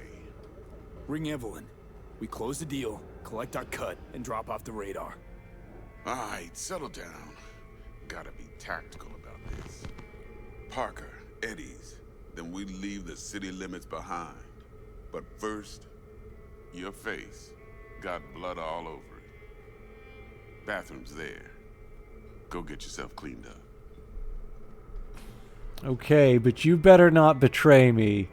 Speaker 3: Ring Evelyn. We close the deal, collect our cut, and drop off the radar.
Speaker 13: Alright, settle down. Gotta be tactical about this. Parker, Eddie's. Then we leave the city limits behind. But first, your face got blood all over it. Bathroom's there. Go get yourself cleaned up.
Speaker 1: Okay, but you better not betray me.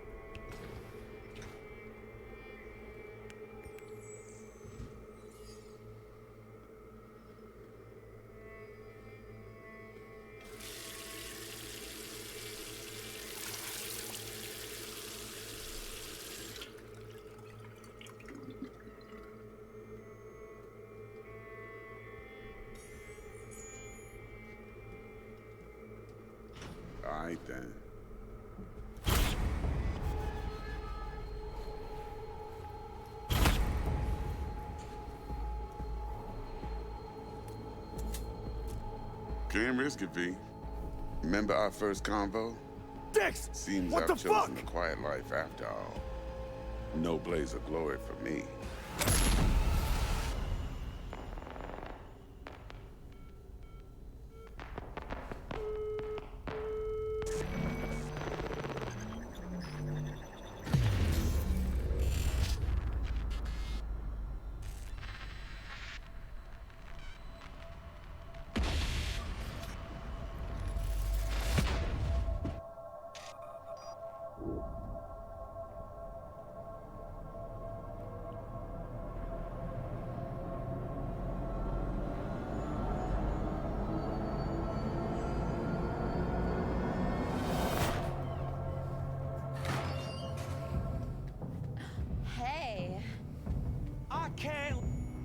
Speaker 13: Alright then. Can't risk it, V. Remember our first convo?
Speaker 4: Dex!
Speaker 13: Seems
Speaker 4: What
Speaker 13: I've
Speaker 4: the
Speaker 13: chosen
Speaker 4: fuck?
Speaker 13: a quiet life after all. No blaze of glory for me.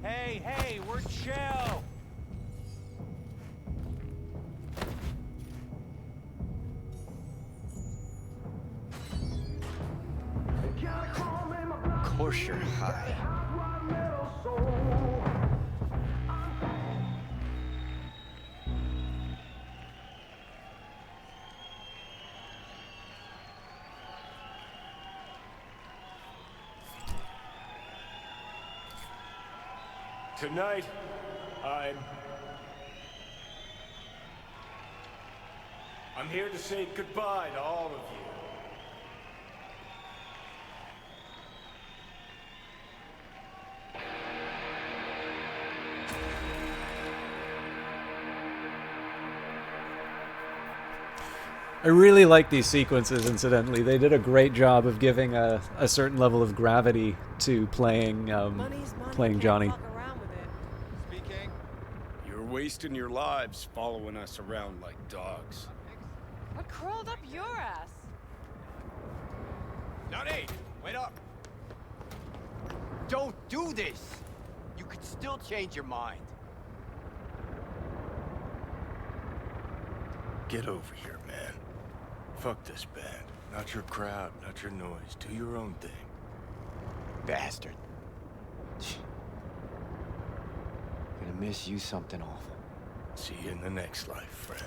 Speaker 4: Hey, we're chill.
Speaker 17: Of course you're high.
Speaker 4: Tonight, I'm here to say goodbye to all of you.
Speaker 1: I really like these sequences, incidentally. They did a great job of giving a certain level of gravity to playing Johnny.
Speaker 4: You're wasting your lives following us around like dogs.
Speaker 5: What crawled up your ass?
Speaker 20: Johnny, wait up. Don't do this. You could still change your mind.
Speaker 4: Get over here, man. Fuck this band. Not your crowd, not your noise. Do your own thing.
Speaker 20: Bastard. Gonna miss you something awful.
Speaker 4: See you in the next life, friend.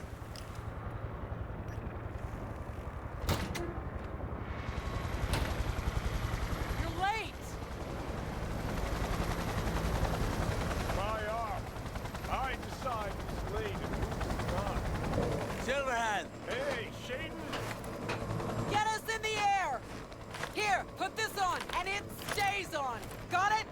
Speaker 5: You're late!
Speaker 4: My arm. I decide who's late and who's not.
Speaker 20: Silverhand!
Speaker 4: Hey, Shaden!
Speaker 5: Get us in the air! Here, put this on, and it stays on. Got it?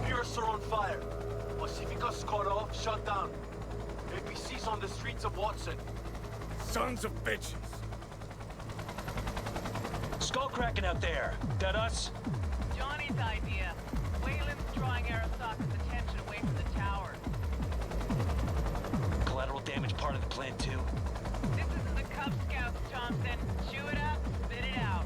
Speaker 11: Pierce are on fire. Pacifica's cut off, shut down. APC's on the streets of Watson.
Speaker 4: Sons of bitches!
Speaker 11: Skull cracking out there. That us?
Speaker 5: Johnny's idea. Wayland's drawing Arasaka's attention away from the tower.
Speaker 11: Collateral damage part of the plan too.
Speaker 5: This isn't the Cub Scouts, Thompson. Chew it up, spit it out.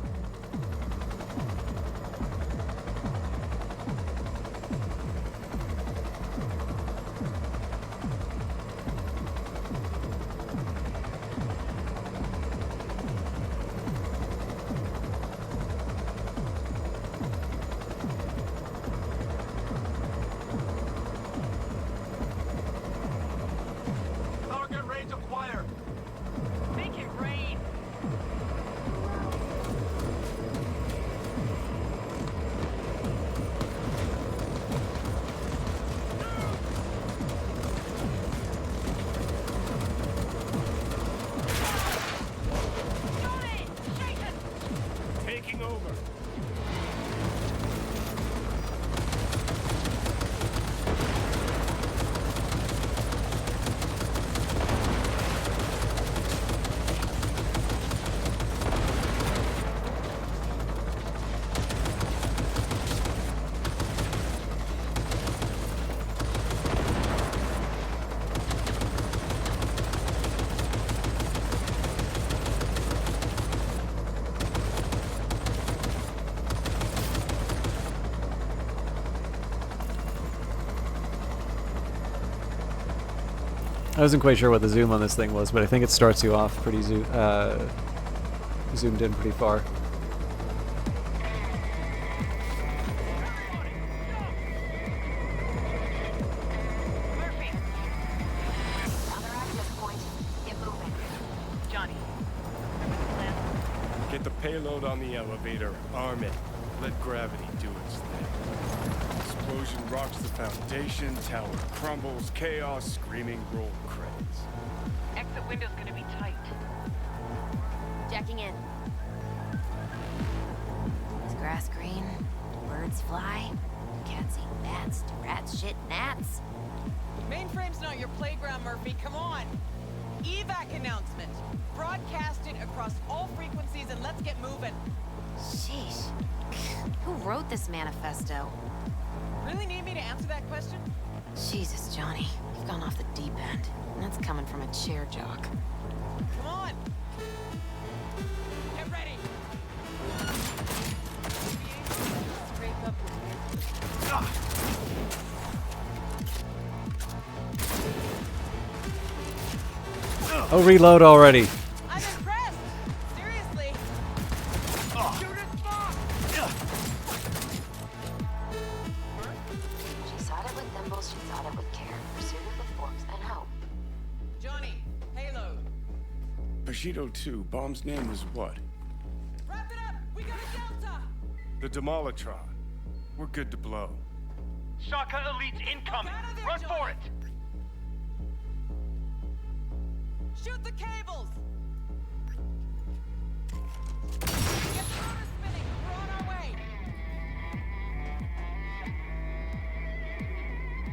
Speaker 11: Target range acquired.
Speaker 5: Make it rain.
Speaker 4: Taking over.
Speaker 1: I wasn't quite sure what the zoom on this thing was, but I think it starts you off pretty zoomed in pretty far.
Speaker 5: Johnny.
Speaker 4: Get the payload on the elevator, arm it, let gravity do its thing. Explosion rocks the foundation, tower crumbles, chaos, screaming roll credits.
Speaker 5: Exit window's gonna be tight.
Speaker 23: Jacking in. Is grass green? Do birds fly? Do cats eat bats? Do rats shit gnats?
Speaker 14: Mainframe's not your playground, Murphy. Come on. Evac announcement. Broadcast it across all frequencies and let's get moving.
Speaker 23: Sheesh. Who wrote this manifesto?
Speaker 14: Really need me to answer that question?
Speaker 23: Jesus, Johnny. You've gone off the deep end. And that's coming from a chair jock.
Speaker 14: Come on. Get ready. Scrape up
Speaker 1: Oh, reload already.
Speaker 14: I'm impressed. Seriously. Shoot it, fuck.
Speaker 23: She sought it with thimbles, she sought it with care. Pursued it with forks and hope.
Speaker 14: Johnny, payload.
Speaker 4: Bushido 2, bomb's name was what?
Speaker 14: Wrap it up. We got a Delta.
Speaker 4: The Demolitron. We're good to blow.
Speaker 9: Shaka Elite's incoming. Run for it.
Speaker 14: Shoot the cables. Get the rotor spinning. We're on our way.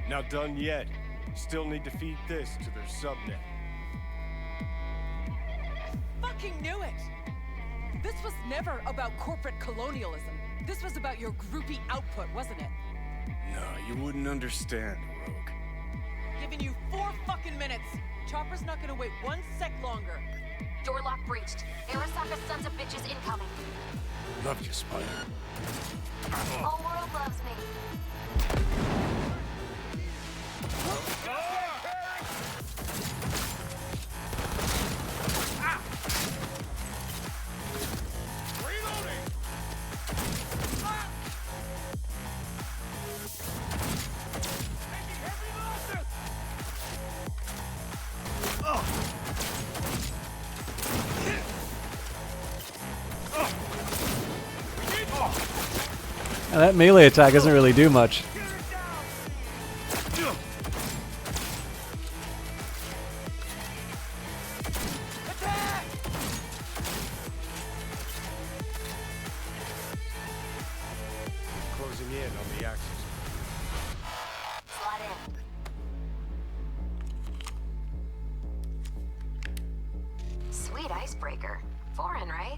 Speaker 4: Not done yet. Still need to feed this to their subnet.
Speaker 14: Fucking knew it. This was never about corporate colonialism. This was about your groupie output, wasn't it?
Speaker 4: No, you wouldn't understand, Rogue.
Speaker 14: Giving you 4 fucking minutes. Chopper's not gonna wait 1 sec longer.
Speaker 23: Door lock breached. Arasaka sons of bitches incoming.
Speaker 4: Love you, Spider.
Speaker 23: Whole world loves me.
Speaker 1: Now, that melee attack doesn't really do much.
Speaker 4: Closing in on the axis.
Speaker 23: Slide in. Sweet icebreaker. Foreign, right?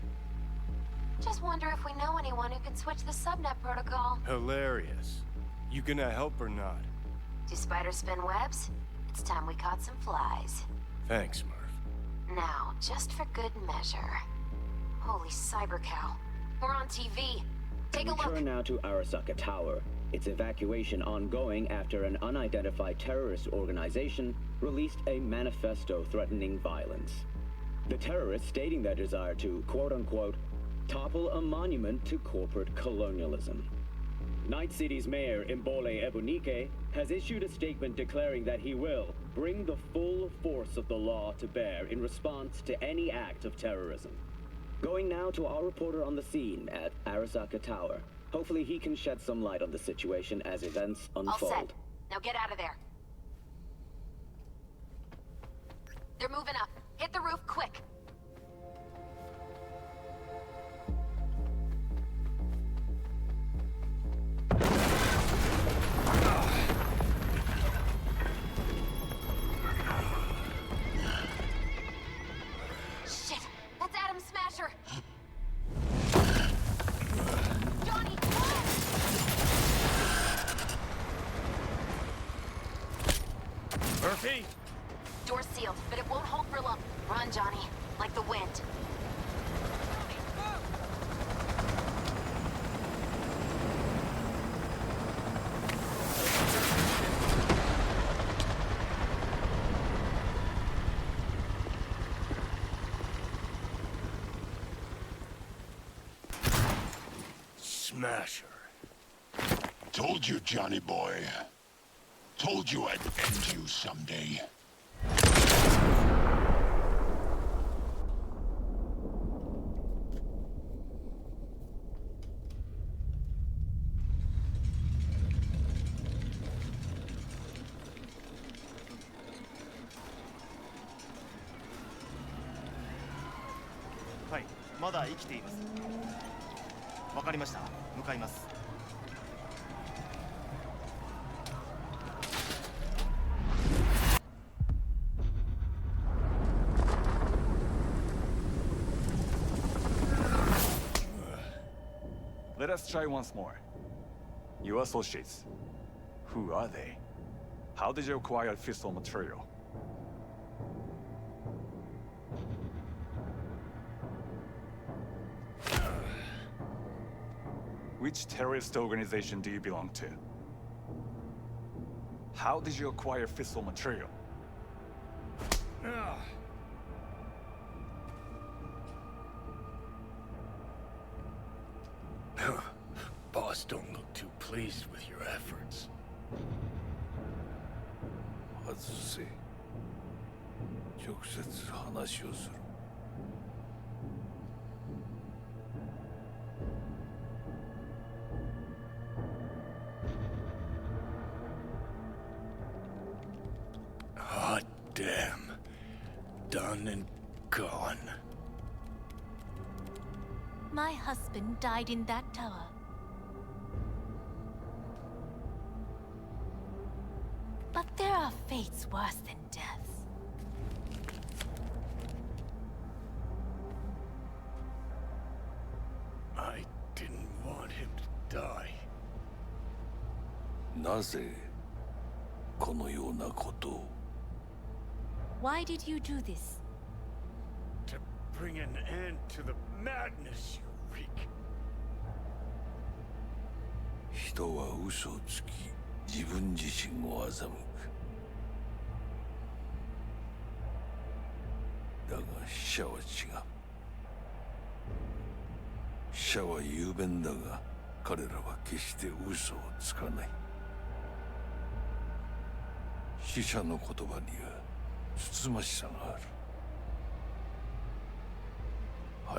Speaker 23: Just wonder if we know anyone who can switch the subnet protocol.
Speaker 4: Hilarious. You gonna help or not?
Speaker 23: Do spiders spin webs? It's time we caught some flies.
Speaker 4: Thanks, Murph.
Speaker 23: Now, just for good measure. Holy cyber cow. We're on TV. Take a look.
Speaker 16: Return now to Arasaka Tower. Its evacuation ongoing after an unidentified terrorist organization released a manifesto threatening violence. The terrorists stating their desire to, quote-unquote, topple a monument to corporate colonialism. Night City's mayor, Imbole Ebunike, has issued a statement declaring that he will bring the full force of the law to bear in response to any act of terrorism. Going now to our reporter on the scene at Arasaka Tower. Hopefully he can shed some light on the situation as events unfold.
Speaker 23: All set. Now get out of there. They're moving up. Hit the roof quick. Shit! That's Adam Smasher! Johnny, run!
Speaker 4: Murphy?
Speaker 23: Door's sealed, but it won't hold for long. Run, Johnny. Like the wind.
Speaker 4: Smasher.
Speaker 12: Told you, Johnny boy. Told you I'd end you someday.
Speaker 17: Hi, まだ生きています。わかりました。向かいます。
Speaker 4: Let us try once more. Your associates. Who are they? How did you acquire fissile material? Which terrorist organization do you belong to? How did you acquire fissile material?
Speaker 15: Boss don't look too pleased with your efforts. Atsushi, 直接話をする. Hot damn. Done and gone.
Speaker 23: My husband died in that tower. But there are fates worse than death.
Speaker 15: I didn't want him to die. なぜこのようなことを?
Speaker 23: Why did you do this?
Speaker 15: To bring an end to the madness you wreak. 人は嘘をつき、自分自身を欺く。だが死者は違う。死者は雄弁だが、彼らは決して嘘をつかない。死者の言葉にはつつましさがある。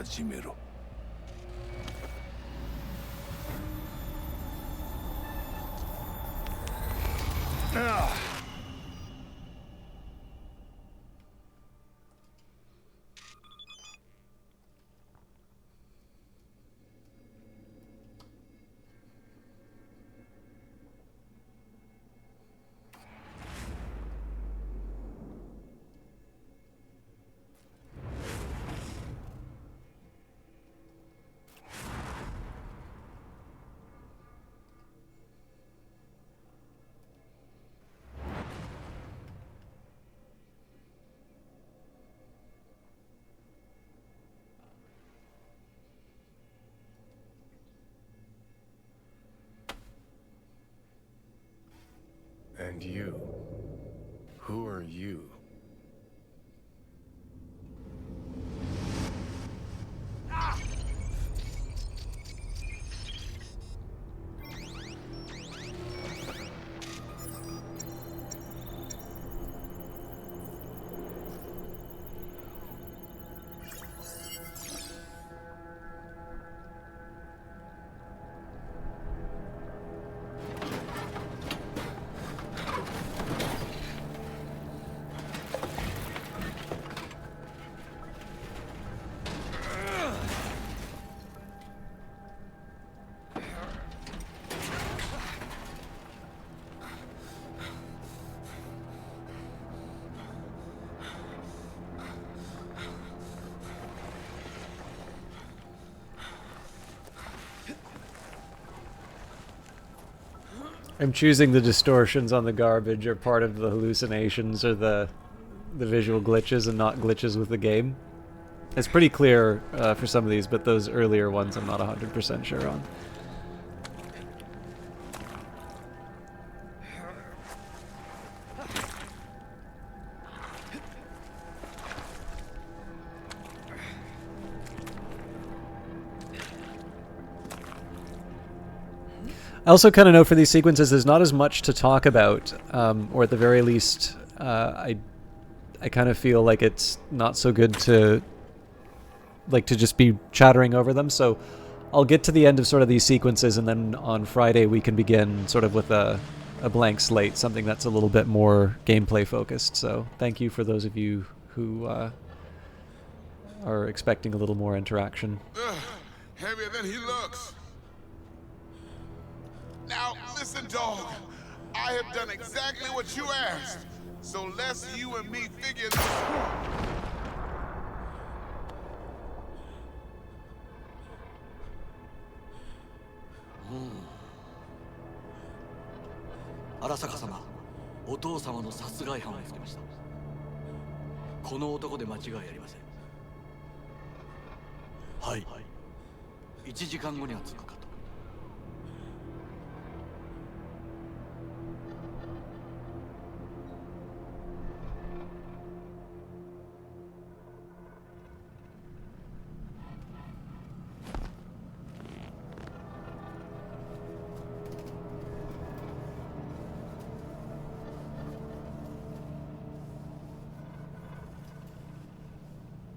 Speaker 15: 始めろ。And you? Who are you?
Speaker 1: I'm choosing the distortions on the garbage are part of the hallucinations or the visual glitches and not glitches with the game. It's pretty clear for some of these, but those earlier ones I'm not 100% sure on. I also kind of know for these sequences there's not as much to talk about, or at the very least, I kind of feel like it's not so good to just be chattering over them. So I'll get to the end of sort of these sequences, and then on Friday we can begin sort of with a blank slate, something that's a little bit more gameplay focused. So thank you for those of you who are expecting a little more interaction.
Speaker 13: Heavier than he looks. Now, listen, dog. I have done exactly what you asked. So let's you and me figure this out.
Speaker 11: 荒坂様、お父様の殺害犯を見つけました。この男で間違いありません。はい、1時間後には着くかと。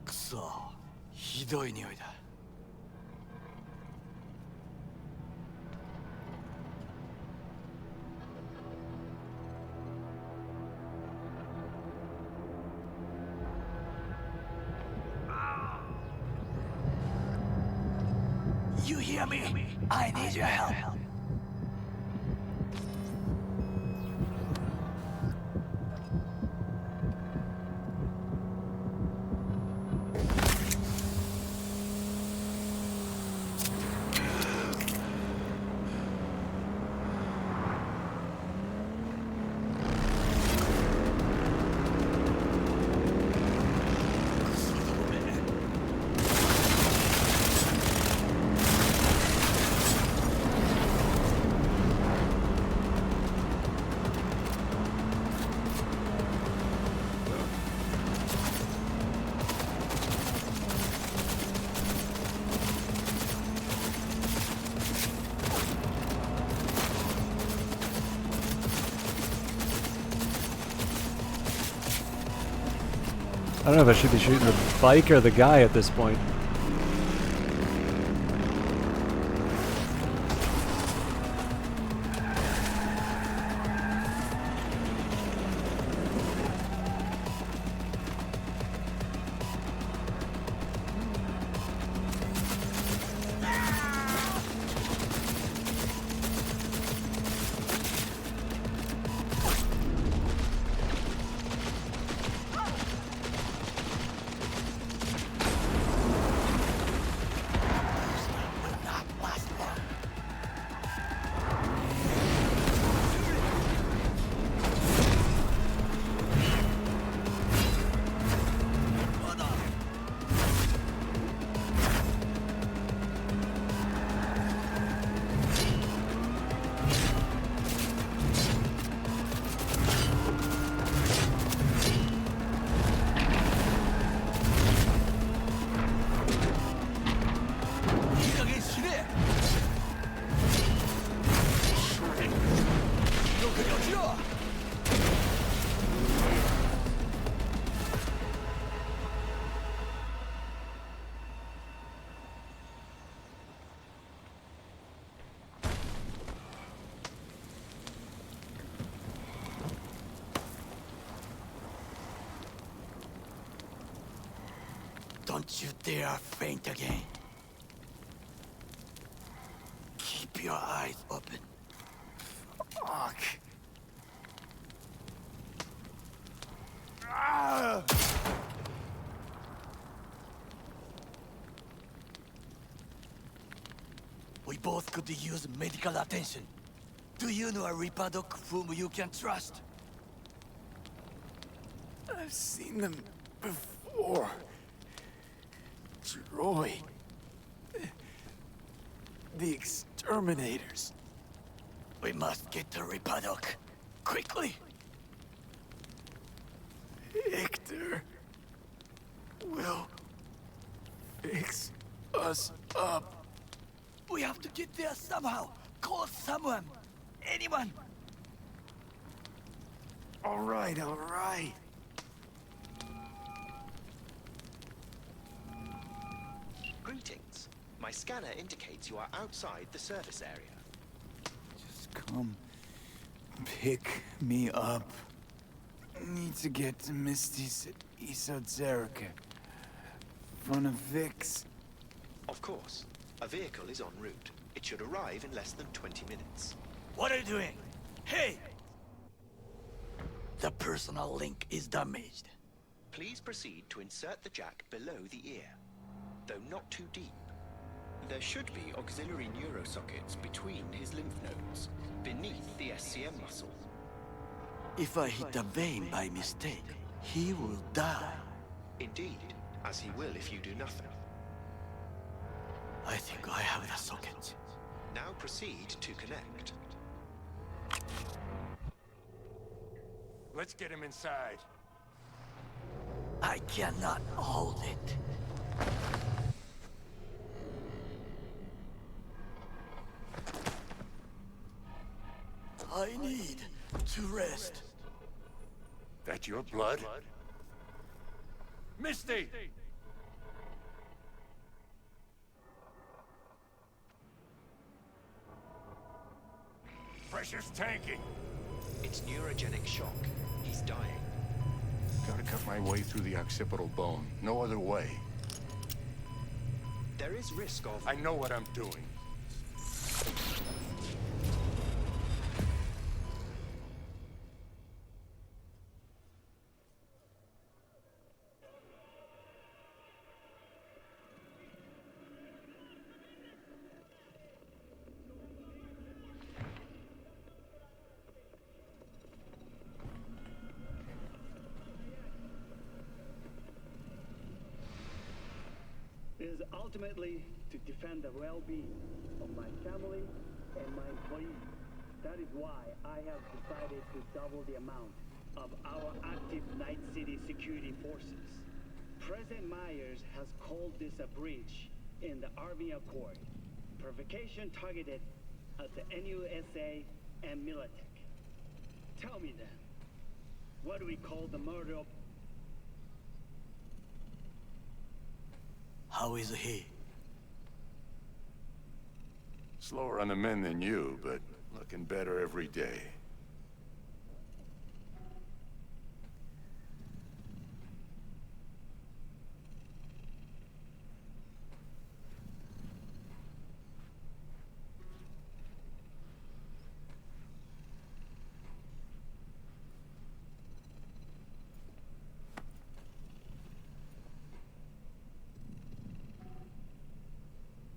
Speaker 11: くそ、ひどい匂いだ。You hear me? I need your help.
Speaker 1: I don't know if I should be shooting the bike or the guy at this point. Don't you dare faint again. Keep your eyes open. Fuck. Ah! We both could use medical attention. Do you know a Reaper doc whom you can trust?
Speaker 3: I've seen them before. Troy. The exterminators.
Speaker 11: We must get to Reaper doc. Quickly!
Speaker 3: Victor will fix us up.
Speaker 11: We have to get there somehow. Call someone. Anyone.
Speaker 3: All right, all right.
Speaker 6: Greetings. My scanner indicates you are outside the service area.
Speaker 3: Just come pick me up. Need to get to Misty's at Esoterica. Front of Vic's.
Speaker 6: Of course. A vehicle is en route. It should arrive in less than 20 minutes.
Speaker 11: What are you doing? Hey! The personal link is damaged.
Speaker 6: Please proceed to insert the jack below the ear, though not too deep. There should be auxiliary neurosockets between his lymph nodes, beneath the SCM muscle.
Speaker 11: If I hit a vein by mistake, he will die.
Speaker 6: Indeed, as he will if you do nothing.
Speaker 11: I think I have the socket.
Speaker 6: Now proceed to connect.
Speaker 4: Let's get him inside.
Speaker 11: I cannot hold it. I need to rest.
Speaker 4: That your blood? Misty! Pressure's tanking.
Speaker 6: It's neurogenic shock. He's dying.
Speaker 7: Gotta cut my way through the occipital bone. No other way.
Speaker 6: There is risk of...
Speaker 4: I know what I'm doing.
Speaker 19: Is ultimately to defend the well-being of my family and my employees. That is why I have decided to double the amount of our active Night City security forces. President Myers has called this a breach in the Army Accord. Provocation targeted at the NUSA and Militech. Tell me then, what do we call the murder of...
Speaker 11: How is he?
Speaker 7: Slower on the men than you, but looking better every day.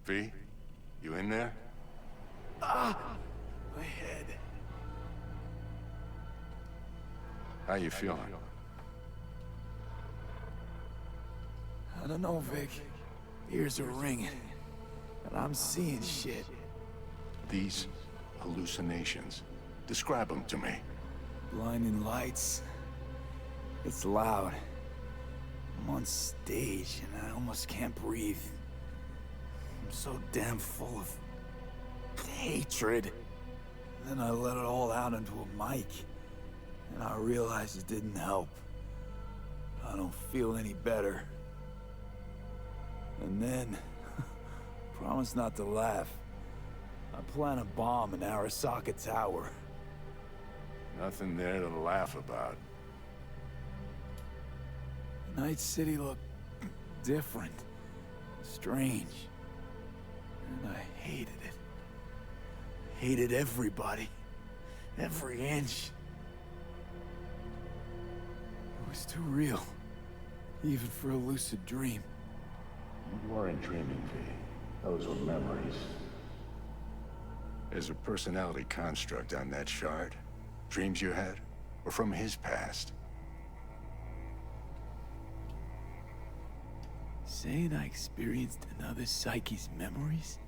Speaker 7: V, you in there?
Speaker 11: Ah! My head.
Speaker 7: How you feeling?
Speaker 11: I don't know, Vic. Ears are ringing. And I'm seeing shit.
Speaker 7: These hallucinations. Describe them to me.
Speaker 11: Blinding lights. It's loud. I'm on stage and I almost can't breathe. I'm so damn full of hatred. Then I let it all out into a mic. And I realized it didn't help. I don't feel any better. And then, promise not to laugh. I plant a bomb in Arasaka Tower.
Speaker 7: Nothing there to laugh about.
Speaker 11: Night City looked different. Strange. And I hated it. Hated everybody. Every inch. It was too real. Even for a lucid dream.
Speaker 7: You weren't dreaming, V. Those were memories. There's a personality construct on that shard. Dreams you had, or from his past.
Speaker 11: Saying I experienced another psyche's memories?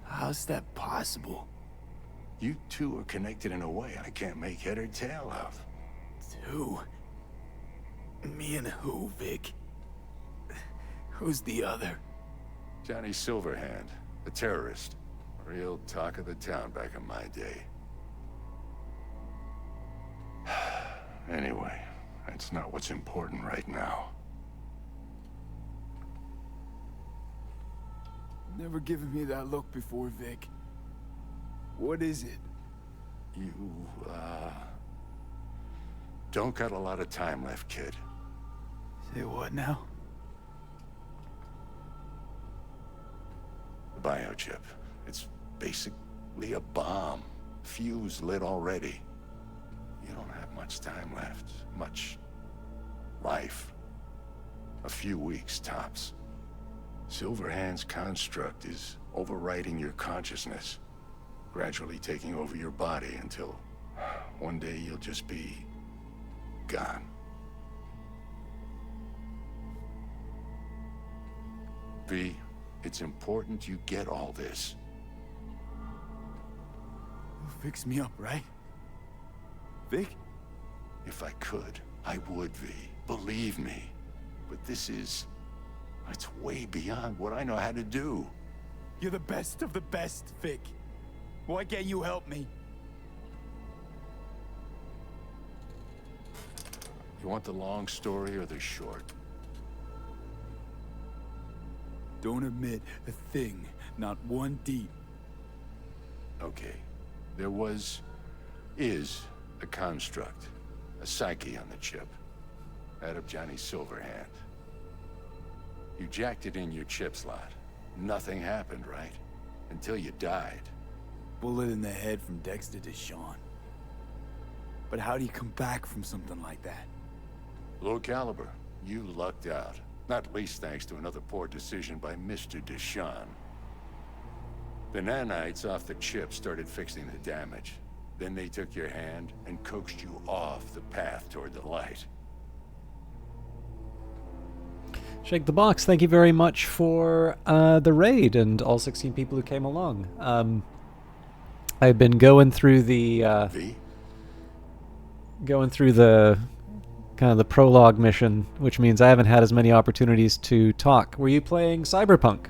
Speaker 11: How's that possible?
Speaker 7: You two are connected in a way I can't make head or tail of.
Speaker 11: Two? Me and who, Vic? Who's the other?
Speaker 7: Johnny Silverhand, the terrorist. Real talk of the town back in my day. Anyway, that's not what's important right now.
Speaker 11: Never given me that look before, Vic. What is it?
Speaker 7: You, don't got a lot of time left, kid.
Speaker 11: Say what now?
Speaker 7: The biochip. It's basically a bomb. Fuse lit already. You don't have much time left. Much life. A few weeks, tops. Silverhand's construct is overriding your consciousness. Gradually taking over your body until One day you'll just be gone. V, it's important you get all this.
Speaker 3: You'll fix me up, right? Vic?
Speaker 7: If I could, I would, V. Believe me. But this is... it's way beyond what I know how to do.
Speaker 3: You're the best of the best, Vic. Why can't you help me?
Speaker 7: You want the long story or the short?
Speaker 3: Don't admit a thing, not one deep.
Speaker 7: Okay. There is a construct, a psyche on the chip, out of Johnny Silverhand. You jacked it in your chip slot. Nothing happened, right? Until you died.
Speaker 3: Bullet in the head from Dexter to Sean. But how do you come back from something like that?
Speaker 7: Low caliber. You lucked out. Not least thanks to another poor decision by Mr. Deshawn. The nanites off the chip started fixing the damage. Then they took your hand and coaxed you off the path toward the light.
Speaker 1: Shake the Box, thank you very much for the raid and all 16 people who came along. I've been going through the kind of the prologue mission, which means I haven't had as many opportunities to talk. Were you playing Cyberpunk?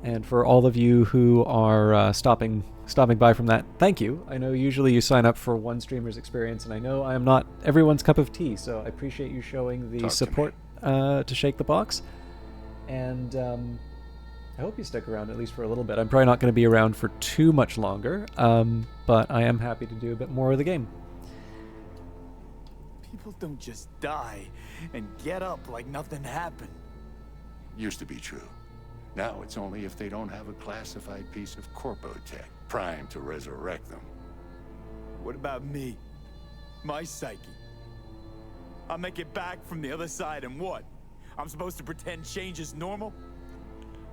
Speaker 1: And for all of you who are stopping by from that, thank you. I know usually you sign up for one streamer's experience, and I know I am not everyone's cup of tea, so I appreciate you showing the support to Shake the Box. And I hope you stick around at least for a little bit. I'm probably not going to be around for too much longer, but I am happy to do a bit more of the game.
Speaker 3: People don't just die and get up like nothing happened.
Speaker 7: Used to be true. Now it's only if they don't have a classified piece of corpo tech primed to resurrect them.
Speaker 3: What about me? My psyche? I'll make it back from the other side and what? I'm supposed to pretend change is normal?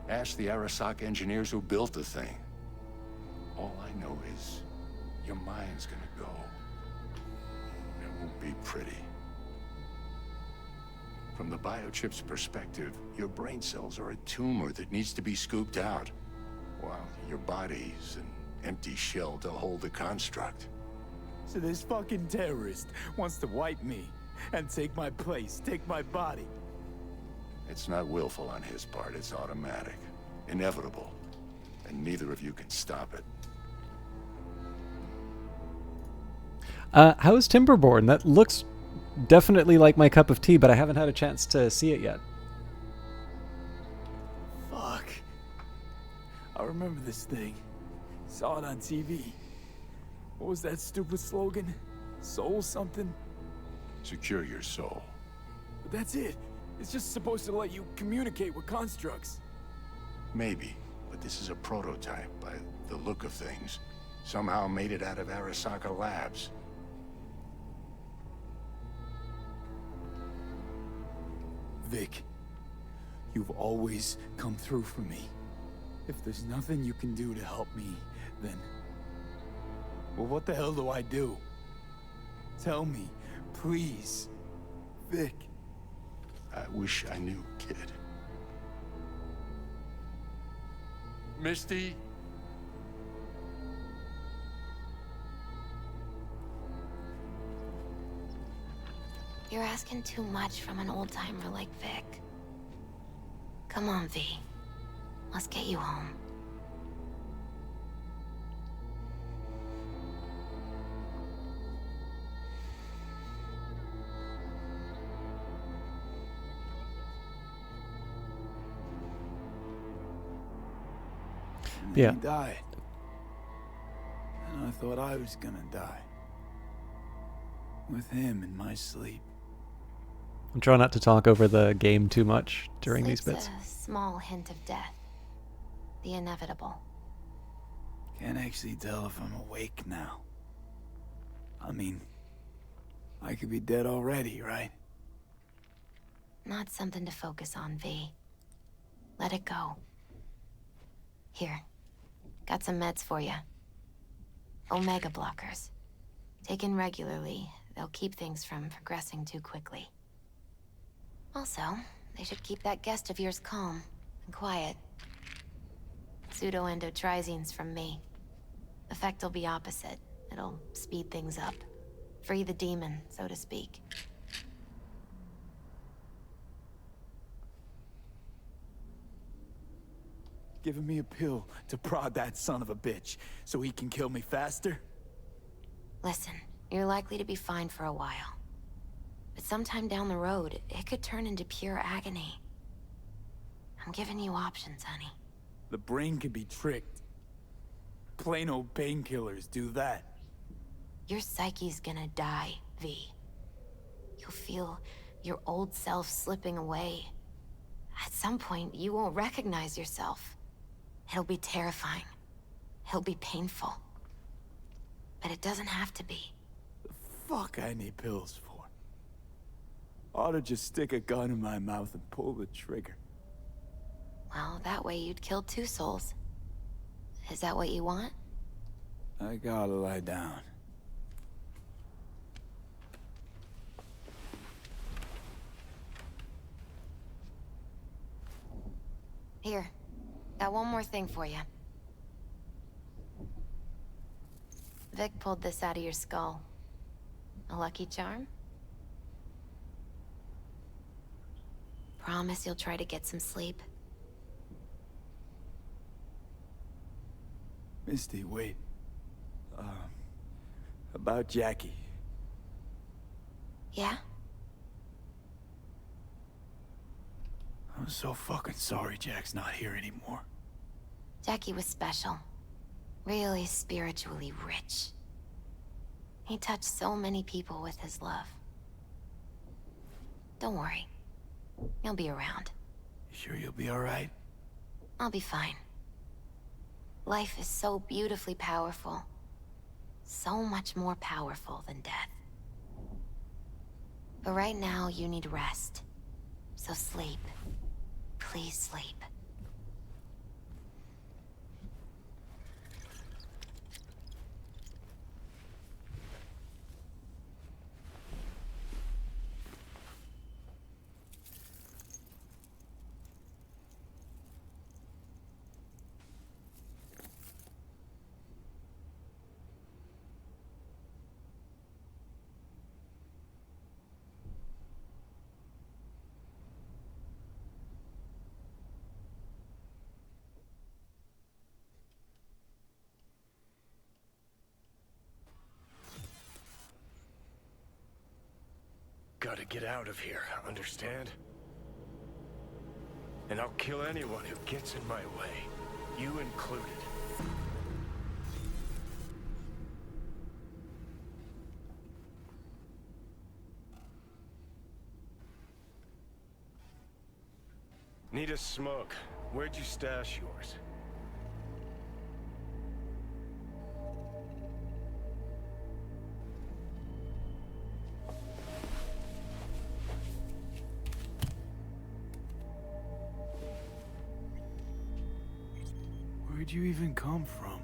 Speaker 7: Ask the Arasaka engineers who built the thing. All I know is your mind's gonna go. It won't be pretty. From the biochip's perspective, your brain cells are a tumor that needs to be scooped out, while your body's an empty shell to hold the construct.
Speaker 3: So this fucking terrorist wants to wipe me and take my place, take my body.
Speaker 7: It's not willful on his part, it's automatic. Inevitable. And neither of you can stop it.
Speaker 1: How's Timberborn? That looks definitely like my cup of tea, but I haven't had a chance to see it yet.
Speaker 3: Fuck. I remember this thing. Saw it on TV. What was that stupid slogan? Soul something?
Speaker 7: Secure your soul.
Speaker 3: But that's it. It's just supposed to let you communicate with constructs.
Speaker 7: Maybe, but this is a prototype by the look of things. Somehow made it out of Arasaka Labs.
Speaker 3: Vic, you've always come through for me. If there's nothing you can do to help me, then... well, what the hell do I do? Tell me, please. Vic.
Speaker 7: I wish I knew, kid. Misty?
Speaker 23: You're asking too much from an old-timer like Vic. Come on, V. Let's get you home.
Speaker 1: Yeah.
Speaker 3: He died. And I thought I was gonna die. With him in my sleep.
Speaker 1: I'm trying not to talk over the game too much during these bits.
Speaker 23: A small hint of death. The inevitable.
Speaker 3: Can't actually tell if I'm awake now. I mean, I could be dead already, right?
Speaker 23: Not something to focus on, V. Let it go. Here. Got some meds for you. Omega blockers.
Speaker 8: Taken regularly, they'll keep things from progressing too quickly. Also, they should keep that guest of yours calm and quiet. Pseudo-endotrizines from me. Effect will be opposite. It'll speed things up. Free the demon, so to speak.
Speaker 3: Giving me a pill to prod that son of a bitch so he can kill me faster?
Speaker 8: Listen, you're likely to be fine for a while. But sometime down the road, it could turn into pure agony. I'm giving you options, honey.
Speaker 3: The brain can be tricked. Plain old painkillers do that.
Speaker 8: Your psyche's gonna die, V. You'll feel your old self slipping away. At some point, you won't recognize yourself. It'll be terrifying. It'll be painful. But it doesn't have to be.
Speaker 3: The fuck I need pills for? Ought to just stick a gun in my mouth and pull the trigger.
Speaker 8: Well, that way you'd kill 2 souls. Is that what you want?
Speaker 3: I gotta lie down.
Speaker 8: Here. Got one more thing for you. Vic pulled this out of your skull. A lucky charm? Promise you'll try to get some sleep.
Speaker 3: Misty, wait. About Jackie.
Speaker 8: Yeah?
Speaker 3: I'm so fucking sorry Jack's not here anymore.
Speaker 8: Jackie was special. Really spiritually rich. He touched so many people with his love. Don't worry. He'll be around.
Speaker 3: You sure you'll be alright?
Speaker 8: I'll be fine. Life is so beautifully powerful. So much more powerful than death. But right now, you need rest. So sleep. Please sleep.
Speaker 10: Gotta get out of here, understand? And I'll kill anyone who gets in my way, you included. Need a smoke. Where'd you stash yours?
Speaker 3: Where'd you even come from?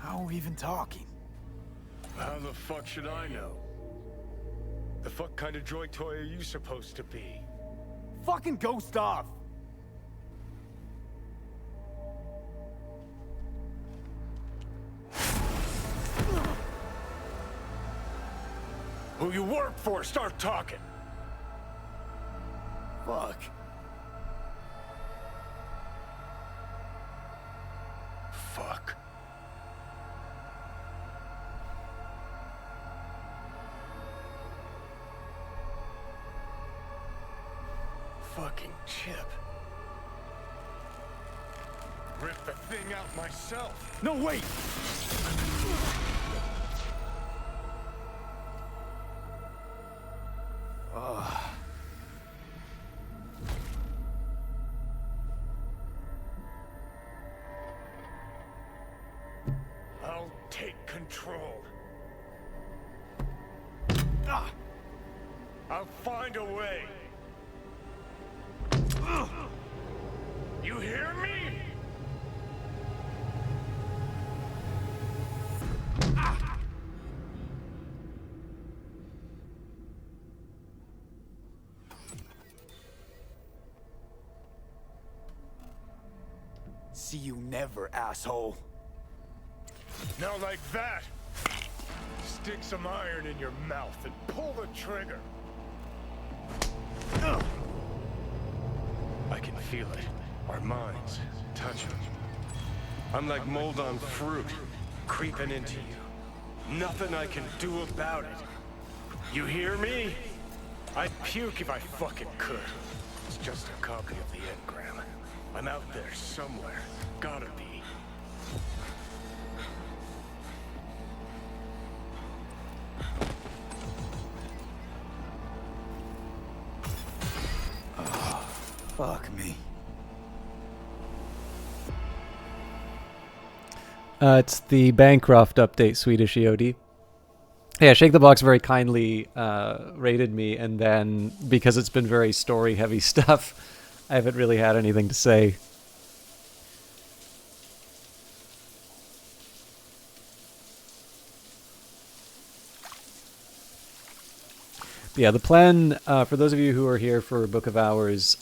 Speaker 3: How are we even talking?
Speaker 10: How the fuck should I know? The fuck kind of droid toy are you supposed to be?
Speaker 3: Fucking ghost off!
Speaker 10: Who you work for, start talking!
Speaker 3: Fuck.
Speaker 10: Fuck. Fucking chip. Rip the thing out myself.
Speaker 3: No, wait!
Speaker 10: I'll take control. I'll find a way. You hear me?
Speaker 4: see you never, asshole.
Speaker 10: Now like that! Stick some iron in your mouth and pull the trigger. I can feel it. Our minds touching. I'm like mold on fruit, creeping into you. Nothing I can do about it. You hear me? I'd puke if I fucking could. It's just a copy of the engram. I'm out there somewhere. Gotta be.
Speaker 4: Fuck me.
Speaker 1: It's the Bancroft update, Swedish EOD. Yeah, Shake the Box very kindly rated me, and then because it's been very story-heavy stuff, I haven't really had anything to say. Yeah, the plan, for those of you who are here for Book of Hours,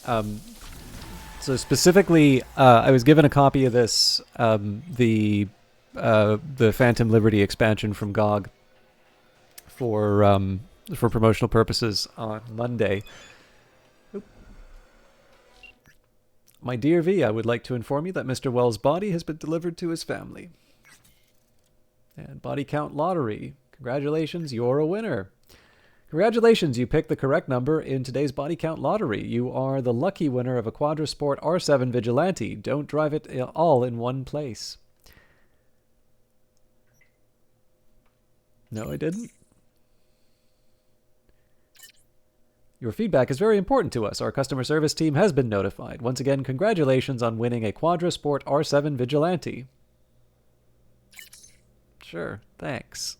Speaker 1: so specifically, I was given a copy of this, the Phantom Liberty expansion from GOG for promotional purposes on Monday. Oop. My dear V, I would like to inform you that Mr. Wells' body has been delivered to his family. And body count lottery. Congratulations, you're a winner. Congratulations, you picked the correct number in today's body count lottery. You are the lucky winner of a Quadrasport R7 Vigilante. Don't drive it all in one place. No, I didn't. Your feedback is very important to us. Our customer service team has been notified. Once again, congratulations on winning a Quadrasport R7 Vigilante. Sure, thanks.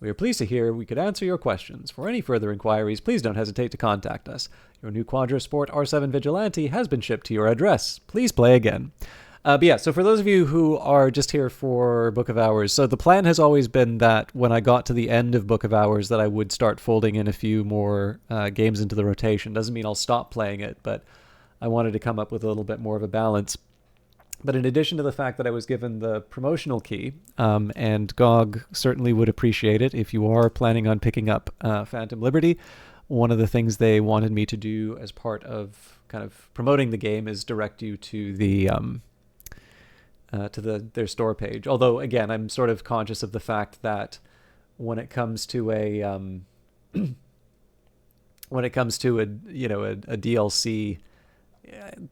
Speaker 1: We are pleased to hear we could answer your questions. For any further inquiries, please don't hesitate to contact us. Your new Quadrasport R7 Vigilante has been shipped to your address. Please play again. But yeah, so for those of you who are just here for Book of Hours, so the plan has always been that when I got to the end of Book of Hours that I would start folding in a few more games into the rotation. Doesn't mean I'll stop playing it, but I wanted to come up with a little bit more of a balance. But in addition to the fact that I was given the promotional key, and GOG certainly would appreciate it if you are planning on picking up Phantom Liberty, one of the things they wanted me to do as part of kind of promoting the game is direct you to the their store page. Although again, I'm sort of conscious of the fact that when it comes to a DLC,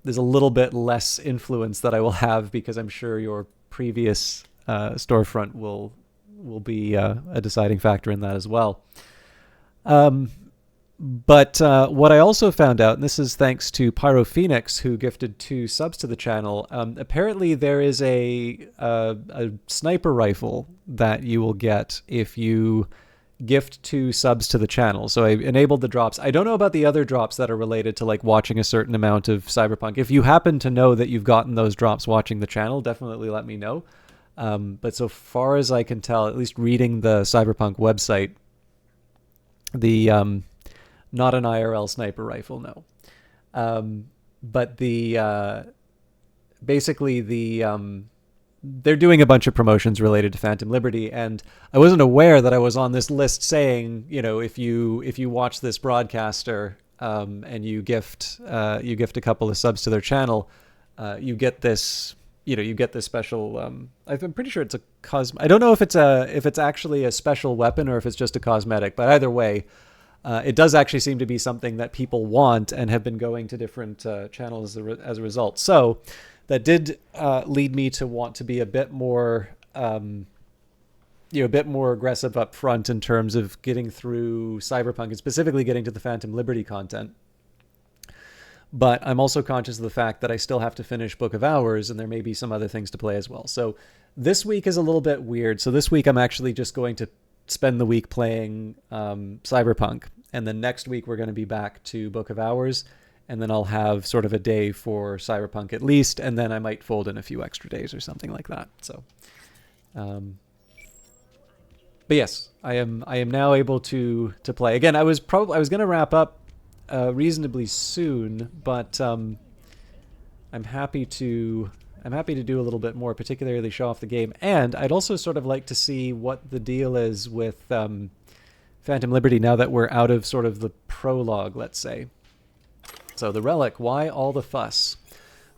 Speaker 1: there's a little bit less influence that I will have because I'm sure your previous storefront will be a deciding factor in that as well. But what I also found out, and this is thanks to Pyro Phoenix, who gifted 2 subs to the channel, apparently there is a sniper rifle that you will get if you gift 2 subs to the channel. So I enabled the drops. I don't know about the other drops that are related to like watching a certain amount of Cyberpunk. If you happen to know that you've gotten those drops watching the channel, definitely let me know. But so far as I can tell, at least reading the Cyberpunk website, the not an IRL sniper rifle, no. But the basically the they're doing a bunch of promotions related to Phantom Liberty, and I wasn't aware that I was on this list saying, you know, if you watch this broadcaster and you gift a couple of subs to their channel, you get this, you get this special. I'm pretty sure it's a I don't know if it's actually a special weapon or if it's just a cosmetic, but either way, it does actually seem to be something that people want and have been going to different channels as a result. So that did lead me to want to be a bit more, a bit more aggressive up front in terms of getting through Cyberpunk and specifically getting to the Phantom Liberty content. But I'm also conscious of the fact that I still have to finish Book of Hours, and there may be some other things to play as well. So this week is a little bit weird. So this week I'm actually just going to spend the week playing Cyberpunk, and then next week we're going to be back to Book of Hours. And then I'll have sort of a day for Cyberpunk at least, and then I might fold in a few extra days or something like that. So, but yes, I am now able to play again. I was going to wrap up reasonably soon, but I'm happy to do a little bit more, particularly show off the game. And I'd also sort of like to see what the deal is with Phantom Liberty now that we're out of sort of the prologue, let's say. So the Relic, why all the fuss?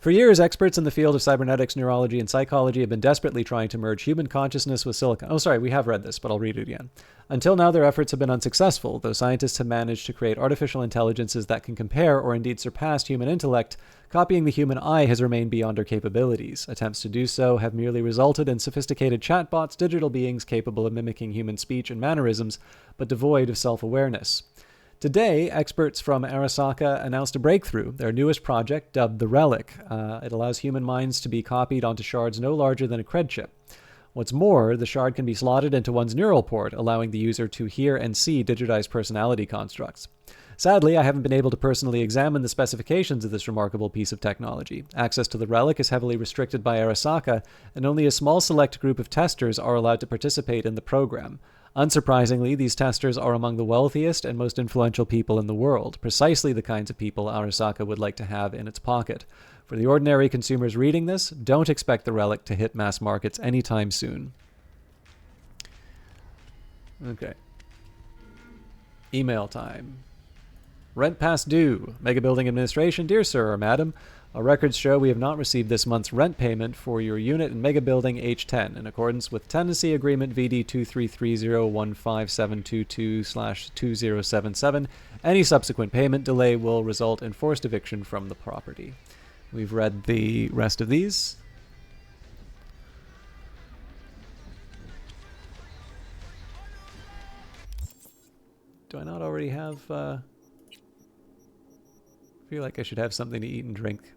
Speaker 1: For years, experts in the field of cybernetics, neurology, and psychology have been desperately trying to merge human consciousness with silicon. Oh, sorry, we have read this, but I'll read it again. Until now, their efforts have been unsuccessful, though scientists have managed to create artificial intelligences that can compare or indeed surpass human intellect. Copying the human eye has remained beyond our capabilities. Attempts to do so have merely resulted in sophisticated chatbots, digital beings capable of mimicking human speech and mannerisms, but devoid of self-awareness. Today, experts from Arasaka announced a breakthrough, their newest project, dubbed the Relic. It allows human minds to be copied onto shards no larger than a cred chip. What's more, the shard can be slotted into one's neural port, allowing the user to hear and see digitized personality constructs. Sadly, I haven't been able to personally examine the specifications of this remarkable piece of technology. Access to the Relic is heavily restricted by Arasaka, and only a small select group of testers are allowed to participate in the program. Unsurprisingly, these testers are among the wealthiest and most influential people in the world, precisely the kinds of people Arasaka would like to have in its pocket. For the ordinary consumers reading this, don't expect the Relic to hit mass markets anytime soon. Okay. Email time. Rent past due. Mega Building Administration, dear sir or madam, our records show we have not received this month's rent payment for your unit in Mega Building H10. In accordance with Tenancy Agreement VD 2330-15722/2077, any subsequent payment delay will result in forced eviction from the property. We've read the rest of these. Do I not already have... I feel like I should have something to eat and drink.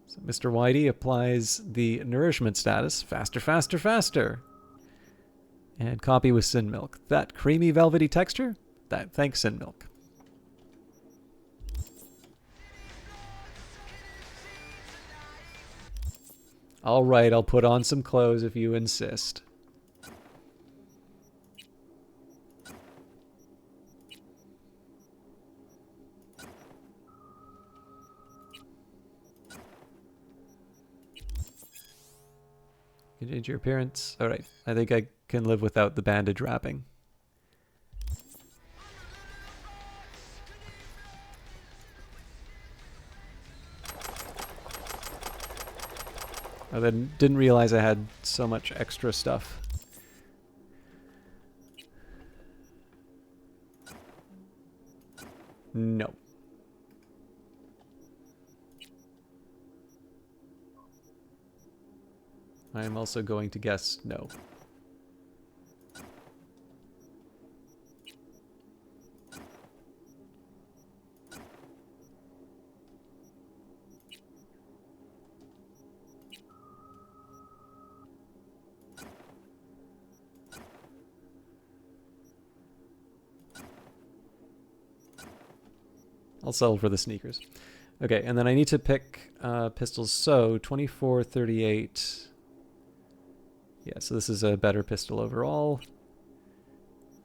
Speaker 1: So Mr. Whitey applies the nourishment status. Faster, faster, faster. And copy with Sin Milk. That creamy, velvety texture? Thanks, Sin Milk. All right, I'll put on some clothes if you insist. You change your appearance. All right, I think I can live without the bandage wrapping. I then didn't realize I had so much extra stuff. No. I am also going to guess no. I'll settle for the sneakers. Okay, and then I need to pick pistols. So 24, 38. Yeah, so this is a better pistol overall.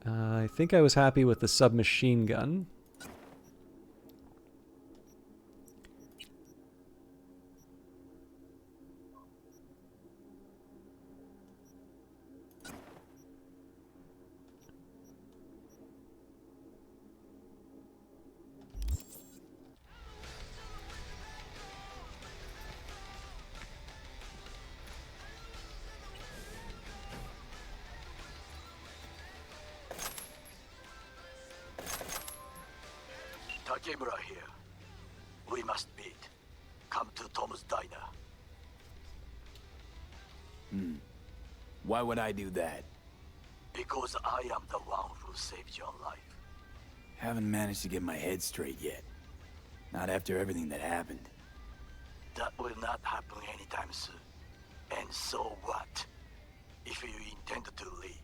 Speaker 1: I think I was happy with the submachine gun.
Speaker 11: Takemura here. We must meet. Come to Tom's Diner.
Speaker 3: Why would I do that?
Speaker 11: Because I am the one who saved your life.
Speaker 3: Haven't managed to get my head straight yet. Not after everything that happened.
Speaker 11: That will not happen anytime soon. And so what? If you intend to leave,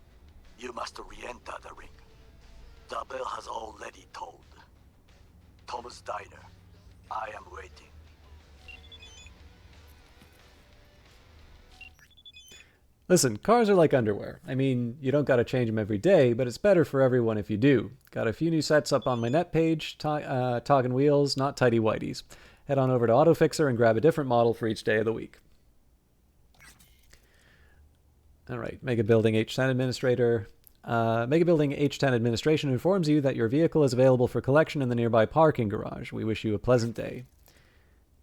Speaker 11: you must re-enter the ring. The bell has already tolled. Tom's Diner. I am waiting.
Speaker 1: Listen, cars are like underwear. I mean, you don't gotta change them every day, but it's better for everyone if you do. Got a few new sets up on my net page, Toggin' Wheels, not Tidy Whities. head on over to AutoFixer and grab a different model for each day of the week. All right, Mega Building H10 Administrator. Mega Building H10 Administration informs you that your vehicle is available for collection in the nearby parking garage. We wish you a pleasant day.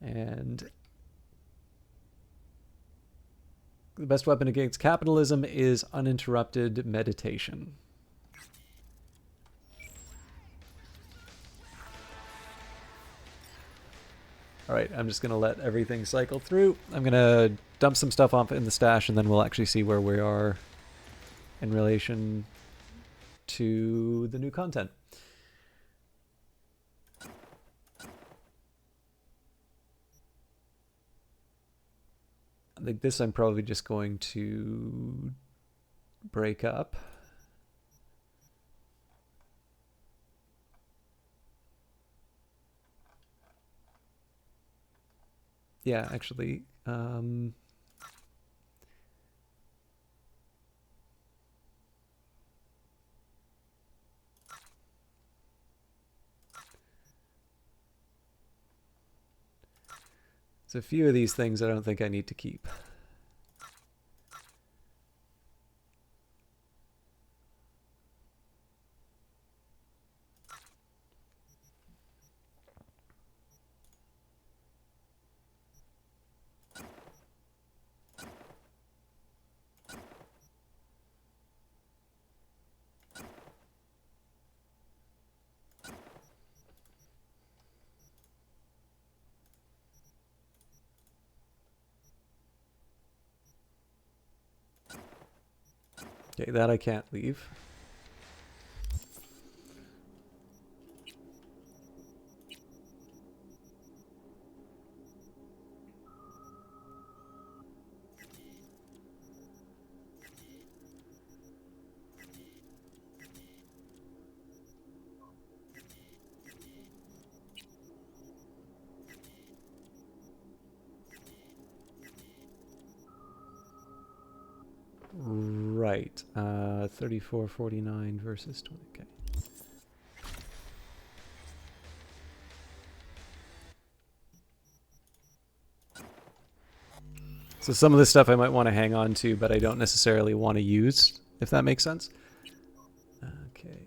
Speaker 1: And the best weapon against capitalism is uninterrupted meditation. All right, I'm just going to let everything cycle through. I'm going to dump some stuff off in the stash, and then we'll actually see where we are in relation to the new content. I think this I'm probably just going to break up. Yeah, actually, there's a few of these things I don't think I need to keep. Okay, that I can't leave. Right, 34.49 versus 20. Okay. So some of this stuff I might want to hang on to, but I don't necessarily want to use, if that makes sense. Okay.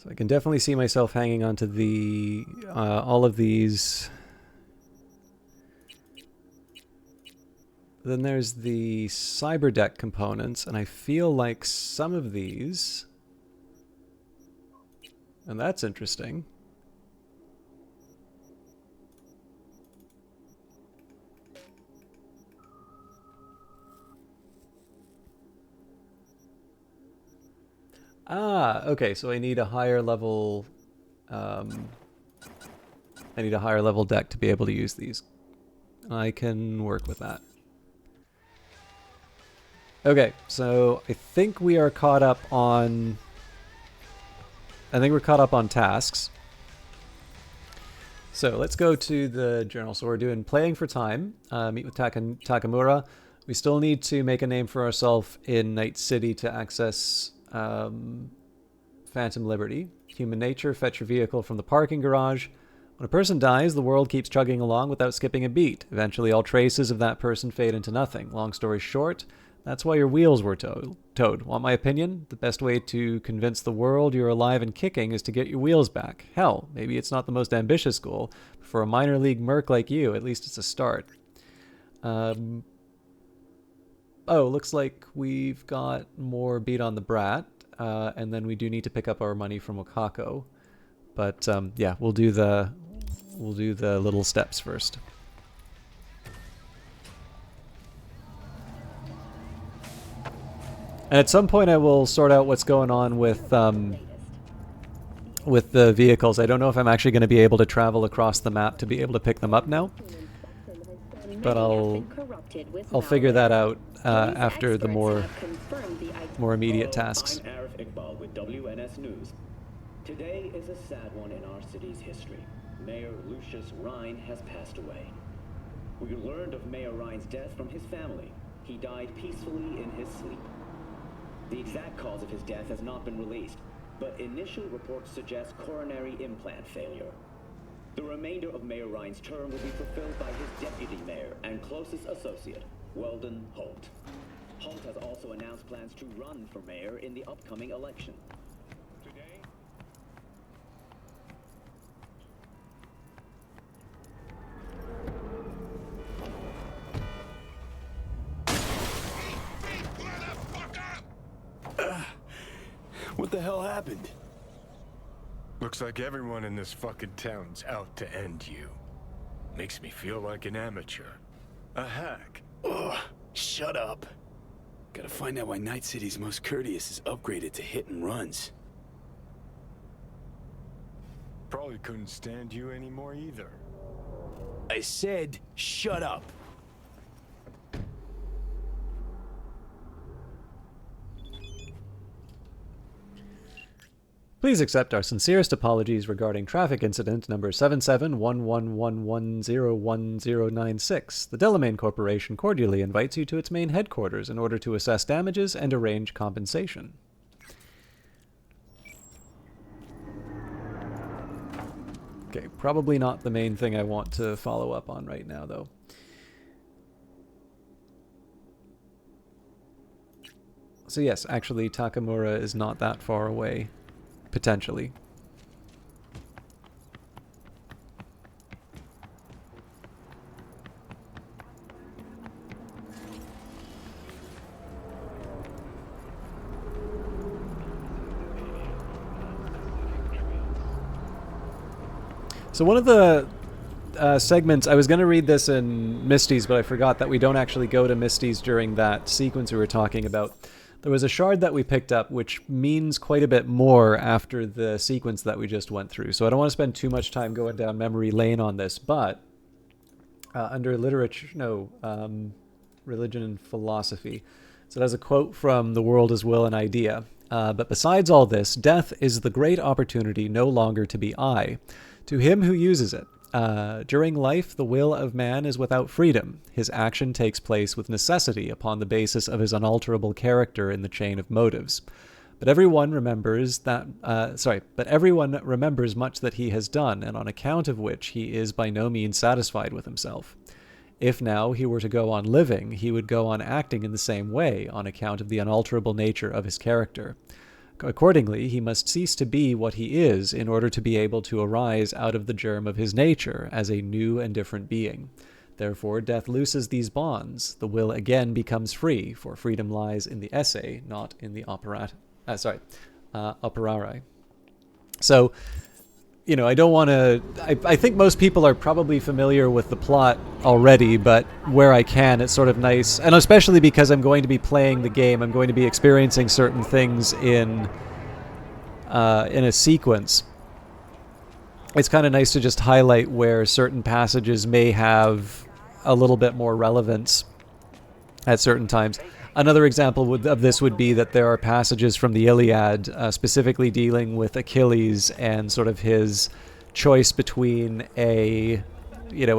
Speaker 1: So I can definitely see myself hanging on to the all of these. Then there's the Cyberdeck components, and I feel like some of these, and that's interesting. Ah, okay, so I need a higher level, I need a higher level deck to be able to use these. I can work with that. Okay, so I think we are caught up on, tasks. So let's go to the journal. So we're doing playing for time, meet with Takamura. We still need to make a name for ourselves in Night City to access Phantom Liberty. Human nature, fetch your vehicle from the parking garage. When a person dies, the world keeps chugging along without skipping a beat. Eventually, all traces of that person fade into nothing. Long story short, that's why your wheels were towed. Want my opinion? The best way to convince the world you're alive and kicking is to get your wheels back. Hell, maybe it's not the most ambitious goal, but for a minor league merc like you, at least it's a start. Oh, looks like we've got more beat on the brat. And then we do need to pick up our money from Wakako, but yeah, we'll do the little steps first. And at some point I will sort out what's going on with the vehicles. I don't know if I'm actually going to be able to travel across the map to be able to pick them up now. But I'll figure that out after the more immediate tasks.
Speaker 16: I'm Arif Iqbal with WNS News. Today is a sad one in our city's history. Mayor Lucius Rhine has passed away. We learned of Mayor Rhine's death from his family. He died peacefully in his sleep. The exact cause of his death has not been released, but initial reports suggest coronary implant failure. The remainder of Mayor Rhine's term will be fulfilled by his deputy mayor and closest associate, Weldon Holt. Holt has also announced plans to run for mayor in the upcoming election. Today,
Speaker 10: What the hell happened? Looks like everyone in this fucking town's out to end you. Makes me feel like an amateur. A hack.
Speaker 3: Ugh, shut up. Gotta find out why Night City's most courteous is upgraded to hit and runs.
Speaker 10: Probably couldn't stand you anymore either.
Speaker 3: I said, shut up.
Speaker 1: Please accept our sincerest apologies regarding traffic incident number 7711111096. The Delamain Corporation cordially invites you to its main headquarters in order to assess damages and arrange compensation. Okay, probably not the main thing I want to follow up on right now, though. So yes, actually Takamura is not that far away. Potentially. So one of the segments, I was going to read this in Misty's, but I forgot that we don't actually go to Misty's during that sequence we were talking about. There was a shard that we picked up, which means quite a bit more after the sequence that we just went through. So I don't want to spend too much time going down memory lane on this, but under religion and philosophy. So it has a quote from The World is Will and Idea. But besides all this, death is the great opportunity no longer to be I, to him who uses it. During life, the will of man is without freedom. His action takes place with necessity upon the basis of his unalterable character in the chain of motives. But everyone remembers everyone remembers much that he has done, and on account of which he is by no means satisfied with himself. If now he were to go on living, he would go on acting in the same way, on account of the unalterable nature of his character. Accordingly, he must cease to be what he is in order to be able to arise out of the germ of his nature as a new and different being. Therefore, death looses these bonds. The will again becomes free, for freedom lies in the esse, not in the operari. So, you know, I don't want to... I think most people are probably familiar with the plot already, but where I can, it's sort of nice. And especially because I'm going to be playing the game, I'm going to be experiencing certain things in a sequence. It's kind of nice to just highlight where certain passages may have a little bit more relevance at certain times. Another example of this would be that there are passages from the Iliad specifically dealing with Achilles and sort of his choice between a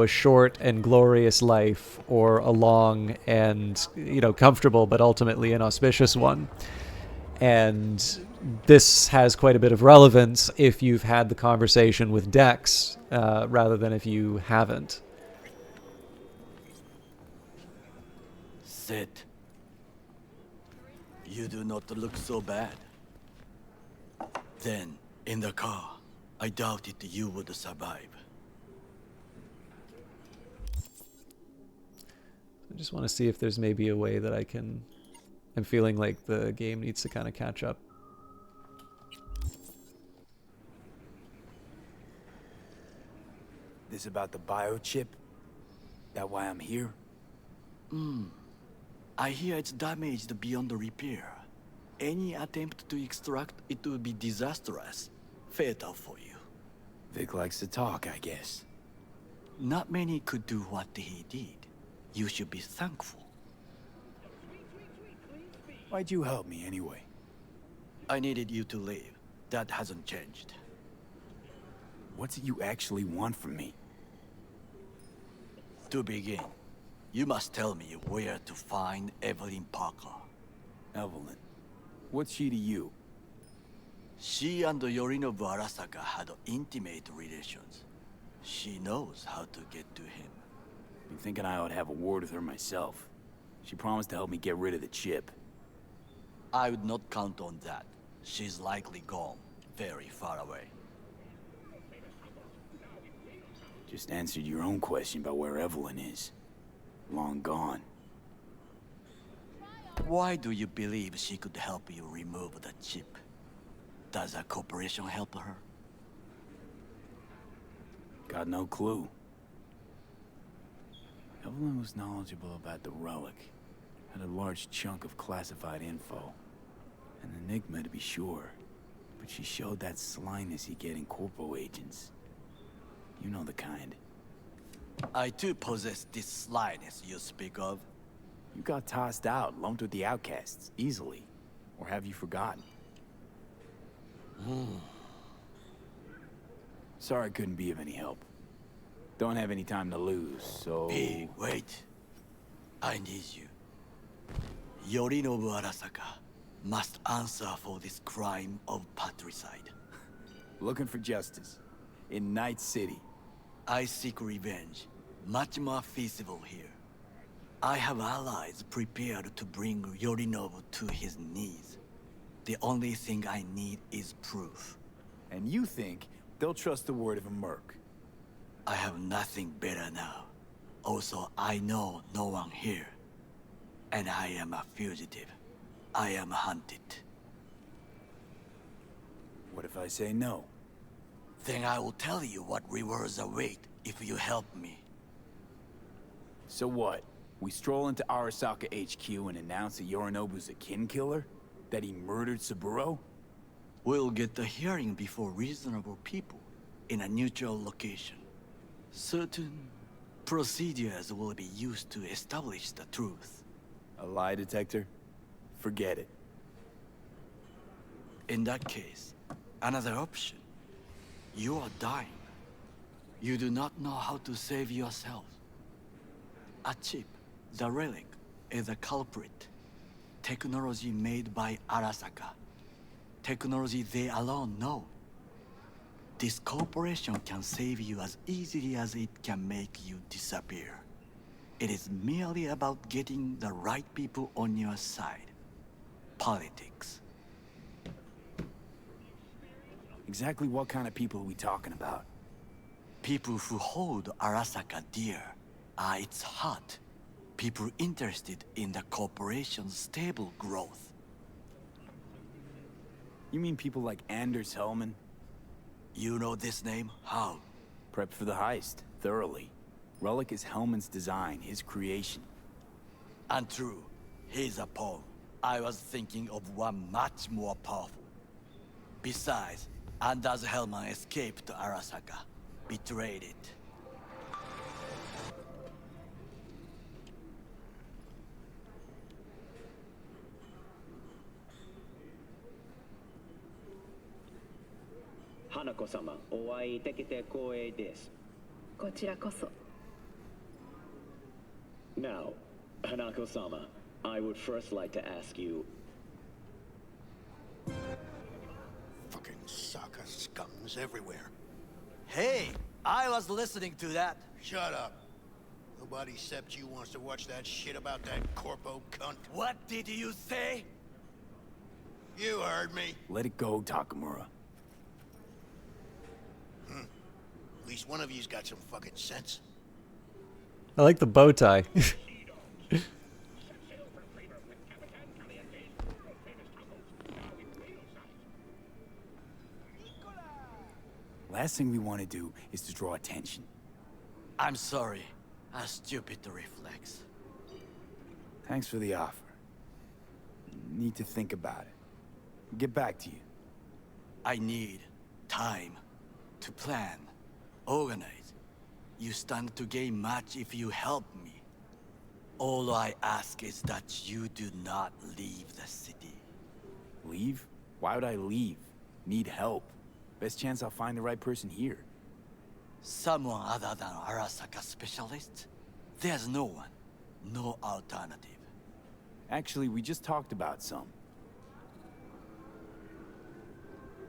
Speaker 1: short and glorious life or a long and, comfortable but ultimately inauspicious one. And this has quite a bit of relevance if you've had the conversation with Dex rather than if you haven't.
Speaker 18: Sit. You do not look so bad. Then, in the car, I doubted you would survive.
Speaker 1: I just want to see if there's maybe a way that I can... I'm feeling like the game needs to kind of catch up.
Speaker 3: This about the biochip? That why I'm here?
Speaker 18: I hear it's damaged beyond repair. Any attempt to extract it would be disastrous. Fatal for you.
Speaker 3: Vic likes to talk, I guess.
Speaker 18: Not many could do what he did. You should be thankful.
Speaker 3: Why'd you help me anyway?
Speaker 18: I needed you to leave. That hasn't changed.
Speaker 3: What's it you actually want from me?
Speaker 18: To begin, you must tell me where to find Evelyn Parker.
Speaker 3: Evelyn? What's she to you?
Speaker 18: She and Yorinobu Arasaka had intimate relations. She knows how to get to him.
Speaker 3: I'm thinking I ought to have a word with her myself. She promised to help me get rid of the chip.
Speaker 18: I would not count on that. She's likely gone, very far away.
Speaker 3: Just answered your own question about where Evelyn is. Long gone.
Speaker 18: Why do you believe she could help you remove the chip? Does a corporation help her?
Speaker 3: Got no clue. Evelyn was knowledgeable about the relic. Had a large chunk of classified info. An enigma to be sure. But she showed that slyness you get in corpo agents. You know the kind.
Speaker 18: I too possess this slyness you speak of.
Speaker 3: You got tossed out, lumped with the outcasts, easily. Or have you forgotten? Sorry I couldn't be of any help. Don't have any time to lose, so...
Speaker 18: Hey, wait. I need you. Yorinobu Arasaka must answer for this crime of patricide.
Speaker 3: Looking for justice. In Night City.
Speaker 18: I seek revenge. Much more feasible here. I have allies prepared to bring Yorinobu to his knees. The only thing I need is proof.
Speaker 3: And you think they'll trust the word of a merc?
Speaker 18: I have nothing better now. Also, I know no one here. And I am a fugitive. I am hunted.
Speaker 3: What if I say no?
Speaker 18: Then I will tell you what rewards await if you help me.
Speaker 3: So what? We stroll into Arasaka HQ and announce that Yorinobu's a kin killer? That he murdered Saburo?
Speaker 18: We'll get the hearing before reasonable people, in a neutral location. Certain procedures will be used to establish the truth.
Speaker 3: A lie detector? Forget it.
Speaker 18: In that case, another option. You are dying. You do not know how to save yourself. A chip, the relic, is a culprit. Technology made by Arasaka. Technology they alone know. This corporation can save you as easily as it can make you disappear. It is merely about getting the right people on your side. Politics.
Speaker 3: Exactly what kind of people are we talking about?
Speaker 18: People who hold Arasaka dear are its heart. People interested in the corporation's stable growth.
Speaker 3: You mean people like Anders Hellman?
Speaker 18: You know this name? How?
Speaker 3: Prepped for the heist, thoroughly. Relic is Hellman's design, his creation.
Speaker 18: Untrue. He's a pawn. I was thinking of one much more powerful. Besides, Anders Hellman escaped to Arasaka. Betrayed it.
Speaker 16: Hanako-sama, お会いできて光栄です。
Speaker 2: こちらこそ。
Speaker 16: Now, Hanako-sama, I would first like to ask you...
Speaker 21: Fucking Saka scums everywhere.
Speaker 18: Hey, I was listening to that.
Speaker 21: Shut up. Nobody except you wants to watch that shit about that corpo cunt.
Speaker 18: What did you say?
Speaker 21: You heard me.
Speaker 3: Let it go, Takamura.
Speaker 21: At least one of you's got some fucking sense.
Speaker 1: I like the bow tie.
Speaker 3: Last thing we want to do is to draw attention.
Speaker 18: I'm sorry. A stupid reflex.
Speaker 3: Thanks for the offer. Need to think about it. Get back to you.
Speaker 18: I need time to plan, organize. You stand to gain much if you help me. All I ask is that you do not leave the city.
Speaker 3: Leave? Why would I leave? Need help. Best chance I'll find the right person here.
Speaker 18: Someone other than Arasaka specialist? There's no one. No alternative.
Speaker 3: Actually, we just talked about some.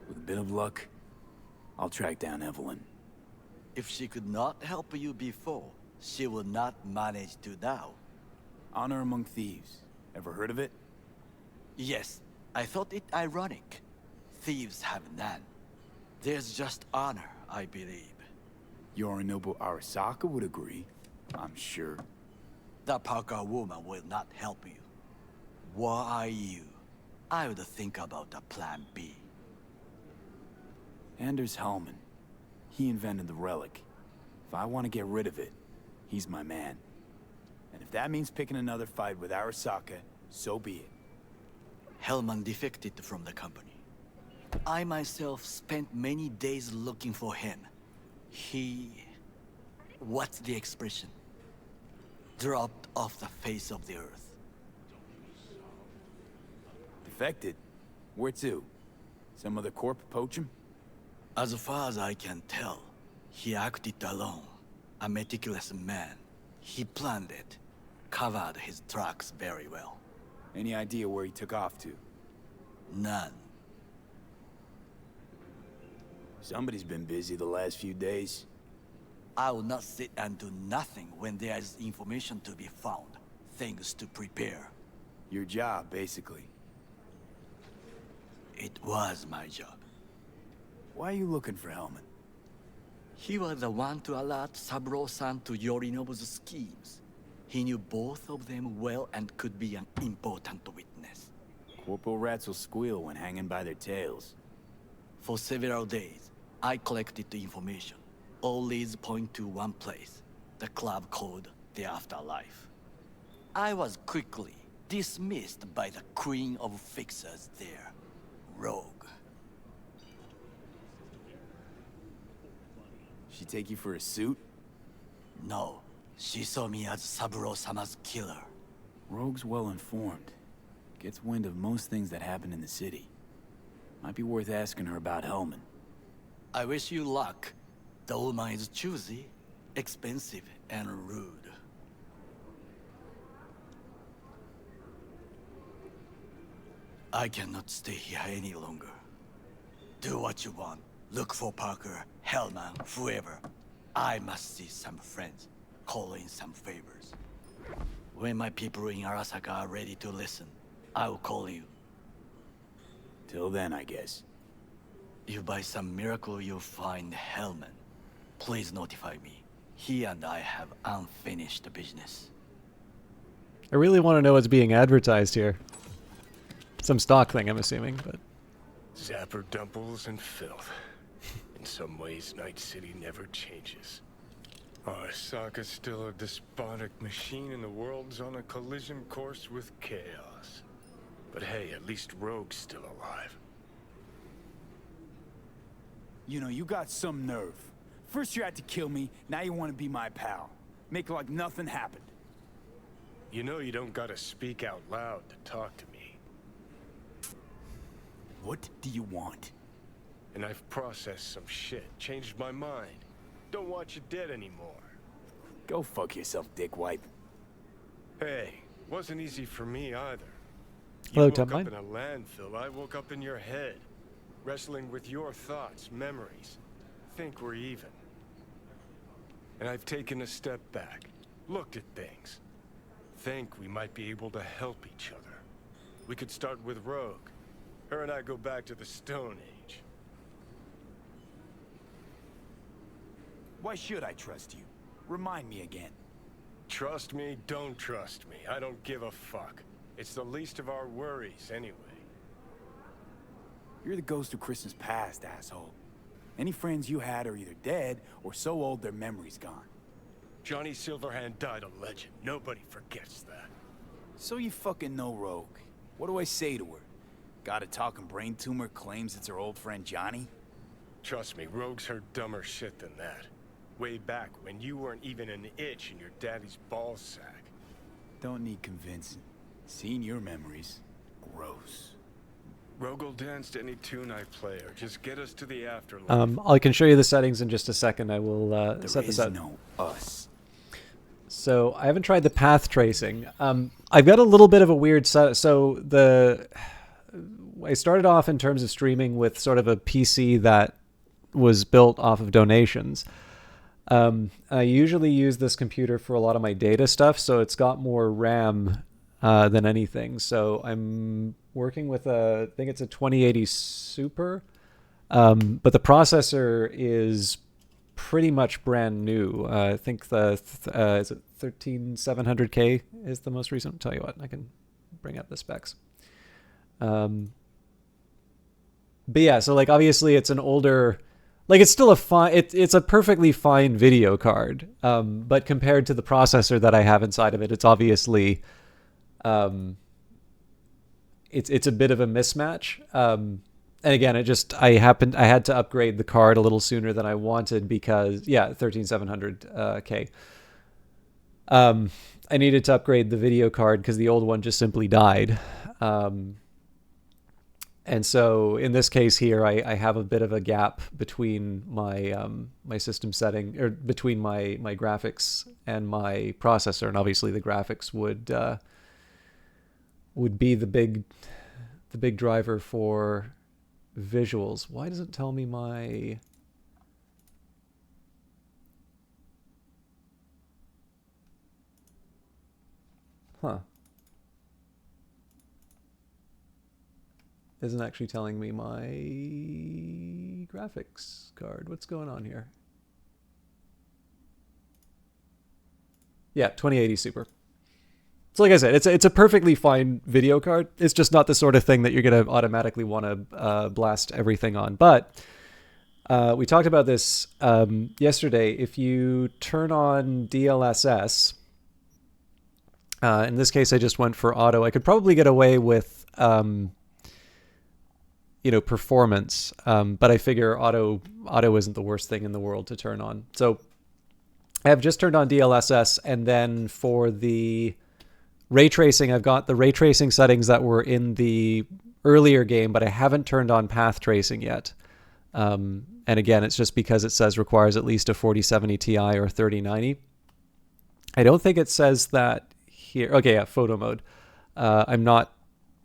Speaker 3: With a bit of luck, I'll track down Evelyn.
Speaker 18: If she could not help you before, she will not manage to now.
Speaker 3: Honor among thieves. Ever heard of it?
Speaker 18: Yes, I thought it ironic. Thieves have none. There's just honor, I believe.
Speaker 3: Yorinobu Arasaka would agree, I'm sure.
Speaker 18: The Parker woman will not help you. Were I you, I would think about a plan B.
Speaker 3: Anders Hellman. He invented the relic. If I want to get rid of it, he's my man. And if that means picking another fight with Arasaka, so be it.
Speaker 18: Hellman defected from the company. I myself spent many days looking for him. What's the expression? Dropped off the face of the earth.
Speaker 3: Defected? Where to? Some other corp poach him?
Speaker 18: As far as I can tell, he acted alone. A meticulous man. He planned it. Covered his tracks very well.
Speaker 3: Any idea where he took off to?
Speaker 18: None.
Speaker 3: Somebody's been busy the last few days.
Speaker 18: I will not sit and do nothing when there is information to be found. Things to prepare.
Speaker 3: Your job, basically.
Speaker 18: It was my job.
Speaker 3: Why are you looking for Hellman?
Speaker 18: He was the one to alert Saburo-san to Yorinobu's schemes. He knew both of them well and could be an important witness.
Speaker 3: Corporal rats will squeal when hanging by their tails.
Speaker 18: For several days, I collected the information. All leads point to one place, the club called the Afterlife. I was quickly dismissed by the queen of fixers there, Rogue.
Speaker 3: She take you for a suit?
Speaker 18: No, she saw me as Saburo-sama's killer.
Speaker 3: Rogue's well informed. Gets wind of most things that happen in the city. Might be worth asking her about Hellman.
Speaker 18: I wish you luck. The woman is choosy, expensive, and rude. I cannot stay here any longer. Do what you want. Look for Parker, Hellman, whoever. I must see some friends, call in some favors. When my people in Arasaka are ready to listen, I will call you.
Speaker 3: Till then, I guess.
Speaker 18: If by some miracle you find Hellman, please notify me. He and I have unfinished business.
Speaker 1: I really want to know what's being advertised here. Some stock thing, I'm assuming, but...
Speaker 10: Zapper dumples and filth. In some ways, Night City never changes. Arasaka's still a despotic machine and the world's on a collision course with chaos. But hey, at least Rogue's still alive.
Speaker 3: You know, you got some nerve. First you had to kill me, now you want to be my pal. Make like nothing happened.
Speaker 10: You know you don't gotta speak out loud to talk to me.
Speaker 3: What do you want?
Speaker 10: And I've processed some shit, changed my mind. Don't want you dead anymore.
Speaker 3: Go fuck yourself, dickwipe.
Speaker 10: Hey, wasn't easy for me either.
Speaker 1: Hello,
Speaker 10: You woke
Speaker 1: Timeline.
Speaker 10: up in a landfill, I woke up in your head. Wrestling with your thoughts, memories. Think we're even. And I've taken a step back, looked at things. Think we might be able to help each other. We could start with Rogue. Her and I go back to the Stone Age.
Speaker 3: Why should I trust you? Remind me again.
Speaker 10: Trust me, don't trust me. I don't give a fuck. It's the least of our worries, anyway.
Speaker 3: You're the ghost of Christmas past, asshole. Any friends you had are either dead or so old their memory's gone.
Speaker 10: Johnny Silverhand died a legend. Nobody forgets that.
Speaker 3: So you fucking know Rogue. What do I say to her? Got a talking brain tumor claims it's her old friend Johnny?
Speaker 10: Trust me, Rogue's heard dumber shit than that. Way back when you weren't even an itch in your daddy's ball sack.
Speaker 3: Don't need convincing. Seeing your memories, gross.
Speaker 10: Rogue will dance to any tune I play, or just get us to the afterlife.
Speaker 1: I can show you the settings in just a second. I will set this up.
Speaker 3: There is no us.
Speaker 1: So I haven't tried the path tracing. I've got a little bit of a weird set. So I started off in terms of streaming with sort of a PC that was built off of donations. I usually use this computer for a lot of my data stuff, so it's got more RAM than anything. So I'm working with I think it's a 2080 Super, but the processor is pretty much brand new. I think is it 13700K is the most recent. I'll tell you what, I can bring up the specs. But yeah, so like obviously it's an older, like it's still a fine, it's a perfectly fine video card. But compared to the processor that I have inside of it, it's obviously it's a bit of a mismatch. And again, I had to upgrade the card a little sooner than I wanted because 13700K. I needed to upgrade the video card because the old one just simply died. And so in this case here, I have a bit of a gap between my my system setting, or between my graphics and my processor, and obviously the graphics would be the big driver for visuals. Why does it tell me my... Isn't actually telling me my graphics card. What's going on here? Yeah, 2080 Super. So like I said, it's a perfectly fine video card. It's just not the sort of thing that you're going to automatically want to blast everything on. But we talked about this yesterday. If you turn on DLSS, in this case I just went for auto. I could probably get away with performance, but I figure auto isn't the worst thing in the world to turn on. So I have just turned on DLSS, and then for the ray tracing, I've got the ray tracing settings that were in the earlier game, but I haven't turned on path tracing yet. And again, it's just because it says requires at least a 4070 Ti or 3090. I don't think it says that here. Okay, yeah, photo mode. I'm not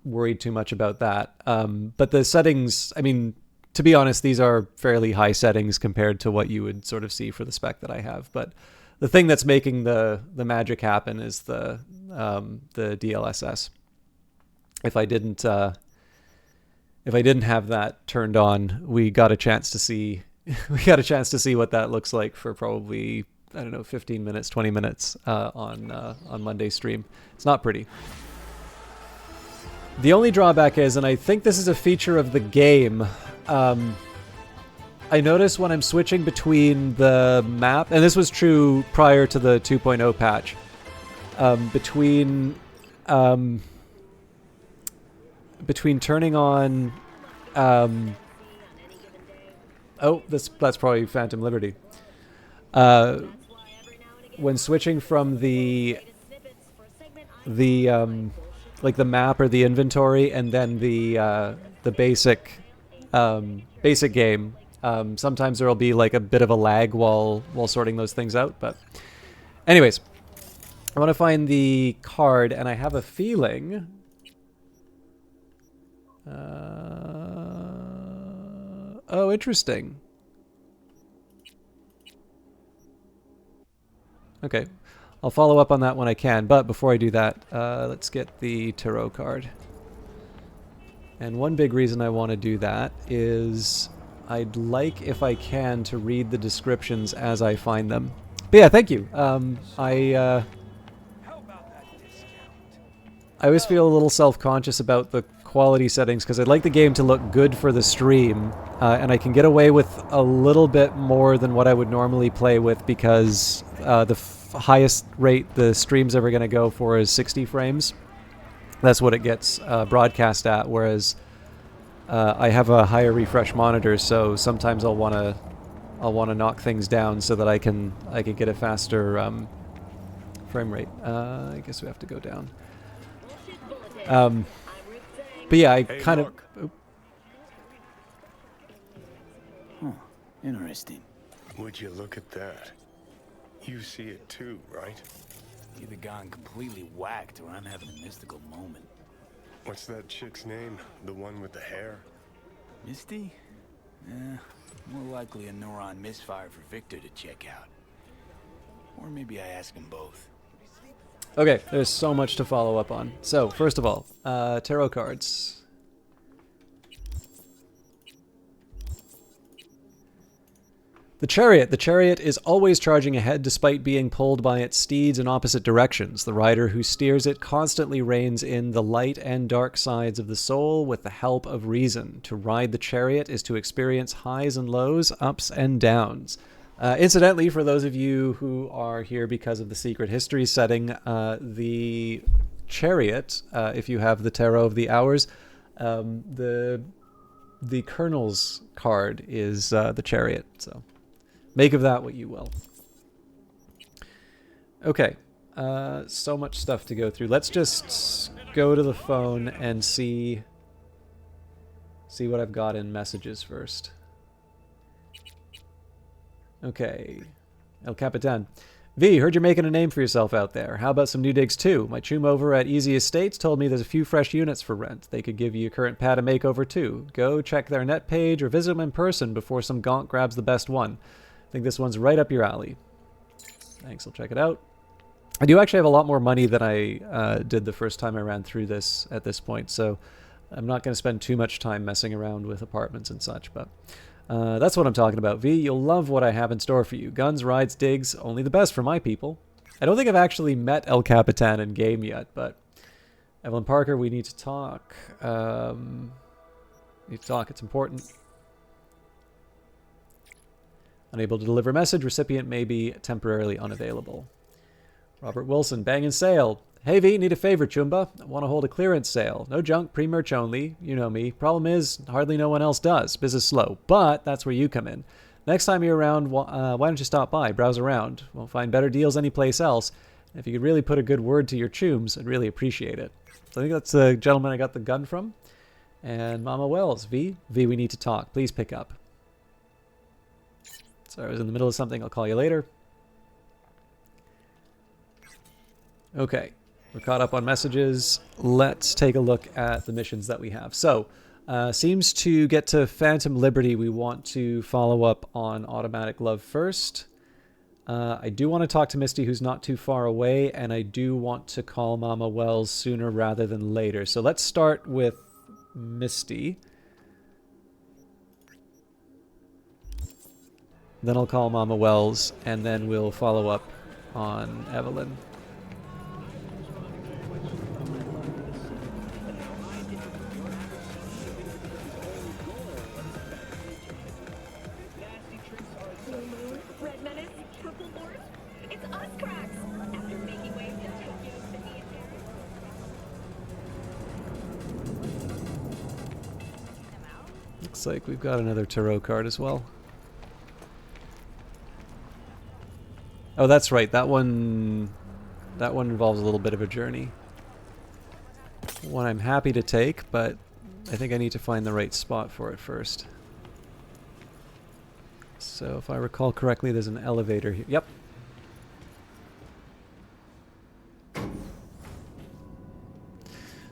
Speaker 1: worried too much about that. But the settings, I mean, to be honest, these are fairly high settings compared to what you would sort of see for the spec that I have. But the thing that's making the magic happen is the DLSS. If I didn't have that turned on, we got a chance to see what that looks like for probably, I don't know, 15 minutes, 20 minutes on Monday's stream. It's not pretty. The only drawback is, and I think this is a feature of the game, I notice when I'm switching between the map, and this was true prior to the 2.0 patch, between turning on, that's probably Phantom Liberty. When switching from the like the map or the inventory, and then the basic game, sometimes there'll be like a bit of a lag while sorting those things out. But anyways, I want to find the card, and I have a feeling oh, interesting. Okay, I'll follow up on that when I can, but before I do that, let's get the tarot card. And one big reason I want to do that is I'd like, if I can, to read the descriptions as I find them. But yeah, thank you. I always feel a little self-conscious about the quality settings because I'd like the game to look good for the stream, and I can get away with a little bit more than what I would normally play with because the highest rate the stream's ever going to go for is 60 frames. That's what it gets broadcast at, whereas I have a higher refresh monitor, so sometimes I'll want to knock things down so that I can get a faster frame rate. I guess we have to go down. But yeah, I kind of.
Speaker 3: Huh. Interesting.
Speaker 10: Would you look at that? You see it too, right?
Speaker 3: Either gotten completely whacked or I'm having a mystical moment.
Speaker 10: What's that chick's name? The one with the hair?
Speaker 3: Misty? More likely a neuron misfire for Victor to check out. Or maybe I ask him both.
Speaker 1: Okay, there's so much to follow up on. So, first of all, tarot cards. The Chariot. The Chariot is always charging ahead despite being pulled by its steeds in opposite directions. The rider who steers it constantly reins in the light and dark sides of the soul with the help of reason. To ride the Chariot is to experience highs and lows, ups and downs. Incidentally, for those of you who are here because of the Secret History setting, the Chariot, if you have the Tarot of the Hours, the Colonel's card is the Chariot, so make of that what you will. Okay, so much stuff to go through. Let's just go to the phone and see what I've got in messages first. Okay, El Capitan. V, heard you're making a name for yourself out there. How about some new digs too? My chum over at Easy Estates told me there's a few fresh units for rent. They could give you your current pad a makeover too. Go check their net page or visit them in person before some gonk grabs the best one. I think this one's right up your alley. Thanks, I'll check it out. I do actually have a lot more money than I did the first time I ran through this at this point, so I'm not going to spend too much time messing around with apartments and such, but that's what I'm talking about. V, you'll love what I have in store for you. Guns, rides, digs, only the best for my people. I don't think I've actually met El Capitan in game yet, but Evelyn Parker, we need to talk. It's important. Unable to deliver message. Recipient may be temporarily unavailable. Robert Wilson, banging sale. Hey V, need a favor, Chumba. I want to hold a clearance sale. No junk, pre-merch only. You know me. Problem is, hardly no one else does. Business slow. But that's where you come in. Next time you're around, why don't you stop by, browse around. Won't find better deals anyplace else. And if you could really put a good word to your chums, I'd really appreciate it. So I think that's the gentleman I got the gun from. And Mama Wells, V, we need to talk. Please pick up. Sorry, I was in the middle of something. I'll call you later. Okay, we're caught up on messages. Let's take a look at the missions that we have. So, seems to get to Phantom Liberty, we want to follow up on Automatic Love first. I do want to talk to Misty, who's not too far away, and I do want to call Mama Wells sooner rather than later. So let's start with Misty. Then I'll call Mama Wells, and then we'll follow up on Evelyn. Looks like we've got another tarot card as well. Oh, that's right. That one involves a little bit of a journey. One I'm happy to take, but I think I need to find the right spot for it first. So if I recall correctly, there's an elevator here. Yep.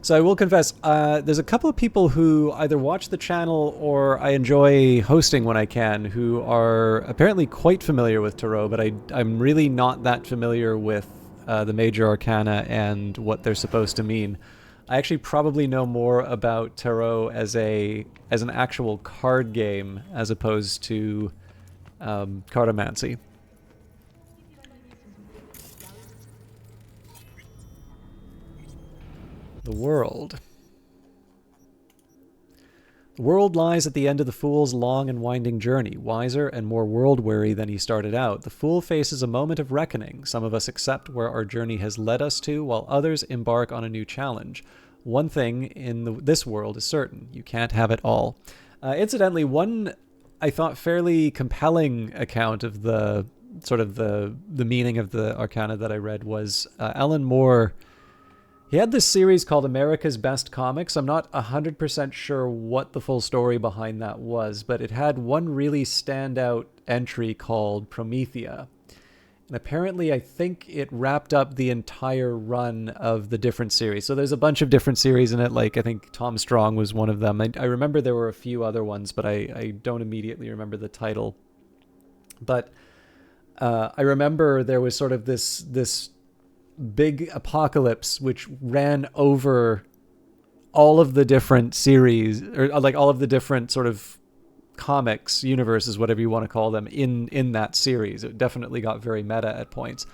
Speaker 1: So I will confess, there's a couple of people who either watch the channel or I enjoy hosting when I can, who are apparently quite familiar with Tarot, but I'm really not that familiar with the major arcana and what they're supposed to mean. I actually probably know more about Tarot as an actual card game as opposed to cartomancy. The world. The world lies at the end of the fool's long and winding journey, wiser and more world-weary than he started out. The fool faces a moment of reckoning. Some of us accept where our journey has led us to, while others embark on a new challenge. one thing in this world is certain: you can't have it all. Incidentally, one I thought fairly compelling account of the sort of the meaning of the Arcana that I read was Alan Moore. He had this series called America's Best Comics. I'm not 100% sure what the full story behind that was, but it had one really standout entry called Promethea. And apparently, I think it wrapped up the entire run of the different series. So there's a bunch of different series in it. Like, I think Tom Strong was one of them. I remember there were a few other ones, but I don't immediately remember the title. But I remember there was sort of this big apocalypse which ran over all of the different series, or like all of the different sort of comics universes, whatever you want to call them, in that series. It definitely got very meta at points.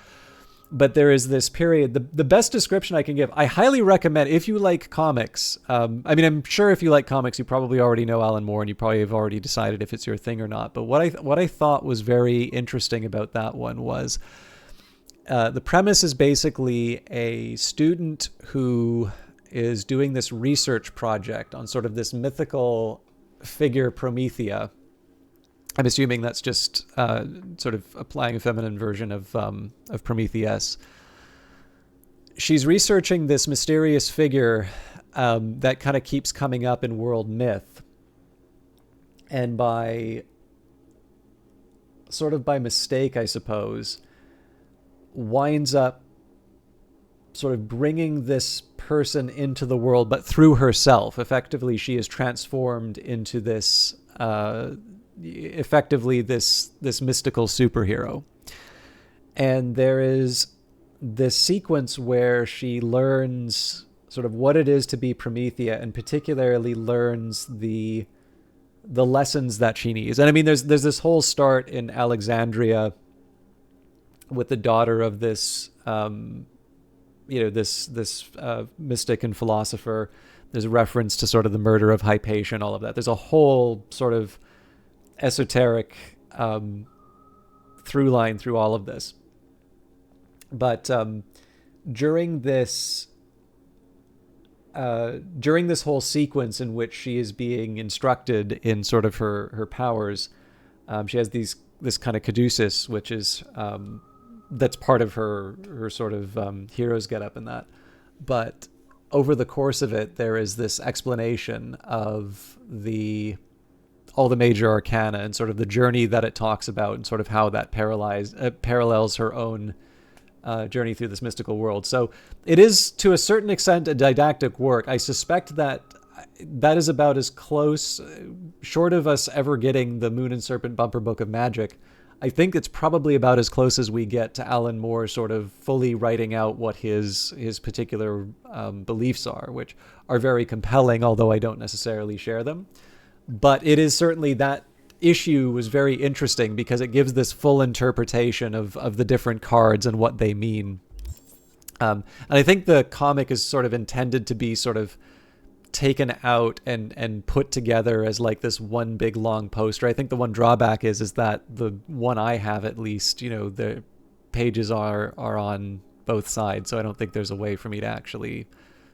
Speaker 1: But there is this period, the best description I can give, I highly recommend, if you like comics, I mean, I'm sure if you like comics, you probably already know Alan Moore and you probably have already decided if it's your thing or not. But what I thought was very interesting about that one was the premise is basically a student who is doing this research project on sort of this mythical figure Promethea. I'm assuming that's just sort of applying a feminine version of Prometheus. She's researching this mysterious figure that kind of keeps coming up in world myth. And by mistake, I suppose, winds up sort of bringing this person into the world, but through herself. Effectively, she is transformed into this this mystical superhero. And there is this sequence where she learns sort of what it is to be Promethea, and particularly learns the lessons that she needs. And I mean, there's this whole start in Alexandria with the daughter of this this mystic and philosopher. There's a reference to sort of the murder of Hypatia and all of that. There's a whole sort of esoteric through line through all of this. But during this whole sequence in which she is being instructed in sort of her powers, she has this kind of caduceus, which is that's part of her sort of hero's getup in that. But over the course of it, there is this explanation of all the major arcana and sort of the journey that it talks about, and sort of how that parallels her own journey through this mystical world. So it is, to a certain extent, a didactic work. I suspect that is about as close, short of us ever getting the Moon and Serpent Bumper Book of Magic, I think it's probably about as close as we get to Alan Moore sort of fully writing out what his particular beliefs are, which are very compelling, although I don't necessarily share them. But it is certainly, that issue was very interesting because it gives this full interpretation of the different cards and what they mean. And I think the comic is sort of intended to be sort of taken out and put together as like this one big long poster. I think the one drawback is that the one I have, at least, the pages are on both sides, so I don't think there's a way for me to actually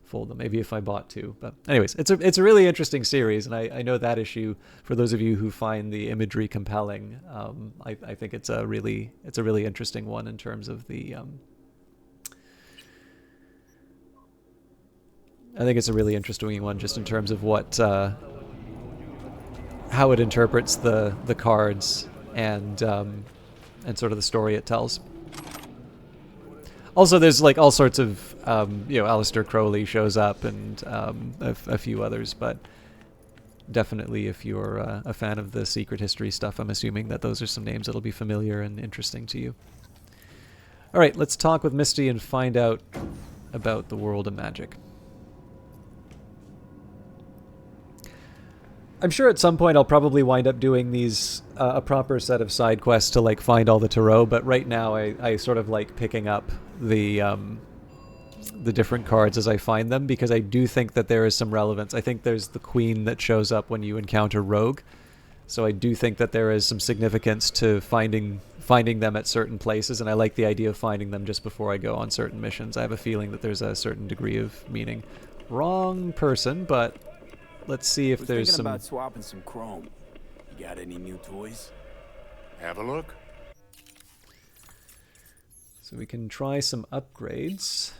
Speaker 1: fold them. Maybe if I bought two. But anyways, it's a really interesting series, and I know that issue, for those of you who find the imagery compelling, I think it's a really interesting one in terms of the I think it's a really interesting one just in terms of what how it interprets the cards and sort of the story it tells. Also, there's like all sorts of Aleister Crowley shows up, and a few others, but definitely if you're a fan of the secret history stuff, I'm assuming that those are some names that'll be familiar and interesting to you. All right, let's talk with Misty and find out about the world of magic. I'm sure at some point I'll probably wind up doing these a proper set of side quests to like find all the tarot, but right now I sort of like picking up the different cards as I find them, because I do think that there is some relevance. I think there's the Queen that shows up when you encounter Rogue, so I do think that there is some significance to finding them at certain places, and I like the idea of finding them just before I go on certain missions. I have a feeling that there's a certain degree of meaning. Wrong person, but let's see if
Speaker 3: Was
Speaker 1: there's
Speaker 3: thinking
Speaker 1: some...
Speaker 3: about swapping some chrome. You got any new toys?
Speaker 7: Have a look.
Speaker 1: So we can try some upgrades.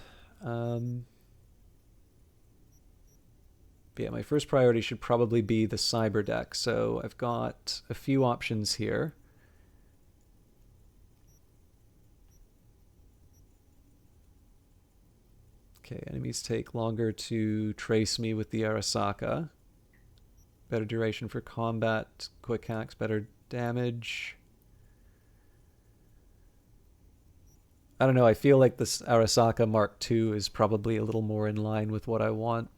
Speaker 1: But yeah, my first priority should probably be the cyber deck. So I've got a few options here. Okay, enemies take longer to trace me with the Arasaka. Better duration for combat, quick hacks, better damage. I don't know, I feel like this Arasaka Mark II is probably a little more in line with what I want.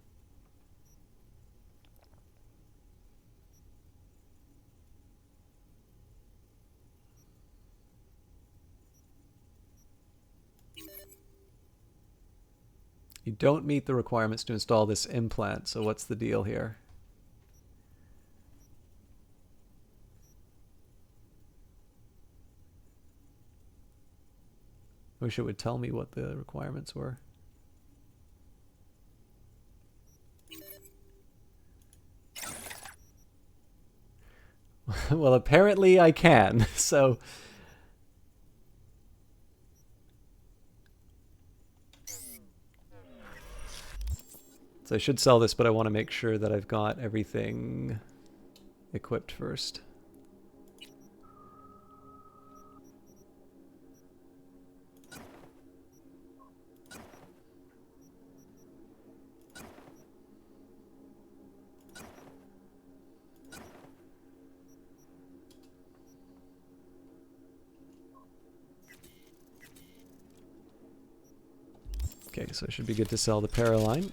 Speaker 1: You don't meet the requirements to install this implant, so what's the deal here? Wish it would tell me what the requirements were. Well, apparently I can, so... So I should sell this, but I want to make sure that I've got everything equipped first. Okay, so I should be good to sell the Paraline.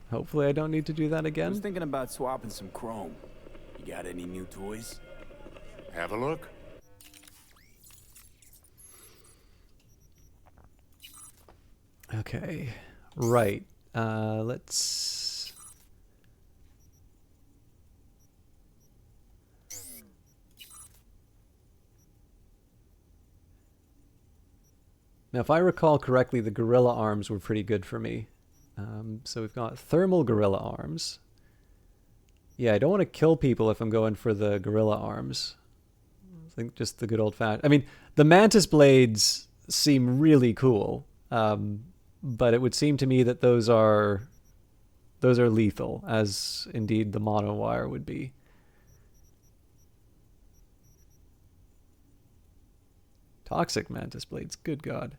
Speaker 1: Hopefully I don't need to do that
Speaker 3: I
Speaker 1: again.
Speaker 3: was thinking about swapping some chrome. You got any new toys?
Speaker 7: Have a look.
Speaker 1: Okay, right. Let's... Now, if I recall correctly, the gorilla arms were pretty good for me. So we've got thermal gorilla arms. Yeah, I don't want to kill people if I'm going for the gorilla arms. I think just the good old-fashioned... I mean, the mantis blades seem really cool, but it would seem to me that those are lethal, as indeed the monowire would be. Toxic mantis blades, good God.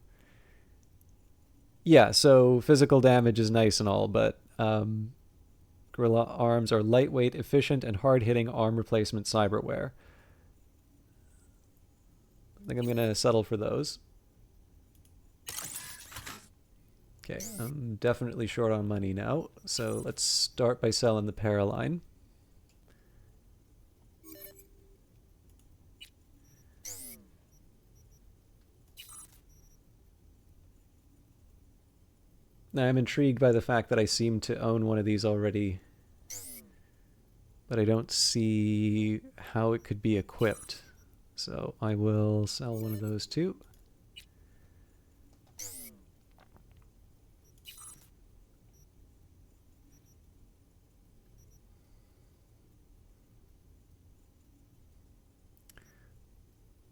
Speaker 1: Yeah, so physical damage is nice and all, but gorilla arms are lightweight, efficient, and hard-hitting arm replacement cyberware. I think I'm going to settle for those. Okay, I'm definitely short on money now, so let's start by selling the Paraline. Now, I'm intrigued by the fact that I seem to own one of these already, but I don't see how it could be equipped. So I will sell one of those too.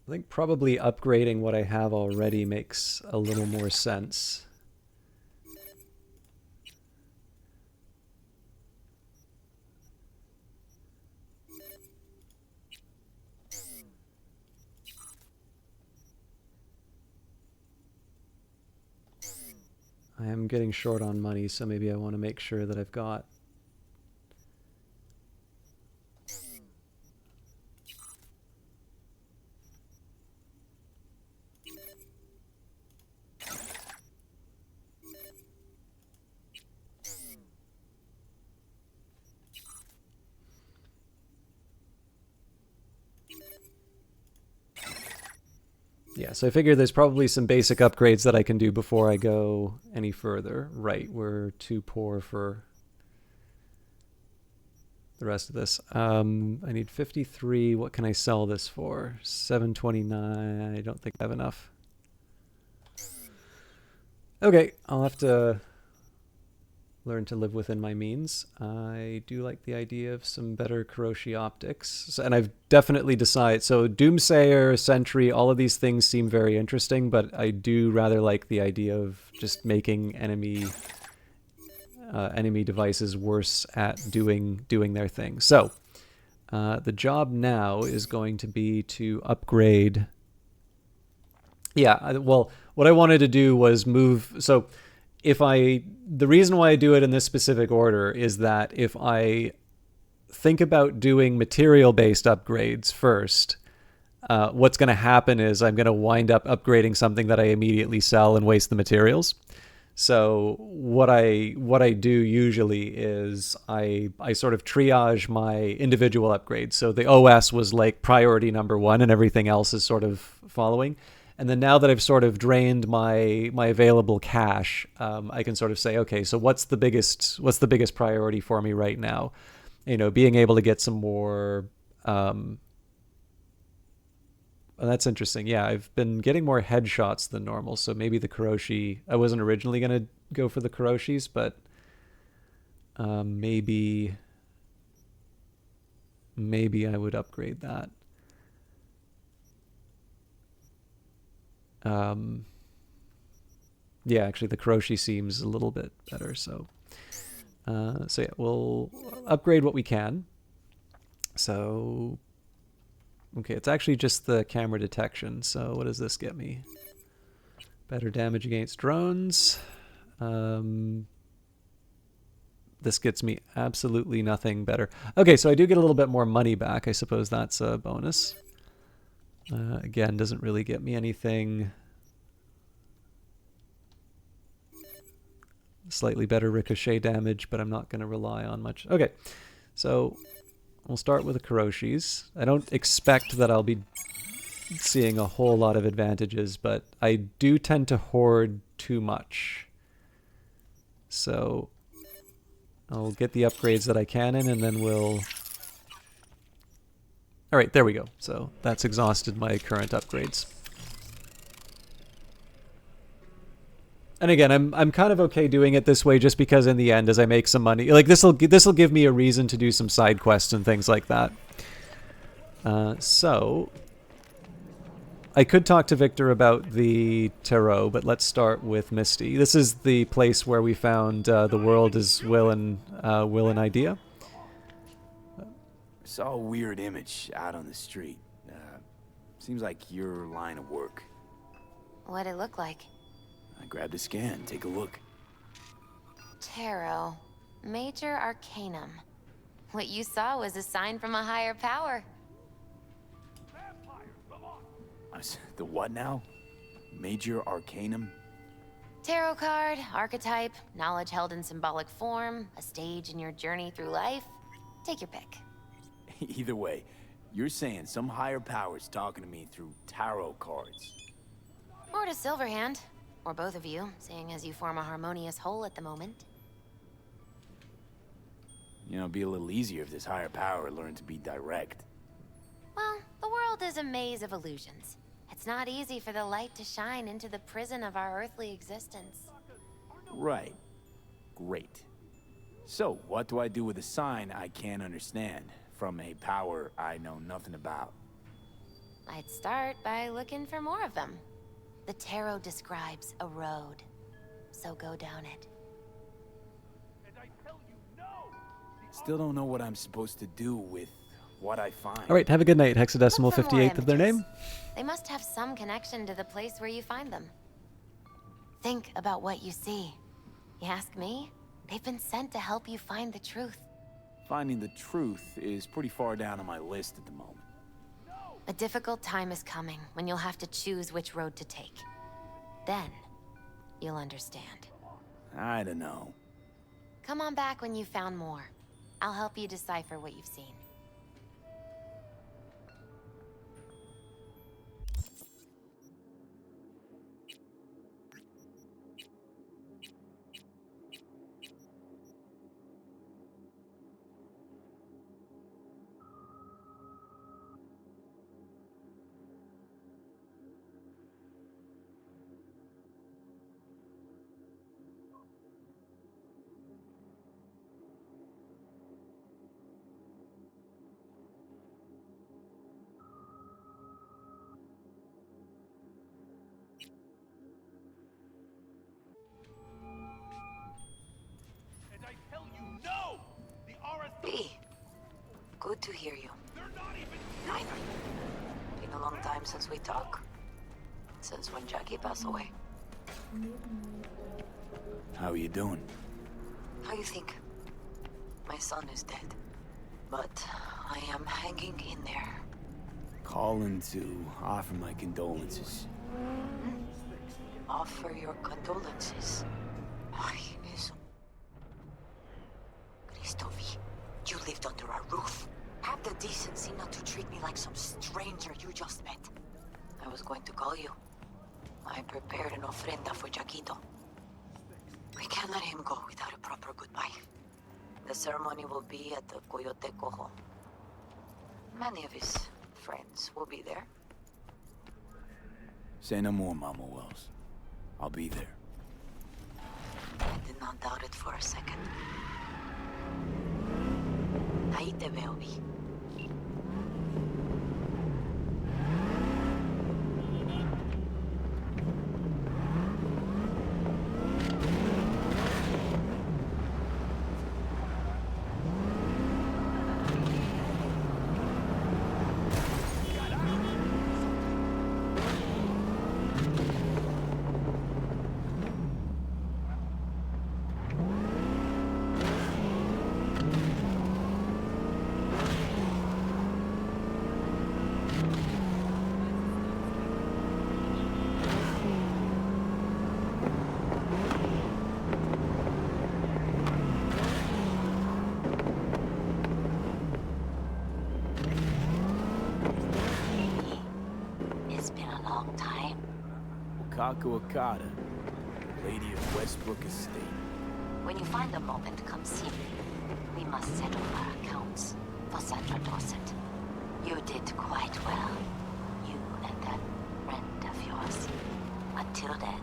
Speaker 1: I think probably upgrading what I have already makes a little more sense. I am getting short on money, so maybe I want to make sure that I've got... Yeah, so I figure there's probably some basic upgrades that I can do before I go any further. Right, we're too poor for... the rest of this. I need 53. What can I sell this for? 729. I don't think I have enough. Okay, I'll have to learn to live within my means. I do like the idea of some better Kuroshi optics. And I've definitely decided, so Doomsayer, Sentry, all of these things seem very interesting, but I do rather like the idea of just making enemy devices worse at doing their thing. So the job now is going to be to upgrade. Yeah, well, what I wanted to do was move. So the reason why I do it in this specific order is that if I think about doing material-based upgrades first, what's going to happen is I'm going to wind up upgrading something that I immediately sell and waste the materials. So what I do usually is I sort of triage my individual upgrades. So the OS was like priority number 1, and everything else is sort of following. And then now that I've sort of drained my available cash, I can sort of say, okay, so what's the biggest priority for me right now? You know, being able to get some more. And that's interesting. Yeah, I've been getting more headshots than normal, so maybe the Kuroshi. I wasn't originally gonna go for the Kuroshis, but maybe I would upgrade that. Yeah, actually the Kuroshi seems a little bit better. So yeah, we'll upgrade what we can. So, okay, it's actually just the camera detection. So what does this get me? Better damage against drones. This gets me absolutely nothing better. Okay, so I do get a little bit more money back. I suppose that's a bonus. Again, doesn't really get me anything. Slightly better ricochet damage, but I'm not going to rely on much. Okay, so we'll start with the Kuroshis. I don't expect that I'll be seeing a whole lot of advantages, but I do tend to hoard too much. So I'll get the upgrades that I can in, and then we'll... All right, there we go. So that's exhausted my current upgrades. And again, I'm kind of okay doing it this way just because in the end, as I make some money, like this'll give me a reason to do some side quests and things like that. So I could talk to Victor about the tarot, but let's start with Misty. This is the place where we found the world is will and idea.
Speaker 3: Saw a weird image out on the street. Seems like your line of work.
Speaker 8: What'd it look like?
Speaker 3: I grabbed a scan. Take a look.
Speaker 8: Tarot. Major Arcanum. What you saw was a sign from a higher power.
Speaker 3: The what now? Major Arcanum?
Speaker 8: Tarot card, archetype, knowledge held in symbolic form, a stage in your journey through life. Take your pick.
Speaker 3: Either way, you're saying some higher power's talking to me through tarot cards.
Speaker 8: Or to Silverhand. Or both of you, seeing as you form a harmonious whole at the moment.
Speaker 3: You know, it'd be a little easier if this higher power learned to be direct.
Speaker 8: Well, the world is a maze of illusions. It's not easy for the light to shine into the prison of our earthly existence.
Speaker 3: Right. Great. So, what do I do with a sign I can't understand from a power I know nothing about?
Speaker 8: I'd start by looking for more of them. The tarot describes a road, so go down it.
Speaker 3: Still don't know what I'm supposed to do with what I find.
Speaker 1: All right, have a good night. Hexadecimal 58th of their name.
Speaker 8: They must have some connection to the place where you find them. Think about what you see. You ask me? They've been sent to help you find the truth.
Speaker 3: Finding the truth is pretty far down on my list at the moment.
Speaker 8: A difficult time is coming when you'll have to choose which road to take. Then, you'll understand.
Speaker 3: I don't know.
Speaker 8: Come on back when you've found more. I'll help you decipher what you've seen.
Speaker 14: to hear you. Finally. Been a long time since we talked. Since when Jackie passed away.
Speaker 3: How are you doing?
Speaker 14: How you think? My son is dead. But I am hanging in there.
Speaker 3: Calling to offer my condolences.
Speaker 14: Offer your condolences. Ay, eso. Cristo V, you lived under our roof. Have the decency not to treat me like some stranger you just met. I was going to call you. I prepared an ofrenda for Jaquito. We can't let him go without a proper goodbye. The ceremony will be at the Coyote Cojo. Many of his friends will be there.
Speaker 3: Say no more, Mama Wells. I'll be there.
Speaker 14: I did not doubt it for a second. Ahí te veo, Vi. It's been a long time.
Speaker 3: Wakako Okada, Lady of Westbrook Estate.
Speaker 14: When you find a moment, come see me. We must settle our accounts for Sandra Dorset. You did quite well. You and that friend of yours. Until then.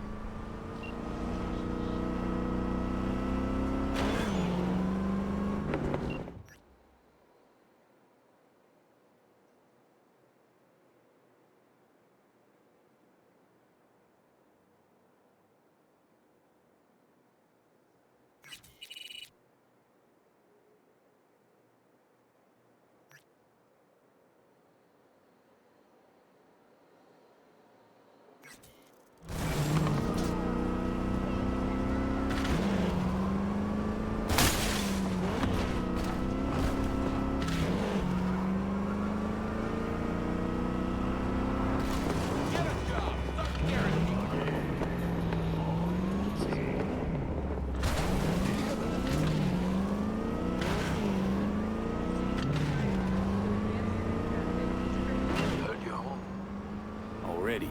Speaker 3: Already.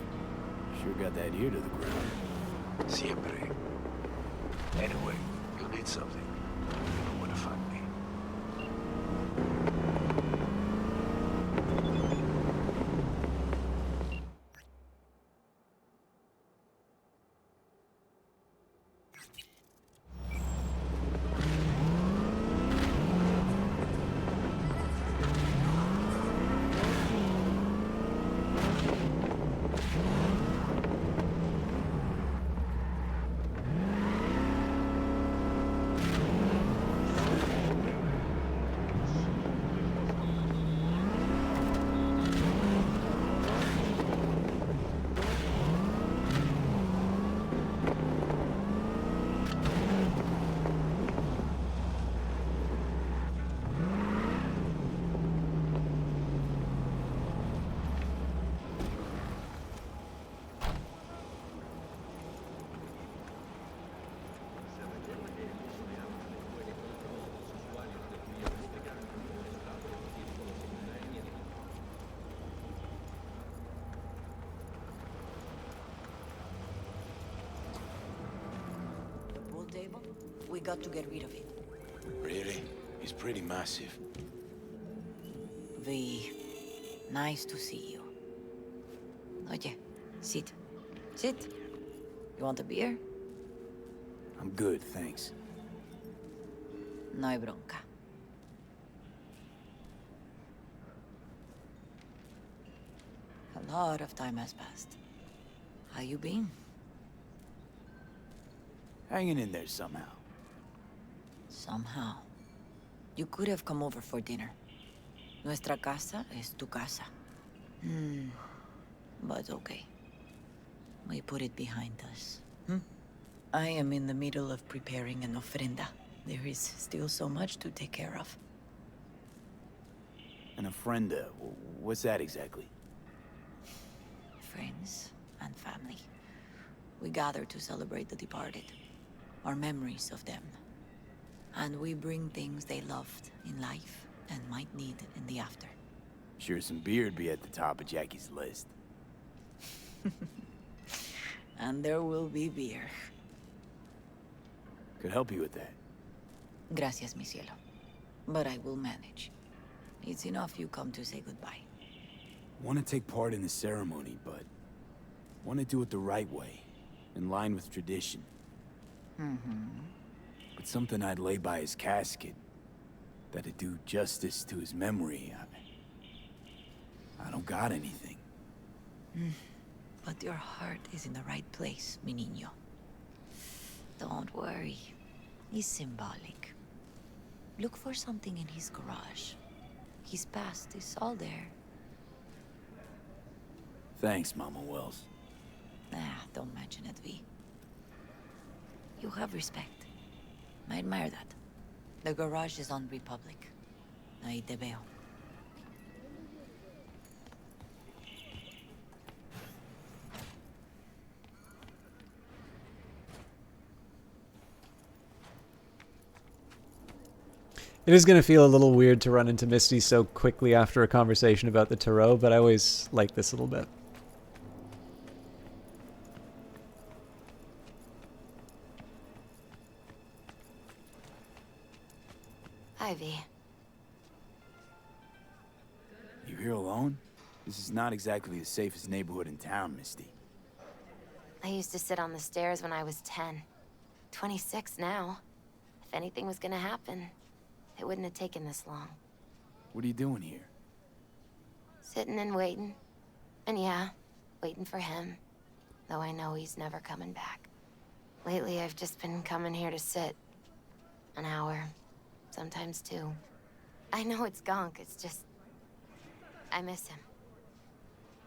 Speaker 3: Sure got that ear to the ground.
Speaker 15: Siempre. Anyway, you'll need something. You know where to find me.
Speaker 14: Table? We got to get rid of it.
Speaker 3: Really? He's pretty massive.
Speaker 14: V, nice to see you. Oye, sit. Sit. You want a beer?
Speaker 3: I'm good, thanks.
Speaker 14: No hay bronca. A lot of time has passed. How you been?
Speaker 3: Hanging in there somehow.
Speaker 14: Somehow. You could have come over for dinner. Nuestra casa es tu casa. But okay. We put it behind us. I am in the middle of preparing an ofrenda. There is still so much to take care of.
Speaker 3: An ofrenda? What's that exactly?
Speaker 14: Friends and family. We gather to celebrate the departed, our memories of them. And we bring things they loved in life and might need in the after.
Speaker 3: Sure, some beer'd be at the top of Jackie's list.
Speaker 14: And there will be beer.
Speaker 3: Could help you with that.
Speaker 14: Gracias, mi cielo. But I will manage. It's enough you come to say goodbye.
Speaker 3: Want to take part in the ceremony, but want to do it the right way, in line with tradition. But something I'd lay by his casket, that'd do justice to his memory. I don't got anything.
Speaker 14: But your heart is in the right place, mi niño. Don't worry. It's symbolic. Look for something in his garage. His past is all there.
Speaker 3: Thanks, Mama Wells.
Speaker 14: Don't mention it, V. You have respect. I admire that. The garage is on Republic. Ahí te veo.
Speaker 1: It is going to feel a little weird to run into Misty so quickly after a conversation about the tarot, but I always like this a little bit.
Speaker 8: Ivy.
Speaker 3: You here alone? This is not exactly the safest neighborhood in town, Misty.
Speaker 8: I used to sit on the stairs when I was 10. 26 now. If anything was gonna happen, it wouldn't have taken this long.
Speaker 3: What are you doing here?
Speaker 8: Sitting and waiting. And yeah, waiting for him. Though I know he's never coming back. Lately, I've just been coming here to sit. An hour. Sometimes 2. I know it's gonk, it's just... I miss him.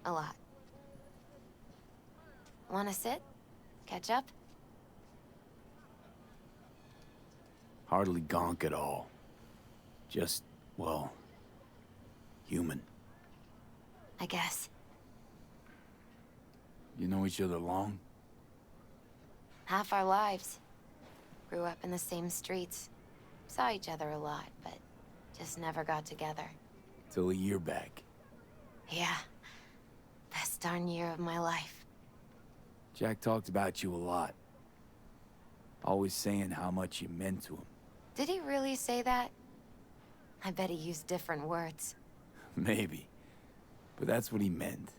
Speaker 8: A lot. Wanna sit? Catch up?
Speaker 3: Hardly gonk at all. Just, well, human.
Speaker 8: I guess.
Speaker 3: You know each other long?
Speaker 8: Half our lives. Grew up in the same streets. Saw each other a lot, but just never got together.
Speaker 3: Till a year back.
Speaker 8: Yeah. Best darn year of my life.
Speaker 3: Jack talked about you a lot. Always saying how much you meant to him.
Speaker 8: Did he really say that? I bet he used different words.
Speaker 3: Maybe. But that's what he meant.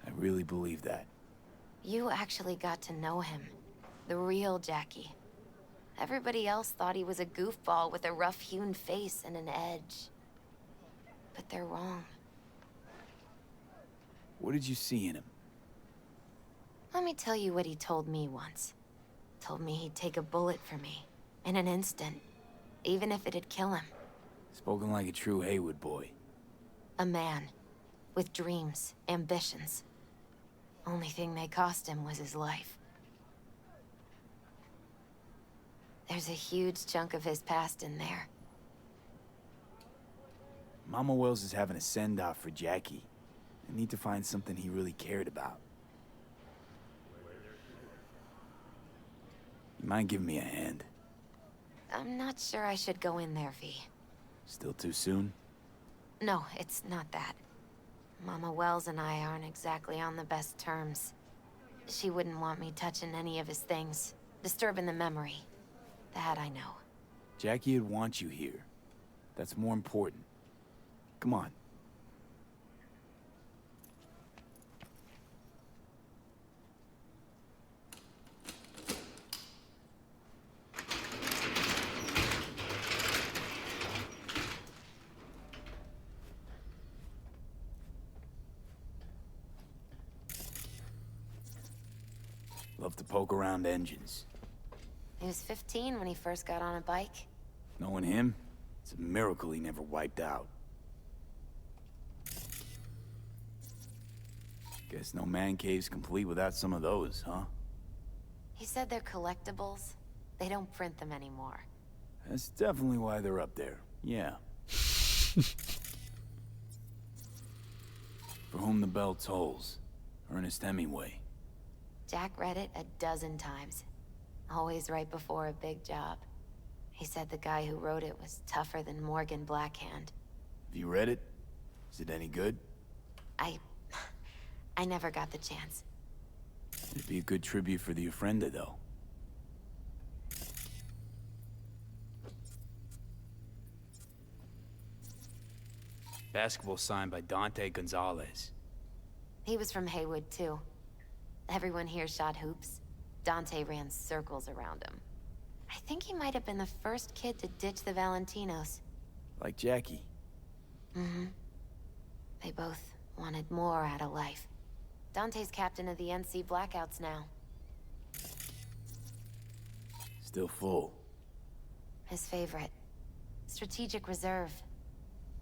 Speaker 3: I really believe that.
Speaker 8: You actually got to know him. The real Jackie. Everybody else thought he was a goofball with a rough-hewn face and an edge. But they're wrong.
Speaker 3: What did you see in him?
Speaker 8: Let me tell you what he told me once. Told me he'd take a bullet for me. In an instant. Even if it'd kill him.
Speaker 3: Spoken like a true Haywood boy.
Speaker 8: A man. With dreams, ambitions. Only thing they cost him was his life. There's a huge chunk of his past in there.
Speaker 3: Mama Wells is having a send-off for Jackie. I need to find something he really cared about. You mind giving me a hand?
Speaker 8: I'm not sure I should go in there, V.
Speaker 3: Still too soon?
Speaker 8: No, it's not that. Mama Wells and I aren't exactly on the best terms. She wouldn't want me touching any of his things, disturbing the memory. That I know.
Speaker 3: Jackie would want you here. That's more important. Come on. Love to poke around engines.
Speaker 8: He was 15 when he first got on a bike.
Speaker 3: Knowing him, It's a miracle he never wiped out. Guess no man cave's complete without some of those, huh?
Speaker 8: He said they're collectibles. They don't print them anymore.
Speaker 3: That's definitely why they're up there. Yeah. For whom the bell tolls. Ernest Hemingway.
Speaker 8: Jack read it a dozen times. Always right before a big job. He said the guy who wrote it was tougher than Morgan Blackhand.
Speaker 3: Have you read it? Is it any good?
Speaker 8: I never got the chance.
Speaker 3: It'd be a good tribute for the Ofrenda, though. Basketball signed by Dante Gonzalez.
Speaker 8: He was from Haywood, too. Everyone here shot hoops. Dante ran circles around him. I think he might have been the first kid to ditch the Valentinos.
Speaker 3: Like Jackie.
Speaker 8: Mm-hmm. They both wanted more out of life. Dante's captain of the NC Blackouts now.
Speaker 3: Still full.
Speaker 8: His favorite. Strategic reserve.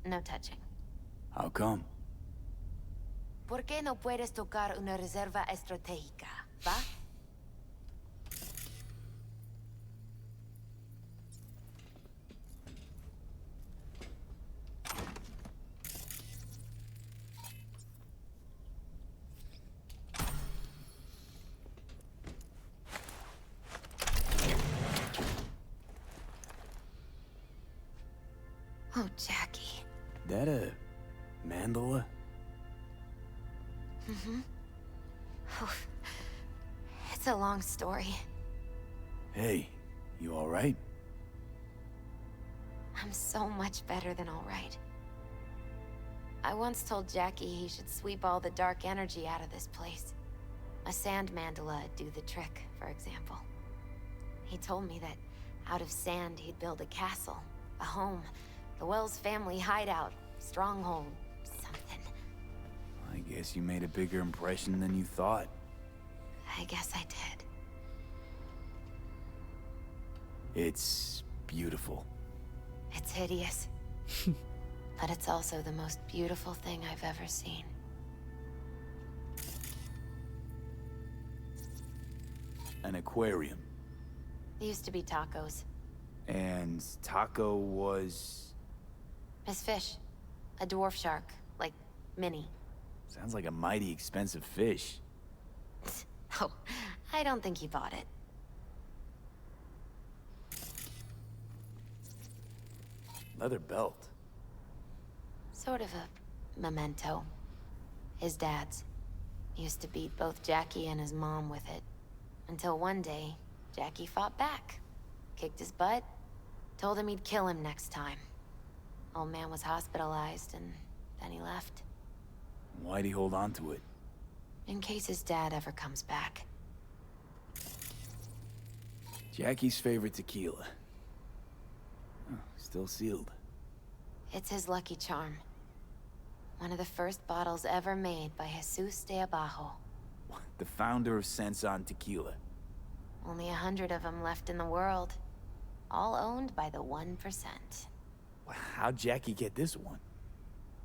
Speaker 8: No touching.
Speaker 3: How come?
Speaker 8: ¿Por qué no puedes tocar una reserva estratégica, va? Oh, Jackie.
Speaker 3: That a mandala?
Speaker 8: Mm-hmm. Oh, it's a long story.
Speaker 3: Hey, you alright?
Speaker 8: I'm so much better than alright. I once told Jackie he should sweep all the dark energy out of this place. A sand mandala'd do the trick, for example. He told me that out of sand he'd build a castle, a home, the Wells family hideout, stronghold, something.
Speaker 3: I guess you made a bigger impression than you thought.
Speaker 8: I guess I did.
Speaker 3: It's beautiful.
Speaker 8: It's hideous. But it's also the most beautiful thing I've ever seen.
Speaker 3: An aquarium.
Speaker 8: It used to be tacos.
Speaker 3: And Taco was...
Speaker 8: His fish. A dwarf shark. Like, mini.
Speaker 3: Sounds like a mighty expensive fish.
Speaker 8: Oh, I don't think he bought it.
Speaker 3: Leather belt.
Speaker 8: Sort of a memento. His dad's. Used to beat both Jackie and his mom with it. Until one day, Jackie fought back. Kicked his butt. Told him he'd kill him next time. Old man was hospitalized, and then he left.
Speaker 3: Why'd he hold on to it?
Speaker 8: In case his dad ever comes back.
Speaker 3: Jackie's favorite tequila. Oh, still sealed.
Speaker 8: It's his lucky charm. One of the first bottles ever made by Jesus de Abajo.
Speaker 3: The founder of Sensan Tequila.
Speaker 8: Only 100 of them left in the world. All owned by the 1%.
Speaker 3: How'd Jackie get this one?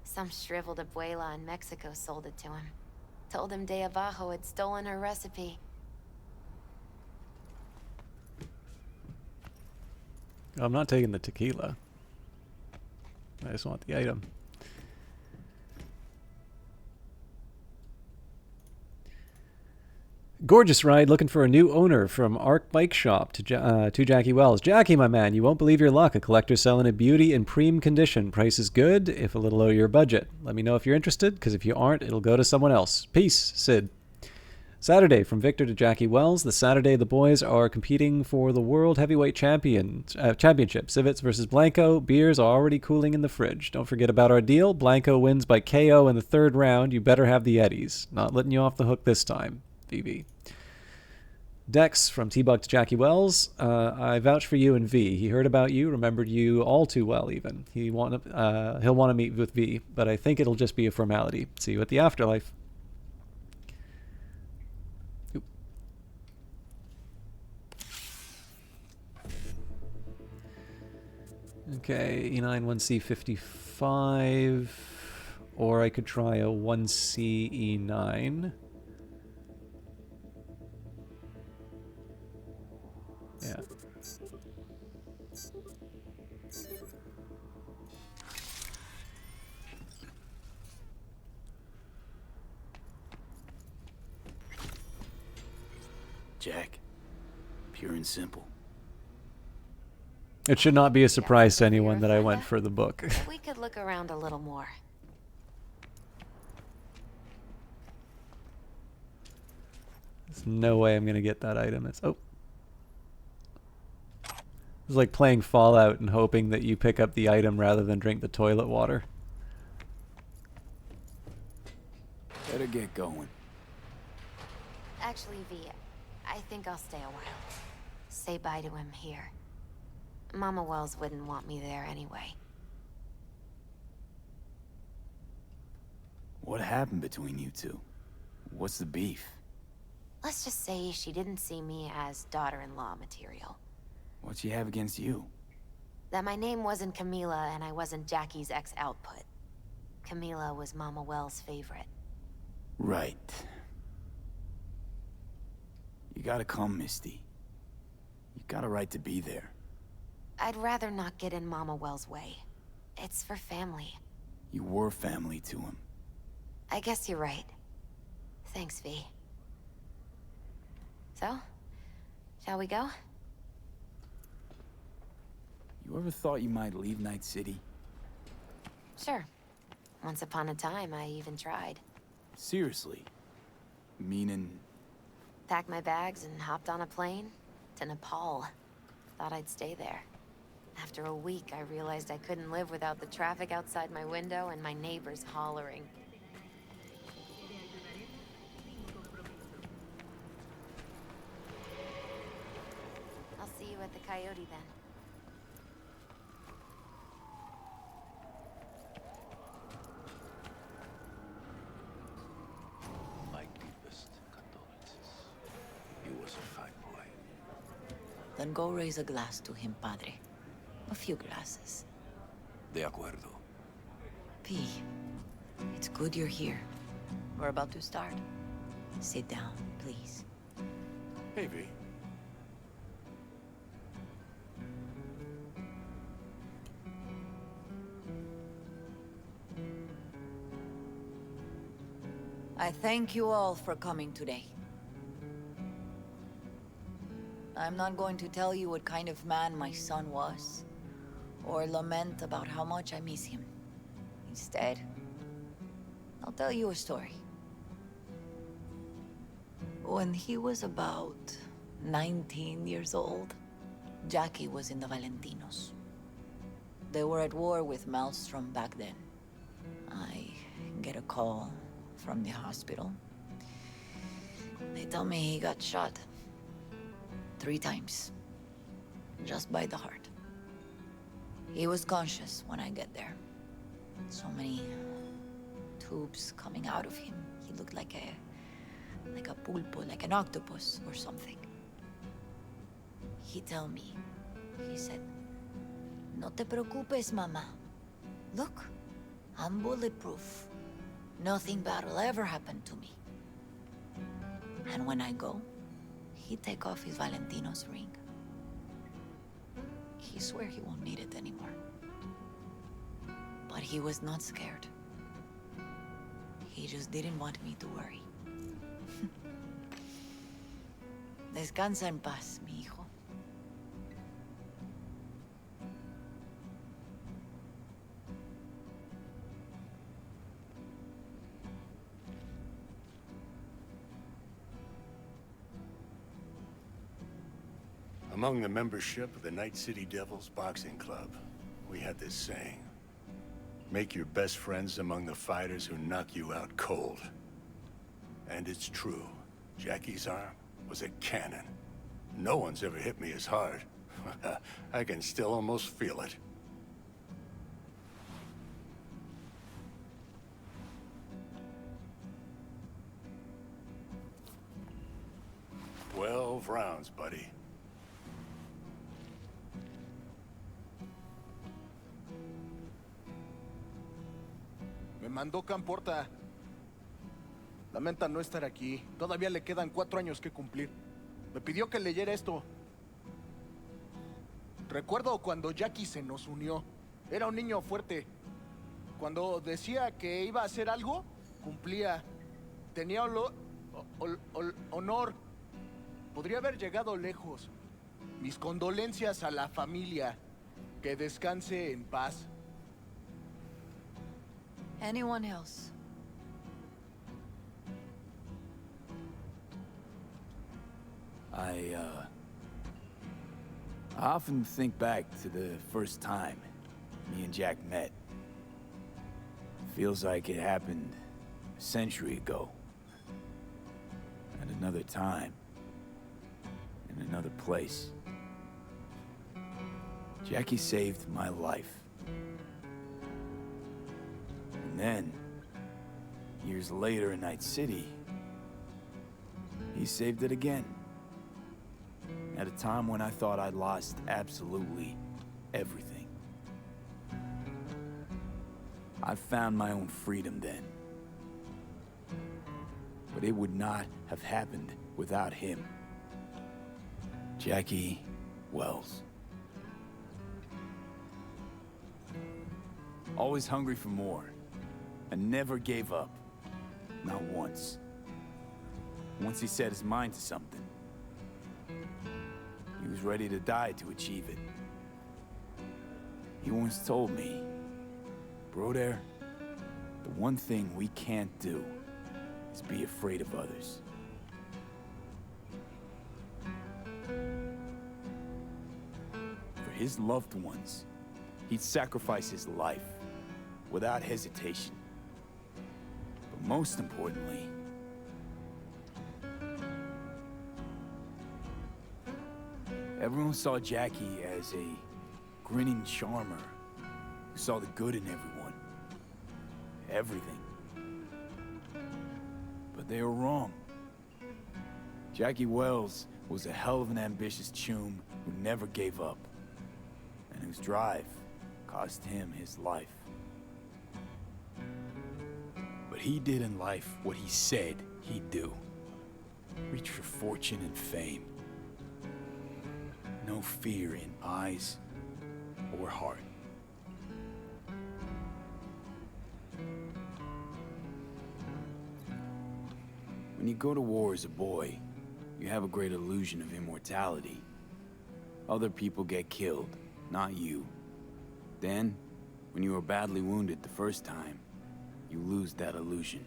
Speaker 8: Some shriveled abuela in Mexico sold it to him. Told him de Abajo had stolen her recipe.
Speaker 1: I'm not taking the tequila. I just want the item. Gorgeous ride, looking for a new owner from Arc Bike Shop to Jackie Wells. Jackie, my man, you won't believe your luck. A collector's selling a beauty in prime condition. Price is good, if a little over your budget. Let me know if you're interested, because if you aren't, it'll go to someone else. Peace, Sid. Saturday, from Victor to Jackie Wells. The Saturday, the boys are competing for the World Heavyweight Championship. Civets versus Blanco. Beers are already cooling in the fridge. Don't forget about our deal. Blanco wins by KO in the third round. You better have the Eddies. Not letting you off the hook this time. VV. Dex from T-Bug to Jackie Wells. I vouch for you and V. He heard about you, remembered you all too well even. He'll want to meet with V, but I think it'll just be a formality. See you at the afterlife. Oop. Okay, E9 1C55, or I could try a 1C E9. Yeah.
Speaker 3: Jack, pure and simple.
Speaker 1: It should not be a surprise to anyone that I went for the book.
Speaker 8: We could look around a little more.
Speaker 1: There's no way I'm gonna get that item. It's It's like playing Fallout and hoping that you pick up the item rather than drink the toilet water.
Speaker 3: Better get going.
Speaker 8: Actually, V, I think I'll stay a while. Say bye to him here. Mama Wells wouldn't want me there anyway.
Speaker 3: What happened between you two? What's the beef?
Speaker 8: Let's just say she didn't see me as daughter-in-law material.
Speaker 3: What she have against you?
Speaker 8: That my name wasn't Camila and I wasn't Jackie's ex-output. Camila was Mama Wells' favorite.
Speaker 3: Right. You gotta come, Misty. You got a right to be there.
Speaker 8: I'd rather not get in Mama Wells' way. It's for family.
Speaker 3: You were family to him.
Speaker 8: I guess you're right. Thanks, V. So, shall we go?
Speaker 3: You ever thought you might leave Night City?
Speaker 8: Sure. Once upon a time, I even tried.
Speaker 3: Seriously? Meaning...
Speaker 8: Packed my bags and hopped on a plane to Nepal. Thought I'd stay there. After a week, I realized I couldn't live without the traffic outside my window and my neighbors hollering. I'll see you at the Coyote then.
Speaker 2: My deepest condolences. He was a fine boy.
Speaker 14: Then go raise a glass to him, Padre. A few glasses.
Speaker 2: De acuerdo.
Speaker 14: P, it's good you're here. We're about to start. Sit down, please.
Speaker 7: Hey, V.
Speaker 14: I thank you all for coming today. I'm not going to tell you what kind of man my son was, or lament about how much I miss him. Instead, I'll tell you a story. When he was about 19 years old, Jackie was in the Valentinos. They were at war with Maelstrom back then. I get a call from the hospital. They tell me he got shot 3 times, just by the heart. He was conscious when I get there. So many tubes coming out of him. He looked like a pulpo, like an octopus or something. He tell me, he said, "No te preocupes, mama. Look, I'm bulletproof. Nothing bad will ever happen to me." And when I go, he take off his Valentino's ring. He swear he won't need it anymore. But he was not scared. He just didn't want me to worry. Descansa en paz, mi hijo.
Speaker 7: Among the membership of the Night City Devils Boxing Club, we had this saying. Make your best friends among the fighters who knock you out cold. And it's true. Jackie's arm was a cannon. No one's ever hit me as hard. I can still almost feel it. "12 rounds, buddy."
Speaker 5: Mandó Camporta. Lamenta no estar aquí. Todavía le quedan 4 años que cumplir. Me pidió que leyera esto. Recuerdo cuando Jackie se nos unió. Era un niño fuerte. Cuando decía que iba a hacer algo, cumplía. Tenía honor. Podría haber llegado lejos. Mis condolencias a la familia. Que descanse en paz.
Speaker 14: Anyone else?
Speaker 3: I often think back to the first time me and Jack met. Feels like it happened a century ago. At another time. In another place. Jackie saved my life. And then, years later in Night City, he saved it again. At a time when I thought I'd lost absolutely everything. I found my own freedom then. But it would not have happened without him. Jackie Wells. Always hungry for more. And never gave up. Not once. Once he set his mind to something, he was ready to die to achieve it. He once told me, "Bro there, the one thing we can't do is be afraid of others." For his loved ones, he'd sacrifice his life without hesitation. But most importantly, everyone saw Jackie as a grinning charmer who saw the good in everyone. Everything. But they were wrong. Jackie Wells was a hell of an ambitious chum who never gave up, and whose drive cost him his life. But he did in life what he said he'd do. Reach for fortune and fame. No fear in eyes or heart. When you go to war as a boy, you have a great illusion of immortality. Other people get killed, not you. Then, when you are badly wounded the first time, you lose that illusion.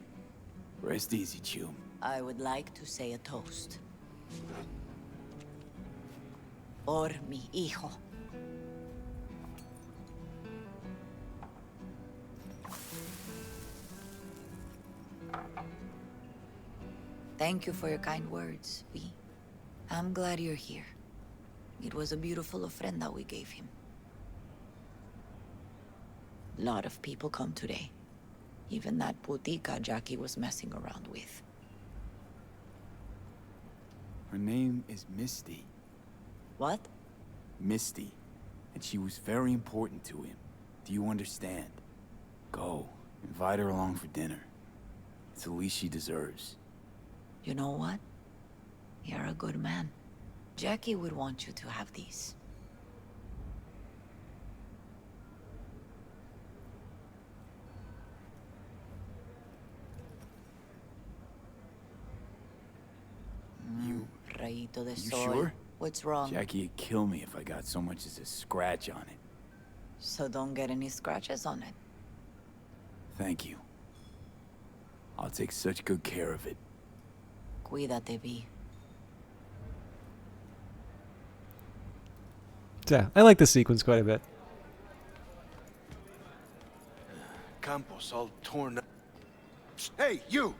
Speaker 3: Rest easy, chum.
Speaker 14: I would like to say a toast. Por mi hijo. Thank you for your kind words, V. I'm glad you're here. It was a beautiful ofrenda we gave him. A lot of people come today. Even that putica Jackie was messing around with.
Speaker 3: Her name is Misty.
Speaker 14: What?
Speaker 3: Misty. And she was very important to him. Do you understand? Go. Invite her along for dinner. It's the least she deserves.
Speaker 14: You know what? You're a good man. Jackie would want you to have these. Rayito de
Speaker 3: You
Speaker 14: sol.
Speaker 3: sure?
Speaker 14: What's wrong?
Speaker 3: Jackie would kill me if I got so much as a scratch on it.
Speaker 14: So don't get any scratches on it.
Speaker 3: Thank you. I'll take such good care of it.
Speaker 14: Cuídate, V.
Speaker 1: Yeah, I like this sequence quite a bit.
Speaker 5: Campos all torn up. Hey, you!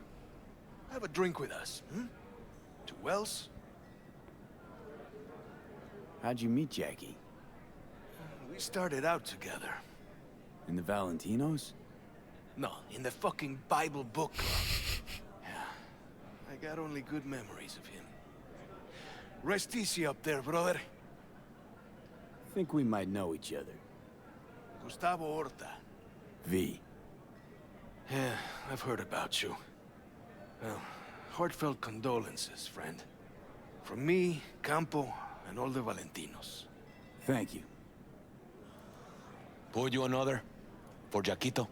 Speaker 5: Have a drink with us, hmm? To Wells?
Speaker 3: How'd you meet Jackie?
Speaker 5: We started out together.
Speaker 3: In the Valentinos?
Speaker 5: No, in the fucking Bible book club. I got only good memories of him. Rest easy up there, brother.
Speaker 3: Think we might know each other.
Speaker 5: Gustavo Horta.
Speaker 3: V.
Speaker 5: Yeah, I've heard about you. Well, heartfelt condolences, friend. From me, Campo, and all the Valentinos.
Speaker 3: Thank you.
Speaker 2: Pour you another? For Jaquito?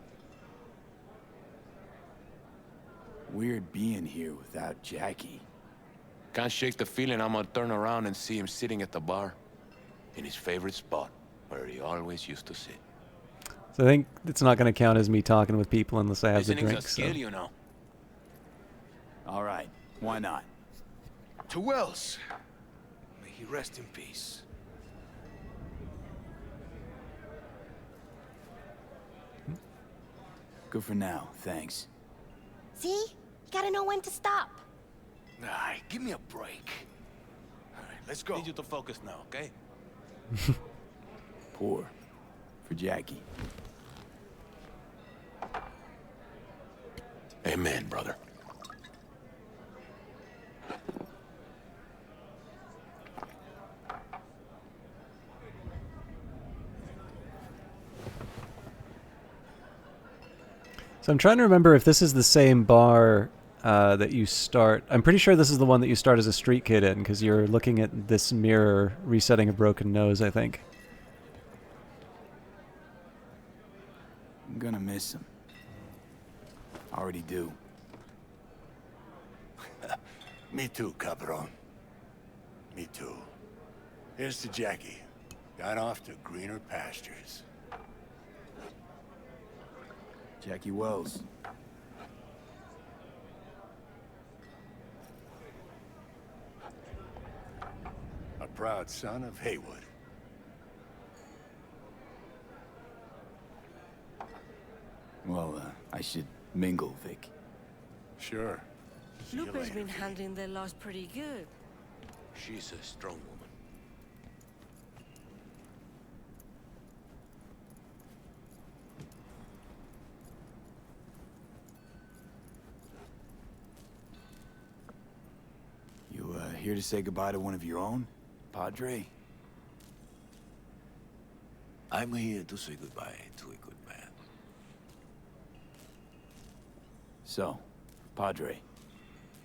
Speaker 3: Weird being here without Jackie.
Speaker 2: Can't shake the feeling I'm gonna turn around and see him sitting at the bar. In his favorite spot, where he always used to sit.
Speaker 1: So I think it's not going to count as me talking with people unless I have the
Speaker 2: Listening's
Speaker 1: drink.
Speaker 2: a skill,
Speaker 1: So.
Speaker 2: you know.
Speaker 3: All right, why not?
Speaker 5: To Wells. May he rest in peace.
Speaker 3: Good for now, thanks.
Speaker 23: See? You gotta know when to stop.
Speaker 5: Nah, give me a break. All right, let's go.
Speaker 2: Need you to focus now, okay?
Speaker 3: Pour. For Jackie.
Speaker 2: Amen, brother.
Speaker 1: So I'm trying to remember if this is the same bar that you start. I'm pretty sure this is the one that you start as a street kid in, because you're looking at this mirror resetting a broken nose, I think.
Speaker 3: I'm gonna miss him. Already do.
Speaker 7: Me too, cabron. Me too. Here's to Jackie. Got off to greener pastures.
Speaker 3: Jackie Wells.
Speaker 7: A proud son of Haywood.
Speaker 3: Well, I should mingle, Vic.
Speaker 7: Sure. See you
Speaker 9: Lupe's
Speaker 7: later.
Speaker 9: been handling their loss pretty good.
Speaker 2: She's a strong woman.
Speaker 3: You, here to say goodbye to one of your own, Padre?
Speaker 18: I'm here to say goodbye to a good man.
Speaker 3: So, Padre,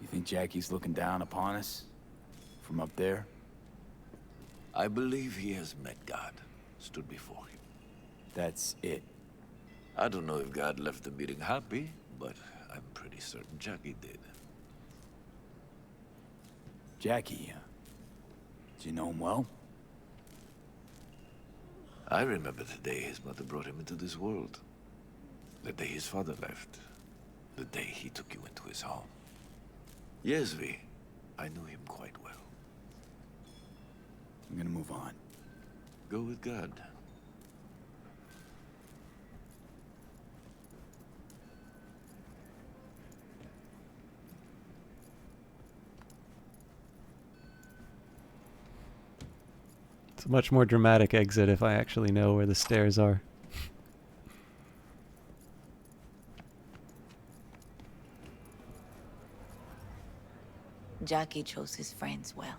Speaker 3: you think Jackie's looking down upon us? From up there?
Speaker 18: I believe he has met God, stood before him.
Speaker 3: That's it.
Speaker 18: I don't know if God left the meeting happy, but I'm pretty certain Jackie did.
Speaker 3: Jackie, do you know him well?
Speaker 18: I remember the day his mother brought him into this world. The day his father left. The day he took you into his home. Yes, V. I knew him quite well.
Speaker 3: I'm gonna move on.
Speaker 18: Go with God.
Speaker 1: It's a much more dramatic exit if I actually know where the stairs are.
Speaker 14: Jackie chose his friends well.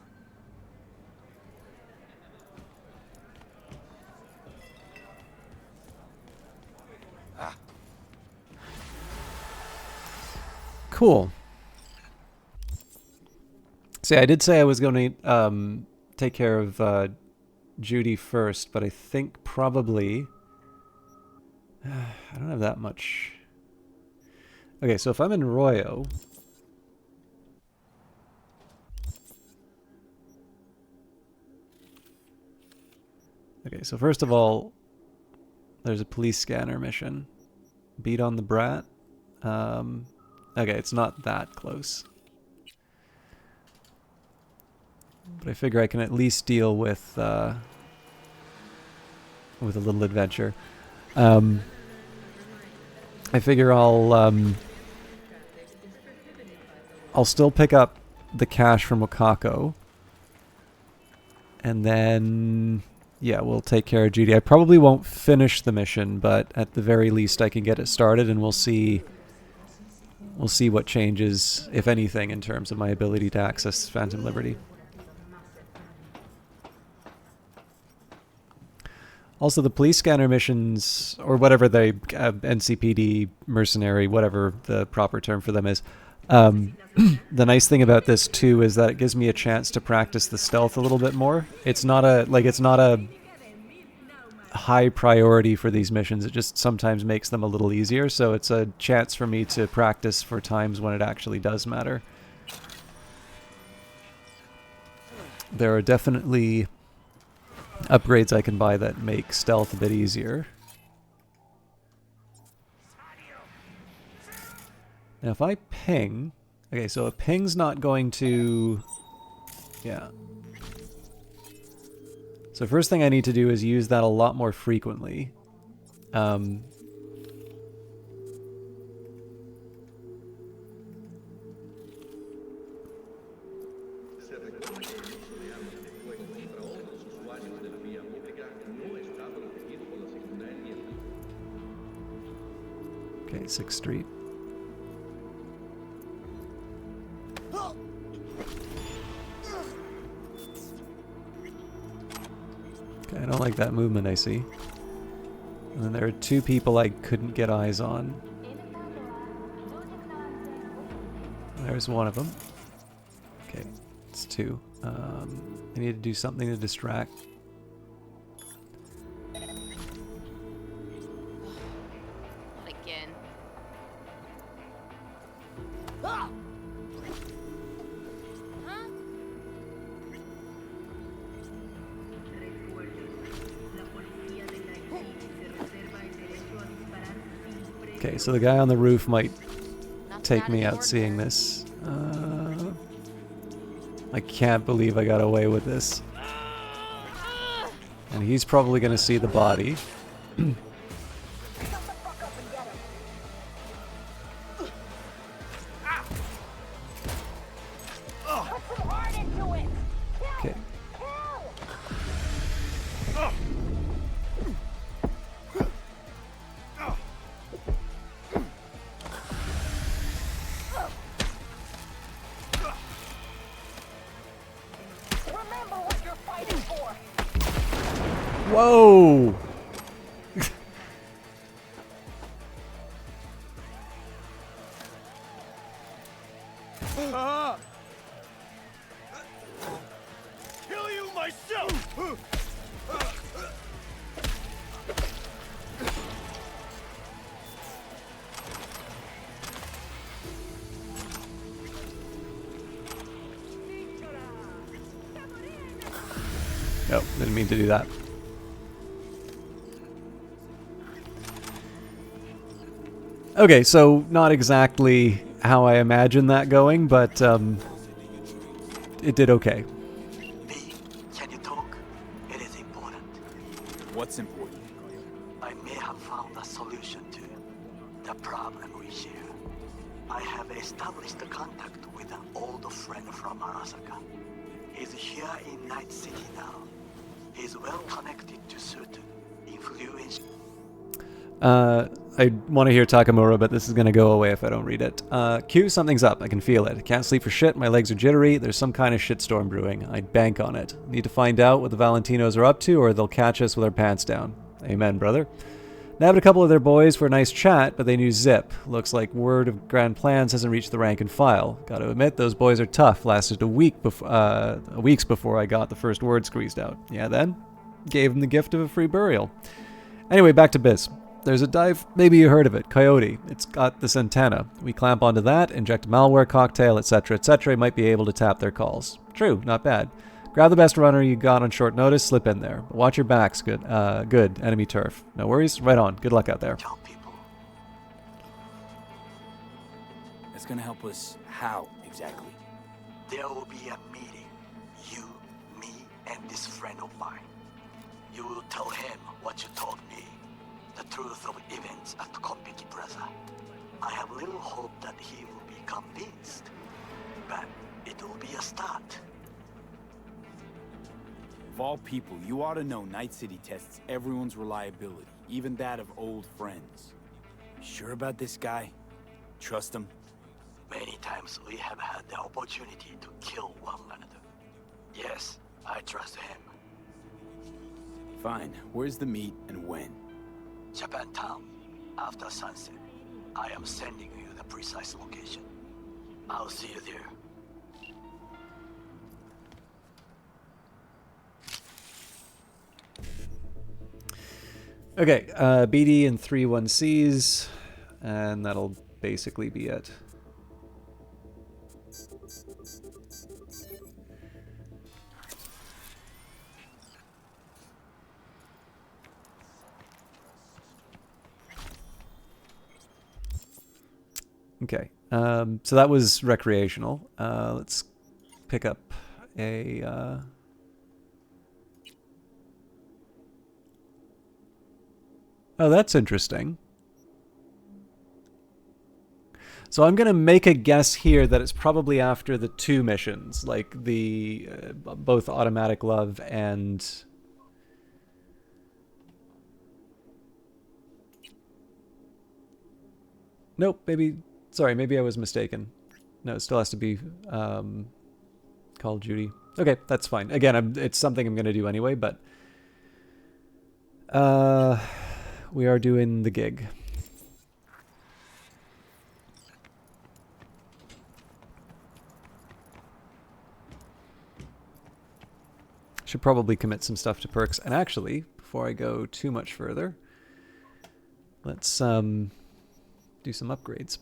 Speaker 1: Cool. See, I did say I was going to take care of Judy first, but I think probably... I don't have that much... Okay, so if I'm in Royo... Okay, so first of all, there's a police scanner mission. Beat on the brat. Okay, it's not that close. But I figure I can at least deal with a little adventure. I figure I'll still pick up the cash from Wakako. And then... yeah, we'll take care of Judy. I probably won't finish the mission, but at the very least I can get it started, and we'll see what changes, if anything, in terms of my ability to access Phantom Liberty. Also, the police scanner missions, or whatever they, NCPD, mercenary, whatever the proper term for them is, the nice thing about this too is that it gives me a chance to practice the stealth a little bit more. It's not a high priority for these missions. It just sometimes makes them a little easier, so it's a chance for me to practice for times when it actually does matter. There are definitely upgrades I can buy that make stealth a bit easier. Now if I ping... Okay, so a ping's not going to... Yeah. So first thing I need to do is use that a lot more frequently. Okay, 6th Street. Okay, I don't like that movement I see. And then there are 2 people I couldn't get eyes on. There's one of them. Okay, it's 2. I need to do something to distract.
Speaker 23: Not again.
Speaker 1: Okay, so the guy on the roof might take me out seeing this. I can't believe I got away with this. And he's probably going to see the body. Okay. Whoa!
Speaker 4: Kill you myself!
Speaker 1: Nope, didn't mean to do that. Okay, so not exactly how I imagined that going, but it did okay.
Speaker 18: Can you talk? It is important.
Speaker 3: What's important?
Speaker 18: I may have found a solution to the problem we share. I have established a contact with an old friend from Arasaka. He's here in Night City now. He's well connected to certain influential...
Speaker 1: I want to hear Takamura, but this is going to go away if I don't read it. Q, something's up. I can feel it. I can't sleep for shit. My legs are jittery. There's some kind of shitstorm brewing. I'd bank on it. Need to find out what the Valentinos are up to, or they'll catch us with our pants down. Amen, brother. Nabbed a couple of their boys for a nice chat, but they knew zip. Looks like word of grand plans hasn't reached the rank and file. Gotta admit, those boys are tough. Lasted a weeks before I got the first word squeezed out. Yeah, then? Gave them the gift of a free burial. Anyway, back to biz. There's a dive, maybe you heard of it, Coyote. It's got this antenna. We clamp onto that, inject a malware cocktail, etc., etc. You might be able to tap their calls. True, not bad. Grab the best runner you got on short notice, slip in there. But watch your backs, good. Good, enemy turf. No worries, right on. Good luck out there.
Speaker 3: That's gonna help us how, exactly?
Speaker 18: There will be a meeting. You, me, and this friend of mine. You will tell him what you told me. The truth of events at Cosmetic Plaza. I have little hope that he will be convinced, but it will be a start.
Speaker 3: Of all people, you ought to know Night City tests everyone's reliability, even that of old friends. Sure about this guy? Trust him?
Speaker 18: Many times we have had the opportunity to kill one another. Yes, I trust him.
Speaker 3: If Fine. Where's the meet and when?
Speaker 18: Japantown, after sunset. I am sending you the precise location. I'll see you there.
Speaker 1: Okay, BD and 3-1Cs, and that'll basically be it. Okay, so that was recreational. Let's pick up a... Oh, that's interesting. So I'm going to make a guess here that it's probably after the 2 missions, like the both Automatic Love and... Nope, maybe... Sorry, maybe I was mistaken. No, it still has to be Call of Duty. Okay, that's fine. Again, it's something I'm going to do anyway, but... we are doing the gig. Should probably commit some stuff to perks. And actually, before I go too much further, let's do some upgrades.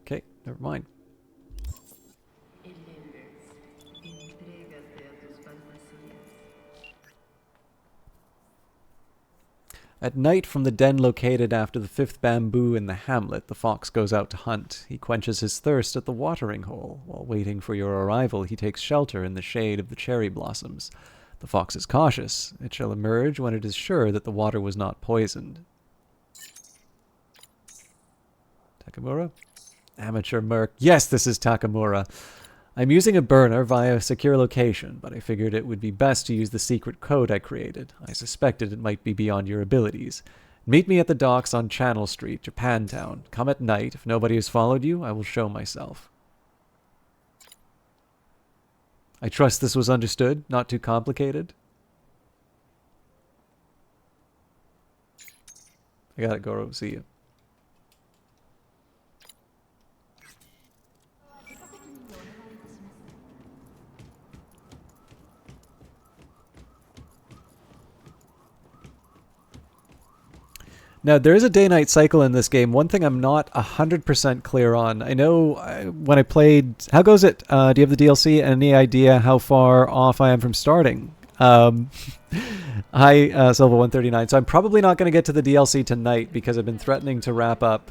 Speaker 1: Okay, never mind. At night, from the den located after the 5th bamboo in the hamlet, the fox goes out to hunt. He quenches his thirst at the watering hole. While waiting for your arrival, he takes shelter in the shade of the cherry blossoms. The fox is cautious. It shall emerge when it is sure that the water was not poisoned. Takamura? Amateur merc. Yes, this is Takamura. I'm using a burner via a secure location, but I figured it would be best to use the secret code I created. I suspected it might be beyond your abilities. Meet me at the docks on Channel Street, Japantown. Come at night. If nobody has followed you, I will show myself. I trust this was understood, not too complicated. I got it, Goro. See you. Now, there is a day-night cycle in this game. One thing I'm not 100% clear on. I know when I played... How goes it? Do you have the DLC? Any idea how far off I am from starting? Hi, Silva139. So I'm probably not going to get to the DLC tonight because I've been threatening to wrap up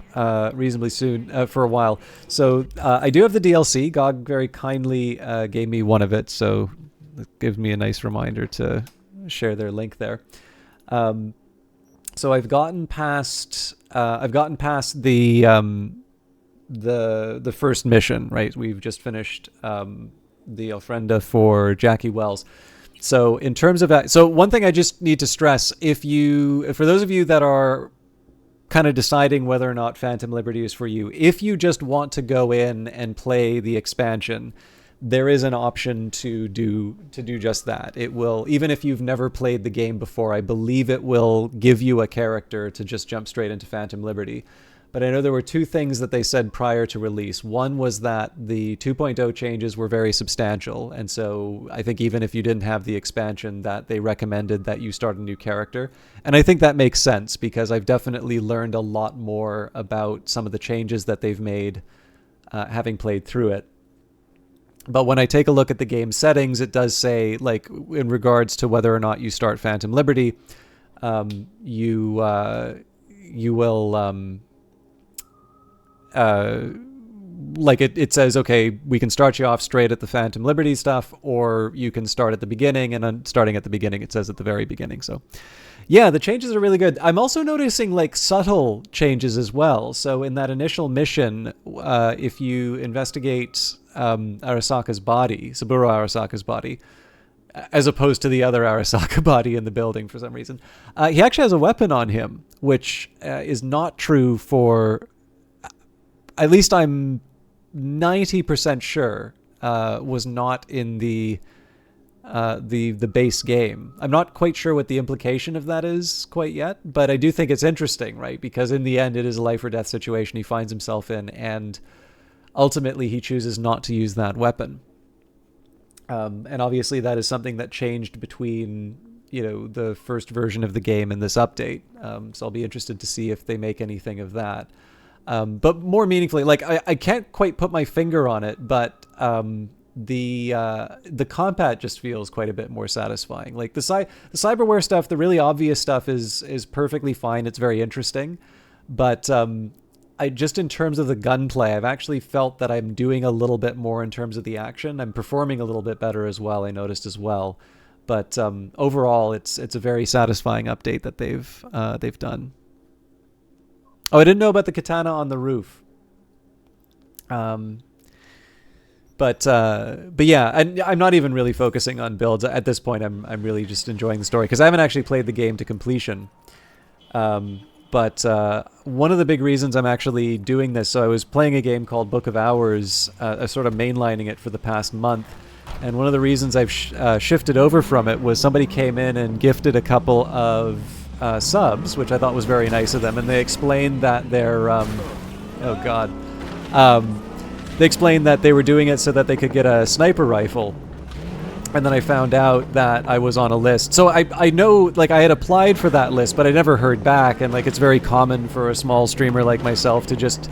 Speaker 1: reasonably soon for a while. So I do have the DLC. GOG very kindly gave me one of it, so it gives me a nice reminder to share their link there. So I've gotten past the first mission, right? We've just finished the ofrenda for Jackie Wells. So in terms of that, so one thing I just need to stress, for those of you that are kind of deciding whether or not Phantom Liberty is for you, if you just want to go in and play the expansion, there is an option to do just that. It will, even if you've never played the game before, I believe it will give you a character to just jump straight into Phantom Liberty. But I know there were 2 things that they said prior to release. One was that the 2.0 changes were very substantial, and so I think even if you didn't have the expansion, that they recommended that you start a new character. And I think that makes sense, because I've definitely learned a lot more about some of the changes that they've made having played through it. But when I take a look at the game settings, it does say, like, in regards to whether or not you start Phantom Liberty, you will, like, it says, okay, we can start you off straight at the Phantom Liberty stuff, or you can start at the beginning, and then starting at the beginning, it says at the very beginning. So, yeah, the changes are really good. I'm also noticing, like, subtle changes as well. So in that initial mission, if you investigate Arasaka's body, Saburo Arasaka's body, as opposed to the other Arasaka body in the building for some reason. He actually has a weapon on him, which is not true for, at least I'm 90% sure, was not in the base game. I'm not quite sure what the implication of that is quite yet, but I do think it's interesting, right? Because in the end, it is a life or death situation he finds himself in, and ultimately he chooses not to use that weapon. And obviously that is something that changed between, the first version of the game and this update. So I'll be interested to see if they make anything of that. But more meaningfully, like I can't quite put my finger on it, but the combat just feels quite a bit more satisfying. Like the cyberware stuff, the really obvious stuff is perfectly fine. It's very interesting, but I just, in terms of the gunplay, I've actually felt that I'm doing a little bit more in terms of the action. I'm performing a little bit better as well, I noticed as well. But overall, it's a very satisfying update that they've done. Oh, I didn't know about the katana on the roof. But yeah, I'm not even really focusing on builds at this point. I'm really just enjoying the story because I haven't actually played the game to completion. But one of the big reasons I'm actually doing this, so I was playing a game called Book of Hours, sort of mainlining it for the past month, and one of the reasons I've shifted over from it was somebody came in and gifted a couple of subs, which I thought was very nice of them, and they explained that they're, oh god, they explained that they were doing it so that they could get a sniper rifle. And then I found out that I was on a list. So I know, like, I had applied for that list, but I never heard back. And, like, it's very common for a small streamer like myself to just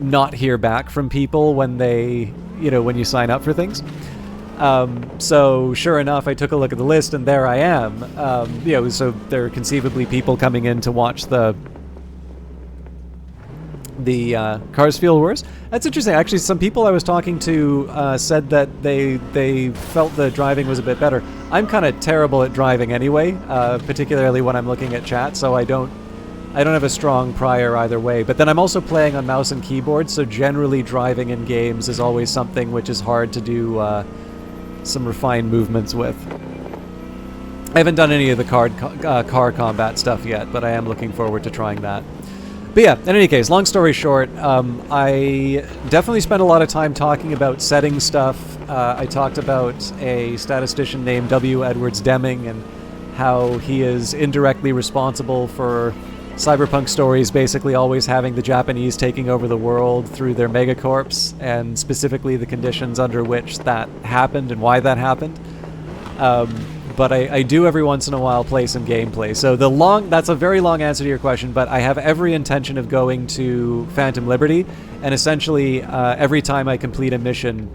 Speaker 1: not hear back from people when they, when you sign up for things. So sure enough, I took a look at the list and there I am. So there are conceivably people coming in to watch the Carsfield Wars. That's interesting. Actually, some people I was talking to said that they felt the driving was a bit better. I'm kind of terrible at driving anyway, particularly when I'm looking at chat, so I don't have a strong prior either way. But then I'm also playing on mouse and keyboard, so generally driving in games is always something which is hard to do some refined movements with. I haven't done any of the car combat stuff yet, but I am looking forward to trying that. But yeah, in any case, long story short, I definitely spent a lot of time talking about setting stuff. I talked about a statistician named W. Edwards Deming and how he is indirectly responsible for cyberpunk stories basically always having the Japanese taking over the world through their megacorps, and specifically the conditions under which that happened and why that happened. But I do every once in a while play some gameplay. So that's a very long answer to your question, but I have every intention of going to Phantom Liberty, and essentially every time I complete a mission,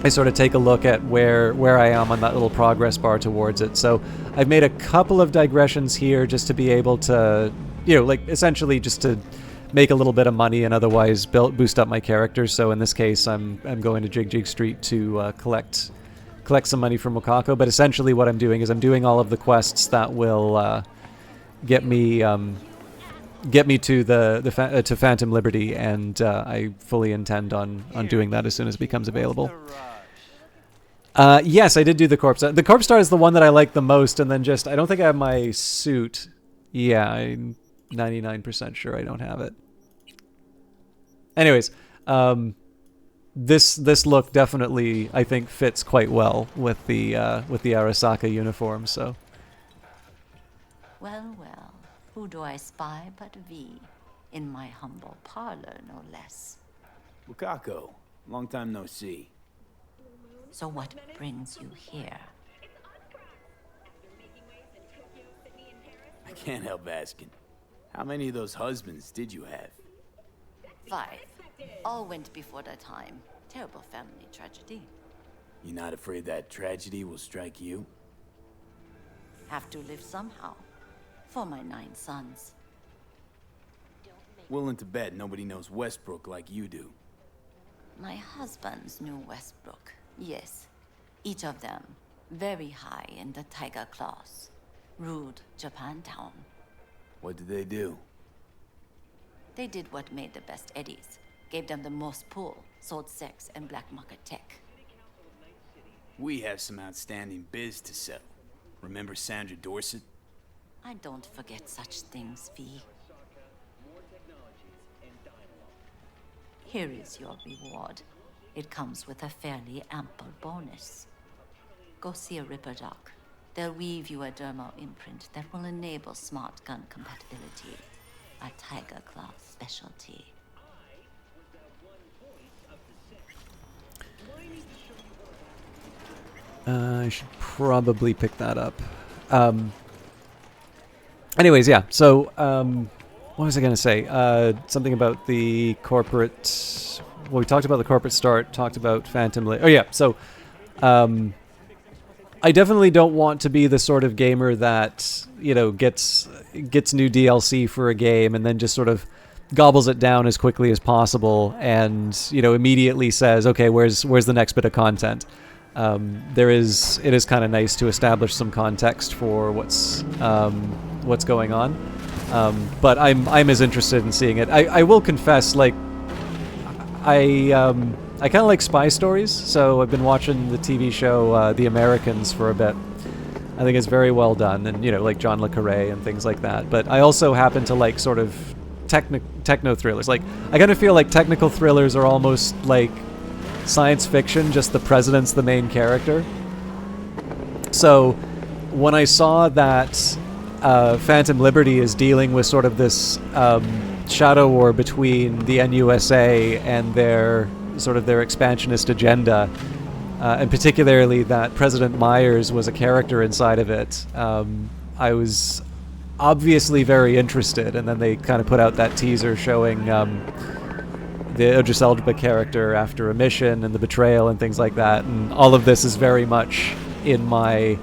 Speaker 1: I sort of take a look at where I am on that little progress bar towards it. So I've made a couple of digressions here just to be able to, essentially just to make a little bit of money and otherwise boost up my character. So in this case, I'm going to Jig Jig Street to collect some money from Wakako, but essentially what I'm doing is I'm doing all of the quests that will get me to to Phantom Liberty, and I fully intend on doing that as soon as it becomes available. Yes, I did do the Corpse. The Corpse Star is the one that I like the most, and then I don't think I have my suit. Yeah, I'm 99% sure I don't have it. Anyways, This look definitely, I think, fits quite well with the Arasaka uniform. So.
Speaker 12: Well, who do I spy but V, in my humble parlor, no less.
Speaker 3: Wakako, long time no see.
Speaker 12: So what brings you here?
Speaker 3: I can't help asking. How many of those husbands did you have?
Speaker 12: 5. All went before their time. Terrible family tragedy.
Speaker 3: You're not afraid that tragedy will strike you?
Speaker 12: Have to live somehow. For my 9 sons.
Speaker 3: Willing to bet nobody knows Westbrook like you do.
Speaker 12: My husbands knew Westbrook, yes. Each of them very high in the Tiger Claws. Ruled Japantown.
Speaker 3: What did they do?
Speaker 12: They did what made the best eddies. Gave them the most pull, sold sex and black market tech.
Speaker 3: We have some outstanding biz to settle. Remember Sandra Dorset?
Speaker 12: I don't forget such things, V. Here is your reward. It comes with a fairly ample bonus. Go see a Ripper doc. They'll weave you a dermal imprint that will enable smart gun compatibility. A Tiger Claw specialty.
Speaker 1: I should probably pick that up. Anyways, yeah. So, what was I going to say? Something about the corporate... Well, we talked about the corporate start, talked about Phantom... Oh, yeah. So, I definitely don't want to be the sort of gamer that, you know, gets new DLC for a game and then just sort of gobbles it down as quickly as possible and, you know, immediately says, okay, where's the next bit of content? It is kind of nice to establish some context for what's going on. But I'm as interested in seeing it. I will confess, like, I kind of like spy stories, so I've been watching the TV show The Americans for a bit. I think it's very well done, and, you know, like John le Carré and things like that. But I also happen to like sort of techno thrillers. Like, I kind of feel like technical thrillers are almost like science fiction, just the president's the main character. So when I saw that Phantom Liberty is dealing with sort of this shadow war between the NUSA and their expansionist agenda, and particularly that President Myers was a character inside of it, I was obviously very interested. And then they kind of put out that teaser showing the Idris Elba character after a mission and the betrayal and things like that, and all of this is very much in my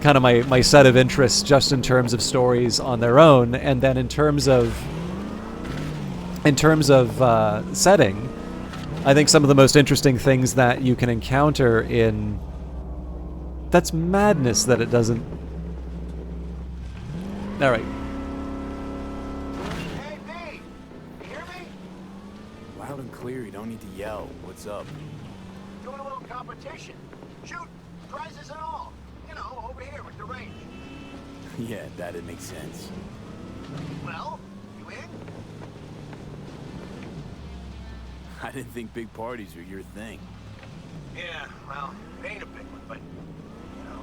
Speaker 1: my set of interests, just in terms of stories on their own. And then in terms of setting, I think some of the most interesting things that you can encounter in... That's madness that it doesn't... Alright.
Speaker 3: Hey, B! You hear me? Loud and clear, you don't need to yell. What's up?
Speaker 21: Doing a little competition. Shoot, prizes and all. You know, over here with the range.
Speaker 3: Yeah, that'd make sense.
Speaker 21: Well, you in?
Speaker 3: I didn't think big parties were your thing.
Speaker 21: Yeah, well, it ain't a big one, but, you know,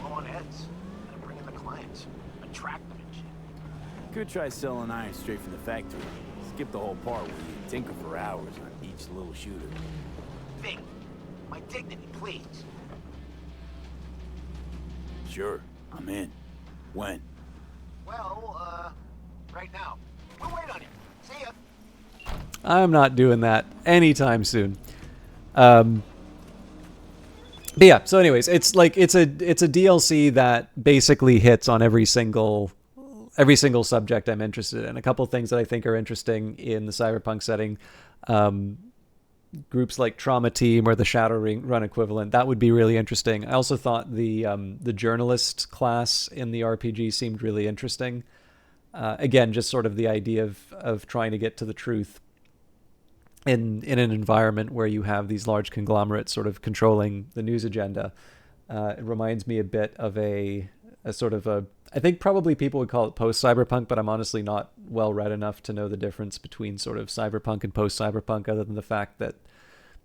Speaker 21: we're low on heads. Gotta bring in the clients. Attract them and shit.
Speaker 3: Could try selling iron straight from the factory. Skip the whole part where you tinker for hours on each little shooter.
Speaker 21: Vic, my dignity, please.
Speaker 3: Sure, I'm in. When?
Speaker 21: Well, right now. We'll wait on you. See ya.
Speaker 1: I'm not doing that anytime soon. But yeah, so anyways, it's like it's a DLC that basically hits on every single subject I'm interested in. A couple of things that I think are interesting in the Cyberpunk setting, groups like Trauma Team or the Shadowrun equivalent, that would be really interesting. I also thought the journalist class in the RPG seemed really interesting. Again, just sort of the idea of trying to get to the truth in an environment where you have these large conglomerates sort of controlling the news agenda. It reminds me a bit of a sort of a... I think probably people would call it post-cyberpunk, but I'm honestly not well read enough to know the difference between sort of cyberpunk and post-cyberpunk, other than the fact that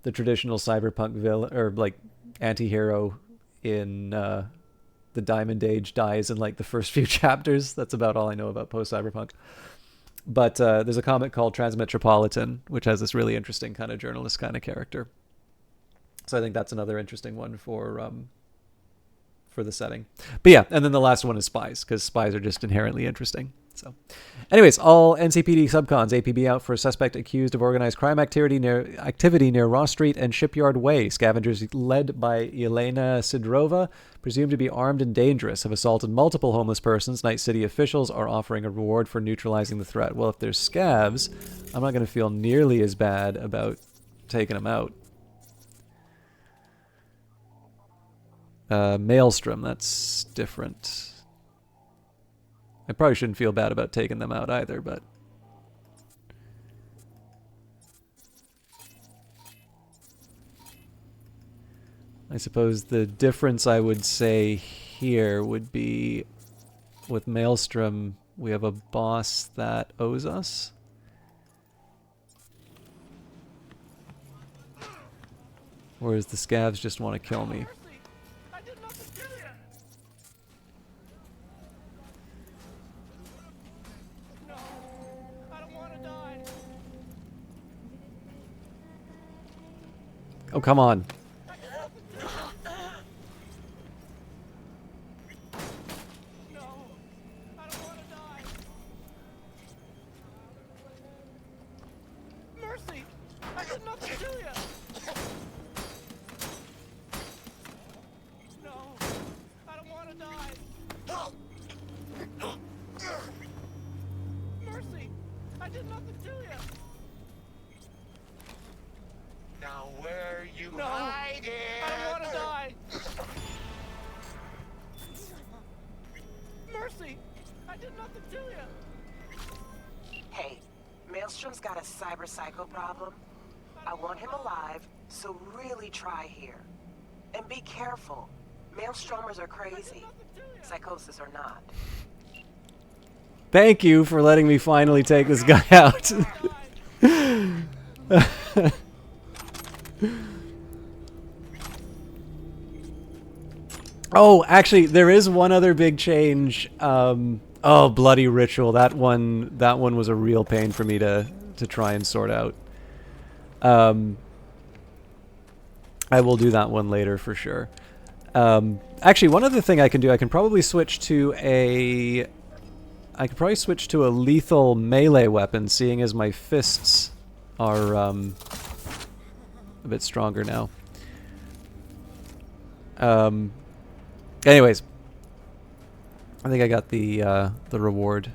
Speaker 1: the traditional cyberpunk villain or like anti-hero in the Diamond Age dies in like the first few chapters. That's about all I know about post-cyberpunk. But there's a comic called Transmetropolitan, which has this really interesting kind of journalist kind of character. So I think that's another interesting one for the setting. But yeah, and then the last one is spies, because spies are just inherently interesting. So anyways, all NCPD subcons, APB out for a suspect accused of organized crime activity near Ross Street and Shipyard Way. Scavengers led by Elena Sidrova, presumed to be armed and dangerous, have assaulted multiple homeless persons. Night City officials are offering a reward for neutralizing the threat. Well, if there's scavs, I'm not going to feel nearly as bad about taking them out. Maelstrom, that's different. I probably shouldn't feel bad about taking them out either, but... I suppose the difference I would say here would be with Maelstrom, we have a boss that owes us. Whereas the scavs just want to kill me. Oh, come on.
Speaker 4: Mercy! I did nothing to you! No, I don't want to die. Mercy! I did nothing to you!
Speaker 2: Now where you
Speaker 4: No,
Speaker 2: hiding?
Speaker 4: I don't want to die. Mercy! I did nothing to you!
Speaker 14: Hey, Maelstrom's got a cyber psycho problem. I want him alive, so really try here. And be careful. Maelstromers are crazy. Psychosis or not.
Speaker 1: Thank you for letting me finally take this guy out. Oh, actually, there is one other big change. Oh, Bloody Ritual. That one was a real pain for me to try and sort out. I will do that one later for sure. Actually, one other thing I can do, I can probably switch to a lethal melee weapon, seeing as my fists are a bit stronger now. Anyways, I think I got the reward.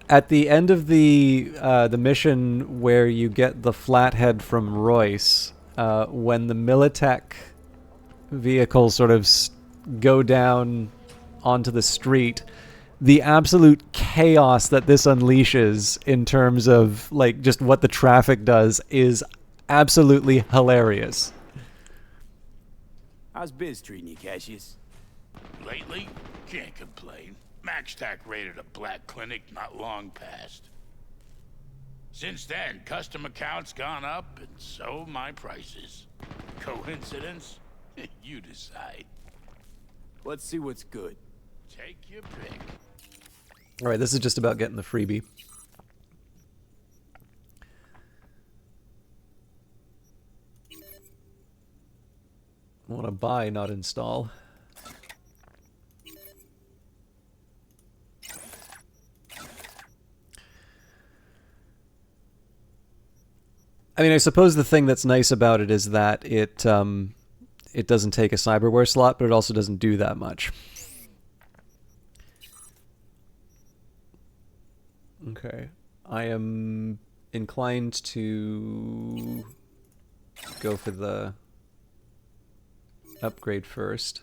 Speaker 1: At the end of the mission where you get the flathead from Royce, when the Militech vehicles sort of go down onto the street, the absolute chaos that this unleashes in terms of like just what the traffic does is absolutely hilarious.
Speaker 3: How's biz treating you, Cassius?
Speaker 17: Lately, can't complain. MaxTac raided a black clinic not long past. Since then, custom accounts gone up, and so my prices. Coincidence? You decide.
Speaker 3: Let's see what's good.
Speaker 17: Take your pick.
Speaker 1: Alright, this is just about getting the freebie. I want to buy, not install. I mean, I suppose the thing that's nice about it is that it doesn't take a cyberware slot, but it also doesn't do that much. Okay. I am inclined to go for the upgrade first.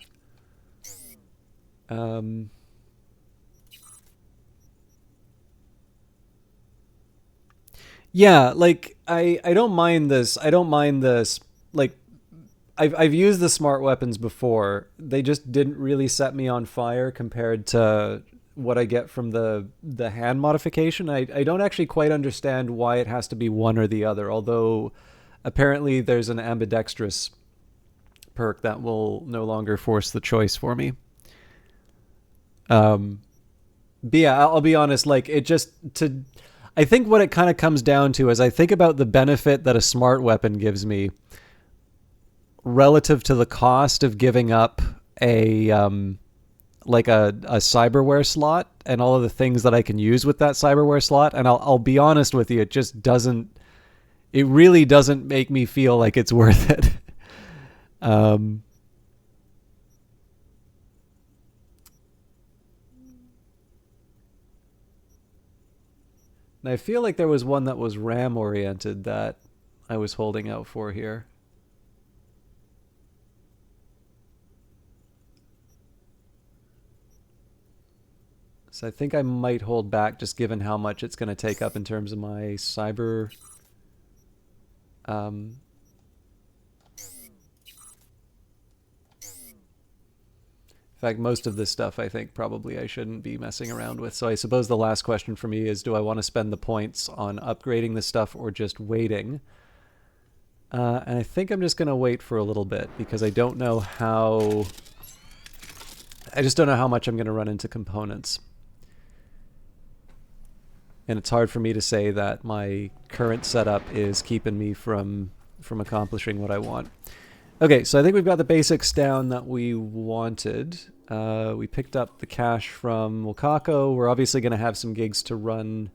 Speaker 1: Yeah, like I don't mind this. I don't mind this. Like I've used the smart weapons before. They just didn't really set me on fire compared to what I get from the hand modification. I don't actually quite understand why it has to be one or the other, although apparently there's an ambidextrous perk that will no longer force the choice for me. But yeah, I'll be honest, like I think what it kind of comes down to is I think about the benefit that a smart weapon gives me relative to the cost of giving up a cyberware slot and all of the things that I can use with that cyberware slot. And I'll be honest with you, it really doesn't make me feel like it's worth it. And I feel like there was one that was RAM oriented that I was holding out for here. So I think I might hold back just given how much it's going to take up in terms of my cyber In fact, most of this stuff I think probably I shouldn't be messing around with. So I suppose the last question for me is, do I want to spend the points on upgrading this stuff or just waiting? And I think I'm just going to wait for a little bit because I don't know how... I just don't know how much I'm going to run into components. And it's hard for me to say that my current setup is keeping me from accomplishing what I want. Okay, so I think we've got the basics down that we wanted. We picked up the cash from Wakako. We're obviously going to have some gigs to run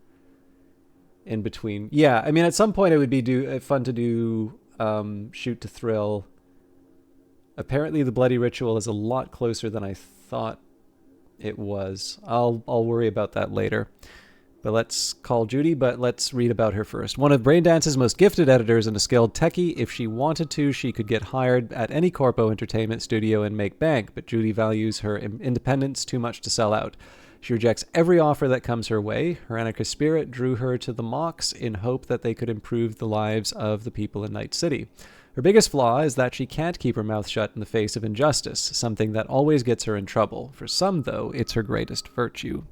Speaker 1: in between. Yeah, I mean, at some point it would be fun to do Shoot to Thrill. Apparently the Bloody Ritual is a lot closer than I thought it was. I'll worry about that later. But let's call Judy, but let's read about her first. One of Braindance's most gifted editors and a skilled techie. If she wanted to, she could get hired at any corpo entertainment studio and make bank, but Judy values her independence too much to sell out. She rejects every offer that comes her way. Her anarchist spirit drew her to the mocks in hope that they could improve the lives of the people in Night City. Her biggest flaw is that she can't keep her mouth shut in the face of injustice, something that always gets her in trouble. For some, though, it's her greatest virtue.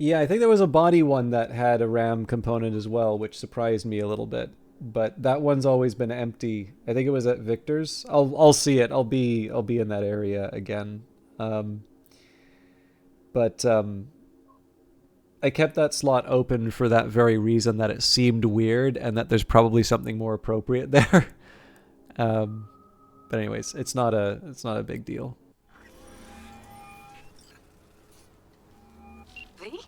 Speaker 1: Yeah, I think there was a body one that had a RAM component as well, which surprised me a little bit. But that one's always been empty. I think it was at Victor's. I'll see it. I'll be in that area again. But I kept that slot open for that very reason, that it seemed weird and that there's probably something more appropriate there. But anyways, it's not a big deal.
Speaker 14: V?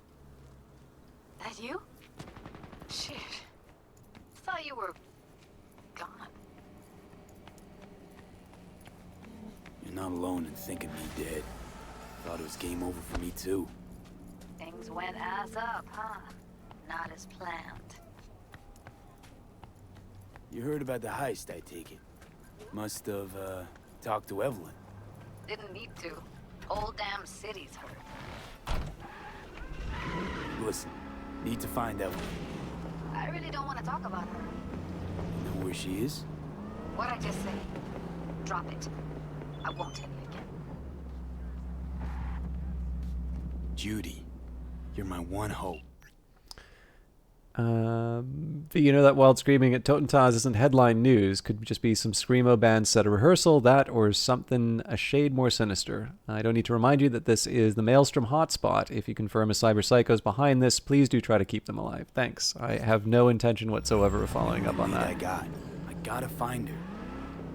Speaker 14: That you? Shit. Thought you were gone.
Speaker 3: You're not alone in thinking me dead. Thought it was game over for me too.
Speaker 14: Things went ass up, huh? Not as planned.
Speaker 3: You heard about the heist, I take it. Must have, talked to Evelyn.
Speaker 14: Didn't need to. Whole damn city's hurt.
Speaker 3: Listen, need to find Evelyn.
Speaker 14: I really don't want to talk about her.
Speaker 3: You know where she is?
Speaker 14: What'd I just say? Drop it. I won't tell you again.
Speaker 3: Judy, you're my one hope.
Speaker 1: You know that Wild Screaming at Totentaz isn't headline news. Could just be some Screamo band set a rehearsal, that, or something a shade more sinister. I don't need to remind you that this is the Maelstrom hotspot. If you confirm a cyber psycho's behind this, please do try to keep them alive. Thanks. I have no intention whatsoever of following up on that.
Speaker 3: I gotta find her.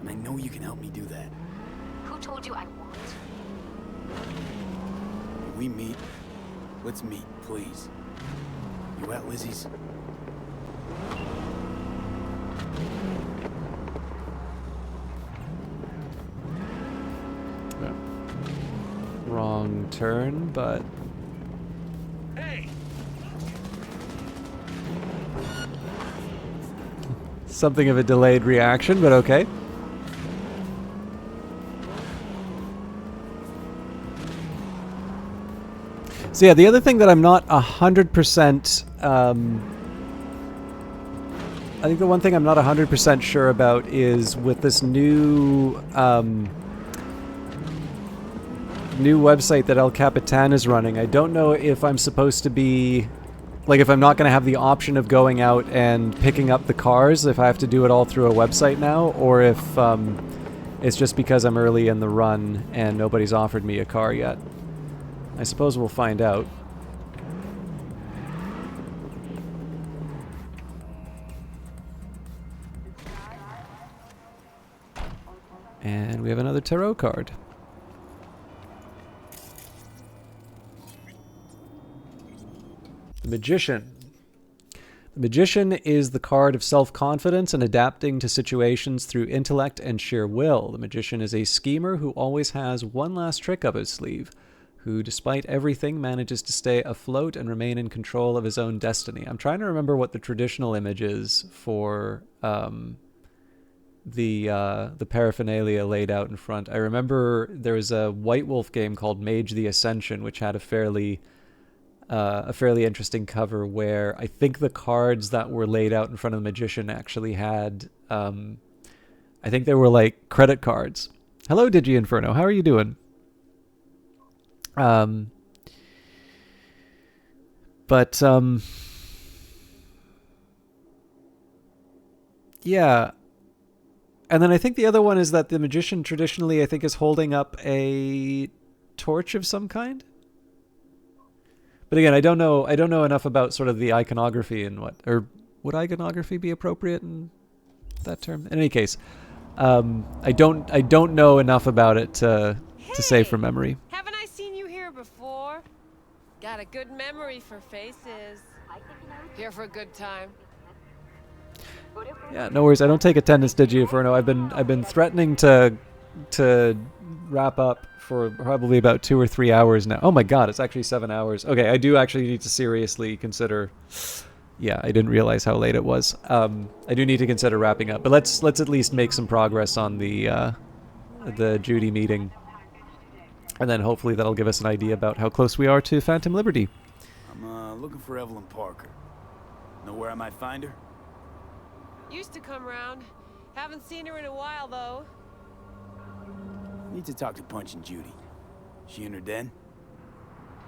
Speaker 3: And I know you can help me do that.
Speaker 14: Who told you I won't?
Speaker 3: When we meet, let's meet, please. You at Lizzie's?
Speaker 1: Yeah. Wrong turn, but...
Speaker 17: Hey!
Speaker 1: Something of a delayed reaction, but okay. So yeah, the other thing that I'm not 100%, I think the one thing I'm not 100% sure about is with this new new website that El Capitan is running. I don't know if I'm supposed to be, like, if I'm not going to have the option of going out and picking up the cars, if I have to do it all through a website now, or if it's just because I'm early in the run and nobody's offered me a car yet. I suppose we'll find out. And we have another tarot card. The Magician. The Magician is the card of self-confidence and adapting to situations through intellect and sheer will. The Magician is a schemer who always has one last trick up his sleeve, who, despite everything, manages to stay afloat and remain in control of his own destiny. I'm trying to remember what the traditional image is for the paraphernalia laid out in front. I remember there was a White Wolf game called Mage the Ascension, which had a fairly interesting cover where I think the cards that were laid out in front of the Magician actually had, I I think they were like credit cards. Hello, Digi Inferno. How are you doing? But yeah. And then I think the other one is that the magician traditionally, I think, is holding up a torch of some kind. But again, I don't know enough about sort of the iconography and what, or would iconography be appropriate in that term? In any case, I don't know enough about it to say from memory.
Speaker 13: Haven't I seen you here before? Got a good memory for faces. Here for a good time.
Speaker 1: Yeah, no worries. I don't take attendance, Digi Inferno. I've been threatening to wrap up for probably about 2 or 3 hours now. Oh my god, it's actually 7 hours. Okay, I do actually need to seriously consider. Yeah, I didn't realize how late it was. I do need to consider wrapping up, but let's at least make some progress on the Judy meeting, and then hopefully that'll give us an idea about how close we are to Phantom Liberty.
Speaker 3: I'm looking for Evelyn Parker. Know where I might find her?
Speaker 13: Used to come round. Haven't seen her in a while, though.
Speaker 3: Need to talk to Punch and Judy. She in her den?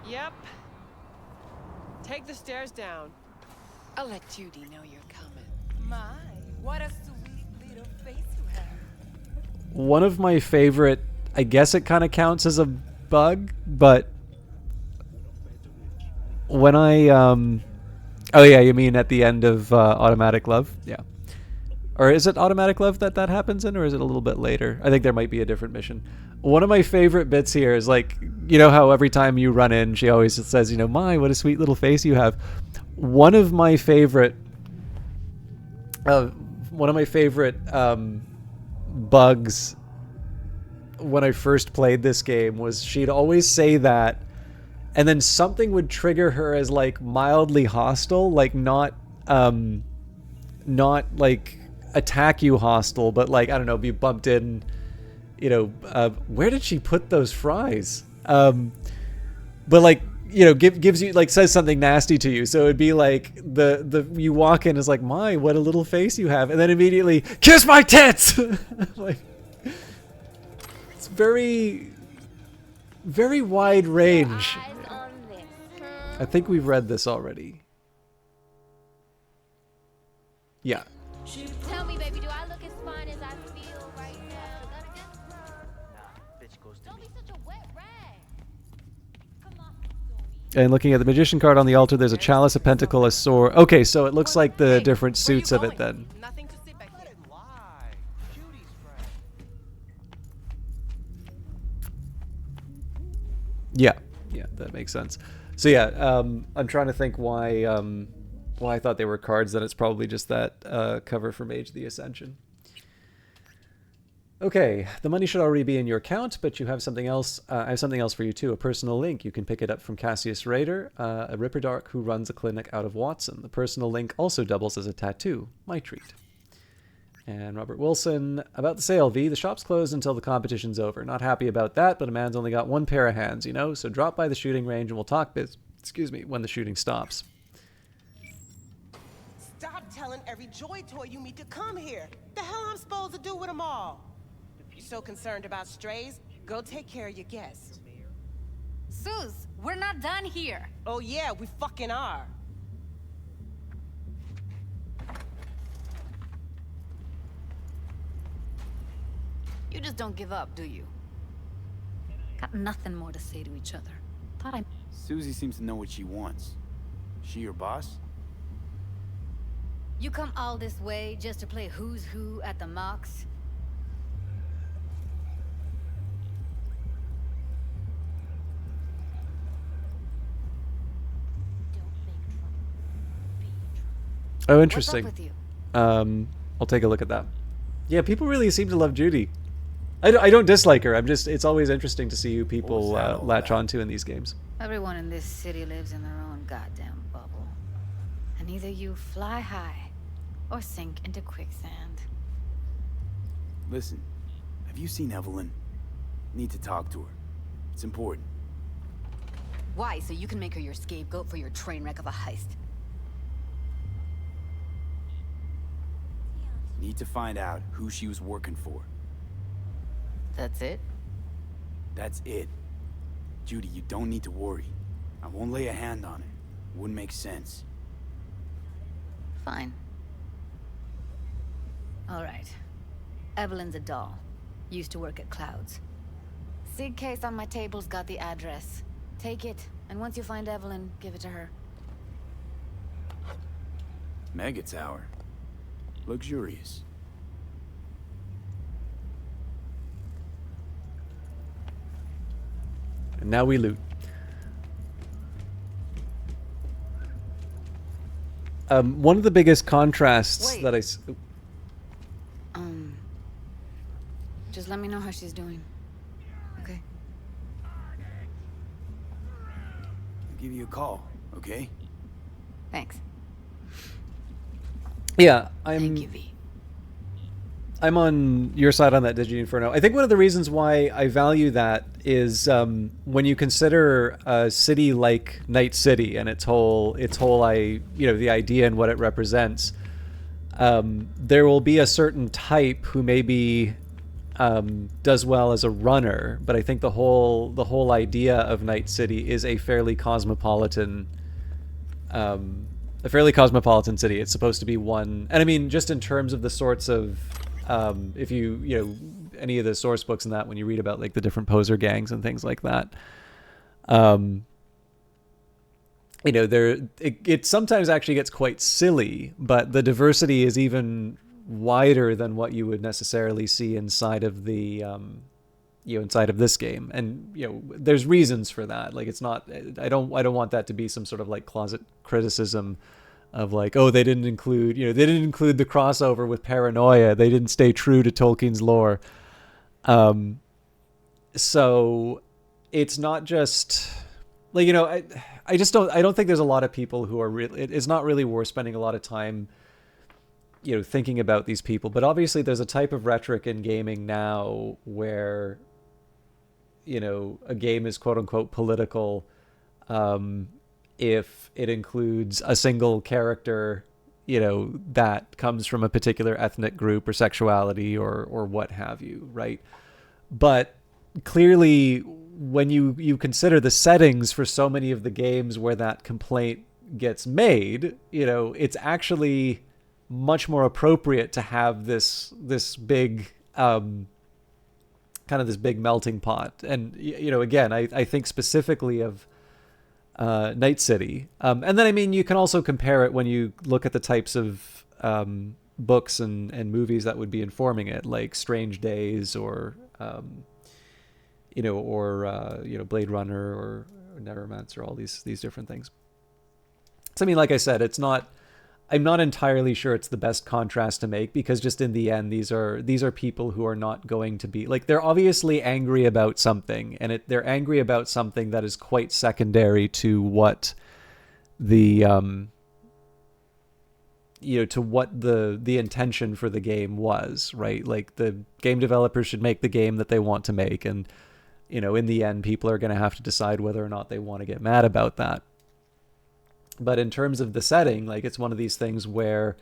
Speaker 13: Yep. Take the stairs down. I'll let Judy know you're coming.
Speaker 9: My, what a sweet little face you have.
Speaker 1: One of my favorite, I guess it kind of counts as a bug, but when I, oh yeah, you mean at the end of Automatic Love? Yeah. Or is it Automatic Love that happens in, or is it a little bit later? I think there might be a different mission. One of my favorite bits here is like, you know how every time you run in, she always says, you know, my, what a sweet little face you have. One of my favorite bugs when I first played this game was she'd always say that, and then something would trigger her as like mildly hostile, like not like attack you hostile, but like, I don't know, be bumped in, you know, where did she put those fries? But like, you know, gives you, like, says something nasty to you. So it'd be like the you walk in is like, my, what a little face you have, and then immediately kiss my tits. Like, it's very wide range. I think we've read this already. Yeah.
Speaker 23: Tell me, baby, do I look as fine as I feel right now? Don't be such a wet rag.
Speaker 1: And looking at the magician card on the altar, there's a chalice, a pentacle, a sword. Okay, so it looks like the different suits of it then. Yeah, that makes sense. So yeah, I'm trying to think why I thought they were cards. Then it's probably just that cover for Mage the Ascension. Okay, the money should already be in your account, but you have something else. I have something else for you too, a personal link. You can pick it up from Cassius Raider, a Ripperdark who runs a clinic out of Watson. The personal link also doubles as a tattoo. My treat. And Robert Wilson, about the sale, V. The shop's closed until the competition's over. Not happy about that, but a man's only got one pair of hands, you know? So drop by the shooting range and we'll talk when the shooting stops.
Speaker 20: Stop telling every Joy toy you meet to come here. The hell I'm supposed to do with them all? If you're so concerned about strays, go take care of your guests.
Speaker 23: Suze, we're not done here.
Speaker 20: Oh yeah, we fucking are.
Speaker 8: You just don't give up, do you? Got nothing more to say to each other. Thought I...
Speaker 3: Susie seems to know what she wants. She your boss?
Speaker 8: You come all this way just to play who's who at the mocks?
Speaker 1: Oh, interesting.
Speaker 8: What's up with you?
Speaker 1: I'll take a look at that. Yeah, people really seem to love Judy. I don't dislike her. It's always interesting to see who people latch onto in these games.
Speaker 8: Everyone in this city lives in their own goddamn bubble. And either you fly high or sink into quicksand.
Speaker 3: Listen, have you seen Evelyn? Need to talk to her. It's important.
Speaker 8: Why? So you can make her your scapegoat for your train wreck of a heist?
Speaker 3: Need to find out who she was working for.
Speaker 8: That's it?
Speaker 3: That's it. Judy, you don't need to worry. I won't lay a hand on it. Wouldn't make sense.
Speaker 6: Fine. All right. Evelyn's a doll. Used to work at Clouds.
Speaker 23: Sig case on my table's got the address. Take it, and once you find Evelyn, give it to her.
Speaker 3: Mega Tower. Luxurious.
Speaker 1: And now we loot. One of the biggest contrasts
Speaker 6: Wait.
Speaker 1: that I...
Speaker 6: Just let me know how she's doing. Okay?
Speaker 3: I'll give you a call, okay?
Speaker 6: Thanks.
Speaker 1: Yeah,
Speaker 6: Thank you, V.
Speaker 1: I'm on your side on that Digi Inferno. I think one of the reasons why I value that is when you consider a city like Night City and its whole the idea and what it represents. There will be a certain type who maybe does well as a runner, but I think the whole idea of Night City is a fairly cosmopolitan city. It's supposed to be one, and I mean just in terms of the sorts of if any of the source books and that, when you read about like the different poser gangs and things like that, it sometimes actually gets quite silly, but the diversity is even wider than what you would necessarily see inside of the inside of this game. And there's reasons for that. Like, it's not, I don't want that to be some sort of like closet criticism of like, oh, they didn't include the crossover with Paranoia, they didn't stay true to Tolkien's lore. So it's not just like, I don't think there's a lot of people who are really, it's not really worth spending a lot of time thinking about these people. But obviously there's a type of rhetoric in gaming now where a game is quote unquote political if it includes a single character that comes from a particular ethnic group or sexuality or what have you, right? But clearly when you consider the settings for so many of the games where that complaint gets made, it's actually much more appropriate to have this big kind of this big melting pot. And again, I think specifically of Night City, and then I mean you can also compare it when you look at the types of books and movies that would be informing it, like Strange Days or Blade Runner or Neuromancer, all these different things. So I mean, like I said, I'm not entirely sure it's the best contrast to make, because just in the end, these are people who are not going to be like, they're obviously angry about something, and they're angry about something that is quite secondary to what the to what the intention for the game was, right? Like, the game developers should make the game that they want to make, and in the end, people are going to have to decide whether or not they want to get mad about that. But in terms of the setting, like, it's one of these things where,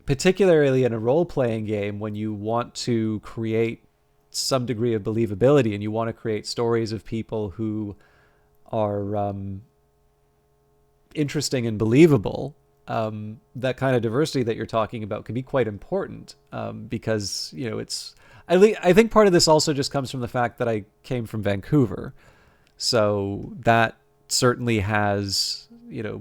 Speaker 1: particularly in a role-playing game, when you want to create some degree of believability and you want to create stories of people who are interesting and believable, that kind of diversity that you're talking about can be quite important, because it's, I think part of this also just comes from the fact that I came from Vancouver, so that certainly has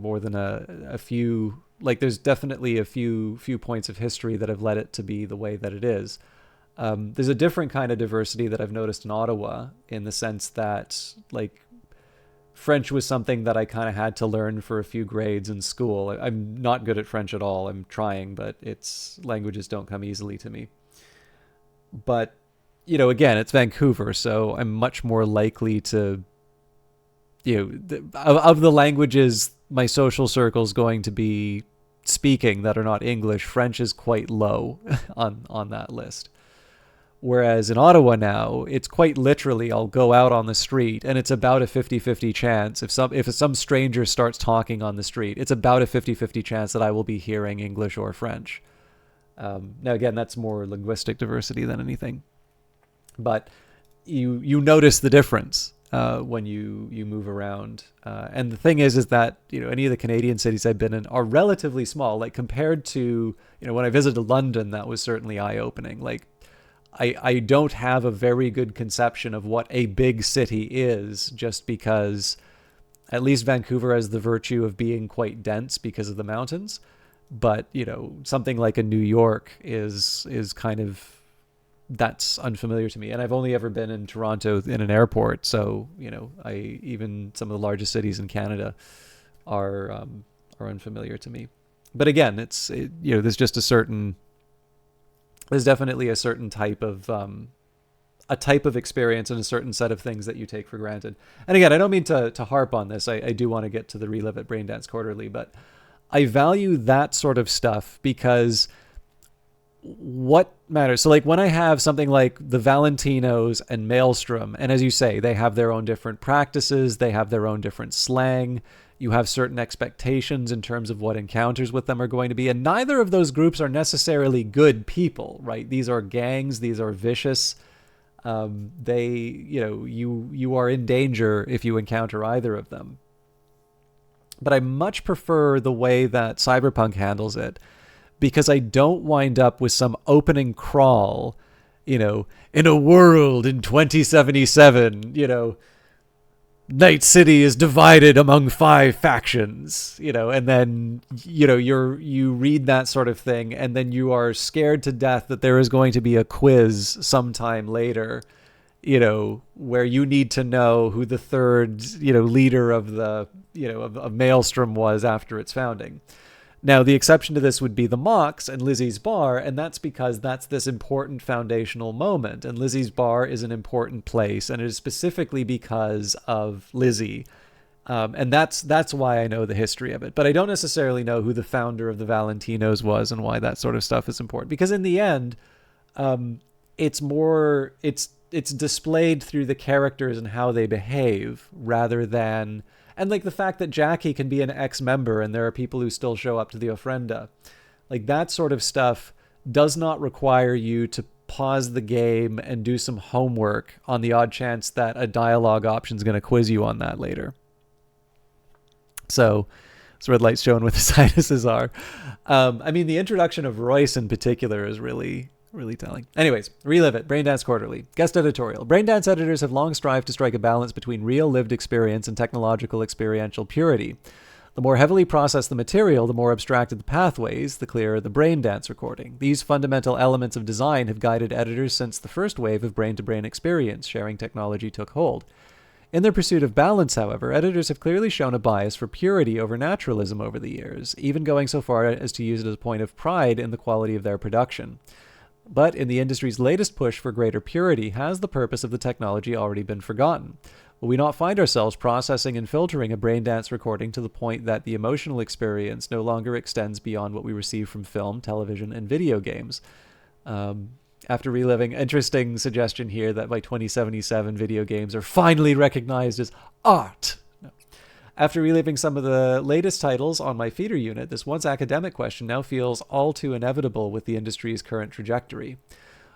Speaker 1: more than a few, like, there's definitely a few points of history that have led it to be the way that it is. There's a different kind of diversity that I've noticed in Ottawa, in the sense that, like, French was something that I kind of had to learn for a few grades in school. I'm not good at French at all. I'm trying, but languages don't come easily to me. But, again, it's Vancouver, so I'm much more likely to, of the languages my social circle is going to be speaking that are not English, French is quite low on that list. Whereas in Ottawa now, it's quite literally, I'll go out on the street and it's about a 50-50 chance. If some stranger starts talking on the street, it's about a 50-50 chance that I will be hearing English or French. Now, again, that's more linguistic diversity than anything, but you notice the difference when you move around. And the thing is that any of the Canadian cities I've been in are relatively small. Like compared to when I visited London, that was certainly eye-opening. Like I don't have a very good conception of what a big city is, just because at least Vancouver has the virtue of being quite dense because of the mountains. But, something like a New York is kind of, that's unfamiliar to me. And I've only ever been in Toronto in an airport. So, even some of the largest cities in Canada are unfamiliar to me. But again, there's just there's definitely a certain type of experience and a certain set of things that you take for granted. And again, I don't mean to harp on this. I do want to get to the Relive at Braindance Quarterly, but I value that sort of stuff because what matters. So like when I have something like the Valentinos and Maelstrom, and as you say, they have their own different practices, they have their own different slang, you have certain expectations in terms of what encounters with them are going to be, and neither of those groups are necessarily good people, right? These are gangs, these are vicious. You are in danger if you encounter either of them. But I much prefer the way that Cyberpunk handles it, because I don't wind up with some opening crawl, in a world in 2077, Night City is divided among 5 factions, and then, you read that sort of thing, and then you are scared to death that there is going to be a quiz sometime later, where you need to know who the third, leader of the, of Maelstrom was after its founding. Now, the exception to this would be the Mox and Lizzie's Bar, and that's because that's this important foundational moment. And Lizzie's Bar is an important place, and it is specifically because of Lizzie. And that's why I know the history of it. But I don't necessarily know who the founder of the Valentinos was and why that sort of stuff is important. Because in the end, it's displayed through the characters and how they behave rather than... And like the fact that Jackie can be an ex-member and there are people who still show up to the ofrenda. Like that sort of stuff does not require you to pause the game and do some homework on the odd chance that a dialogue option is going to quiz you on that later. So it's red lights showing what the sinuses are. The introduction of Royce in particular is really telling. Anyways, Relive It, Braindance Quarterly. Guest editorial. Braindance editors have long strived to strike a balance between real lived experience and technological experiential purity. The more heavily processed the material, the more abstracted the pathways, the clearer the Braindance recording. These fundamental elements of design have guided editors since the first wave of brain-to-brain experience sharing technology took hold. In their pursuit of balance, however, editors have clearly shown a bias for purity over naturalism over the years, even going so far as to use it as a point of pride in the quality of their production. But in the industry's latest push for greater purity, has the purpose of the technology already been forgotten? Will we not find ourselves processing and filtering a Braindance recording to the point that the emotional experience no longer extends beyond what we receive from film, television, and video games? After reliving, interesting suggestion here that by 2077 video games are finally recognized as art. After reliving some of the latest titles on my feeder unit, this once academic question now feels all too inevitable with the industry's current trajectory.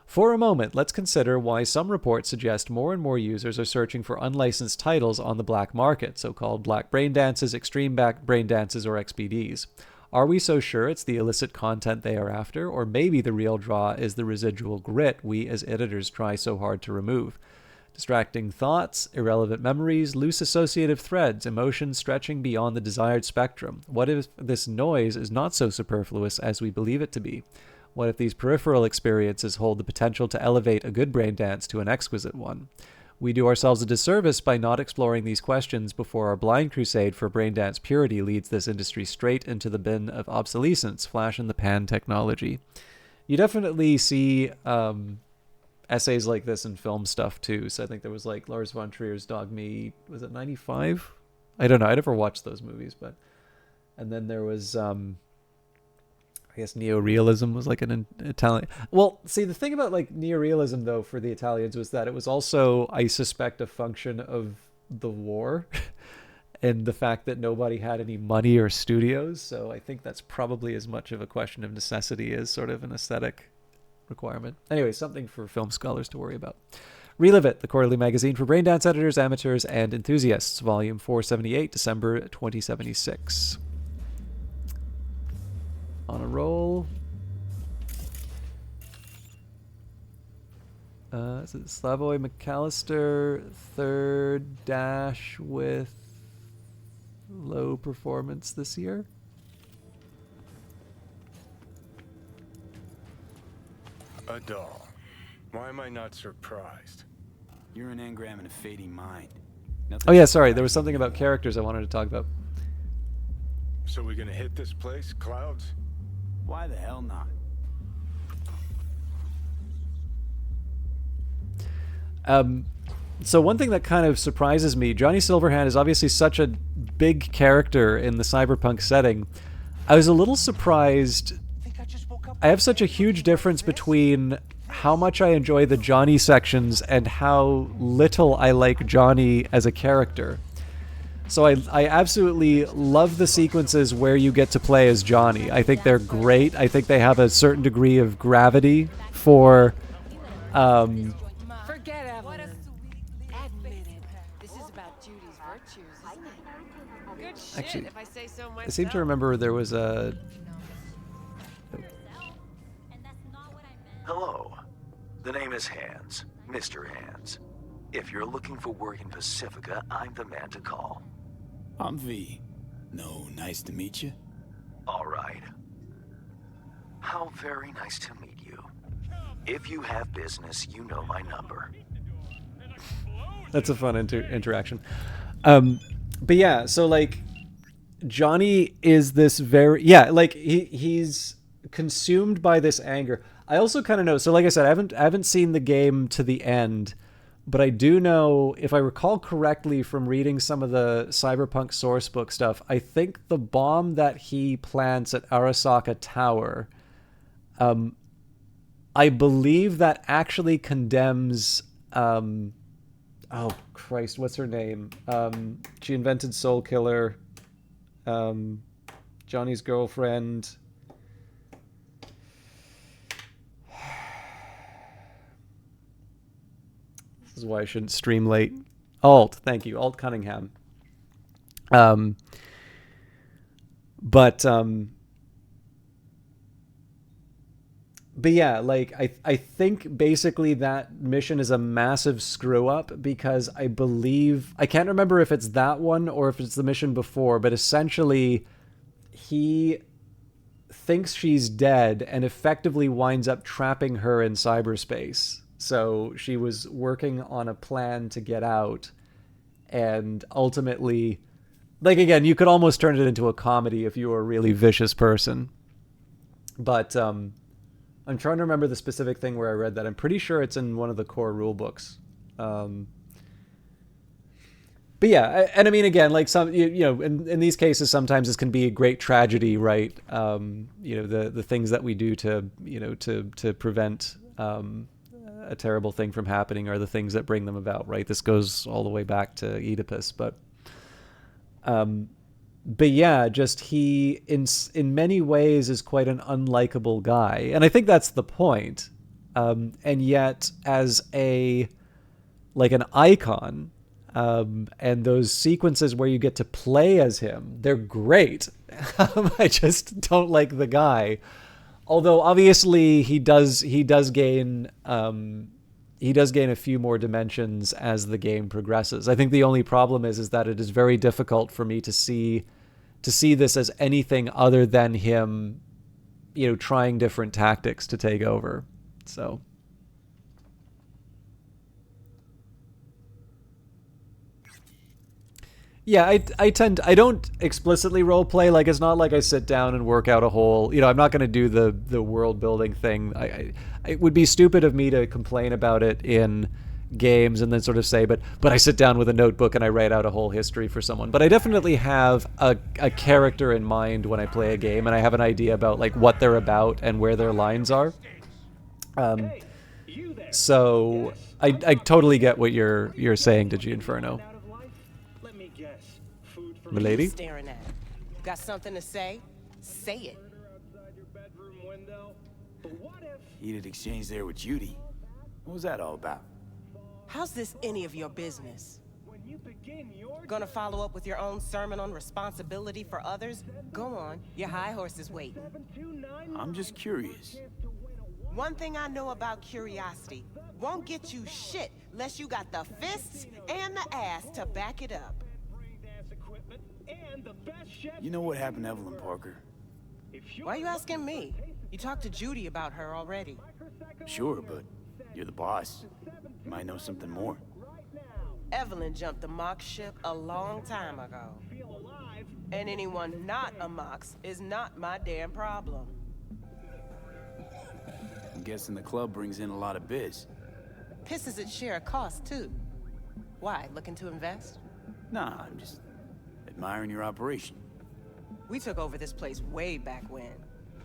Speaker 1: For a moment, let's consider why some reports suggest more and more users are searching for unlicensed titles on the black market, so-called black braindances, extreme back braindances, or XBDs. Are we so sure it's the illicit content they are after, or maybe the real draw is the residual grit we as editors try so hard to remove? Distracting thoughts, irrelevant memories, loose associative threads, emotions stretching beyond the desired spectrum. What if this noise is not so superfluous as we believe it to be? What if these peripheral experiences hold the potential to elevate a good brain dance to an exquisite one? We do ourselves a disservice by not exploring these questions before our blind crusade for brain dance purity leads this industry straight into the bin of obsolescence, flash-in-the-pan technology. You definitely see essays like this in film stuff too. So I think there was like Lars von Trier's Dog Meat, was it 95? I don't know. I never watched those movies, but and then there was I guess neorealism was like an Italian. Well, see, the thing about like neorealism though for the Italians was that it was also, I suspect, a function of the war. and the fact that nobody had any money or studios. So I think that's probably as much of a question of necessity as sort of an aesthetic requirement. Anyway, something for film scholars to worry about. Relive It, the quarterly magazine for braindance editors, amateurs, and enthusiasts. Volume 478, December 2076. On a roll. Is it Slavoj McAllister, third dash with low performance this year?
Speaker 10: A doll. Why am I not surprised?
Speaker 3: You're an engram and a fading mind.
Speaker 1: Oh yeah, sorry. There was something about characters I wanted to talk about.
Speaker 10: So we're gonna hit this place, Clouds?
Speaker 3: Why the hell not?
Speaker 1: So one thing that kind of surprises me, Johnny Silverhand is obviously such a big character in the cyberpunk setting. I was a little surprised. I have such a huge difference between how much I enjoy the Johnny sections and how little I like Johnny as a character. So I absolutely love the sequences where you get to play as Johnny. I think they're great. I think they have a certain degree of gravity for...
Speaker 13: Forget Evelyn. Admit it. This is about Judy's virtues, isn't it? Good shit,
Speaker 1: Actually,
Speaker 13: if I say so myself.
Speaker 1: I seem to remember there was a...
Speaker 11: Hello. The name is Hands, Mr. Hands. If you're looking for work in Pacifica, I'm the man to call.
Speaker 3: I'm V. No, nice to meet you.
Speaker 11: All right. How very nice to meet you. If you have business, you know my number.
Speaker 1: That's a fun interaction. But yeah, so like Johnny is this very... Yeah, like he's consumed by this anger. I also kind of know... So like I said, I haven't seen the game to the end, but I do know, if I recall correctly from reading some of the Cyberpunk sourcebook stuff, I think the bomb that he plants at Arasaka Tower, I believe that actually condemns... oh, Christ, what's her name? She invented Soul Killer. Johnny's girlfriend... This is why I shouldn't stream late. Alt, thank you. Alt Cunningham. But yeah, like I think basically that mission is a massive screw up because I believe, I can't remember if it's that one or if it's the mission before, but essentially he thinks she's dead and effectively winds up trapping her in cyberspace. So she was working on a plan to get out, and ultimately, like, again, you could almost turn it into a comedy if you were a really vicious person. But I'm trying to remember the specific thing where I read that. I'm pretty sure it's in one of the core rule books. But yeah, and I mean, again, like some, you know, in these cases, sometimes this can be a great tragedy, right? You know, the things that we do to, you know, to prevent a terrible thing from happening are the things that bring them about, right? This goes all the way back to Oedipus, but yeah, just he in many ways is quite an unlikable guy, and I think that's the point. And yet, as an icon, and those sequences where you get to play as him, they're great. I just don't like the guy. Although obviously he does gain a few more dimensions as the game progresses. I think the only problem is that it is very difficult for me to see this as anything other than him, you know, trying different tactics to take over. So yeah, I don't explicitly role play. Like, it's not like I sit down and work out a whole, you know, I'm not going to do the world building thing. It would be stupid of me to complain about it in games and then sort of say, but I sit down with a notebook and I write out a whole history for someone. But I definitely have a character in mind when I play a game, and I have an idea about like what they're about and where their lines are. So I totally get what you're saying to G Inferno. milady.
Speaker 20: Staring at. Got something to say? Say it.
Speaker 3: Heated exchange there with Judy. What was that all about?
Speaker 20: How's this any of your business? Gonna follow up with your own sermon on responsibility for others? Go on, your high horse is waiting.
Speaker 3: I'm just curious.
Speaker 20: One thing I know about curiosity, won't get you shit unless you got the fists and the ass to back it up.
Speaker 3: You know what happened to Evelyn Parker?
Speaker 20: Why are you asking me? You talked to Judy about her already.
Speaker 3: Sure, but you're the boss. You might know something more.
Speaker 20: Evelyn jumped the Mox ship a long time ago. And anyone not a Mox is not my damn problem.
Speaker 3: I'm guessing the club brings in a lot of biz.
Speaker 20: Pisses its share of cost, too. Why, looking to invest?
Speaker 3: Nah, I'm just admiring your operation.
Speaker 20: We took over this place way back when.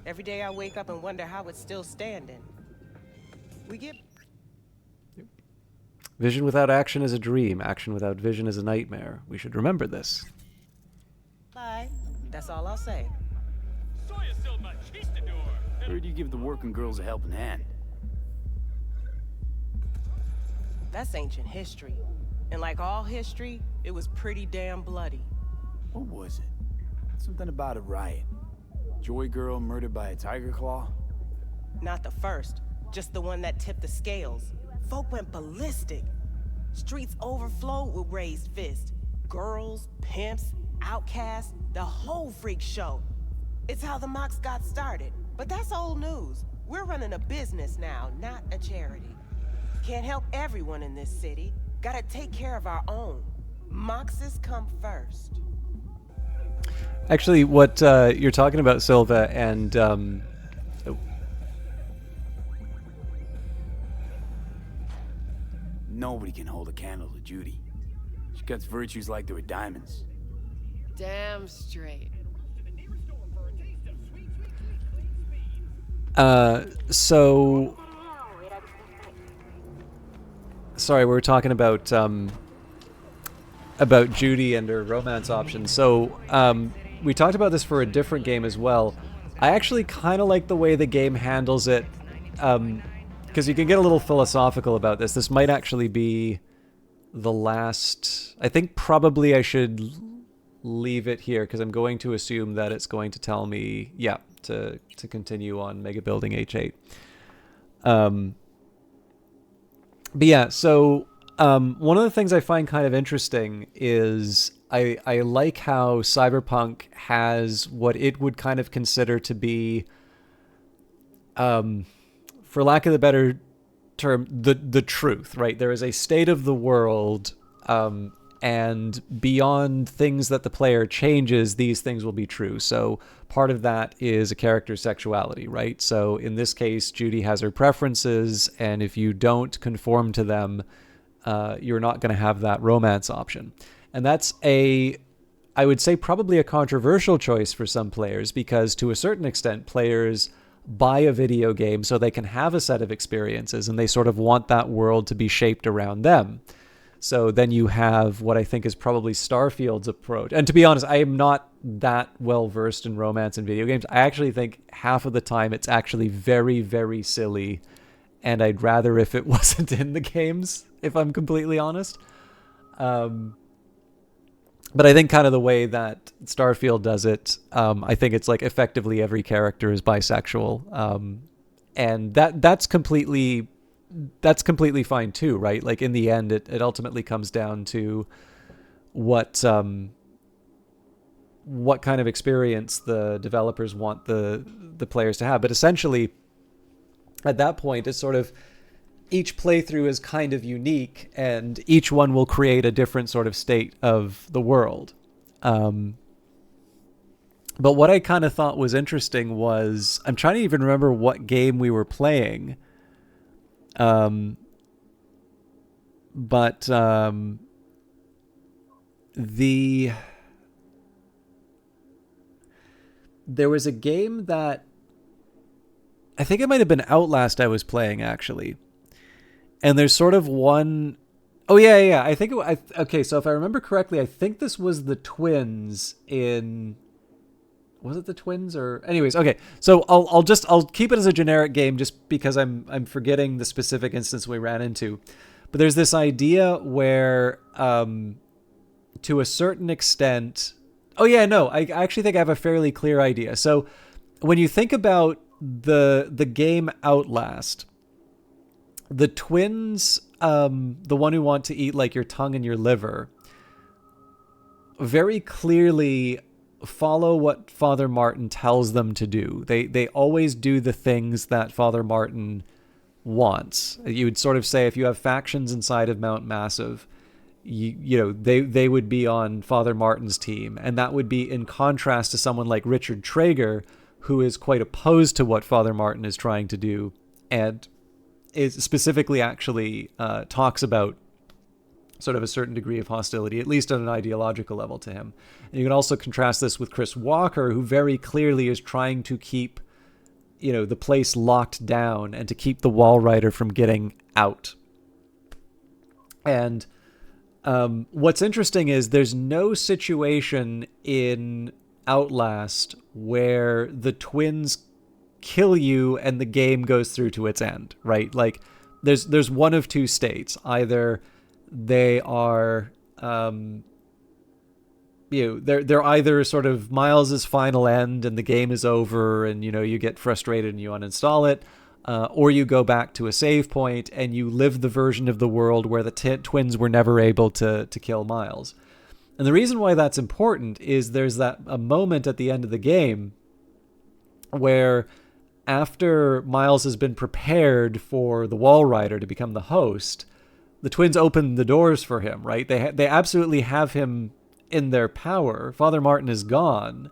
Speaker 20: Every day I wake up and wonder how it's still standing. We get...
Speaker 1: Vision without action is a dream. Action without vision is a nightmare. We should remember this.
Speaker 20: Bye. That's all I'll say.
Speaker 3: Heard you give the working girls a helping hand.
Speaker 20: That's ancient history. And like all history, it was pretty damn bloody.
Speaker 3: What was it? Something about a riot. Joy girl murdered by a tiger claw?
Speaker 20: Not the first, just the one that tipped the scales. Folk went ballistic. Streets overflowed with raised fists. Girls, pimps, outcasts, the whole freak show. It's how the Mox got started. But that's old news. We're running a business now, not a charity. Can't help everyone in this city. Gotta take care of our own. Moxes come first.
Speaker 1: Actually, what you're talking about, Silva, and
Speaker 3: Nobody can hold a candle to Judy. She cuts virtues like they were diamonds.
Speaker 13: Damn straight.
Speaker 1: So sorry, we were talking about Judy and her romance options. So we talked about this for a different game as well. I actually kind of like the way the game handles it, because you can get a little philosophical about this. This might actually be the last... I think probably I should leave it here, because I'm going to assume that it's going to tell me, yeah, to continue on Mega Building H8. But yeah, so one of the things I find kind of interesting is I like how Cyberpunk has what it would kind of consider to be, for lack of a better term, the truth, right? There is a state of the world, and beyond things that the player changes, these things will be true. So part of that is a character's sexuality, right? So in this case, Judy has her preferences, and if you don't conform to them, you're not going to have that romance option. And that's I would say probably a controversial choice for some players, because to a certain extent, players buy a video game so they can have a set of experiences, and they sort of want that world to be shaped around them. So then you have what I think is probably Starfield's approach. And to be honest, I am not that well versed in romance in video games. I actually think half of the time it's actually very, very silly, and I'd rather if it wasn't in the games, if I'm completely honest. But I think kind of the way that Starfield does it, I think it's like effectively every character is bisexual. And that's completely fine too, right? Like in the end, it ultimately comes down to what kind of experience the developers want the players to have. But essentially, at that point, it's sort of each playthrough is kind of unique, and each one will create a different sort of state of the world. But what I kind of thought was interesting was, I'm trying to even remember what game we were playing. There was a game that I think it might have been Outlast I was playing, actually. And there's sort of one Oh yeah. I think okay. So if I remember correctly, I think this was the twins in. Was it the twins or? Anyways, okay. So I'll keep it as a generic game just because I'm forgetting the specific instance we ran into. But there's this idea where, to a certain extent. Oh yeah, no. I actually think I have a fairly clear idea. So when you think about the game Outlast, the twins, the one who want to eat like your tongue and your liver, very clearly follow what Father Martin tells them to do. They always do the things that Father Martin wants. You would sort of say if you have factions inside of Mount Massive, you know, they would be on Father Martin's team, and that would be in contrast to someone like Richard Traeger, who is quite opposed to what Father Martin is trying to do, and is specifically actually talks about sort of a certain degree of hostility, at least on an ideological level to him. And you can also contrast this with Chris Walker, who very clearly is trying to keep, you know, the place locked down and to keep the Wall Rider from getting out. And what's interesting is there's no situation in Outlast where the twins kill you and the game goes through to its end, right? Like there's one of two states. Either they are they're either sort of Miles's final end and the game is over and, you know, you get frustrated and you uninstall it, or you go back to a save point and you live the version of the world where the twins were never able to kill Miles. And the reason why that's important is there's a moment at the end of the game where, after Miles has been prepared for the Wall Rider to become the host, the twins open the doors for him, right? They absolutely have him in their power. Father Martin is gone,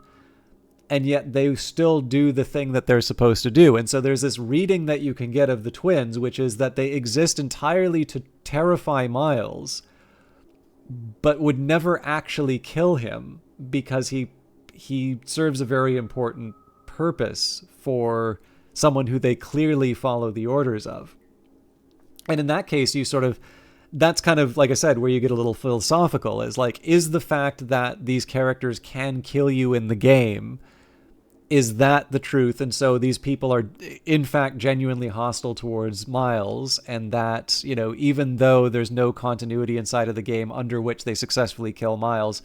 Speaker 1: and yet they still do the thing that they're supposed to do. And so there's this reading that you can get of the twins, which is that they exist entirely to terrify Miles, but would never actually kill him because he serves a very important purpose for someone who they clearly follow the orders of. And in that case, that's kind of, like I said, where you get a little philosophical, is like, is the fact that these characters can kill you in the game, is that the truth? And so these people are in fact genuinely hostile towards Miles, and that, you know, even though there's no continuity inside of the game under which they successfully kill Miles,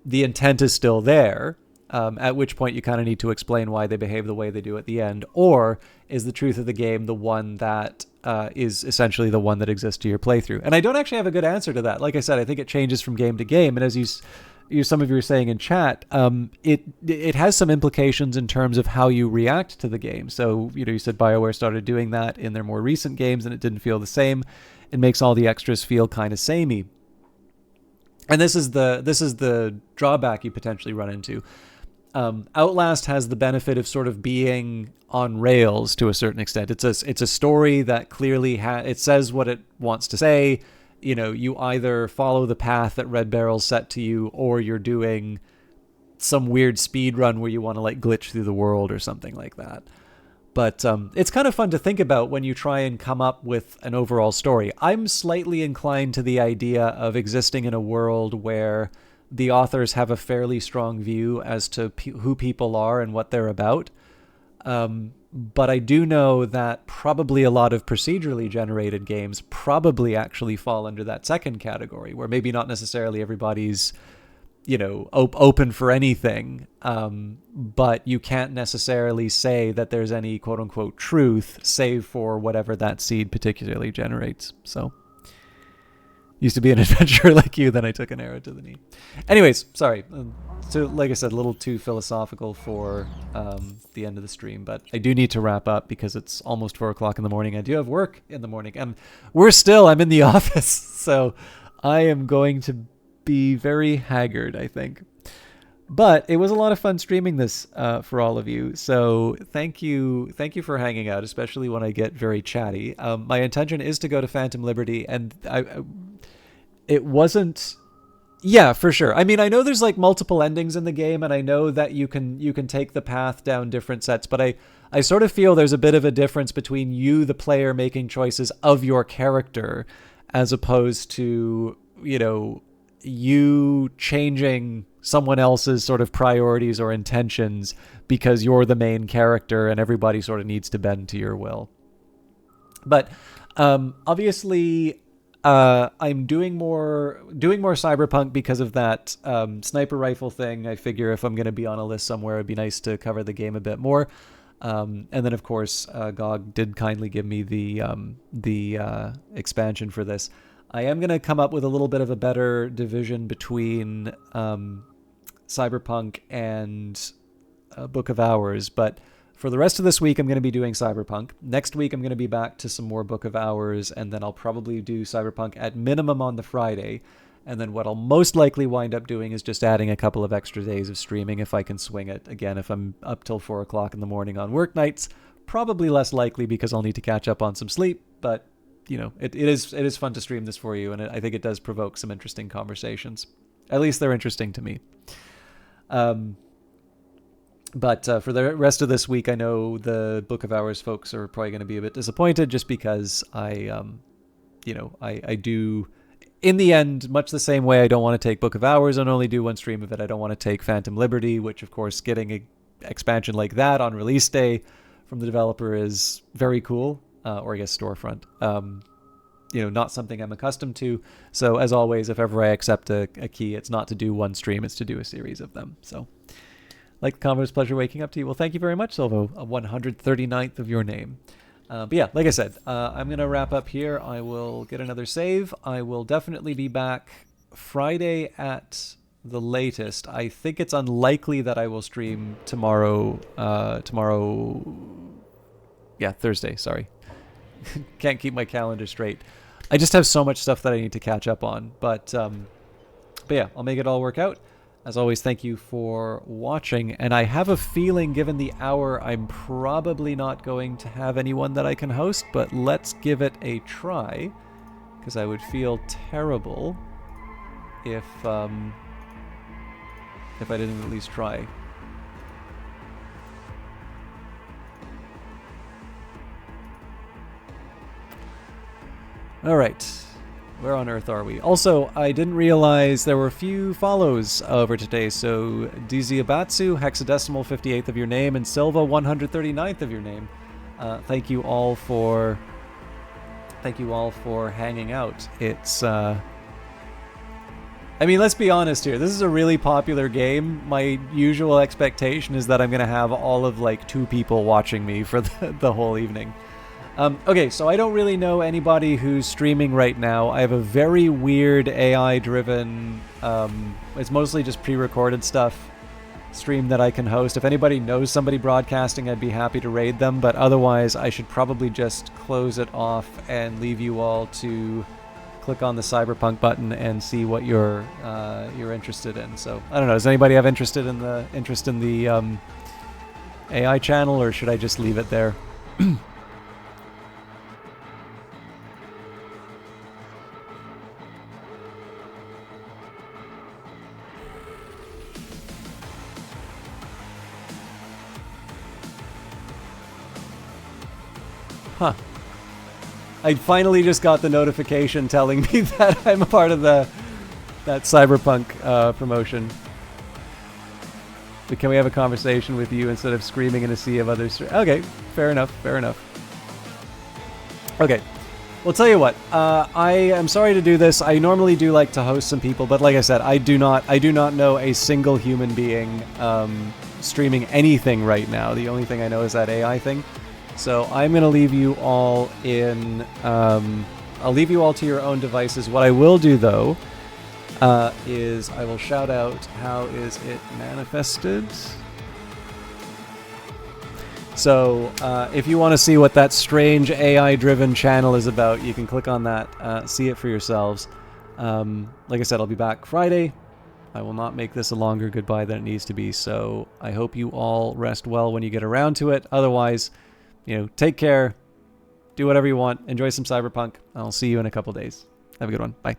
Speaker 1: the intent is still there. At which point you kind of need to explain why they behave the way they do at the end. Or is the truth of the game the one that is essentially the one that exists to your playthrough? And I don't actually have a good answer to that. Like I said, I think it changes from game to game. And as some of you were saying in chat, it has some implications in terms of how you react to the game. So, you know, you said BioWare started doing that in their more recent games and it didn't feel the same. It makes all the extras feel kind of samey. And this is the drawback you potentially run into. Outlast has the benefit of sort of being on rails to a certain extent. It's a story that clearly it says what it wants to say. You know, you either follow the path that Red Barrel set to you, or you're doing some weird speed run where you want to like glitch through the world or something like that. But it's kind of fun to think about when you try and come up with an overall story. I'm slightly inclined to the idea of existing in a world where the authors have a fairly strong view as to who people are and what they're about. But I do know that probably a lot of procedurally generated games probably actually fall under that second category, where maybe not necessarily everybody's, you know, open for anything, but you can't necessarily say that there's any quote-unquote truth, save for whatever that seed particularly generates. So, used to be an adventurer like you, then I took an arrow to the knee. Anyways, sorry. So, like I said, a little too philosophical for the end of the stream, but I do need to wrap up because it's almost 4 o'clock in the morning. I do have work in the morning, and I'm in the office, so I am going to be very haggard, I think. But it was a lot of fun streaming this for all of you, so thank you for hanging out, especially when I get very chatty. My intention is to go to Phantom Liberty, and it wasn't... Yeah, for sure. I mean, I know there's like multiple endings in the game, and I know that you can take the path down different sets, but I sort of feel there's a bit of a difference between you, the player, making choices of your character, as opposed to, you know, you changing someone else's sort of priorities or intentions because you're the main character and everybody sort of needs to bend to your will. But obviously, I'm doing more Cyberpunk because of that sniper rifle thing. I figure if I'm going to be on a list somewhere, it'd be nice to cover the game a bit more. And then, of course, GOG did kindly give me the expansion for this. I am going to come up with a little bit of a better division between Cyberpunk and Book of Hours, but for the rest of this week, I'm going to be doing Cyberpunk. Next week, I'm going to be back to some more Book of Hours, and then I'll probably do Cyberpunk at minimum on the Friday. And then what I'll most likely wind up doing is just adding a couple of extra days of streaming if I can swing it. Again, if I'm up till 4 o'clock in the morning on work nights, probably less likely because I'll need to catch up on some sleep. But, you know, it is fun to stream this for you, and I think it does provoke some interesting conversations. At least they're interesting to me. But for the rest of this week, I know the Book of Hours folks are probably going to be a bit disappointed just because I do, in the end, much the same way I don't want to take Book of Hours and only do one stream of it. I don't want to take Phantom Liberty, which, of course, getting an expansion like that on release day from the developer is very cool, or I guess storefront. Not something I'm accustomed to. So, as always, if ever I accept a key, it's not to do one stream, it's to do a series of them. So, like the comment, it's a pleasure waking up to you. Well, thank you very much, Silvo, a 139th of your name. But yeah, like I said, I'm going to wrap up here. I will get another save. I will definitely be back Friday at the latest. I think it's unlikely that I will stream tomorrow. Thursday, sorry. Can't keep my calendar straight. I just have so much stuff that I need to catch up on. But yeah, I'll make it all work out. As always, thank you for watching, and I have a feeling, given the hour, I'm probably not going to have anyone that I can host, but let's give it a try, because I would feel terrible if I didn't at least try. All right. Where on earth are we? Also, I didn't realize there were a few follows over today. So, Diziabatsu, hexadecimal 58th of your name, and Silva, 139th of your name. Thank you all for hanging out. It's I mean, let's be honest here. This is a really popular game. My usual expectation is that I'm going to have all of like 2 people watching me for the whole evening. Okay, so I don't really know anybody who's streaming right now. I have a very weird AI-driven, it's mostly just pre-recorded stuff, stream that I can host. If anybody knows somebody broadcasting, I'd be happy to raid them, but otherwise I should probably just close it off and leave you all to click on the Cyberpunk button and see what you're interested in. So, I don't know, does anybody have interest in the AI channel, or should I just leave it there? Huh. I finally just got the notification telling me that I'm a part of that Cyberpunk promotion. But can we have a conversation with you instead of screaming in a sea of others? Okay, fair enough, fair enough. Okay, well, tell you what, I am sorry to do this. I normally do like to host some people, but like I said, I do not know a single human being streaming anything right now. The only thing I know is that AI thing. So I'm going to leave you all in, I'll leave you all to your own devices. What I will do, though, is I will shout out how is it manifested. So if you want to see what that strange AI-driven channel is about, you can click on that, see it for yourselves. Like I said, I'll be back Friday. I will not make this a longer goodbye than it needs to be, so I hope you all rest well when you get around to it. Otherwise, take care, do whatever you want, enjoy some Cyberpunk. I'll see you in a couple days. Have a good one. Bye.